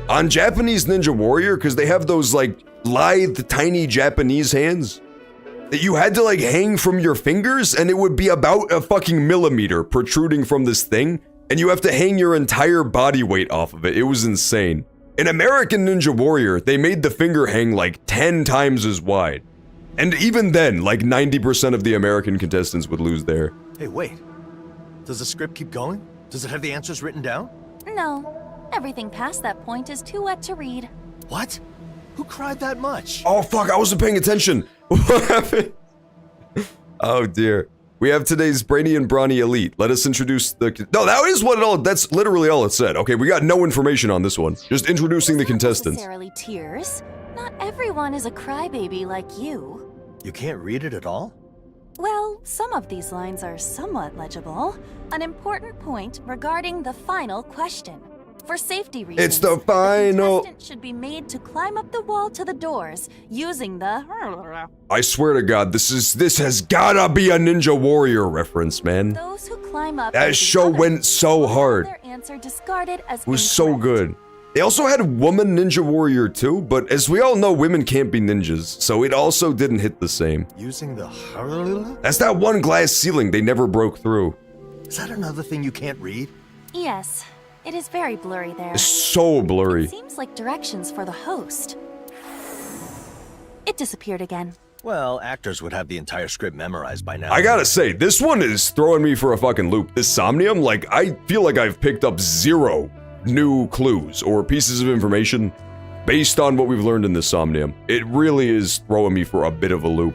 Speaker 1: On Japanese Ninja Warrior, because they have those like lithe, tiny Japanese hands that you had to like hang from your fingers and it would be about a fucking millimeter protruding from this thing and you have to hang your entire body weight off of it. It was insane. In American Ninja Warrior, they made the finger hang like 10 times as wide. And even then, like 90% of the American contestants would lose there.
Speaker 2: Hey, wait. Does the script keep going? Does it have the answers written down?
Speaker 8: No. Everything past that point is too wet to read.
Speaker 2: What? Who cried that much?
Speaker 1: Oh fuck, I wasn't paying attention. What happened? Oh dear. We have today's Brainy and Brawny Elite. Let us introduce the... No, that is what it all... That's literally all it said. Okay, we got no information on this one. Just introducing the contestants.
Speaker 8: Not necessarily tears. Not everyone is a crybaby like you.
Speaker 2: You can't read it at all?
Speaker 8: Well, some of these lines are somewhat legible. An important point regarding the final question. For safety reasons,
Speaker 1: It's the final.
Speaker 8: contestant should be made to climb up the wall to the doors using the...
Speaker 1: I swear to God, this has gotta be a Ninja Warrior reference, man.
Speaker 8: Those who climb up...
Speaker 1: That show went so hard.
Speaker 8: Their answer discarded as
Speaker 1: It was so good. They also had Woman Ninja Warrior too, but as we all know, women can't be ninjas, so it also didn't hit the same.
Speaker 2: Using the...
Speaker 1: That's that one glass ceiling they never broke through.
Speaker 2: Is that another thing you can't read?
Speaker 8: Yes, it is very blurry there.
Speaker 1: It's so blurry.
Speaker 8: It seems like directions for the host. It disappeared again.
Speaker 2: Well, actors would have the entire script memorized by now.
Speaker 1: I gotta say, this one is throwing me for a fucking loop. This Somnium, like, I feel like I've picked up 0 new clues or pieces of information based on what we've learned in this Somnium. It really is throwing me for a bit of a loop.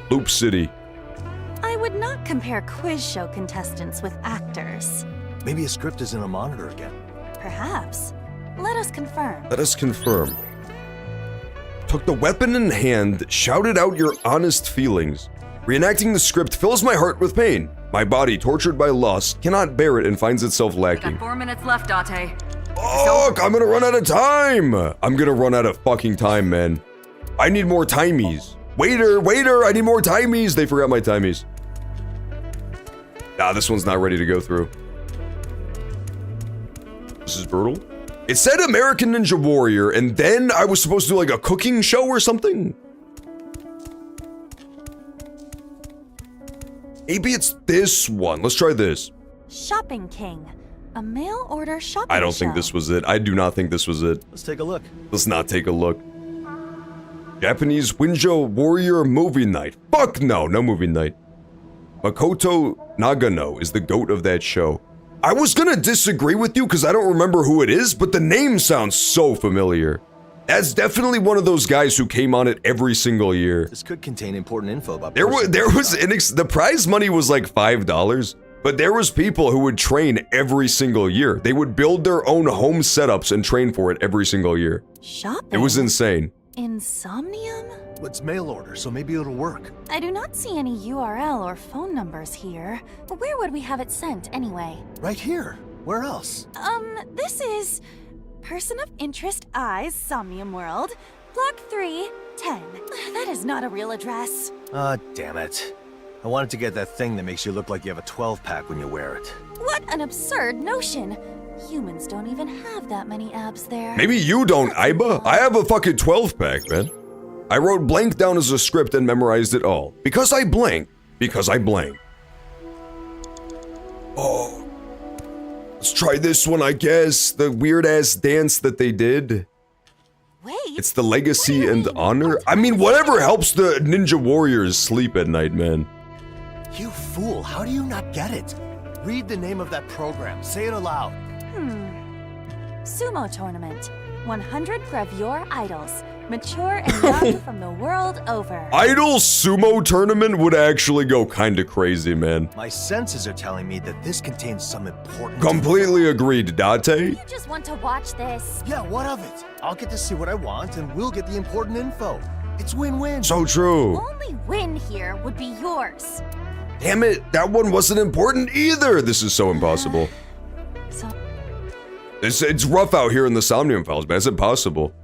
Speaker 1: Loop City.
Speaker 8: I would not compare quiz show contestants with actors.
Speaker 2: Maybe a script is in a monitor again.
Speaker 8: Perhaps. Let us confirm.
Speaker 1: Let us confirm. Took the weapon in hand, shouted out your honest feelings. Reenacting the script fills my heart with pain. My body, tortured by loss, cannot bear it and finds itself lacking.
Speaker 14: Got 4 minutes left, Date.
Speaker 1: Fuck, I'm gonna run out of time! I'm gonna run out of fucking time, man. I need more timies. Waiter, I need more timies! They forgot my timies. Nah, this one's not ready to go through. This is brutal. It said American Ninja Warrior, and then I was supposed to do like a cooking show or something? Maybe it's this one. Let's try this.
Speaker 8: Shopping King. A mail order shopping
Speaker 1: I don't
Speaker 8: show.
Speaker 1: think this was it. I do not think this was it.
Speaker 2: Let's take a look.
Speaker 1: Let's not take a look. Japanese Ninja Warrior movie night. Fuck no, no movie night. Makoto Nagano is the goat of that show. I was gonna disagree with you because I don't remember who it is, but the name sounds so familiar. That's definitely one of those guys who came on it every single year.
Speaker 2: This could contain important info about...
Speaker 1: The prize money was like $5, but there was people who would train every single year. They would build their own home setups and train for it every single year.
Speaker 8: Shopping?
Speaker 1: It was insane.
Speaker 8: Insomnium?
Speaker 2: Let's mail order, so maybe it'll work.
Speaker 8: I do not see any URL or phone numbers here. Where would we have it sent anyway?
Speaker 2: Right here. Where else?
Speaker 8: This is Person of Interest Eyes, Somnium World, Block 310. That is not a real address.
Speaker 2: Ah, damn it. I wanted to get that thing that makes you look like you have a 12-pack when you wear it.
Speaker 8: What an absurd notion. Humans don't even have that many abs there.
Speaker 1: Maybe you don't, Aiba. I have a fucking 12-pack, man. I wrote blank down as a script and memorized it all. Because I blank. Because I blank. Oh. Let's try this one, I guess. The weird-ass dance that they did.
Speaker 8: Wait.
Speaker 1: It's the legacy and honor. I mean, whatever helps the Ninja Warriors sleep at night, man.
Speaker 2: You fool, how do you not get it? Read the name of that program. Say it aloud.
Speaker 8: Sumo Tournament. 100 gravure idols. Mature and young from the world over.
Speaker 1: Idol Sumo Tournament would actually go kinda crazy, man.
Speaker 2: My senses are telling me that this contains some important...
Speaker 1: Completely agreed, Date.
Speaker 13: You just want to watch this.
Speaker 2: Yeah, what of it? I'll get to see what I want, and we'll get the important info. It's win-win.
Speaker 1: So true.
Speaker 13: Only win here would be yours.
Speaker 1: Damn it, that one wasn't important either. This is so impossible. It's rough out here in the Somnium Files, man. It's impossible.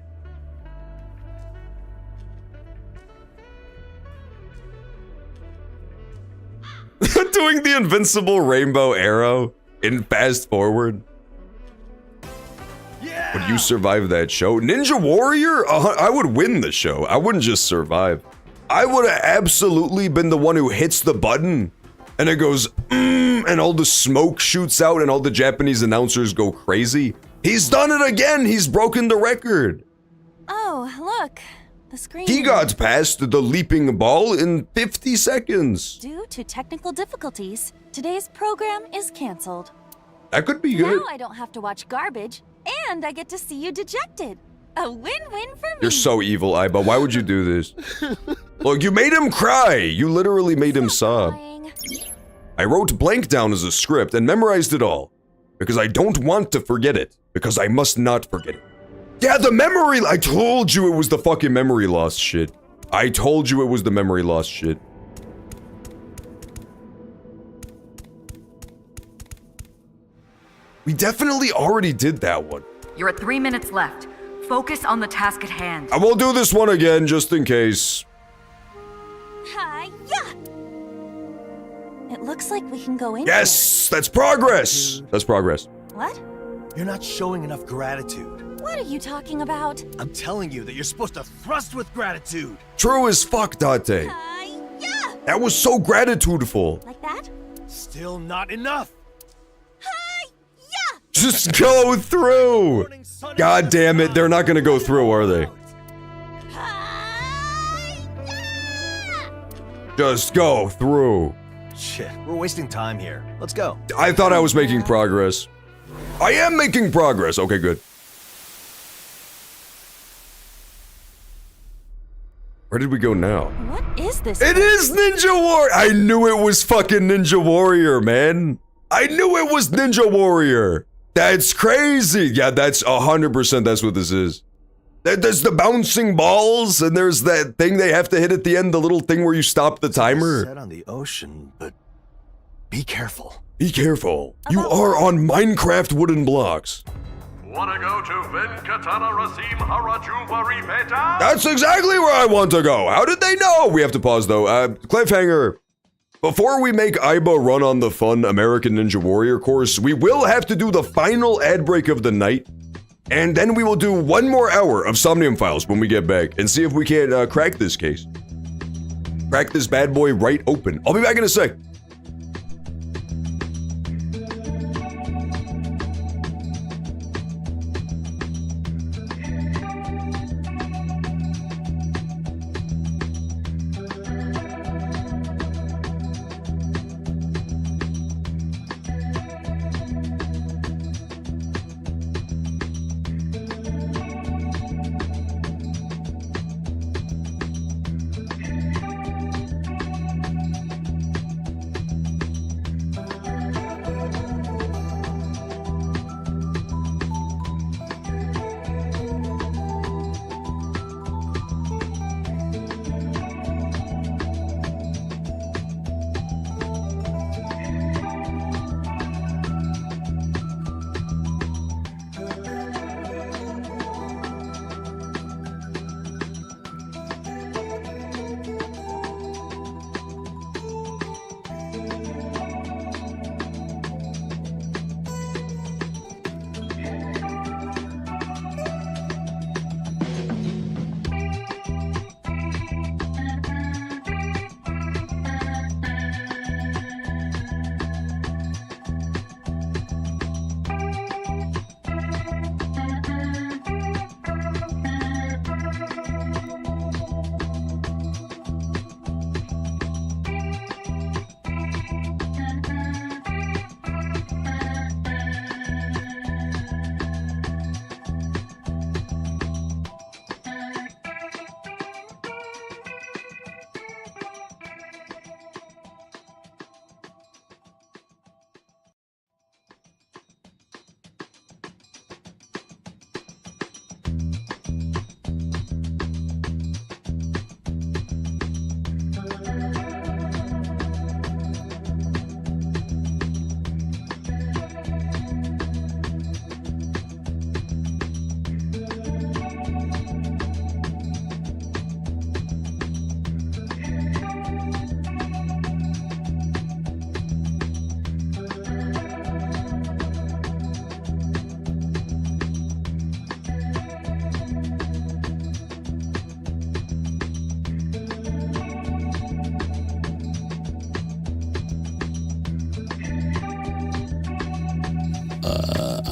Speaker 1: Doing the invincible rainbow arrow in fast forward. Yeah. Would you survive that show? Ninja Warrior? I would win the show. I wouldn't just survive. I would have absolutely been the one who hits the button and it goes, and all the smoke shoots out and all the Japanese announcers go crazy. He's done it again. He's broken the record.
Speaker 8: Oh, look. The screen.
Speaker 1: He got past the leaping ball in 50 seconds.
Speaker 8: Due to technical difficulties, today's program is canceled.
Speaker 1: That could be good.
Speaker 8: Now I don't have to watch garbage, and I get to see you dejected. A win-win for me.
Speaker 1: You're so evil, Aiba. Why would you do this? Look, you made him cry. You literally made him sob. I wrote blank down as a script and memorized it all. Because I don't want to forget it. Because I must not forget it. Yeah, the memory... I told you it was the fucking memory loss shit. I told you it was the memory loss shit. We definitely already did that one.
Speaker 14: You're at 3 minutes left. Focus on the task at hand.
Speaker 1: I will do this one again, just in case.
Speaker 8: Hi-ya! It looks like we can go in.
Speaker 1: Yes! That's progress! That's progress.
Speaker 8: What?
Speaker 2: You're not showing enough gratitude.
Speaker 8: What are you talking about?
Speaker 2: I'm telling you that you're supposed to thrust with gratitude.
Speaker 1: True as fuck, Date.
Speaker 8: Hi-ya!
Speaker 1: That was so gratitudeful.
Speaker 8: Like that?
Speaker 2: Still not enough.
Speaker 8: Hi-ya!
Speaker 1: Just go through! God damn it, they're not gonna go through, are they? Just go through.
Speaker 2: Shit, we're wasting time here. Let's go.
Speaker 1: I thought I was making progress. I am making progress. Okay, good. Where did we go now?
Speaker 8: What is this?
Speaker 1: It is Ninja Warrior! I knew it was fucking Ninja Warrior, man. I knew it was Ninja Warrior. That's crazy. Yeah, that's 100% that's what this is. There's the bouncing balls, and there's that thing they have to hit at the end, the little thing where you stop the timer.
Speaker 2: Set on the ocean, but be careful.
Speaker 1: Be careful. You are on Minecraft wooden blocks.
Speaker 3: Wanna go to Venkatana Rasim Harajuva Ripeta?
Speaker 1: That's exactly where I want to go. How did they know? We have to pause though. Cliffhanger. Before we make Aiba run on the fun American Ninja Warrior course, we will have to do the final ad break of the night. And then we will do 1 more hour of Somnium Files when we get back and see if we can crack this case. Crack this bad boy right open. I'll be back in a sec.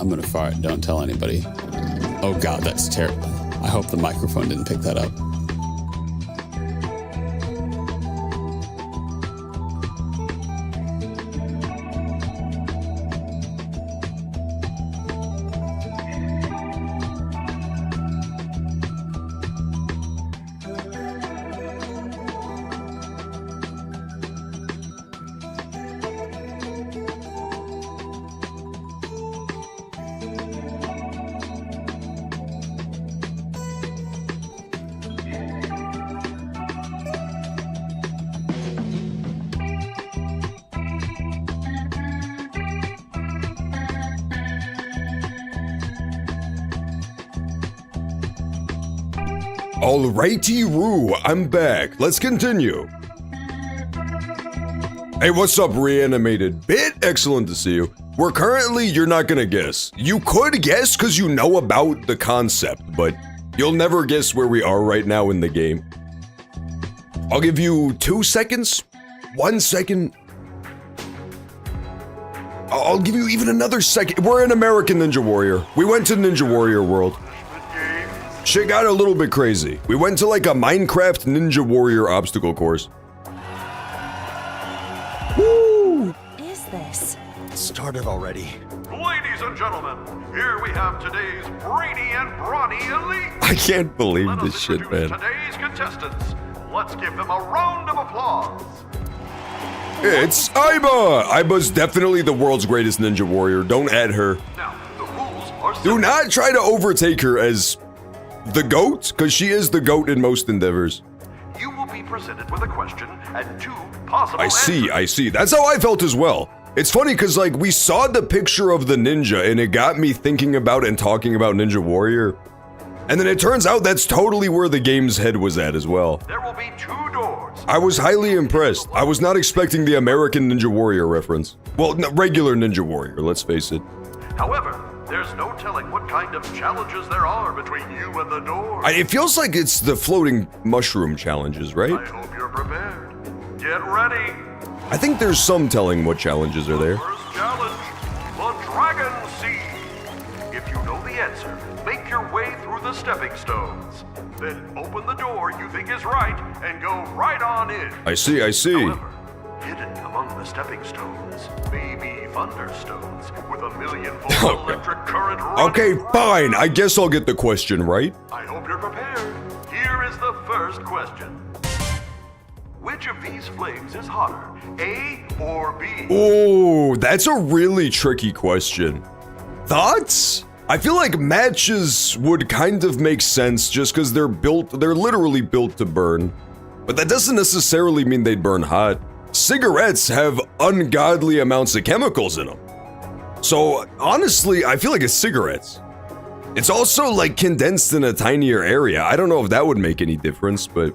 Speaker 15: I'm gonna fart. Don't tell anybody. Oh god, that's terrible. I hope the microphone didn't pick that up.
Speaker 1: Alrighty-roo, I'm back. Let's continue. Hey, what's up, Reanimated Bit? Excellent to see you. We're currently, you're not gonna guess. You could guess because you know about the concept, but you'll never guess where we are right now in the game. I'll give you 2 seconds, 1 second. I'll give you even another second. We're in American Ninja Warrior. We went to Ninja Warrior World. Shit got a little bit crazy. We went to like a Minecraft Ninja Warrior obstacle course. Woo!
Speaker 8: Is this?
Speaker 2: Started already.
Speaker 3: Ladies and gentlemen, here we have today's brainy and brawny elite.
Speaker 1: I can't believe
Speaker 3: Let
Speaker 1: this
Speaker 3: us
Speaker 1: shit,
Speaker 3: introduce
Speaker 1: man.
Speaker 3: Today's contestants. Let's give them a round of applause.
Speaker 1: It's Aiba! Aiba's definitely the world's greatest ninja warrior. Don't add her.
Speaker 3: Now, the rules are simple.
Speaker 1: Do not try to overtake her as the GOAT, because she is the GOAT in most endeavors.
Speaker 3: You will be presented with a question and 2 possible
Speaker 1: I see,
Speaker 3: answers.
Speaker 1: I see. That's how I felt as well. It's funny because, like, we saw the picture of the ninja and it got me thinking about and talking about Ninja Warrior. And then it turns out that's totally where the game's head was at as well.
Speaker 3: There will be 2 doors.
Speaker 1: I was highly impressed. I was not expecting the American Ninja Warrior reference. Well, no, regular Ninja Warrior, let's face it.
Speaker 3: However, there's no telling what kind of challenges there are between you and the door.
Speaker 1: It feels like it's the floating mushroom challenges, right?
Speaker 3: I hope you're prepared. Get ready.
Speaker 1: I think there's some telling what challenges are there.
Speaker 3: First challenge, the Dragon Seed. If you know the answer, make your way through the stepping stones. Then open the door you think is right and go right on in.
Speaker 1: I see, I see.
Speaker 3: However, hidden among the stepping stones may be thunderstones with a 1,000,000-volt electric current running.
Speaker 1: Okay, fine. I guess I'll get the question right.
Speaker 3: I hope you're prepared. Here is the first question. Which of these flames is hotter, A or B?
Speaker 1: Oh, that's a really tricky question. Thoughts? I feel like matches would kind of make sense just because they're literally built to burn. But that doesn't necessarily mean they'd burn hot. Cigarettes have ungodly amounts of chemicals in them. So honestly, I feel like it's cigarettes. It's also like condensed in a tinier area. I don't know if that would make any difference, but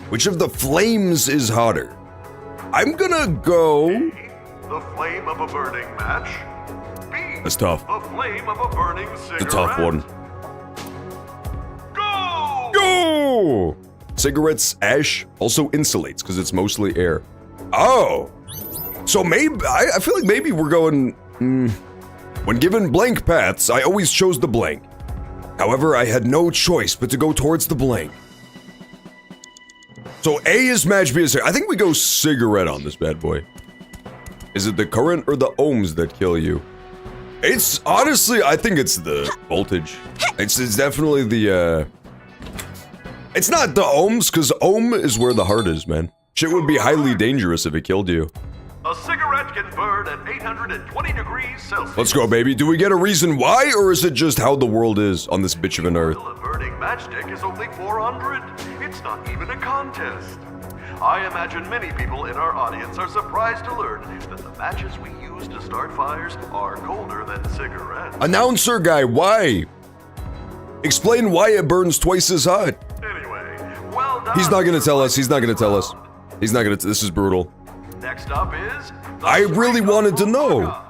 Speaker 1: which of the flames is hotter? I'm gonna go.
Speaker 3: The flame of a burning match. B.
Speaker 1: That's tough.
Speaker 3: The flame of a burning cigarette.
Speaker 1: The tough one.
Speaker 3: Go!
Speaker 1: Go! Cigarettes, ash also insulates because it's mostly air. Oh, so maybe I feel like maybe we're going. When given blank paths, I always chose the blank. However, I had no choice but to go towards the blank. So A is match, B is cigarette. I think we go cigarette on this bad boy. Is it the current or the ohms that kill you? It's honestly, I think it's the voltage. It's definitely the It's not the ohms, because ohm is where the heart is, man. Shit would be highly dangerous if it killed you.
Speaker 3: A cigarette can burn at 820 degrees Celsius.
Speaker 1: Let's go, baby. Do we get a reason why, or is it just how the world is on this bitch of an earth?
Speaker 3: A burning matchstick is only 400. It's not even a contest. I imagine many people in our audience are surprised to learn that the matches we use to start fires are colder than cigarettes.
Speaker 1: Announcer guy, why? Explain why it burns twice as hot.
Speaker 3: Anyway, well done.
Speaker 1: He's not gonna tell us. He's not gonna tell us. He's not gonna. This is brutal.
Speaker 3: Next up is...
Speaker 1: I really wanted to know.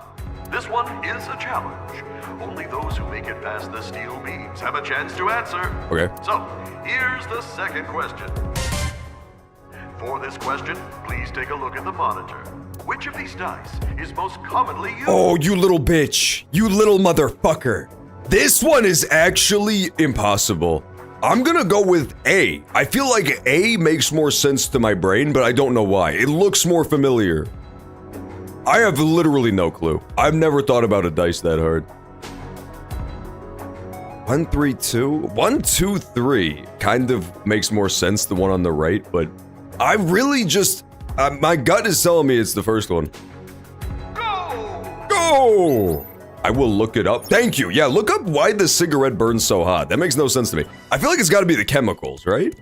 Speaker 3: This one is a challenge. Only those who make it past the steel beams have a chance to answer.
Speaker 1: Okay.
Speaker 3: So, here's the second question. For this question, please take a look at the monitor. Which of these dice is most commonly used?
Speaker 1: Oh, you little bitch. You little motherfucker. This one is actually impossible. I'm gonna go with A. I feel like A makes more sense to my brain, but I don't know why. It looks more familiar. I have literally no clue. I've never thought about a dice that hard. 1, 3, 2. 1, 2, 3 kind of makes more sense, the one on the right, but I really just... my gut is telling me it's the first one. Go! I will look it up. Thank you. Yeah, look up why the cigarette burns so hot. That makes no sense to me. I feel like it's gotta be the chemicals, right?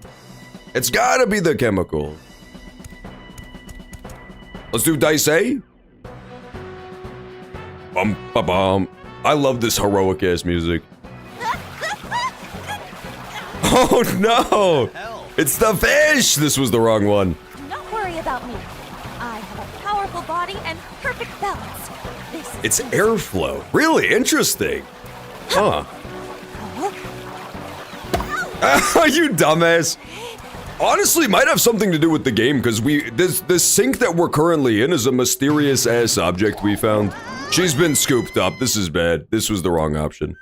Speaker 1: It's gotta be the chemicals. Let's do dice A. Bum, ba, bum. I love this heroic ass music. Oh no! It's the fish! This was the wrong one.
Speaker 13: Do not worry about me. I have a powerful body and perfect balance. This is
Speaker 1: It's airflow. Really interesting. Huh. You dumbass. Honestly, might have something to do with the game, because the sink that we're currently in is a mysterious ass object we found. She's been scooped up. This is bad. This was the wrong option.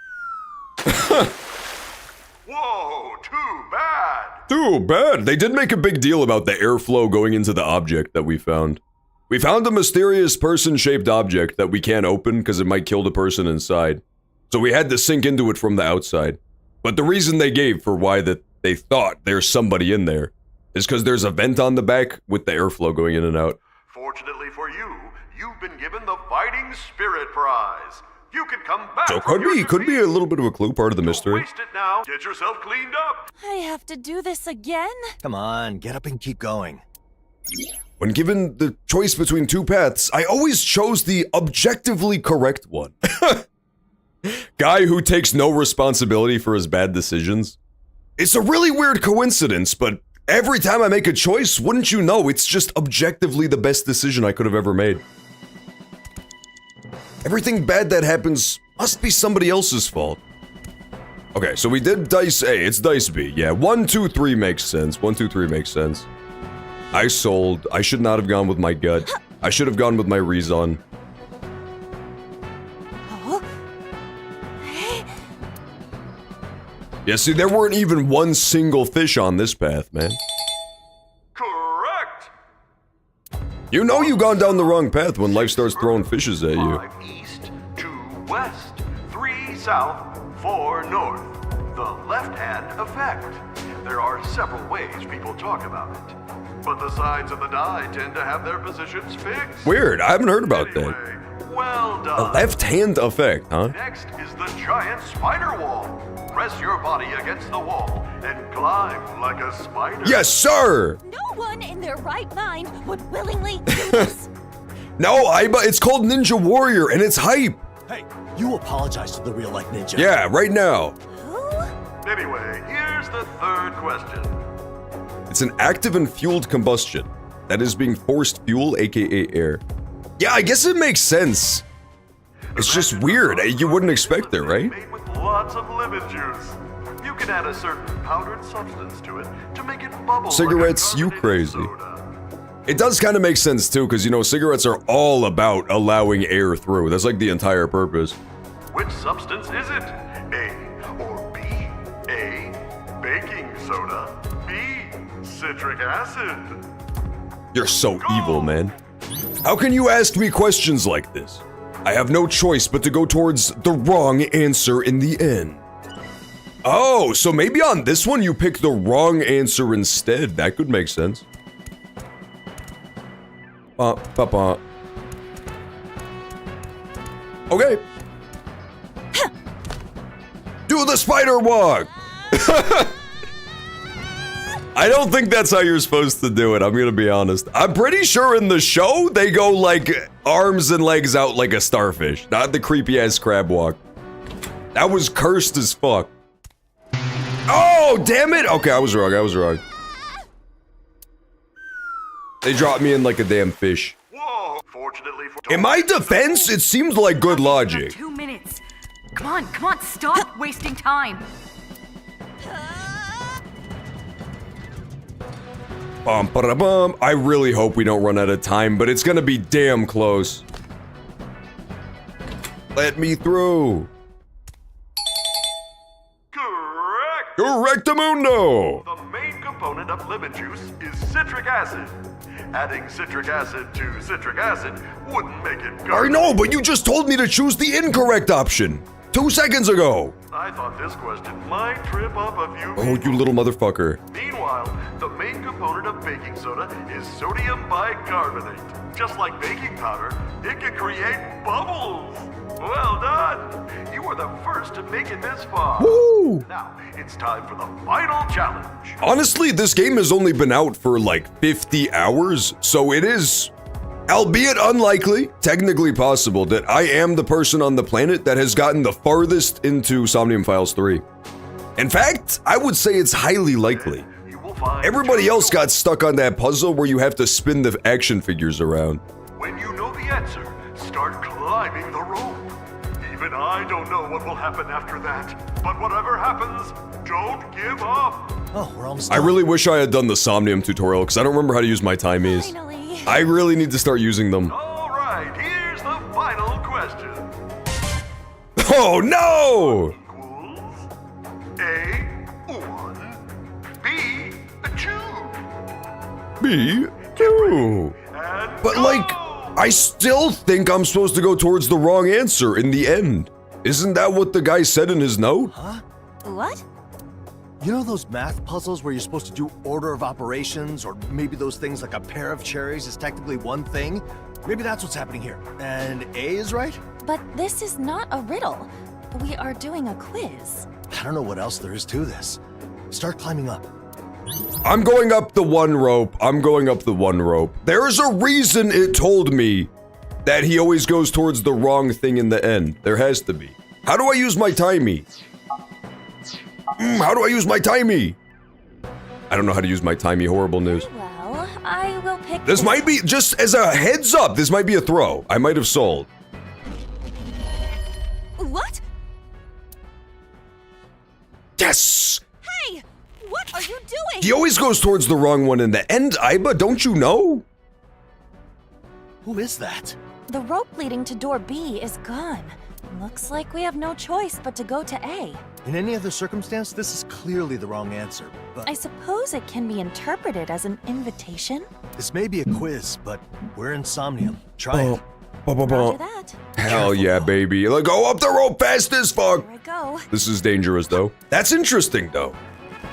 Speaker 3: Whoa, too bad.
Speaker 1: Too bad. They did make a big deal about the airflow going into the object that we found. We found a mysterious person-shaped object that we can't open because it might kill the person inside. So we had to sink into it from the outside. But the reason they gave for why that they thought there's somebody in there is because there's a vent on the back with the airflow going in and out.
Speaker 3: Fortunately for you, you've been given the Fighting Spirit Prize. You can come back.
Speaker 1: So could be a little bit of a clue, part of the mystery.
Speaker 3: Waste it now. Get yourself cleaned up.
Speaker 8: I have to do this again?
Speaker 2: Come on, get up and keep going.
Speaker 1: When given the choice between two paths, I always chose the objectively correct one. Guy who takes no responsibility for his bad decisions. It's a really weird coincidence, but every time I make a choice, wouldn't you know, it's just objectively the best decision I could have ever made. Everything bad that happens must be somebody else's fault. Okay, so we did dice A, it's dice B. Yeah, 1, 2, 3 makes sense. 1, 2, 3 makes sense. I sold. I should not have gone with my gut. I should have gone with my reason. Yeah, see, there weren't even one single fish on this path, man.
Speaker 3: Correct.
Speaker 1: You know you've gone down the wrong path when life starts throwing fishes at you.
Speaker 3: 5 east, 2 west, 3 south, 4 north. The left-hand effect. There are several ways people talk about it, but the sides of the die tend to have their positions fixed.
Speaker 1: Weird, I haven't heard about
Speaker 3: Anyway,
Speaker 1: that.
Speaker 3: well
Speaker 1: A
Speaker 3: done.
Speaker 1: left-hand effect, huh?
Speaker 3: Next is the giant spider wall. Press your body against the wall and climb like a spider.
Speaker 1: Yes, sir!
Speaker 13: No one in their right mind would willingly do this.
Speaker 1: No, it's called Ninja Warrior, and it's hype.
Speaker 2: Hey, you apologize to the real-life ninja.
Speaker 1: Yeah, right now.
Speaker 3: Anyway, here's the third question.
Speaker 1: It's an active and fueled combustion. That is being forced fuel, aka air. Yeah, I guess it makes sense. It's just weird. You wouldn't expect it, right?
Speaker 3: Made with lots of lemon juice. You can add a certain powdered substance to it to make it bubble.
Speaker 1: Cigarettes,
Speaker 3: like a
Speaker 1: you
Speaker 3: carbonated
Speaker 1: crazy.
Speaker 3: soda.
Speaker 1: It does kind of make sense too, because you know, cigarettes are all about allowing air through. That's like the entire purpose.
Speaker 3: Which substance is it? A or B? A, baking soda. B, citric acid.
Speaker 1: You're so evil, man. How can you ask me questions like this? I have no choice but to go towards the wrong answer in the end. Oh, so maybe on this one you pick the wrong answer instead. That could make sense. Okay. Do the spider walk! I don't think that's how you're supposed to do it, I'm gonna be honest. I'm pretty sure in the show, they go like arms and legs out like a starfish, not the creepy ass crab walk. That was cursed as fuck. Oh, damn it! Okay, I was wrong. They dropped me in like a damn fish.
Speaker 3: Whoa, fortunately for...
Speaker 1: In my defense, it seems like good logic.
Speaker 4: 2 minutes. Come on, stop wasting time.
Speaker 1: Bum. I really hope we don't run out of time, but it's gonna be damn close. Let me through.
Speaker 3: Correct!
Speaker 1: Correctamundo!
Speaker 3: The main component of lemon juice is citric acid. Adding citric acid to citric acid wouldn't make it
Speaker 1: I know, but you just told me to choose the incorrect option 2 seconds ago.
Speaker 3: I thought this question might trip up a few
Speaker 1: Oh, you little motherfucker.
Speaker 3: Meanwhile, the main component of baking soda is sodium bicarbonate. Just like baking powder, it can create bubbles. Well done! You were the first to make it this far.
Speaker 1: Woo!
Speaker 3: Now, it's time for the final challenge.
Speaker 1: Honestly, this game has only been out for like 50 hours, so it is, albeit unlikely, technically possible that I am the person on the planet that has gotten the farthest into Somnium Files 3. In fact, I would say it's highly likely. Everybody else got stuck on that puzzle where you have to spin the action figures around.
Speaker 3: When you know the answer, start climbing the rope. Even I don't know what will happen after that. But whatever happens, don't give up.
Speaker 2: Oh, we're almost
Speaker 1: I
Speaker 2: done.
Speaker 1: really wish I had done the Somnium tutorial because I don't remember how to use my timies.
Speaker 8: Finally.
Speaker 1: I really need to start using them.
Speaker 3: All right, here's the final question.
Speaker 1: Oh no!
Speaker 3: Equals A1, B2.
Speaker 1: Me too.
Speaker 3: And
Speaker 1: But like, I still think I'm supposed to go towards the wrong answer in the end. Isn't that what the guy said in his note?
Speaker 2: Huh?
Speaker 8: What?
Speaker 2: You know those math puzzles where you're supposed to do order of operations, or maybe those things like a pair of cherries is technically one thing? Maybe that's what's happening here. And A is right?
Speaker 8: But this is not a riddle. We are doing a quiz.
Speaker 2: I don't know what else there is to this. Start climbing up.
Speaker 1: I'm going up the one rope. I'm going up the one rope. There's a reason it told me that he always goes towards the wrong thing in the end. There has to be. How do I use my timey? How do I use my timey? I don't know how to use my timey. Horrible news.
Speaker 8: Well, I will pick.
Speaker 1: This might be, just as a heads up, this might be a throw. I might have sold.
Speaker 8: What?
Speaker 1: Yes!
Speaker 8: Hey! What are you doing?
Speaker 1: He always goes towards the wrong one in the end, Iba, don't you know?
Speaker 2: Who is that?
Speaker 8: The rope leading to door B is gone. Looks like we have no choice but to go to A.
Speaker 2: In any other circumstance, this is clearly the wrong answer, but
Speaker 8: I suppose it can be interpreted as an invitation.
Speaker 2: this may be a quiz, but we're in Somnium. Try it.
Speaker 8: Roger that.
Speaker 1: Hell yeah, baby. Like, go up the rope fast as fuck.
Speaker 8: Here I go.
Speaker 1: This is dangerous, though. That's interesting, though.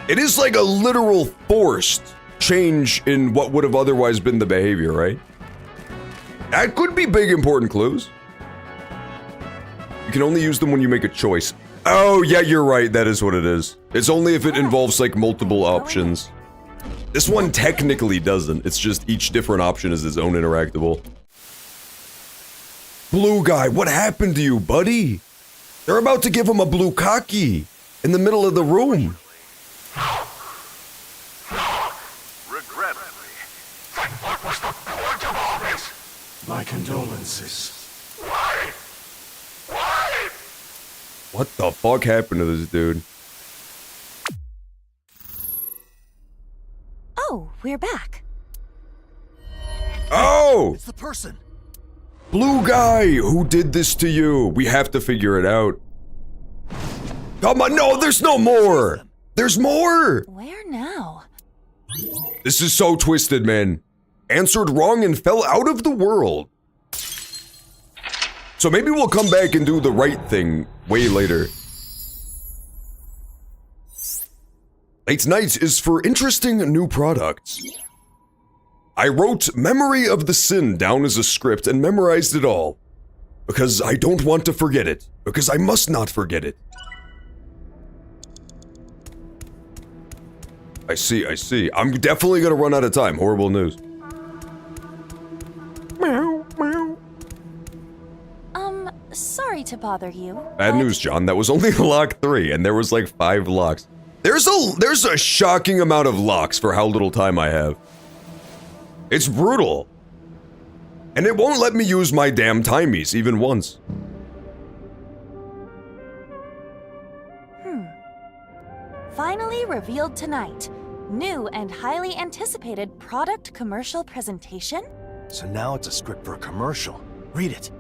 Speaker 1: It is like a literal forced change in what would have otherwise been the behavior, right? That could be big, important clues. You can only use them when you make a choice. Oh, yeah, you're right. That is what it is. It's only if it involves, like, multiple options. This one technically doesn't. It's just each different option is its own interactable. Blue guy, what happened to you, buddy? They're about to give him a blue cocky in the middle of the room.
Speaker 3: Regrettably.
Speaker 16: What was the point of all this?
Speaker 3: My condolences.
Speaker 16: Why? Why?
Speaker 1: What the fuck happened to this dude?
Speaker 8: Oh, we're back.
Speaker 1: Oh!
Speaker 2: It's the person.
Speaker 1: Blue guy, who did this to you? We have to figure it out. Come on, no, there's no more! There's more!
Speaker 8: Where now?
Speaker 1: This is so twisted, man. Answered wrong and fell out of the world. So maybe we'll come back and do the right thing way later. Late night is for interesting new products. I wrote Memory of the Sin down as a script and memorized it all. Because I don't want to forget it. Because I must not forget it. I see. I'm definitely gonna run out of time. Horrible news. Meow, meow.
Speaker 8: Sorry to bother you.
Speaker 1: Bad news, John. That was only lock 3, and there was like 5 locks. There's a shocking amount of locks for how little time I have. It's brutal. And it won't let me use my damn timies even once.
Speaker 8: Finally revealed tonight. New and highly anticipated product commercial presentation?
Speaker 2: So now it's a script for a commercial. Read it.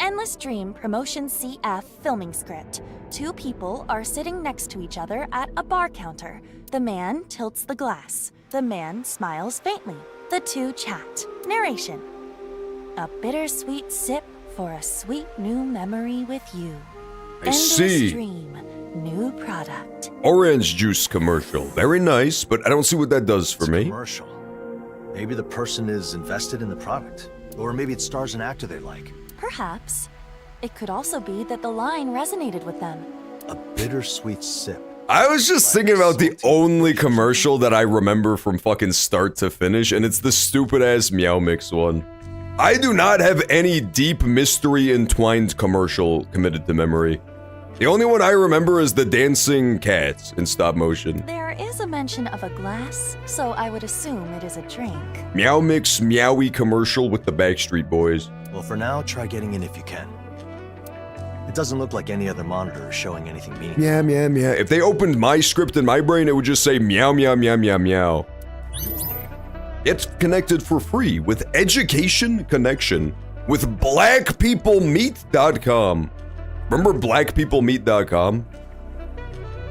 Speaker 8: Endless Dream Promotion CF filming script. 2 people are sitting next to each other at a bar counter. The man tilts the glass. The man smiles faintly. The 2 chat. Narration. A bittersweet sip for a sweet new memory with you.
Speaker 1: I see.
Speaker 8: Endless Dream. New product.
Speaker 1: Orange juice commercial. Very nice, but I don't see what that does for me.
Speaker 2: Commercial. Maybe the person is invested in the product. Or maybe it stars an actor they like.
Speaker 8: Perhaps. It could also be that the line resonated with them.
Speaker 2: A bittersweet sip.
Speaker 1: I was just thinking about the only commercial that I remember from fucking start to finish, and it's the stupid-ass Meow Mix one. I do not have any deep mystery entwined commercial committed to memory. The only one I remember is the dancing cats in stop motion.
Speaker 8: There is a mention of a glass, so I would assume it is a drink.
Speaker 1: Meow Mix Meowie commercial with the Backstreet Boys.
Speaker 2: Well, for now, try getting in if you can. It doesn't look like any other monitor is showing anything meaningful.
Speaker 1: Meow, meow, meow. If they opened my script in my brain, it would just say meow, meow, meow, meow, meow. It's connected for free with Education Connection with blackpeoplemeet.com. Remember blackpeoplemeet.com?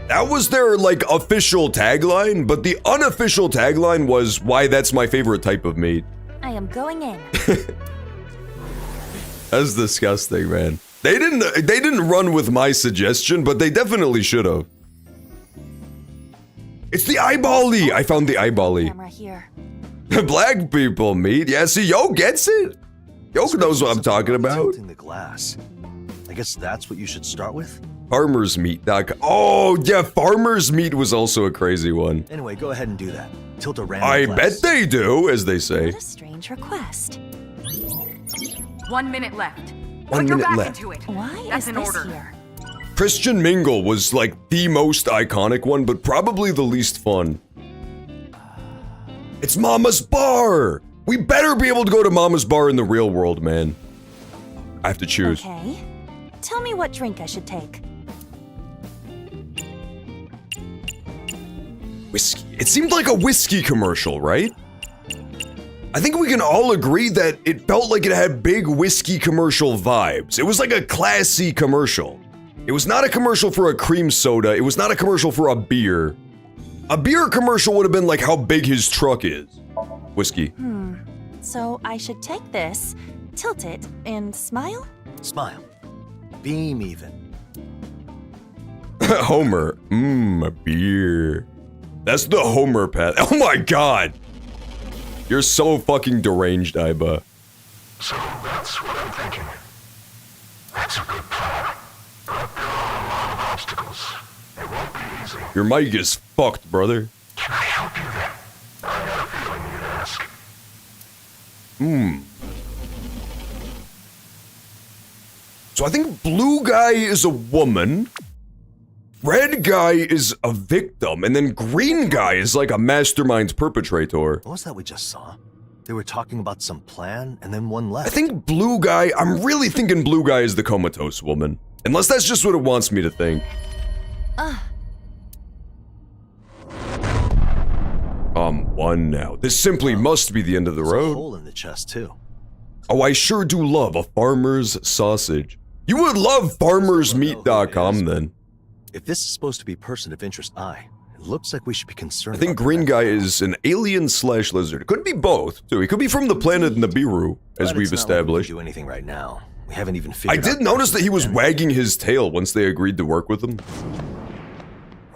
Speaker 1: That was their, like, official tagline, but the unofficial tagline was, why that's my favorite type of meat.
Speaker 8: I am going in.
Speaker 1: That's disgusting, man. They didn't run with my suggestion, but they definitely should have. It's the eyeball-y! I found the eyeball-y.
Speaker 8: Camera here.
Speaker 1: Black people meat. Yeah, see, Yo gets it. Yo knows what I'm talking about.
Speaker 2: Tilting the glass. I guess that's what you should start with?
Speaker 1: Farmersmeat.com. Oh, yeah, Farmer's Meat was also a crazy one.
Speaker 2: Anyway, go ahead and do that. Tilt a random
Speaker 1: I
Speaker 2: glass.
Speaker 1: bet they do, as they say.
Speaker 8: What a strange request.
Speaker 4: 1 minute left.
Speaker 1: 1
Speaker 4: Put your
Speaker 1: minute
Speaker 4: back
Speaker 1: left.
Speaker 4: into it.
Speaker 8: Why
Speaker 4: That's
Speaker 8: is
Speaker 4: in
Speaker 8: this
Speaker 4: order.
Speaker 8: here?
Speaker 1: Christian Mingle was like the most iconic one, but probably the least fun. It's Mama's Bar! We better be able to go to Mama's Bar in the real world, man. I have to choose.
Speaker 8: Okay. Tell me what drink I should take.
Speaker 1: Whiskey. It seemed like a whiskey commercial, right? I think we can all agree that it felt like it had big whiskey commercial vibes. It was like a classy commercial. It was not a commercial for a cream soda. It was not a commercial for a beer. A beer commercial would have been like how big his truck is. Whiskey.
Speaker 8: So I should take this, tilt it, and smile?
Speaker 2: Smile. Beam even.
Speaker 1: Homer. A beer. That's the Homer path. Oh my god! You're so fucking deranged, Iba.
Speaker 16: So that's what I'm thinking. That's a good plan. But there are a lot of obstacles. It won't be easy.
Speaker 1: Your mic is fucked, brother.
Speaker 16: Can I help you then? I had a feeling you'd ask.
Speaker 1: So I think blue guy is a woman, red guy is a victim, and then green guy is like a mastermind's perpetrator.
Speaker 2: What was that we just saw? They were talking about some plan, and then one left.
Speaker 1: I think blue guy, I'm really thinking blue guy is the comatose woman. Unless that's just what it wants me to think. One now. This simply must be the end of the
Speaker 2: There's a
Speaker 1: road.
Speaker 2: hole in the chest, too.
Speaker 1: Oh, I sure do love a farmer's sausage. You would love farmersmeat.com then.
Speaker 2: If this is supposed to be person of interest I, it looks like we should be concerned
Speaker 1: I think
Speaker 2: about
Speaker 1: green
Speaker 2: the
Speaker 1: guy is an alien/lizard. It could be both, too. He could be from the planet Nibiru, as
Speaker 2: But
Speaker 1: we've
Speaker 2: it's not like we can
Speaker 1: established.
Speaker 2: do anything right now. We haven't even
Speaker 1: I
Speaker 2: figured
Speaker 1: did
Speaker 2: out
Speaker 1: notice that he was wagging his tail once they agreed to work with him.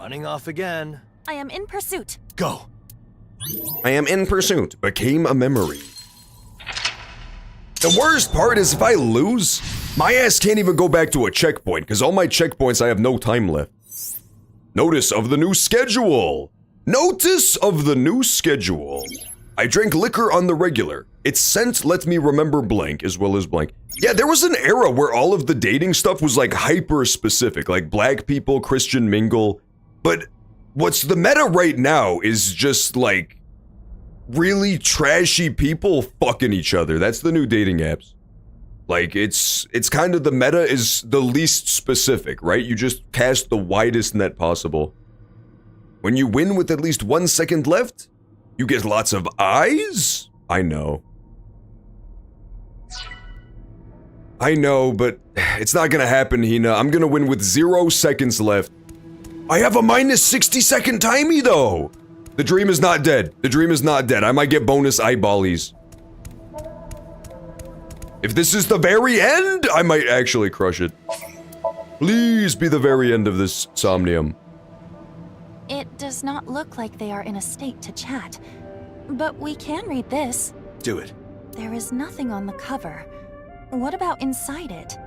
Speaker 2: running off again.
Speaker 8: I am in pursuit.
Speaker 2: Go.
Speaker 1: I am in pursuit. Became a memory. The worst part is if I lose, my ass can't even go back to a checkpoint, because all my checkpoints I have no time left. Notice of the new schedule. Notice of the new schedule. I drank liquor on the regular. Its scent let me remember blank as well as blank. Yeah, there was an era where all of the dating stuff was like hyper specific, like black people, Christian mingle. But what's the meta right now is just like really trashy people fucking each other. That's the new dating apps. Like it's kind of the meta is the least specific, right? You just cast the widest net possible. When you win with at least 1 second left, you get lots of eyes? I know, but it's not gonna happen, Hina. I'm gonna win with 0 seconds left. I have a minus 60-second timey, though! The dream is not dead. The dream is not dead. I might get bonus eyeballies. If this is the very end, I might actually crush it. Please be the very end of this Somnium.
Speaker 8: It does not look like they are in a state to chat. But we can read this.
Speaker 2: Do it.
Speaker 8: There is nothing on the cover. What about inside it?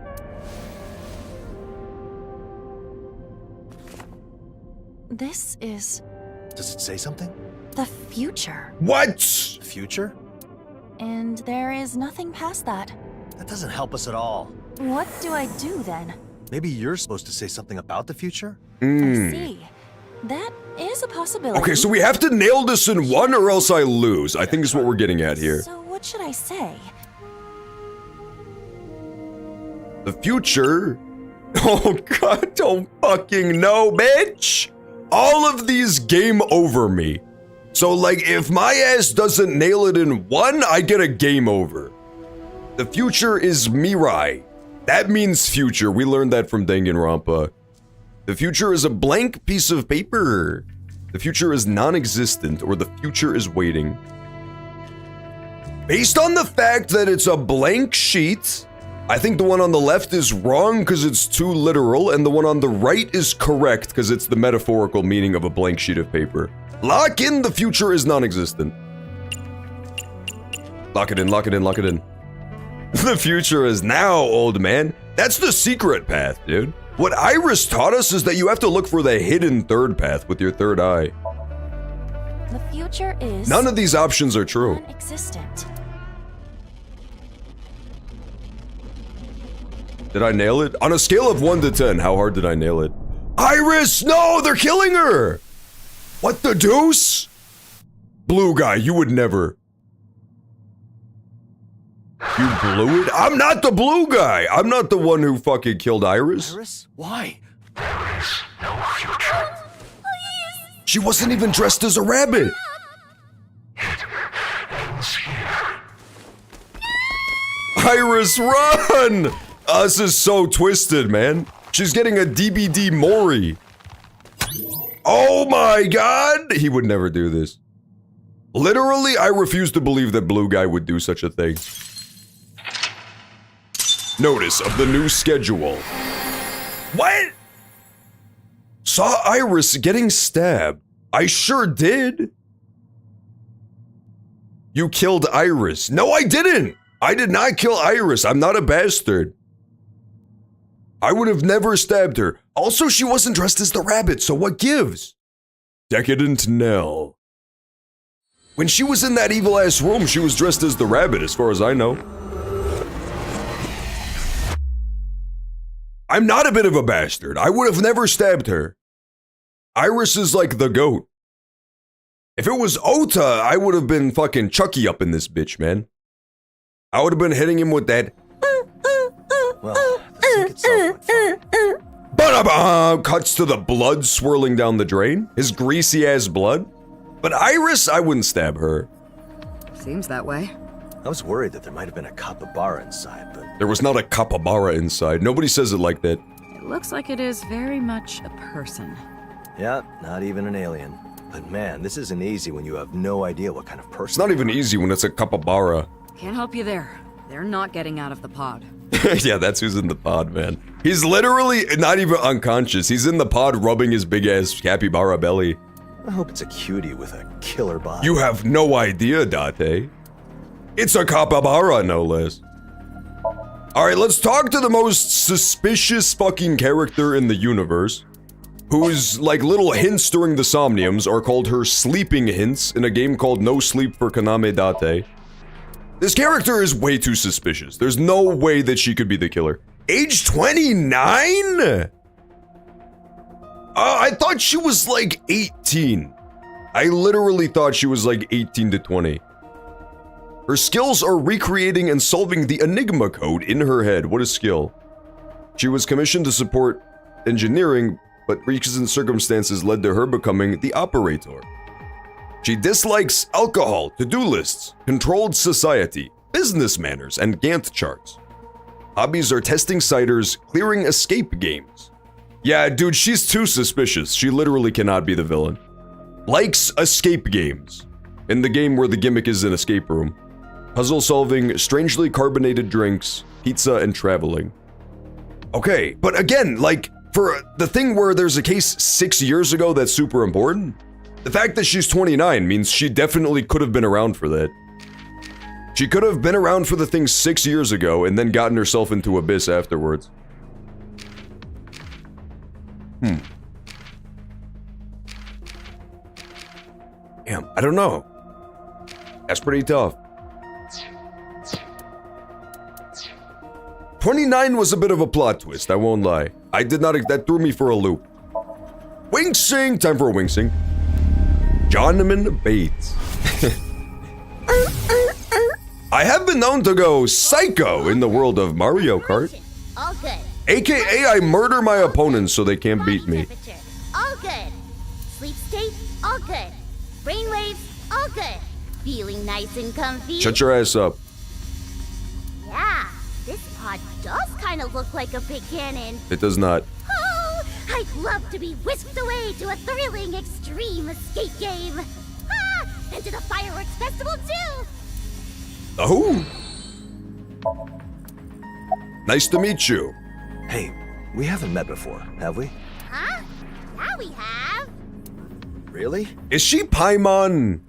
Speaker 8: This is
Speaker 2: Does it say something?
Speaker 8: the future.
Speaker 1: What?
Speaker 2: The future?
Speaker 8: And there is nothing past that.
Speaker 2: That doesn't help us at all.
Speaker 8: What do I do then?
Speaker 2: Maybe you're supposed to say something about the future?
Speaker 8: I see. That is a possibility.
Speaker 1: Okay, so we have to nail this in one or else I lose. I think is what we're getting at here.
Speaker 8: So what should I say?
Speaker 1: The future? Oh god, don't fucking know, bitch! All of these game over me. So like, if my ass doesn't nail it in one, I get a game over. The future is Mirai. That means future. We learned that from Danganronpa. The future is a blank piece of paper. The future is non-existent, or the future is waiting. Based on the fact that it's a blank sheet, I think the one on the left is wrong because it's too literal, and the one on the right is correct because it's the metaphorical meaning of a blank sheet of paper. Lock in, the future is non-existent. Lock it in, lock it in, lock it in. The future is now, old man. That's the secret path, dude. What Iris taught us is that you have to look for the hidden third path with your third eye.
Speaker 8: The future is
Speaker 1: None of these options are true.
Speaker 8: non-existent.
Speaker 1: Did I nail it? On a scale of 1 to 10, how hard did I nail it? Iris, no, they're killing her! What the deuce? Blue guy, you would never. You blew it? I'm not the blue guy. I'm not the one who fucking killed Iris.
Speaker 2: Iris? Why?
Speaker 16: There is no future.
Speaker 1: She wasn't even dressed as a rabbit.
Speaker 16: It ends here.
Speaker 1: Iris, run! This is so twisted, man. She's getting a DBD Mori. Oh my god! He would never do this. Literally, I refuse to believe that blue guy would do such a thing. Notice of the new schedule. What? Saw Iris getting stabbed. I sure did. You killed Iris. No, I didn't. I did not kill Iris. I'm not a bastard. I would have never stabbed her. Also, she wasn't dressed as the rabbit, so what gives? Decadent Nell. When she was in that evil-ass room, she was dressed as the rabbit, as far as I know. I'm not a bit of a bastard. I would have never stabbed her. Iris is like the goat. If it was Ota, I would have been fucking Chucky up in this bitch, man. I would have been hitting him with that.
Speaker 2: Well, the sink itself went fine.
Speaker 1: Ba-da-ba! Cuts to the blood swirling down the drain. His greasy ass blood. But Iris, I wouldn't stab her.
Speaker 14: Seems that way.
Speaker 2: I was worried that there might have been a capybara inside, but...
Speaker 1: There was not a capybara inside. Nobody says it like that.
Speaker 14: It looks like it is very much a person.
Speaker 2: Yeah, not even an alien. But man, this isn't easy when you have no idea what kind of person...
Speaker 1: It's not even easy when it's a capybara.
Speaker 14: Can't help you there. They're not getting out of the pod.
Speaker 1: Yeah, that's who's in the pod, man. He's literally not even unconscious. He's in the pod rubbing his big ass capybara belly.
Speaker 2: I hope it's a cutie with a killer body.
Speaker 1: You have no idea, Date. It's a capybara, no less. Alright, let's talk to the most suspicious fucking character in the universe, whose, like, little hints during the Somniums are called her sleeping hints in a game called No Sleep for Kaname Date. This character is way too suspicious. There's no way that she could be the killer. Age 29? I thought she was like 18. I literally thought she was like 18 to 20. Her skills are recreating and solving the Enigma code in her head. What a skill. She was commissioned to support engineering, but recent circumstances led to her becoming the operator. She dislikes alcohol, to-do lists, controlled society, business manners, and Gantt charts. Hobbies are testing ciders, clearing escape games. Yeah, dude, she's too suspicious. She literally cannot be the villain. Likes escape games. In the game where the gimmick is an escape room. Puzzle solving, strangely carbonated drinks, pizza, and traveling. Okay, but again, like, for the thing where there's a case 6 years ago that's super important, the fact that she's 29 means she definitely could have been around for that. She could have been around for the thing 6 years ago and then gotten herself into Abyss afterwards. Damn, I don't know. That's pretty tough. 29 was a bit of a plot twist, I won't lie. I did not, that threw me for a loop. Wing sing, time for a wing sing. Johnman Bates. I have been known to go psycho in the world of Mario Kart.
Speaker 5: All good.
Speaker 1: AKA I murder my opponents so they can't beat me.
Speaker 5: All good. Sleep state, all good. Brainwaves, all good. Feeling nice and comfy.
Speaker 1: Shut your ass up.
Speaker 5: Yeah, this pod does kind of look like a big cannon.
Speaker 1: It does not.
Speaker 5: Oh, I'd love to be whisked away to a thrilling extreme escape game. Ah, and to the fireworks festival too.
Speaker 1: Oh. Nice to meet you.
Speaker 2: Hey, we haven't met before, have we?
Speaker 5: Huh? Yeah, we have.
Speaker 2: Really?
Speaker 1: Is she Paimon?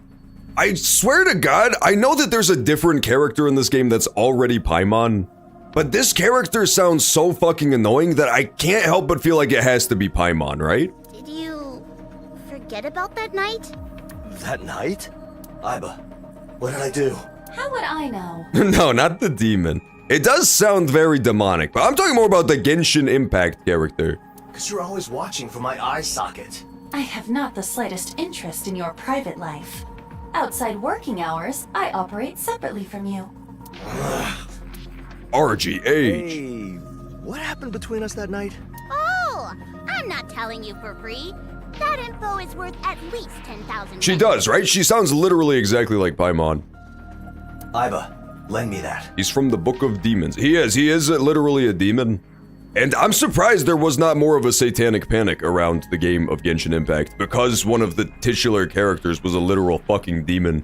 Speaker 1: I swear to God, I know that there's a different character in this game that's already Paimon, but this character sounds so fucking annoying that I can't help but feel like it has to be Paimon, right?
Speaker 5: Did you forget about that night?
Speaker 2: That night? Iba, what did I do?
Speaker 6: How would I know?
Speaker 1: No, not the demon. It does sound very demonic, but I'm talking more about the Genshin Impact character.
Speaker 2: Because you're always watching from my eye socket.
Speaker 6: I have not the slightest interest in your private life. Outside working hours, I operate separately from you.
Speaker 1: RGH.
Speaker 2: Hey, what happened between us that night?
Speaker 5: Oh, I'm not telling you for free. That info is worth at least 10,000.
Speaker 1: She does, right? She sounds literally exactly like Paimon.
Speaker 2: Iba, lend me that.
Speaker 1: He's from the Book of Demons. He is literally a demon. And I'm surprised there was not more of a satanic panic around the game of Genshin Impact, because one of the titular characters was a literal fucking demon.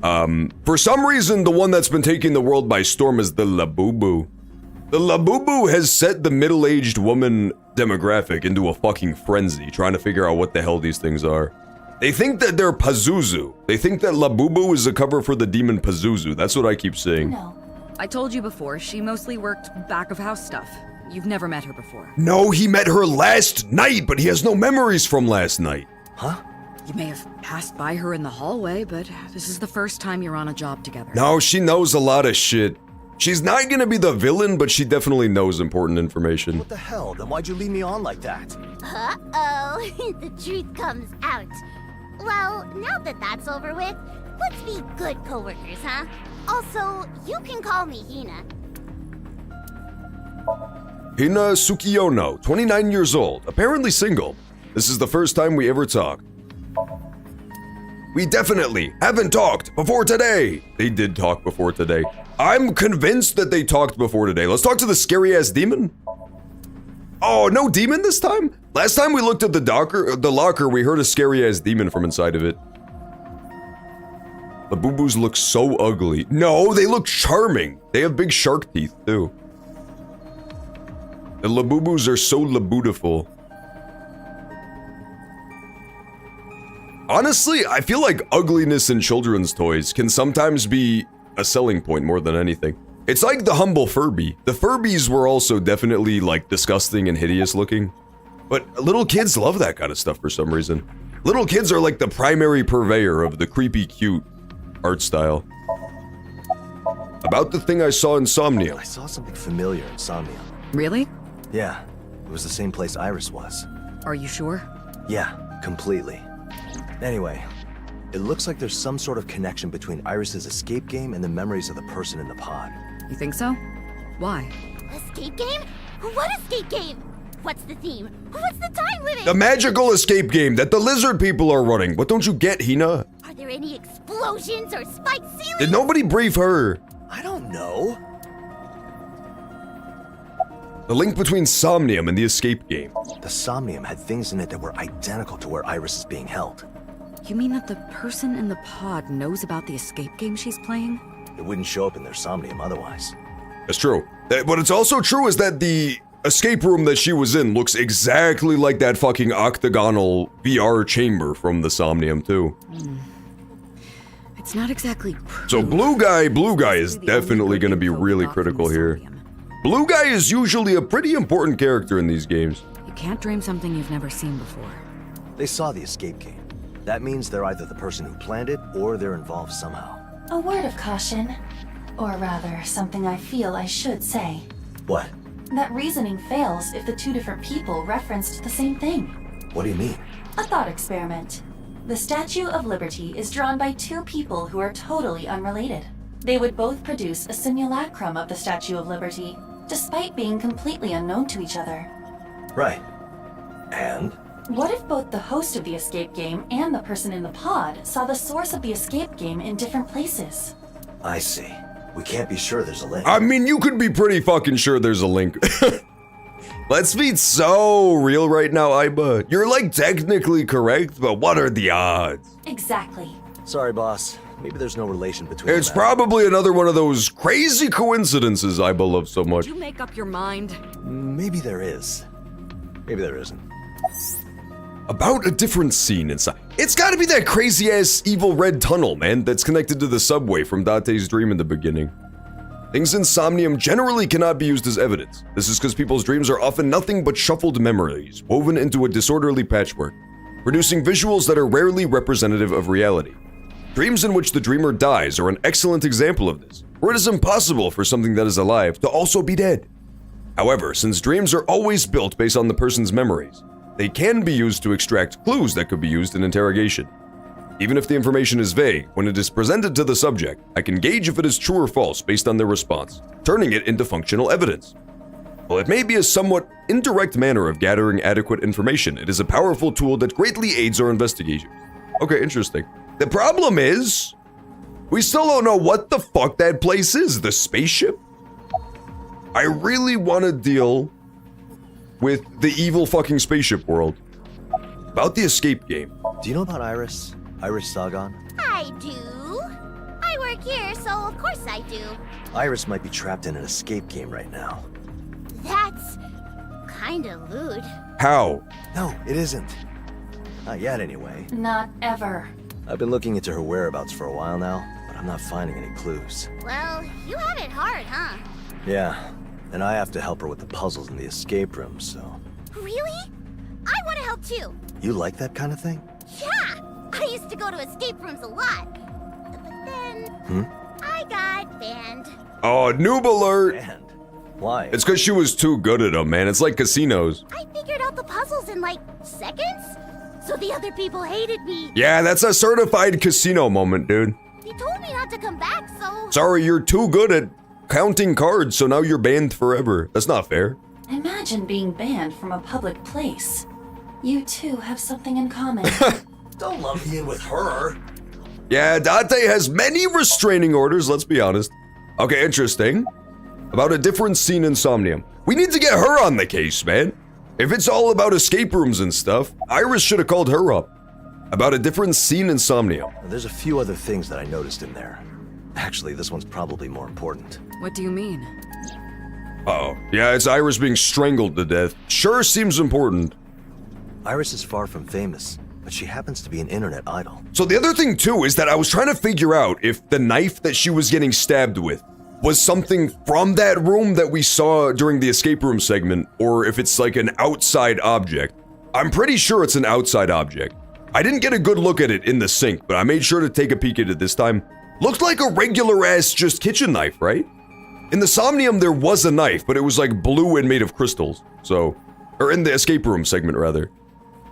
Speaker 1: For some reason, the one that's been taking the world by storm is the Labubu. The Labubu has set the middle-aged woman demographic into a fucking frenzy, trying to figure out what the hell these things are. They think that they're Pazuzu. They think that Labubu is a cover for the demon Pazuzu. That's what I keep saying.
Speaker 14: No. I told you before, she mostly worked back-of-house stuff. You've never met her before.
Speaker 1: No, he met her last night, but he has no memories from last night.
Speaker 2: Huh?
Speaker 14: You may have passed by her in the hallway, but this is the first time you're on a job together.
Speaker 1: No, she knows a lot of shit. She's not gonna be the villain, but she definitely knows important information.
Speaker 2: What the hell? Then why'd you lead me on like that?
Speaker 5: Uh-oh, the truth comes out. Well, now that that's over with, let's be good coworkers, huh? Also, you can call me Hina.
Speaker 1: Hina Tsukiyono, 29 years old, apparently single. This is the first time we ever talked. We definitely haven't talked before today. They did talk before today. I'm convinced that they talked before today. Let's talk to the scary-ass demon. Oh, no demon this time? Last time we looked at the locker, we heard a scary-ass demon from inside of it. The boo-boos look so ugly. No, they look charming. They have big shark teeth, too. The Labubu's are so labootiful. Honestly, I feel like ugliness in children's toys can sometimes be a selling point more than anything. It's like the humble Furby. The Furbies were also definitely like disgusting and hideous looking. But little kids love that kind of stuff for some reason. Little kids are like the primary purveyor of the creepy cute art style. About the thing I saw in SOMNIUM.
Speaker 2: I saw something familiar in SOMNIUM.
Speaker 14: Really?
Speaker 2: Yeah, it was the same place Iris was.
Speaker 14: Are you sure?
Speaker 2: Yeah, completely. Anyway, it looks like there's some sort of connection between Iris's escape game and the memories of the person in the pod.
Speaker 14: You think so? Why?
Speaker 5: Escape game? What escape game? What's the theme? What's the time limit?
Speaker 1: The magical escape game that the lizard people are running. What don't you get, Hina?
Speaker 5: Are there any explosions or spiked ceilings?
Speaker 1: Did nobody brief her?
Speaker 2: I don't know.
Speaker 1: The link between SOMNIUM and the escape game.
Speaker 2: The SOMNIUM had things in it that were identical to where Iris is being held.
Speaker 14: You mean that the person in the pod knows about the escape game she's playing?
Speaker 2: It wouldn't show up in their SOMNIUM otherwise.
Speaker 1: That's true. What it's also true is that the escape room that she was in looks exactly like that fucking octagonal VR chamber from the SOMNIUM too.
Speaker 14: It's not exactly proof.
Speaker 1: So Blue Guy is definitely going to be really critical here. Blue Guy is usually a pretty important character in these games.
Speaker 14: You can't dream something you've never seen before.
Speaker 2: They saw the escape game. That means they're either the person who planned it or they're involved somehow.
Speaker 6: A word of caution. Or rather, something I feel I should say.
Speaker 2: What?
Speaker 6: That reasoning fails if the two different people referenced the same thing.
Speaker 2: What do you mean?
Speaker 6: A thought experiment. The Statue of Liberty is drawn by two people who are totally unrelated. They would both produce a simulacrum of the Statue of Liberty, despite being completely unknown to each other.
Speaker 2: Right. And?
Speaker 6: What if both the host of the escape game and the person in the pod saw the source of the escape game in different places?
Speaker 2: I see. We can't be sure there's a link.
Speaker 1: I mean, you could be pretty fucking sure there's a link. Let's be so real right now, Aiba. You're like technically correct, but what are the odds?
Speaker 6: Exactly.
Speaker 2: Sorry, boss. Maybe there's no relation between
Speaker 1: It's
Speaker 2: them.
Speaker 1: probably another one of those crazy coincidences Aiba loves so much.
Speaker 14: Did you make up your mind?
Speaker 2: Maybe there is. Maybe there isn't.
Speaker 1: About a different scene inside. It's gotta be that crazy-ass evil red tunnel, man, that's connected to the subway from Date's dream in the beginning. Things in Somnium generally cannot be used as evidence. This is because people's dreams are often nothing but shuffled memories, woven into a disorderly patchwork, producing visuals that are rarely representative of reality. Dreams in which the dreamer dies are an excellent example of this, where it is impossible for something that is alive to also be dead. However, since dreams are always built based on the person's memories, they can be used to extract clues that could be used in interrogation. Even if the information is vague, when it is presented to the subject, I can gauge if it is true or false based on their response, turning it into functional evidence. While it may be a somewhat indirect manner of gathering adequate information, it is a powerful tool that greatly aids our investigation. Okay, interesting. The problem is, we still don't know what the fuck that place is, the spaceship? I really want to deal with the evil fucking spaceship world. About the escape game.
Speaker 2: Do you know about Iris? Iris Sagan?
Speaker 13: I do. I work here, so of course I do.
Speaker 2: Iris might be trapped in an escape game right now.
Speaker 13: That's kinda lewd.
Speaker 1: How?
Speaker 2: No, it isn't. Not yet, anyway.
Speaker 6: Not ever.
Speaker 2: I've been looking into her whereabouts for a while now, but I'm not finding any clues.
Speaker 13: Well, you have it hard, huh?
Speaker 2: Yeah, and I have to help her with the puzzles in the escape room, so...
Speaker 13: Really? I want to help too.
Speaker 2: You like that kind of thing?
Speaker 13: Yeah! I used to go to escape rooms a lot. But then... I got banned.
Speaker 1: Oh, noob alert!
Speaker 2: Banned? Why?
Speaker 1: It's because she was too good at them, man. It's like casinos.
Speaker 13: I figured out the puzzles in like seconds, so the other people hated me.
Speaker 1: Yeah, that's a certified casino moment, dude.
Speaker 13: They told me not to come back, so...
Speaker 1: Sorry, you're too good at counting cards, so now you're banned forever. That's not fair.
Speaker 6: Imagine being banned from a public place. You two have something in common.
Speaker 2: Don't lump me in with her.
Speaker 1: Yeah, Date has many restraining orders, let's be honest. Okay, interesting. About a different scene in Somnium. We need to get her on the case, man. If it's all about escape rooms and stuff, Iris should have called her up. About a different scene in Somnium.
Speaker 2: There's a few other things that I noticed in there. Actually, this one's probably more important.
Speaker 14: What do you mean?
Speaker 1: Uh-oh. Yeah, it's Iris being strangled to death. Sure seems important.
Speaker 2: Iris is far from famous, but she happens to be an internet idol.
Speaker 1: So the other thing too is that I was trying to figure out if the knife that she was getting stabbed with was something from that room that we saw during the escape room segment, or if it's like an outside object. I'm pretty sure it's an outside object. I didn't get a good look at it in the sink, but I made sure to take a peek at it this time. Looked like a regular ass just kitchen knife, right? In the Somnium there was a knife, but it was like blue and made of crystals. So, or in the escape room segment rather.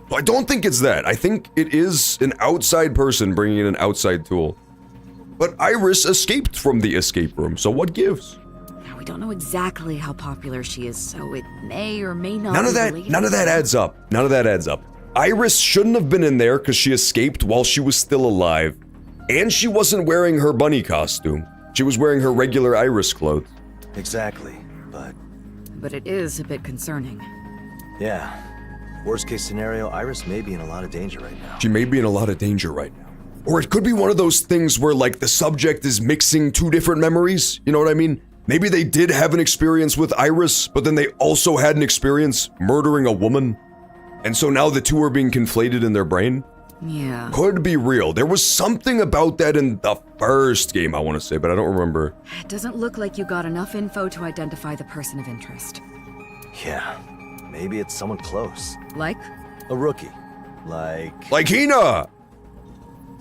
Speaker 1: So I don't think it's that. I think it is an outside person bringing in an outside tool. But Iris escaped from the escape room, so what gives?
Speaker 14: Now, we don't know exactly how popular she is, so it may or may not
Speaker 1: None of that adds up. None of that adds up. Iris shouldn't have been in there because she escaped while she was still alive. And she wasn't wearing her bunny costume. She was wearing her regular Iris clothes.
Speaker 2: Exactly, but...
Speaker 14: But it is a bit concerning.
Speaker 2: Yeah. Worst case scenario, Iris may be in a lot of danger right now.
Speaker 1: She may be in a lot of danger right now. Or it could be one of those things where like the subject is mixing two different memories. You know what I mean? Maybe they did have an experience with Iris, but then they also had an experience murdering a woman. And so now the two are being conflated in their brain.
Speaker 14: Yeah.
Speaker 1: Could be real. There was something about that in the first game, I want to say, but I don't remember.
Speaker 14: It doesn't look like you got enough info to identify the person of interest.
Speaker 2: Yeah. Maybe it's someone close.
Speaker 14: Like?
Speaker 2: A rookie. Like
Speaker 1: Hina!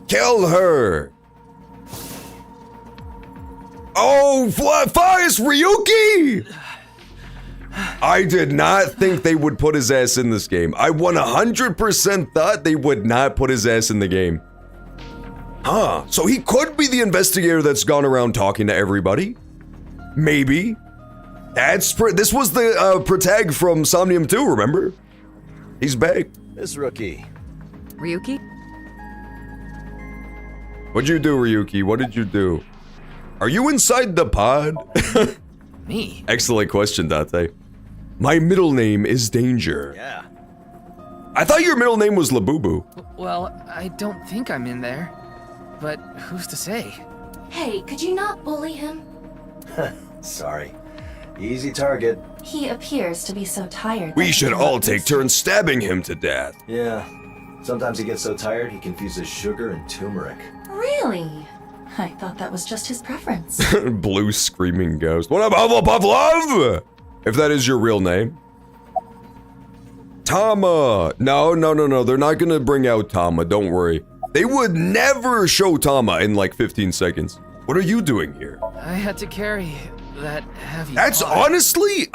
Speaker 1: Kill her! Oh, Faiz Ryuki! I did not think they would put his ass in this game. I 100% thought they would not put his ass in the game. Huh, so he could be the investigator that's gone around talking to everybody. Maybe. This was the protag from Somnium 2, remember? He's back.
Speaker 2: This rookie.
Speaker 14: Ryuki?
Speaker 1: What'd you do, Ryuki? What did you do? Are you inside the pod?
Speaker 17: Me?
Speaker 1: Excellent question, Date. My middle name is Danger.
Speaker 2: Yeah.
Speaker 1: I thought your middle name was Labubu.
Speaker 17: Well, I don't think I'm in there. But who's to say?
Speaker 6: Hey, could you not bully him?
Speaker 2: Sorry. Easy target.
Speaker 6: He appears to be so tired.
Speaker 1: We should all take turns stabbing him to death.
Speaker 2: Yeah. Sometimes he gets so tired he confuses sugar and turmeric.
Speaker 6: Really? I thought that was just his preference.
Speaker 1: Blue screaming ghost. What up, Hufflepuff Love? If that is your real name. Tama. No. They're not gonna bring out Tama, don't worry. They would never show Tama in like 15 seconds. What are you doing here?
Speaker 17: I had to carry that heavy
Speaker 1: That's
Speaker 17: pod.
Speaker 1: honestly,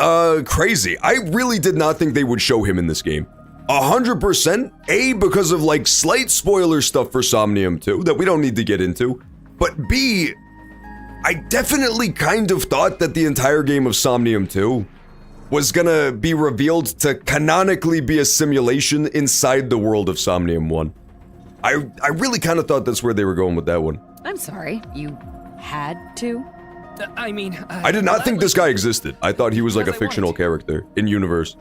Speaker 1: crazy. I really did not think they would show him in this game. 100%, A, because of like slight spoiler stuff for Somnium 2 that we don't need to get into. But B, I definitely kind of thought that the entire game of Somnium 2 was gonna be revealed to canonically be a simulation inside the world of Somnium 1. I really kind of thought that's where they were going with that one.
Speaker 14: I'm sorry, you had to?
Speaker 17: I mean...
Speaker 1: I did not think this guy existed. I thought he was like a fictional character in universe.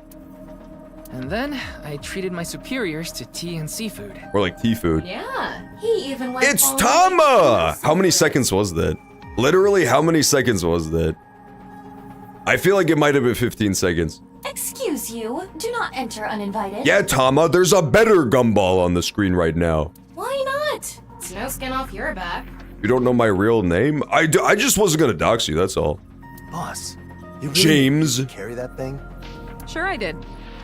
Speaker 17: And then I treated my superiors to tea and seafood.
Speaker 1: Or like tea food.
Speaker 6: Yeah, he even went
Speaker 1: It's
Speaker 6: all
Speaker 1: Tama! How many seconds was that? Literally, how many seconds was that? I feel like it might have been 15 seconds.
Speaker 6: Excuse you, do not enter uninvited.
Speaker 1: Yeah, Tama, there's a better gumball on the screen right now.
Speaker 6: Why not?
Speaker 10: It's no skin off your back.
Speaker 1: You don't know my real name? I just wasn't gonna dox you, that's all.
Speaker 2: Boss, you really
Speaker 1: James.
Speaker 2: carry that thing?
Speaker 14: Sure I did.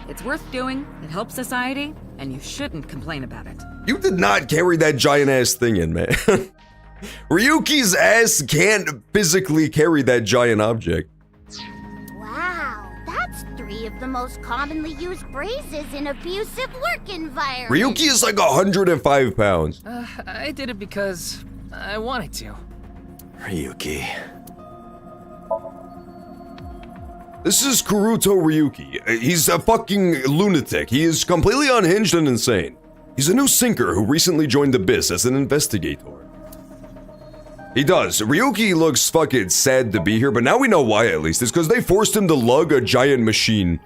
Speaker 14: It's worth doing, it helps society, and you shouldn't complain about it.
Speaker 1: You did not carry that giant ass thing in, man. Ryuki's ass can't physically carry that giant object.
Speaker 13: Wow, that's 3 of the most commonly used phrases in abusive work environments.
Speaker 1: Ryuki is like 105 pounds.
Speaker 17: I did it because I wanted to.
Speaker 2: Ryuki.
Speaker 1: This is Kuruto Ryuki. He's a fucking lunatic. He is completely unhinged and insane. He's a new sinker who recently joined the Abyss as an investigator. He does. Ryuki looks fucking sad to be here, but now we know why at least. It's because they forced him to lug a giant machine.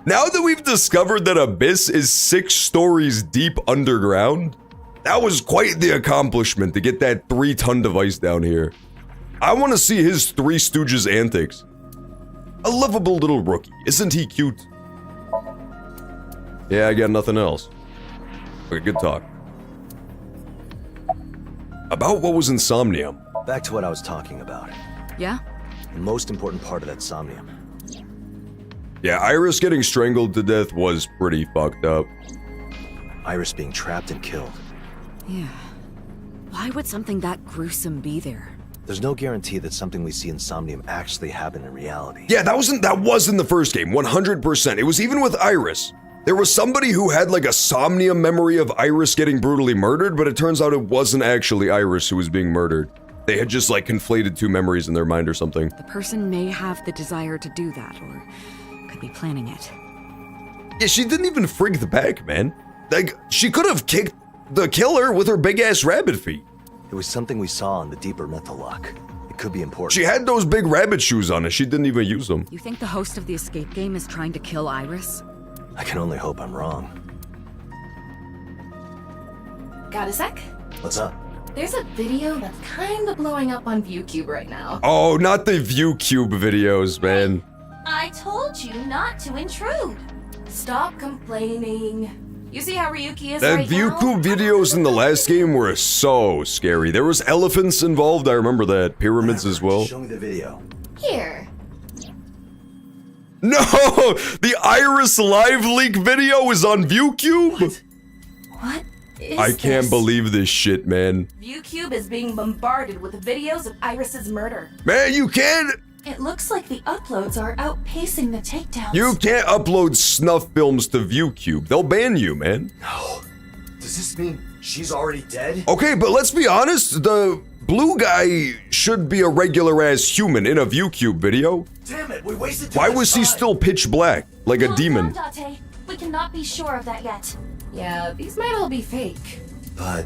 Speaker 1: Now that we've discovered that Abyss is 6 stories deep underground, that was quite the accomplishment to get that 3-ton device down here. I want to see his 3 Stooges antics. A lovable little rookie. Isn't he cute? Yeah, I got nothing else. Okay, good talk. About what was in Somnium.
Speaker 2: Back to what I was talking about.
Speaker 14: Yeah?
Speaker 2: The most important part of that Somnium.
Speaker 1: Yeah, Iris getting strangled to death was pretty fucked up.
Speaker 2: Iris being trapped and killed.
Speaker 14: Yeah. Why would something that gruesome be there?
Speaker 2: There's no guarantee that something we see in Somnium actually happened in reality.
Speaker 1: Yeah, that was in the first game, 100%. It was even with Iris. There was somebody who had like a Somnium memory of Iris getting brutally murdered, but it turns out it wasn't actually Iris who was being murdered. They had just like conflated 2 memories in their mind or something.
Speaker 14: The person may have the desire to do that, or could be planning it.
Speaker 1: Yeah, she didn't even frig the back, man. Like, she could have kicked the killer with her big-ass rabbit feet.
Speaker 2: It was something we saw in the deeper mental lock. It could be important.
Speaker 1: She had those big rabbit shoes on and she didn't even use them.
Speaker 14: You think the host of the escape game is trying to kill Iris?
Speaker 2: I can only hope I'm wrong.
Speaker 10: Got a sec?
Speaker 2: What's up?
Speaker 10: There's a video that's kind of blowing up on ViewCube right now.
Speaker 1: Oh, not the ViewCube videos, man.
Speaker 6: I told you not to intrude.
Speaker 10: Stop complaining. You see how Ryuki is
Speaker 1: The
Speaker 10: right now?
Speaker 1: ViewCube videos in the last game were so scary. There was elephants involved, I remember that. Pyramids as well.
Speaker 2: Show me the video.
Speaker 10: Here.
Speaker 1: No! The Iris live leak video is on ViewCube?
Speaker 6: What is
Speaker 1: I can't
Speaker 6: this?
Speaker 1: believe this shit, man.
Speaker 10: ViewCube is being bombarded with videos of Iris's murder.
Speaker 1: Man, you can't
Speaker 6: It looks like the uploads are outpacing the takedowns.
Speaker 1: You can't upload snuff films to ViewCube. They'll ban you, man.
Speaker 2: No. Does this mean she's already dead?
Speaker 1: Okay, but let's be honest, the blue guy should be a regular-ass human in a ViewCube video.
Speaker 2: Damn it, we wasted
Speaker 1: Why was he still pitch black, like a demon?
Speaker 6: Calm down, Date. We cannot be sure of that yet.
Speaker 10: Yeah, these might all be fake.
Speaker 2: But...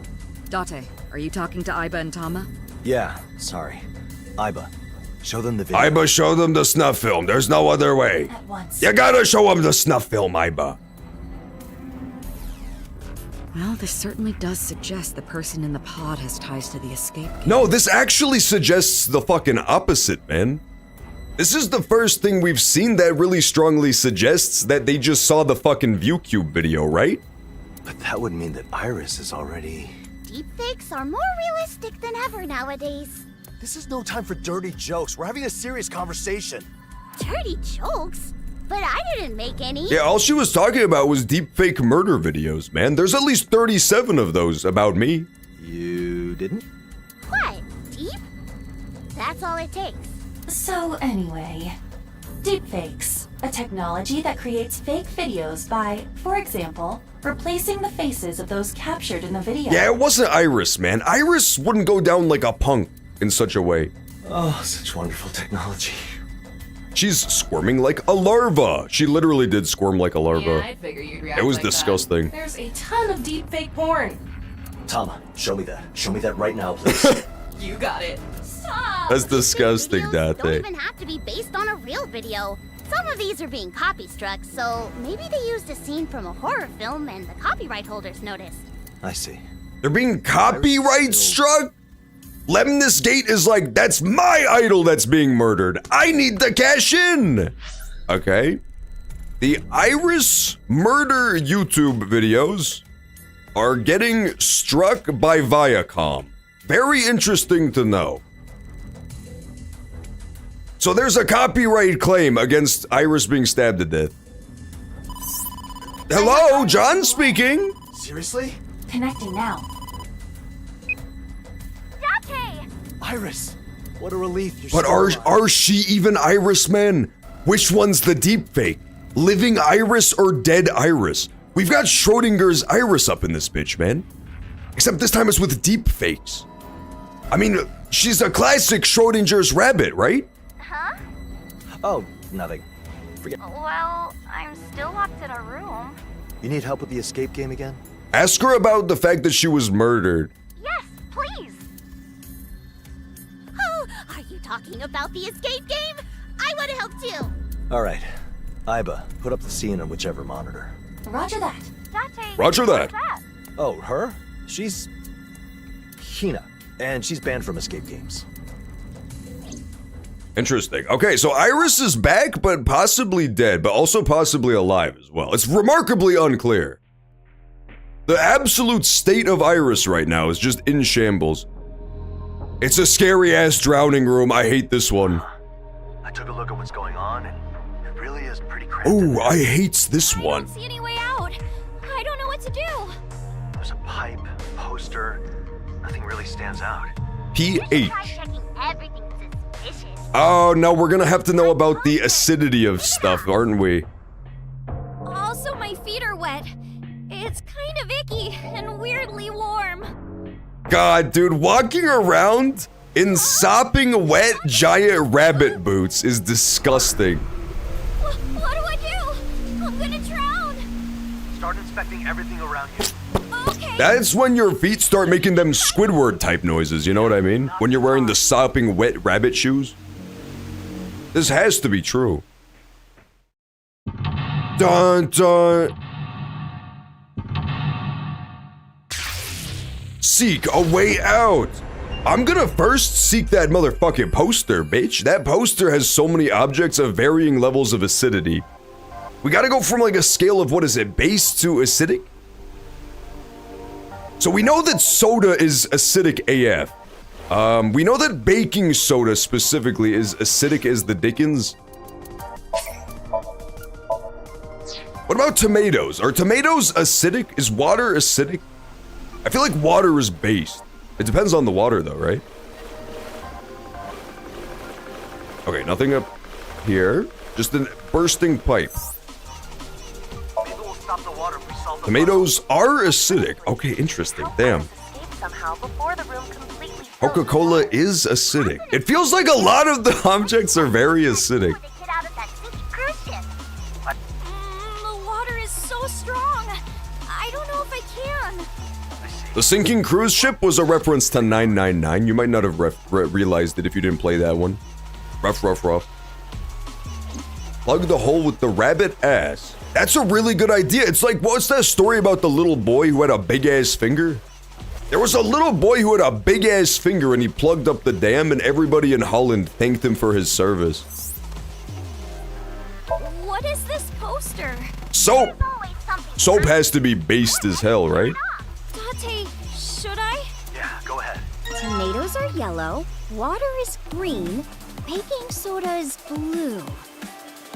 Speaker 14: Date, are you talking to Iba and Tama?
Speaker 2: Yeah, sorry. Iba, show them the video.
Speaker 1: Iba, show them the snuff film. There's no other way.
Speaker 6: At once.
Speaker 1: You gotta show them the snuff film, Iba.
Speaker 14: Well, this certainly does suggest the person in the pod has ties to the escape game.
Speaker 1: No, this actually suggests the fucking opposite, man. This is the first thing we've seen that really strongly suggests that they just saw the fucking ViewCube video, right?
Speaker 2: But that would mean that Iris is already...
Speaker 13: Deepfakes are more realistic than ever nowadays.
Speaker 2: This is no time for dirty jokes. We're having a serious conversation.
Speaker 13: Dirty jokes? But I didn't make any.
Speaker 1: Yeah, all she was talking about was deepfake murder videos, man. There's at least 37 of those about me.
Speaker 2: You didn't?
Speaker 13: What? Deep? That's all it takes.
Speaker 6: So anyway, deepfakes, a technology that creates fake videos by, for example, replacing the faces of those captured in the video.
Speaker 1: Yeah, it wasn't Iris, man. Iris wouldn't go down like a punk in such a way.
Speaker 2: Oh, such wonderful technology.
Speaker 1: She's squirming like a larva. She literally did squirm like a larva.
Speaker 10: Yeah, I figure you'd react
Speaker 1: It was
Speaker 10: like that.
Speaker 1: disgusting.
Speaker 10: There's a ton of deepfake porn.
Speaker 2: Tama, show me that. Show me that right now, please.
Speaker 10: You got it.
Speaker 13: Stop!
Speaker 1: That's disgusting,
Speaker 13: Videos don't
Speaker 1: Date.
Speaker 13: even have to be based on a real video. Some of these are being copy-struck, so maybe they used a scene from a horror film and the copyright holders noticed.
Speaker 2: I see.
Speaker 1: They're being copyright struck? Lemnis Gate is like, that's my idol that's being murdered. I need to cash in. Okay. The Iris murder YouTube videos are getting struck by Viacom. Very interesting to know. So there's a copyright claim against Iris being stabbed to death. Hello, John speaking.
Speaker 2: Seriously?
Speaker 6: Connecting now.
Speaker 13: Date!
Speaker 2: Iris, what a relief. You're
Speaker 1: But
Speaker 2: still alive.
Speaker 1: are she even Iris, man? Which one's the deepfake? Living Iris or dead Iris? We've got Schrodinger's Iris up in this bitch, man. Except this time it's with deepfakes. I mean, she's a classic Schrodinger's rabbit, right?
Speaker 13: Huh?
Speaker 2: Oh, nothing. Forget.
Speaker 13: Well, I'm still locked in a room.
Speaker 2: You need help with the escape game again?
Speaker 1: Ask her about the fact that she was murdered.
Speaker 13: Yes, please. Oh, are you talking about the escape game? I want to help too.
Speaker 2: All right. Iba, put up the scene on whichever monitor.
Speaker 6: Roger that.
Speaker 13: Date,
Speaker 1: Roger that.
Speaker 13: what's that?
Speaker 2: Oh, her? She's... Hina. And she's banned from escape games.
Speaker 1: Interesting. Okay, so Iris is back, but possibly dead, but also possibly alive as well. It's remarkably unclear. The absolute state of Iris right now is just in shambles. It's a scary-ass drowning room. I hate this one.
Speaker 2: I took a look at what's going on, and it really is pretty cramped.
Speaker 1: Oh, I hates this one.
Speaker 13: See any way out? I don't know what to do.
Speaker 2: There's a pipe, poster. Nothing really stands out.
Speaker 1: PH.
Speaker 13: Try checking everything suspicious.
Speaker 1: Oh, no, we're gonna have to know about the acidity of stuff, aren't we?
Speaker 13: Also, my feet are wet. It's kind of icky and weirdly warm.
Speaker 1: God, dude, walking around in sopping wet giant rabbit boots is disgusting.
Speaker 13: What do I do? I'm gonna drown.
Speaker 2: Start inspecting everything around you.
Speaker 13: Okay.
Speaker 1: That's when your feet start making them Squidward type noises, you know what I mean? When you're wearing the sopping wet rabbit shoes. This has to be true. Dun dun. Seek a way out. I'm gonna first seek that motherfucking poster, bitch. That poster has so many objects of varying levels of acidity. We gotta go from like a scale of, what is it, base to acidic? So we know that soda is acidic AF. We know that baking soda specifically is acidic as the dickens. What about tomatoes? Are tomatoes acidic? Is water acidic? I feel like water is based. It depends on the water though, right? Okay, nothing up here. Just a bursting pipe.
Speaker 2: Maybe we'll stop the water if we solve the
Speaker 1: Tomatoes are acidic. Okay, interesting. Damn.
Speaker 7: Escape somehow before the room completely fills
Speaker 1: Coca-Cola is acidic. It feels like a lot of the objects are very acidic.
Speaker 13: Get out of that sinking cruise ship. The water is so strong. I don't know if I can.
Speaker 1: The sinking cruise ship was a reference to 999. You might not have realized it if you didn't play that one. Rough. Plug the hole with the rabbit ass. That's a really good idea. It's like, what's that story about the little boy who had a big ass finger? There was a little boy who had a big ass finger and he plugged up the dam and everybody in Holland thanked him for his service.
Speaker 13: What is this poster?
Speaker 1: Soap! Soap has to be based as hell, right?
Speaker 13: Date, should I?
Speaker 2: Yeah, go ahead.
Speaker 13: Tomatoes are yellow, water is green, baking soda is blue.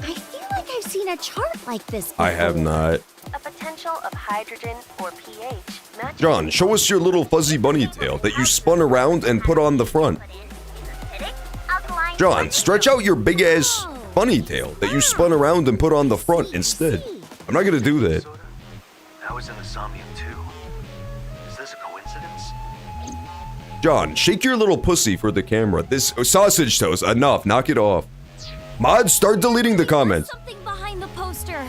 Speaker 13: I feel like I've seen a chart like this before.
Speaker 1: I have not.
Speaker 7: A potential of hydrogen or pH matches.
Speaker 1: John, show us your little fuzzy bunny tail that you spun around and put on the front. John, stretch out your big ass bunny tail that you spun around and put on the front instead. I'm not gonna do that.
Speaker 2: That was in the Somnium too. Is this a coincidence?
Speaker 1: John, shake your little pussy for the camera. This sausage toast, enough, knock it off. Mods, start deleting the comments.
Speaker 13: Something behind the poster.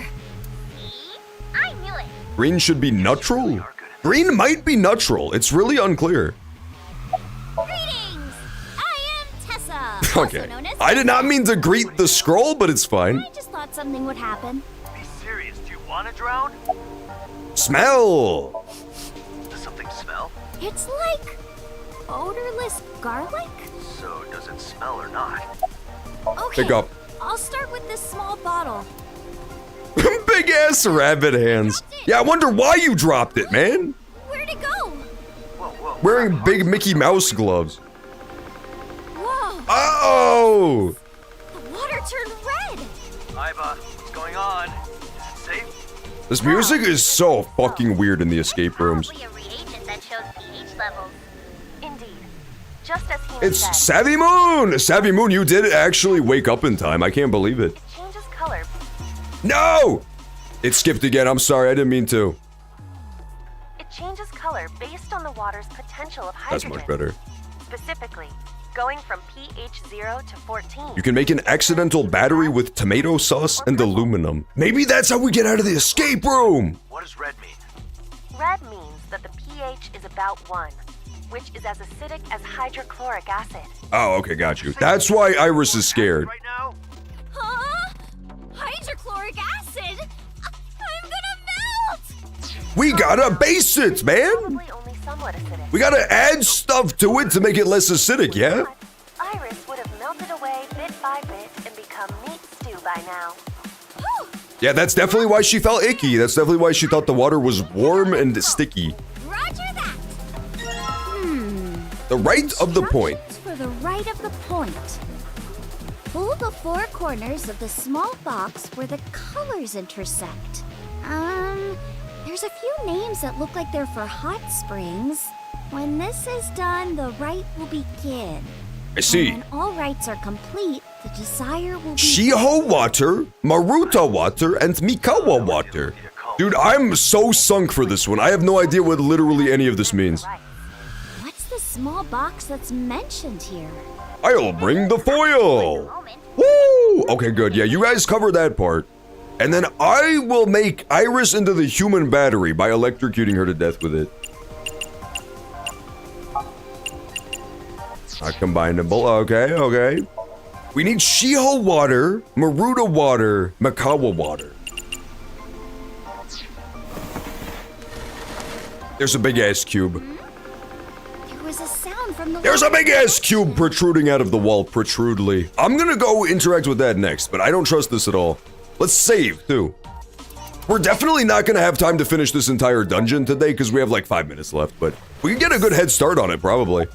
Speaker 13: I knew it.
Speaker 1: Green should be neutral? Green might be neutral. It's really unclear.
Speaker 13: Greetings. I am Tessa.
Speaker 1: Okay. I did not mean to greet the scroll, but it's fine.
Speaker 13: I just thought something would happen.
Speaker 2: Be serious. Do you want to drown?
Speaker 1: Smell.
Speaker 2: Does something smell?
Speaker 13: It's like odorless garlic.
Speaker 2: So does it smell or not?
Speaker 13: Okay.
Speaker 1: Pick up.
Speaker 13: I'll start with this small bottle.
Speaker 1: Big ass rabbit hands. Yeah, I wonder why you dropped it, man.
Speaker 13: Where'd it go?
Speaker 1: Wearing big Mickey Mouse gloves.
Speaker 13: Whoa.
Speaker 1: Oh!
Speaker 13: The water turned red.
Speaker 2: Iva, what's going on? Is it safe?
Speaker 1: This music is so fucking weird in the escape rooms.
Speaker 13: A reagent that shows pH levels.
Speaker 7: Indeed. Just as he
Speaker 1: It's
Speaker 7: said,
Speaker 1: Savvy Moon! Savvy Moon, you did actually wake up in time. I can't believe it.
Speaker 7: changes color.
Speaker 1: No! It skipped again. I'm sorry. I didn't mean to.
Speaker 7: It changes color based on the water's potential of
Speaker 1: That's
Speaker 7: hydrogen.
Speaker 1: much better.
Speaker 7: Specifically, going from pH 0 to 14.
Speaker 1: You can make an accidental battery with tomato sauce and aluminum. Maybe that's how we get out of the escape room!
Speaker 2: What does red mean?
Speaker 7: Red means that the pH is about 1, which is as acidic as hydrochloric acid.
Speaker 1: Oh, okay, got you. That's why Iris is scared.
Speaker 13: Huh? Hydrochloric acid? I'm gonna melt!
Speaker 1: We gotta base it, man!
Speaker 7: Only somewhat acidic.
Speaker 1: We gotta add stuff to it to make it less acidic, yeah?
Speaker 7: Iris would have melted away bit by bit and become meat stew by now.
Speaker 1: Yeah, that's definitely why she felt icky. That's definitely why she thought the water was warm and sticky.
Speaker 13: Roger that.
Speaker 1: The right of the point.
Speaker 13: For the right of the point. Pull the four corners of the small box where the colors intersect. There's a few names that look like they're for hot springs. When this is done, the rite will begin.
Speaker 1: I see.
Speaker 13: And when all rites are complete, the desire will be...
Speaker 1: Shiho water, Maruta water, and Mikawa water. Dude, I'm so sunk for this one. I have no idea what literally any of this means.
Speaker 13: What's the small box that's mentioned here?
Speaker 1: I'll bring the foil. Woo! Okay, good. Yeah, you guys cover that part. And then I will make Iris into the human battery by electrocuting her to death with it. Not combinable. Okay, okay. We need Shiho water, Maruta water, Mikawa water. There's a big ass cube.
Speaker 13: There was a sound from the...
Speaker 1: There's a big ass cube protruding out of the wall, protrudely. I'm gonna go interact with that next, but I don't trust this at all. Let's save, too. We're definitely not gonna have time to finish this entire dungeon today, because we have like 5 minutes left, but we can get a good head start on it, probably.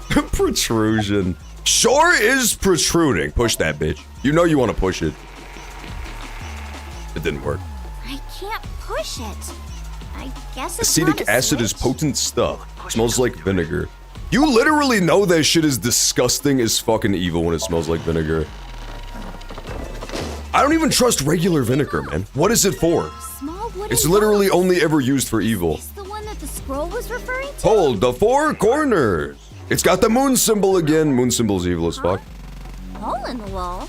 Speaker 1: Protrusion. Sure is protruding. Push that bitch. You know you want to push it. It didn't work.
Speaker 13: I can't push it. I guess it's
Speaker 1: Acetic
Speaker 13: not a
Speaker 1: acid is
Speaker 13: switch.
Speaker 1: potent stuff. Smells like vinegar. You literally know that shit is disgusting as fucking evil when it smells like vinegar. I don't even trust regular vinegar, man. What is it for? It's literally only ever used for evil.
Speaker 5: The one that the scroll was referring to?
Speaker 1: Hold the four corners. It's got the moon symbol again. Moon symbol's evil as fuck.
Speaker 5: Hole in the wall?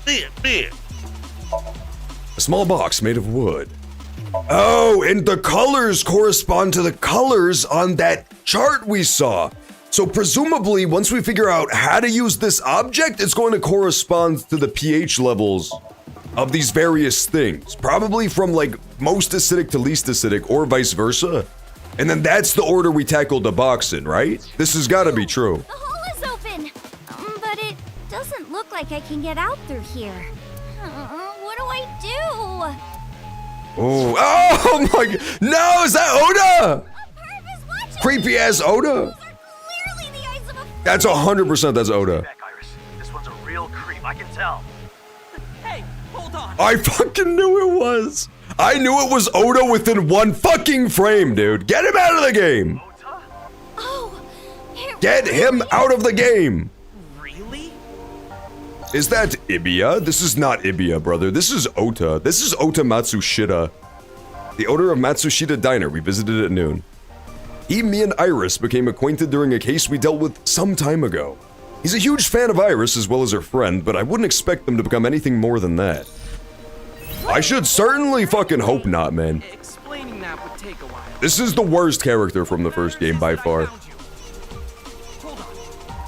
Speaker 1: A small box made of wood. Oh, and the colors correspond to the colors on that chart we saw. So presumably, once we figure out how to use this object, it's going to correspond to the pH levels of these various things. Probably from like most acidic to least acidic, or vice versa. And then that's the order we tackled the box in, right? This has got to be true.
Speaker 5: The hole is open! But it doesn't look like I can get out through here. What do I do?
Speaker 1: Oh my god. No, is that Oda? Creepy ass Oda. That's 100% that's Oda.
Speaker 2: This one's a real creep, I can tell.
Speaker 18: Hey, hold on.
Speaker 1: I fucking knew it was. I knew it was Oda within one fucking frame, dude. Get him out of the game. Get him out of the game.
Speaker 18: Really?
Speaker 1: Is that Ibiya? This is not Ibiya, brother. This is Ota. This is Ota Matsushita. The owner of Matsushita Diner. We visited at noon. He, me, and Iris became acquainted during a case we dealt with some time ago. He's a huge fan of Iris as well as her friend, but I wouldn't expect them to become anything more than that. I should certainly fucking hope not, man.
Speaker 18: Explaining that would take a while.
Speaker 1: This is the worst character from the first game by far.
Speaker 18: Hold on.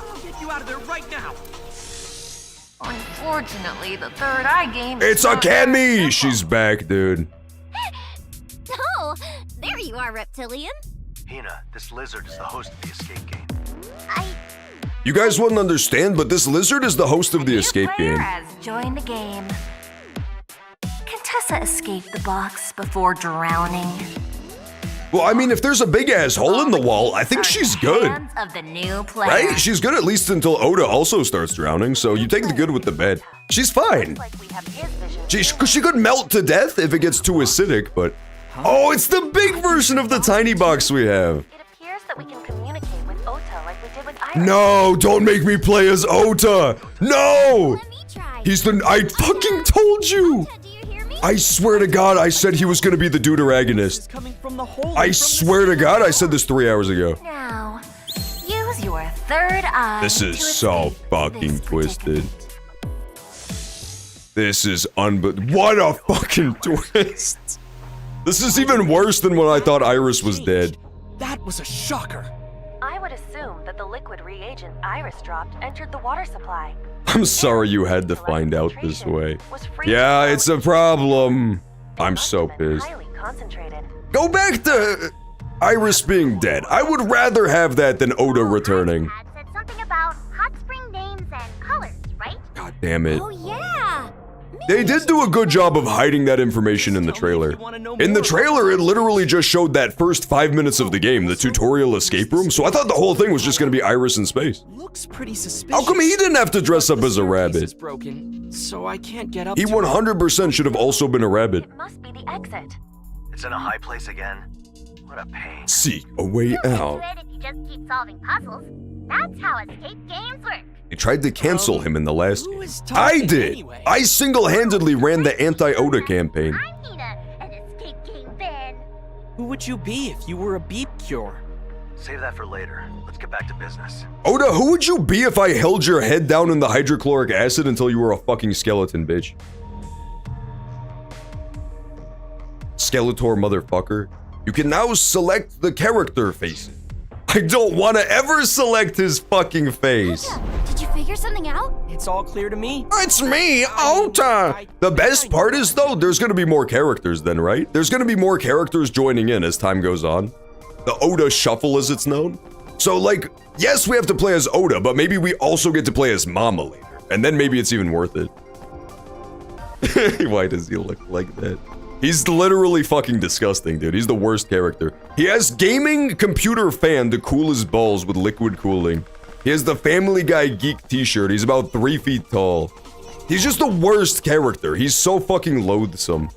Speaker 18: I'll get you out of there right now.
Speaker 4: Unfortunately, the third eye game.
Speaker 1: It's a Kaname! She's back, dude.
Speaker 5: Oh, there you are, Reptilian.
Speaker 2: Hina, this lizard is the host of the escape game.
Speaker 1: You guys wouldn't understand, but this lizard is the host of the escape
Speaker 4: Player
Speaker 1: game.
Speaker 4: has joined the game. Can Tessa escape the box before drowning?
Speaker 1: Well, I mean, if there's a big-ass hole in the wall, I think she's good.
Speaker 4: Hands of the new player.
Speaker 1: Right? She's good at least until Oda also starts drowning, so you take the good with the bad. She's fine. She could melt to death if it gets too acidic, but... Oh, it's the big version of the tiny box we have.
Speaker 7: It appears that we can communicate with Ota like we did with Iris.
Speaker 1: No, don't make me play as Ota. No! He's the... I fucking told you! I swear to God, I said he was gonna be the deuteragonist. I swear to God, I said this 3 hours ago.
Speaker 4: Now, use your third eye.
Speaker 1: This is so fucking twisted. This is what a fucking twist. This is even worse than when I thought Iris was dead.
Speaker 18: That was a shocker.
Speaker 7: I would assume that the liquid reagent Iris dropped entered the water supply.
Speaker 1: I'm sorry you had to find out this way. Yeah, it's a problem. I'm so pissed. Go back to Iris being dead. I would rather have that than Oda returning.
Speaker 13: Said something about hot spring names and colors, right?
Speaker 1: God damn it.
Speaker 5: Oh, yeah.
Speaker 1: They did do a good job of hiding that information in the trailer. In the trailer, it literally just showed that first 5 minutes of the game, the tutorial escape room, so I thought the whole thing was just gonna be Iris in space.
Speaker 18: Looks pretty suspicious.
Speaker 1: How come he didn't have to dress up as a rabbit?
Speaker 18: Broken, so I can't get up.
Speaker 1: He 100% should have also been a rabbit.
Speaker 7: It must be the exit.
Speaker 2: It's in a high place again. What a pain.
Speaker 1: Seek a way out.
Speaker 13: If you just keep solving puzzles, that's how escape games work.
Speaker 1: They tried to cancel him in the last game. I did! Anyway? I single-handedly ran the anti-Oda campaign.
Speaker 13: I'm Nina, an escape game fan.
Speaker 18: Who would you be if you were a beep cure?
Speaker 2: Save that for later. Let's get back to business.
Speaker 1: Oda, who would you be if I held your head down in the hydrochloric acid until you were a fucking skeleton, bitch? Skeletor motherfucker. You can now select the character faces. I don't want to ever select his fucking face.
Speaker 5: Did you figure something out?
Speaker 18: It's all clear to me.
Speaker 1: It's me, Ota! The best part is, though, there's gonna be more characters then, right? There's gonna be more characters joining in as time goes on. The Oda Shuffle, as it's known. So, like, yes, we have to play as Oda, but maybe we also get to play as Mama later. And then maybe it's even worth it. Why does he look like that? He's literally fucking disgusting, dude. He's the worst character. He has gaming computer fan to cool his balls with liquid cooling. He has the Family Guy geek t-shirt. He's about 3 feet tall. He's just the worst character. He's so fucking loathsome.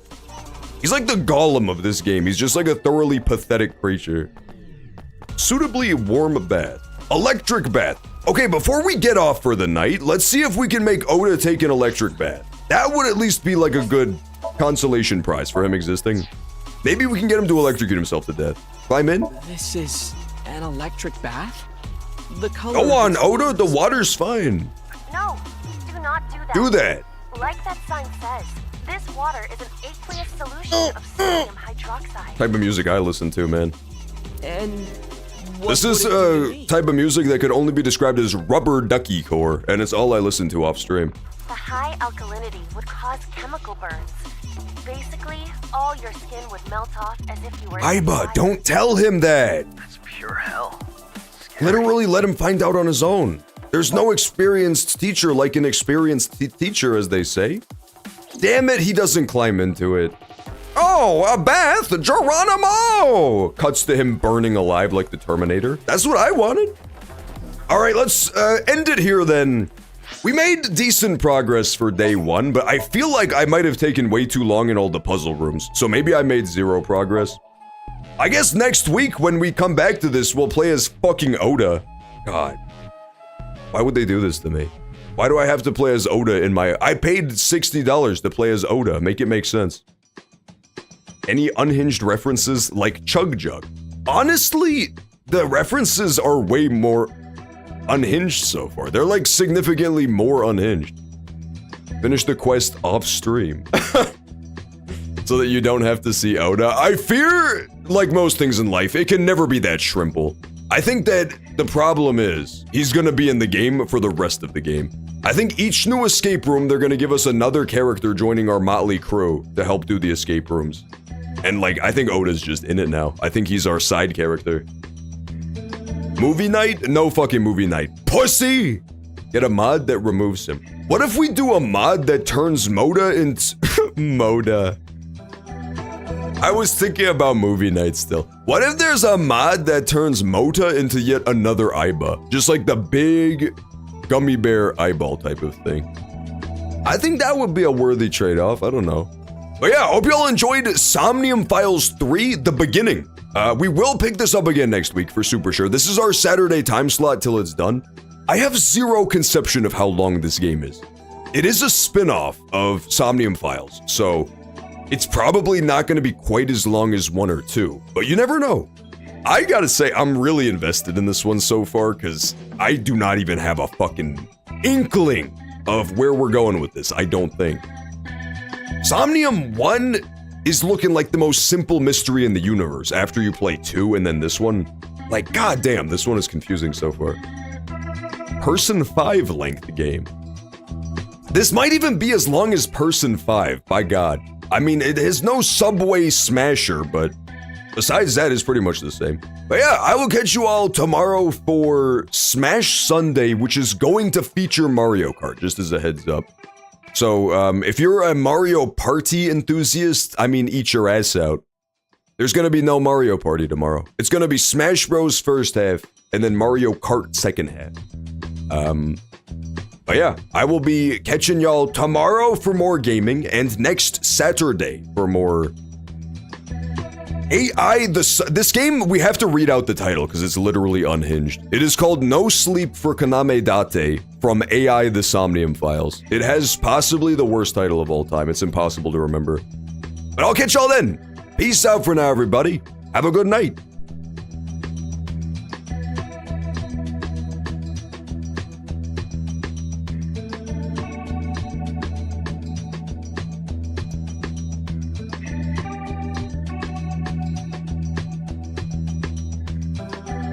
Speaker 1: He's like the Gollum of this game. He's just like a thoroughly pathetic creature. suitably warm bath. Electric bath. Okay, before we get off for the night, let's see if we can make Oda take an electric bath. That would at least be like a good consolation prize for him existing. Maybe we can get him to electrocute himself to death. Climb in.
Speaker 18: This is an electric bath? The color.
Speaker 1: Go on, Oda, the water's fine.
Speaker 7: No, do not do that.
Speaker 1: Do that.
Speaker 7: Like that sign says, this water is an aqueous solution of sodium hydroxide.
Speaker 1: Type of music I listen to, man.
Speaker 18: And
Speaker 1: this is a type of music that could only be described as rubber ducky core, and it's all I listen to off stream.
Speaker 7: The high alkalinity would cause chemical burns. Basically, all your skin would melt off as if you were.
Speaker 1: Aiba, don't tell him that.
Speaker 2: That's pure hell.
Speaker 1: Literally let him find out on his own. There's no experienced teacher like an experienced teacher, as they say. Damn it, he doesn't climb into it. Oh, a bath, Geronimo! Cuts to him burning alive like the Terminator. That's what I wanted. All right, let's end it here then. We made decent progress for day 1, but I feel like I might have taken way too long in all the puzzle rooms, so maybe I made 0 progress. I guess next week when we come back to this, we'll play as fucking Oda. God. Why would they do this to me? Why do I have to play as Oda in my... I paid $60 to play as Oda. Make it make sense. Any unhinged references like Chug Jug? Honestly, the references are way more unhinged so far. They're like significantly more unhinged. Finish the quest off stream. So that you don't have to see Oda. I fear, like most things in life, it can never be that shrimple. I think that the problem is, he's gonna be in the game for the rest of the game. I think each new escape room, they're gonna give us another character joining our motley crew to help do the escape rooms. And like, I think Oda's just in it now. I think he's our side character. Movie night? No fucking movie night. Pussy! Get a mod that removes him. What if we do a mod that turns Moda into... Moda. I was thinking about movie night still. What if there's a mod that turns Mota into yet another Aiba? Just like the big gummy bear eyeball type of thing. I think that would be a worthy trade-off. I don't know. But yeah, hope y'all enjoyed Somnium Files 3, the beginning. We will pick this up again next week for super sure. This is our Saturday time slot till it's done. I have 0 conception of how long this game is. It is a spin-off of Somnium Files, so it's probably not going to be quite as long as 1 or 2, but you never know. I gotta say, I'm really invested in this one so far, because I do not even have a fucking inkling of where we're going with this, I don't think. Somnium 1 is looking like the most simple mystery in the universe after you play 2 and then this one. Like, goddamn, this one is confusing so far. Person 5 length game. This might even be as long as Person 5, by God. I mean, it has no Subway Smasher, but besides that, it's pretty much the same. But yeah, I will catch you all tomorrow for Smash Sunday, which is going to feature Mario Kart, just as a heads up. So, if you're a Mario Party enthusiast, I mean, eat your ass out. There's gonna be no Mario Party tomorrow. It's gonna be Smash Bros. First half, and then Mario Kart second half. But yeah, I will be catching y'all tomorrow for more gaming, and next Saturday for more AI. This game, we have to read out the title because it's literally unhinged. It is called No Sleep for Kaname Date from AI the Somnium Files. It has possibly the worst title of all time. It's impossible to remember. But I'll catch y'all then. Peace out for now, everybody. Have a good night.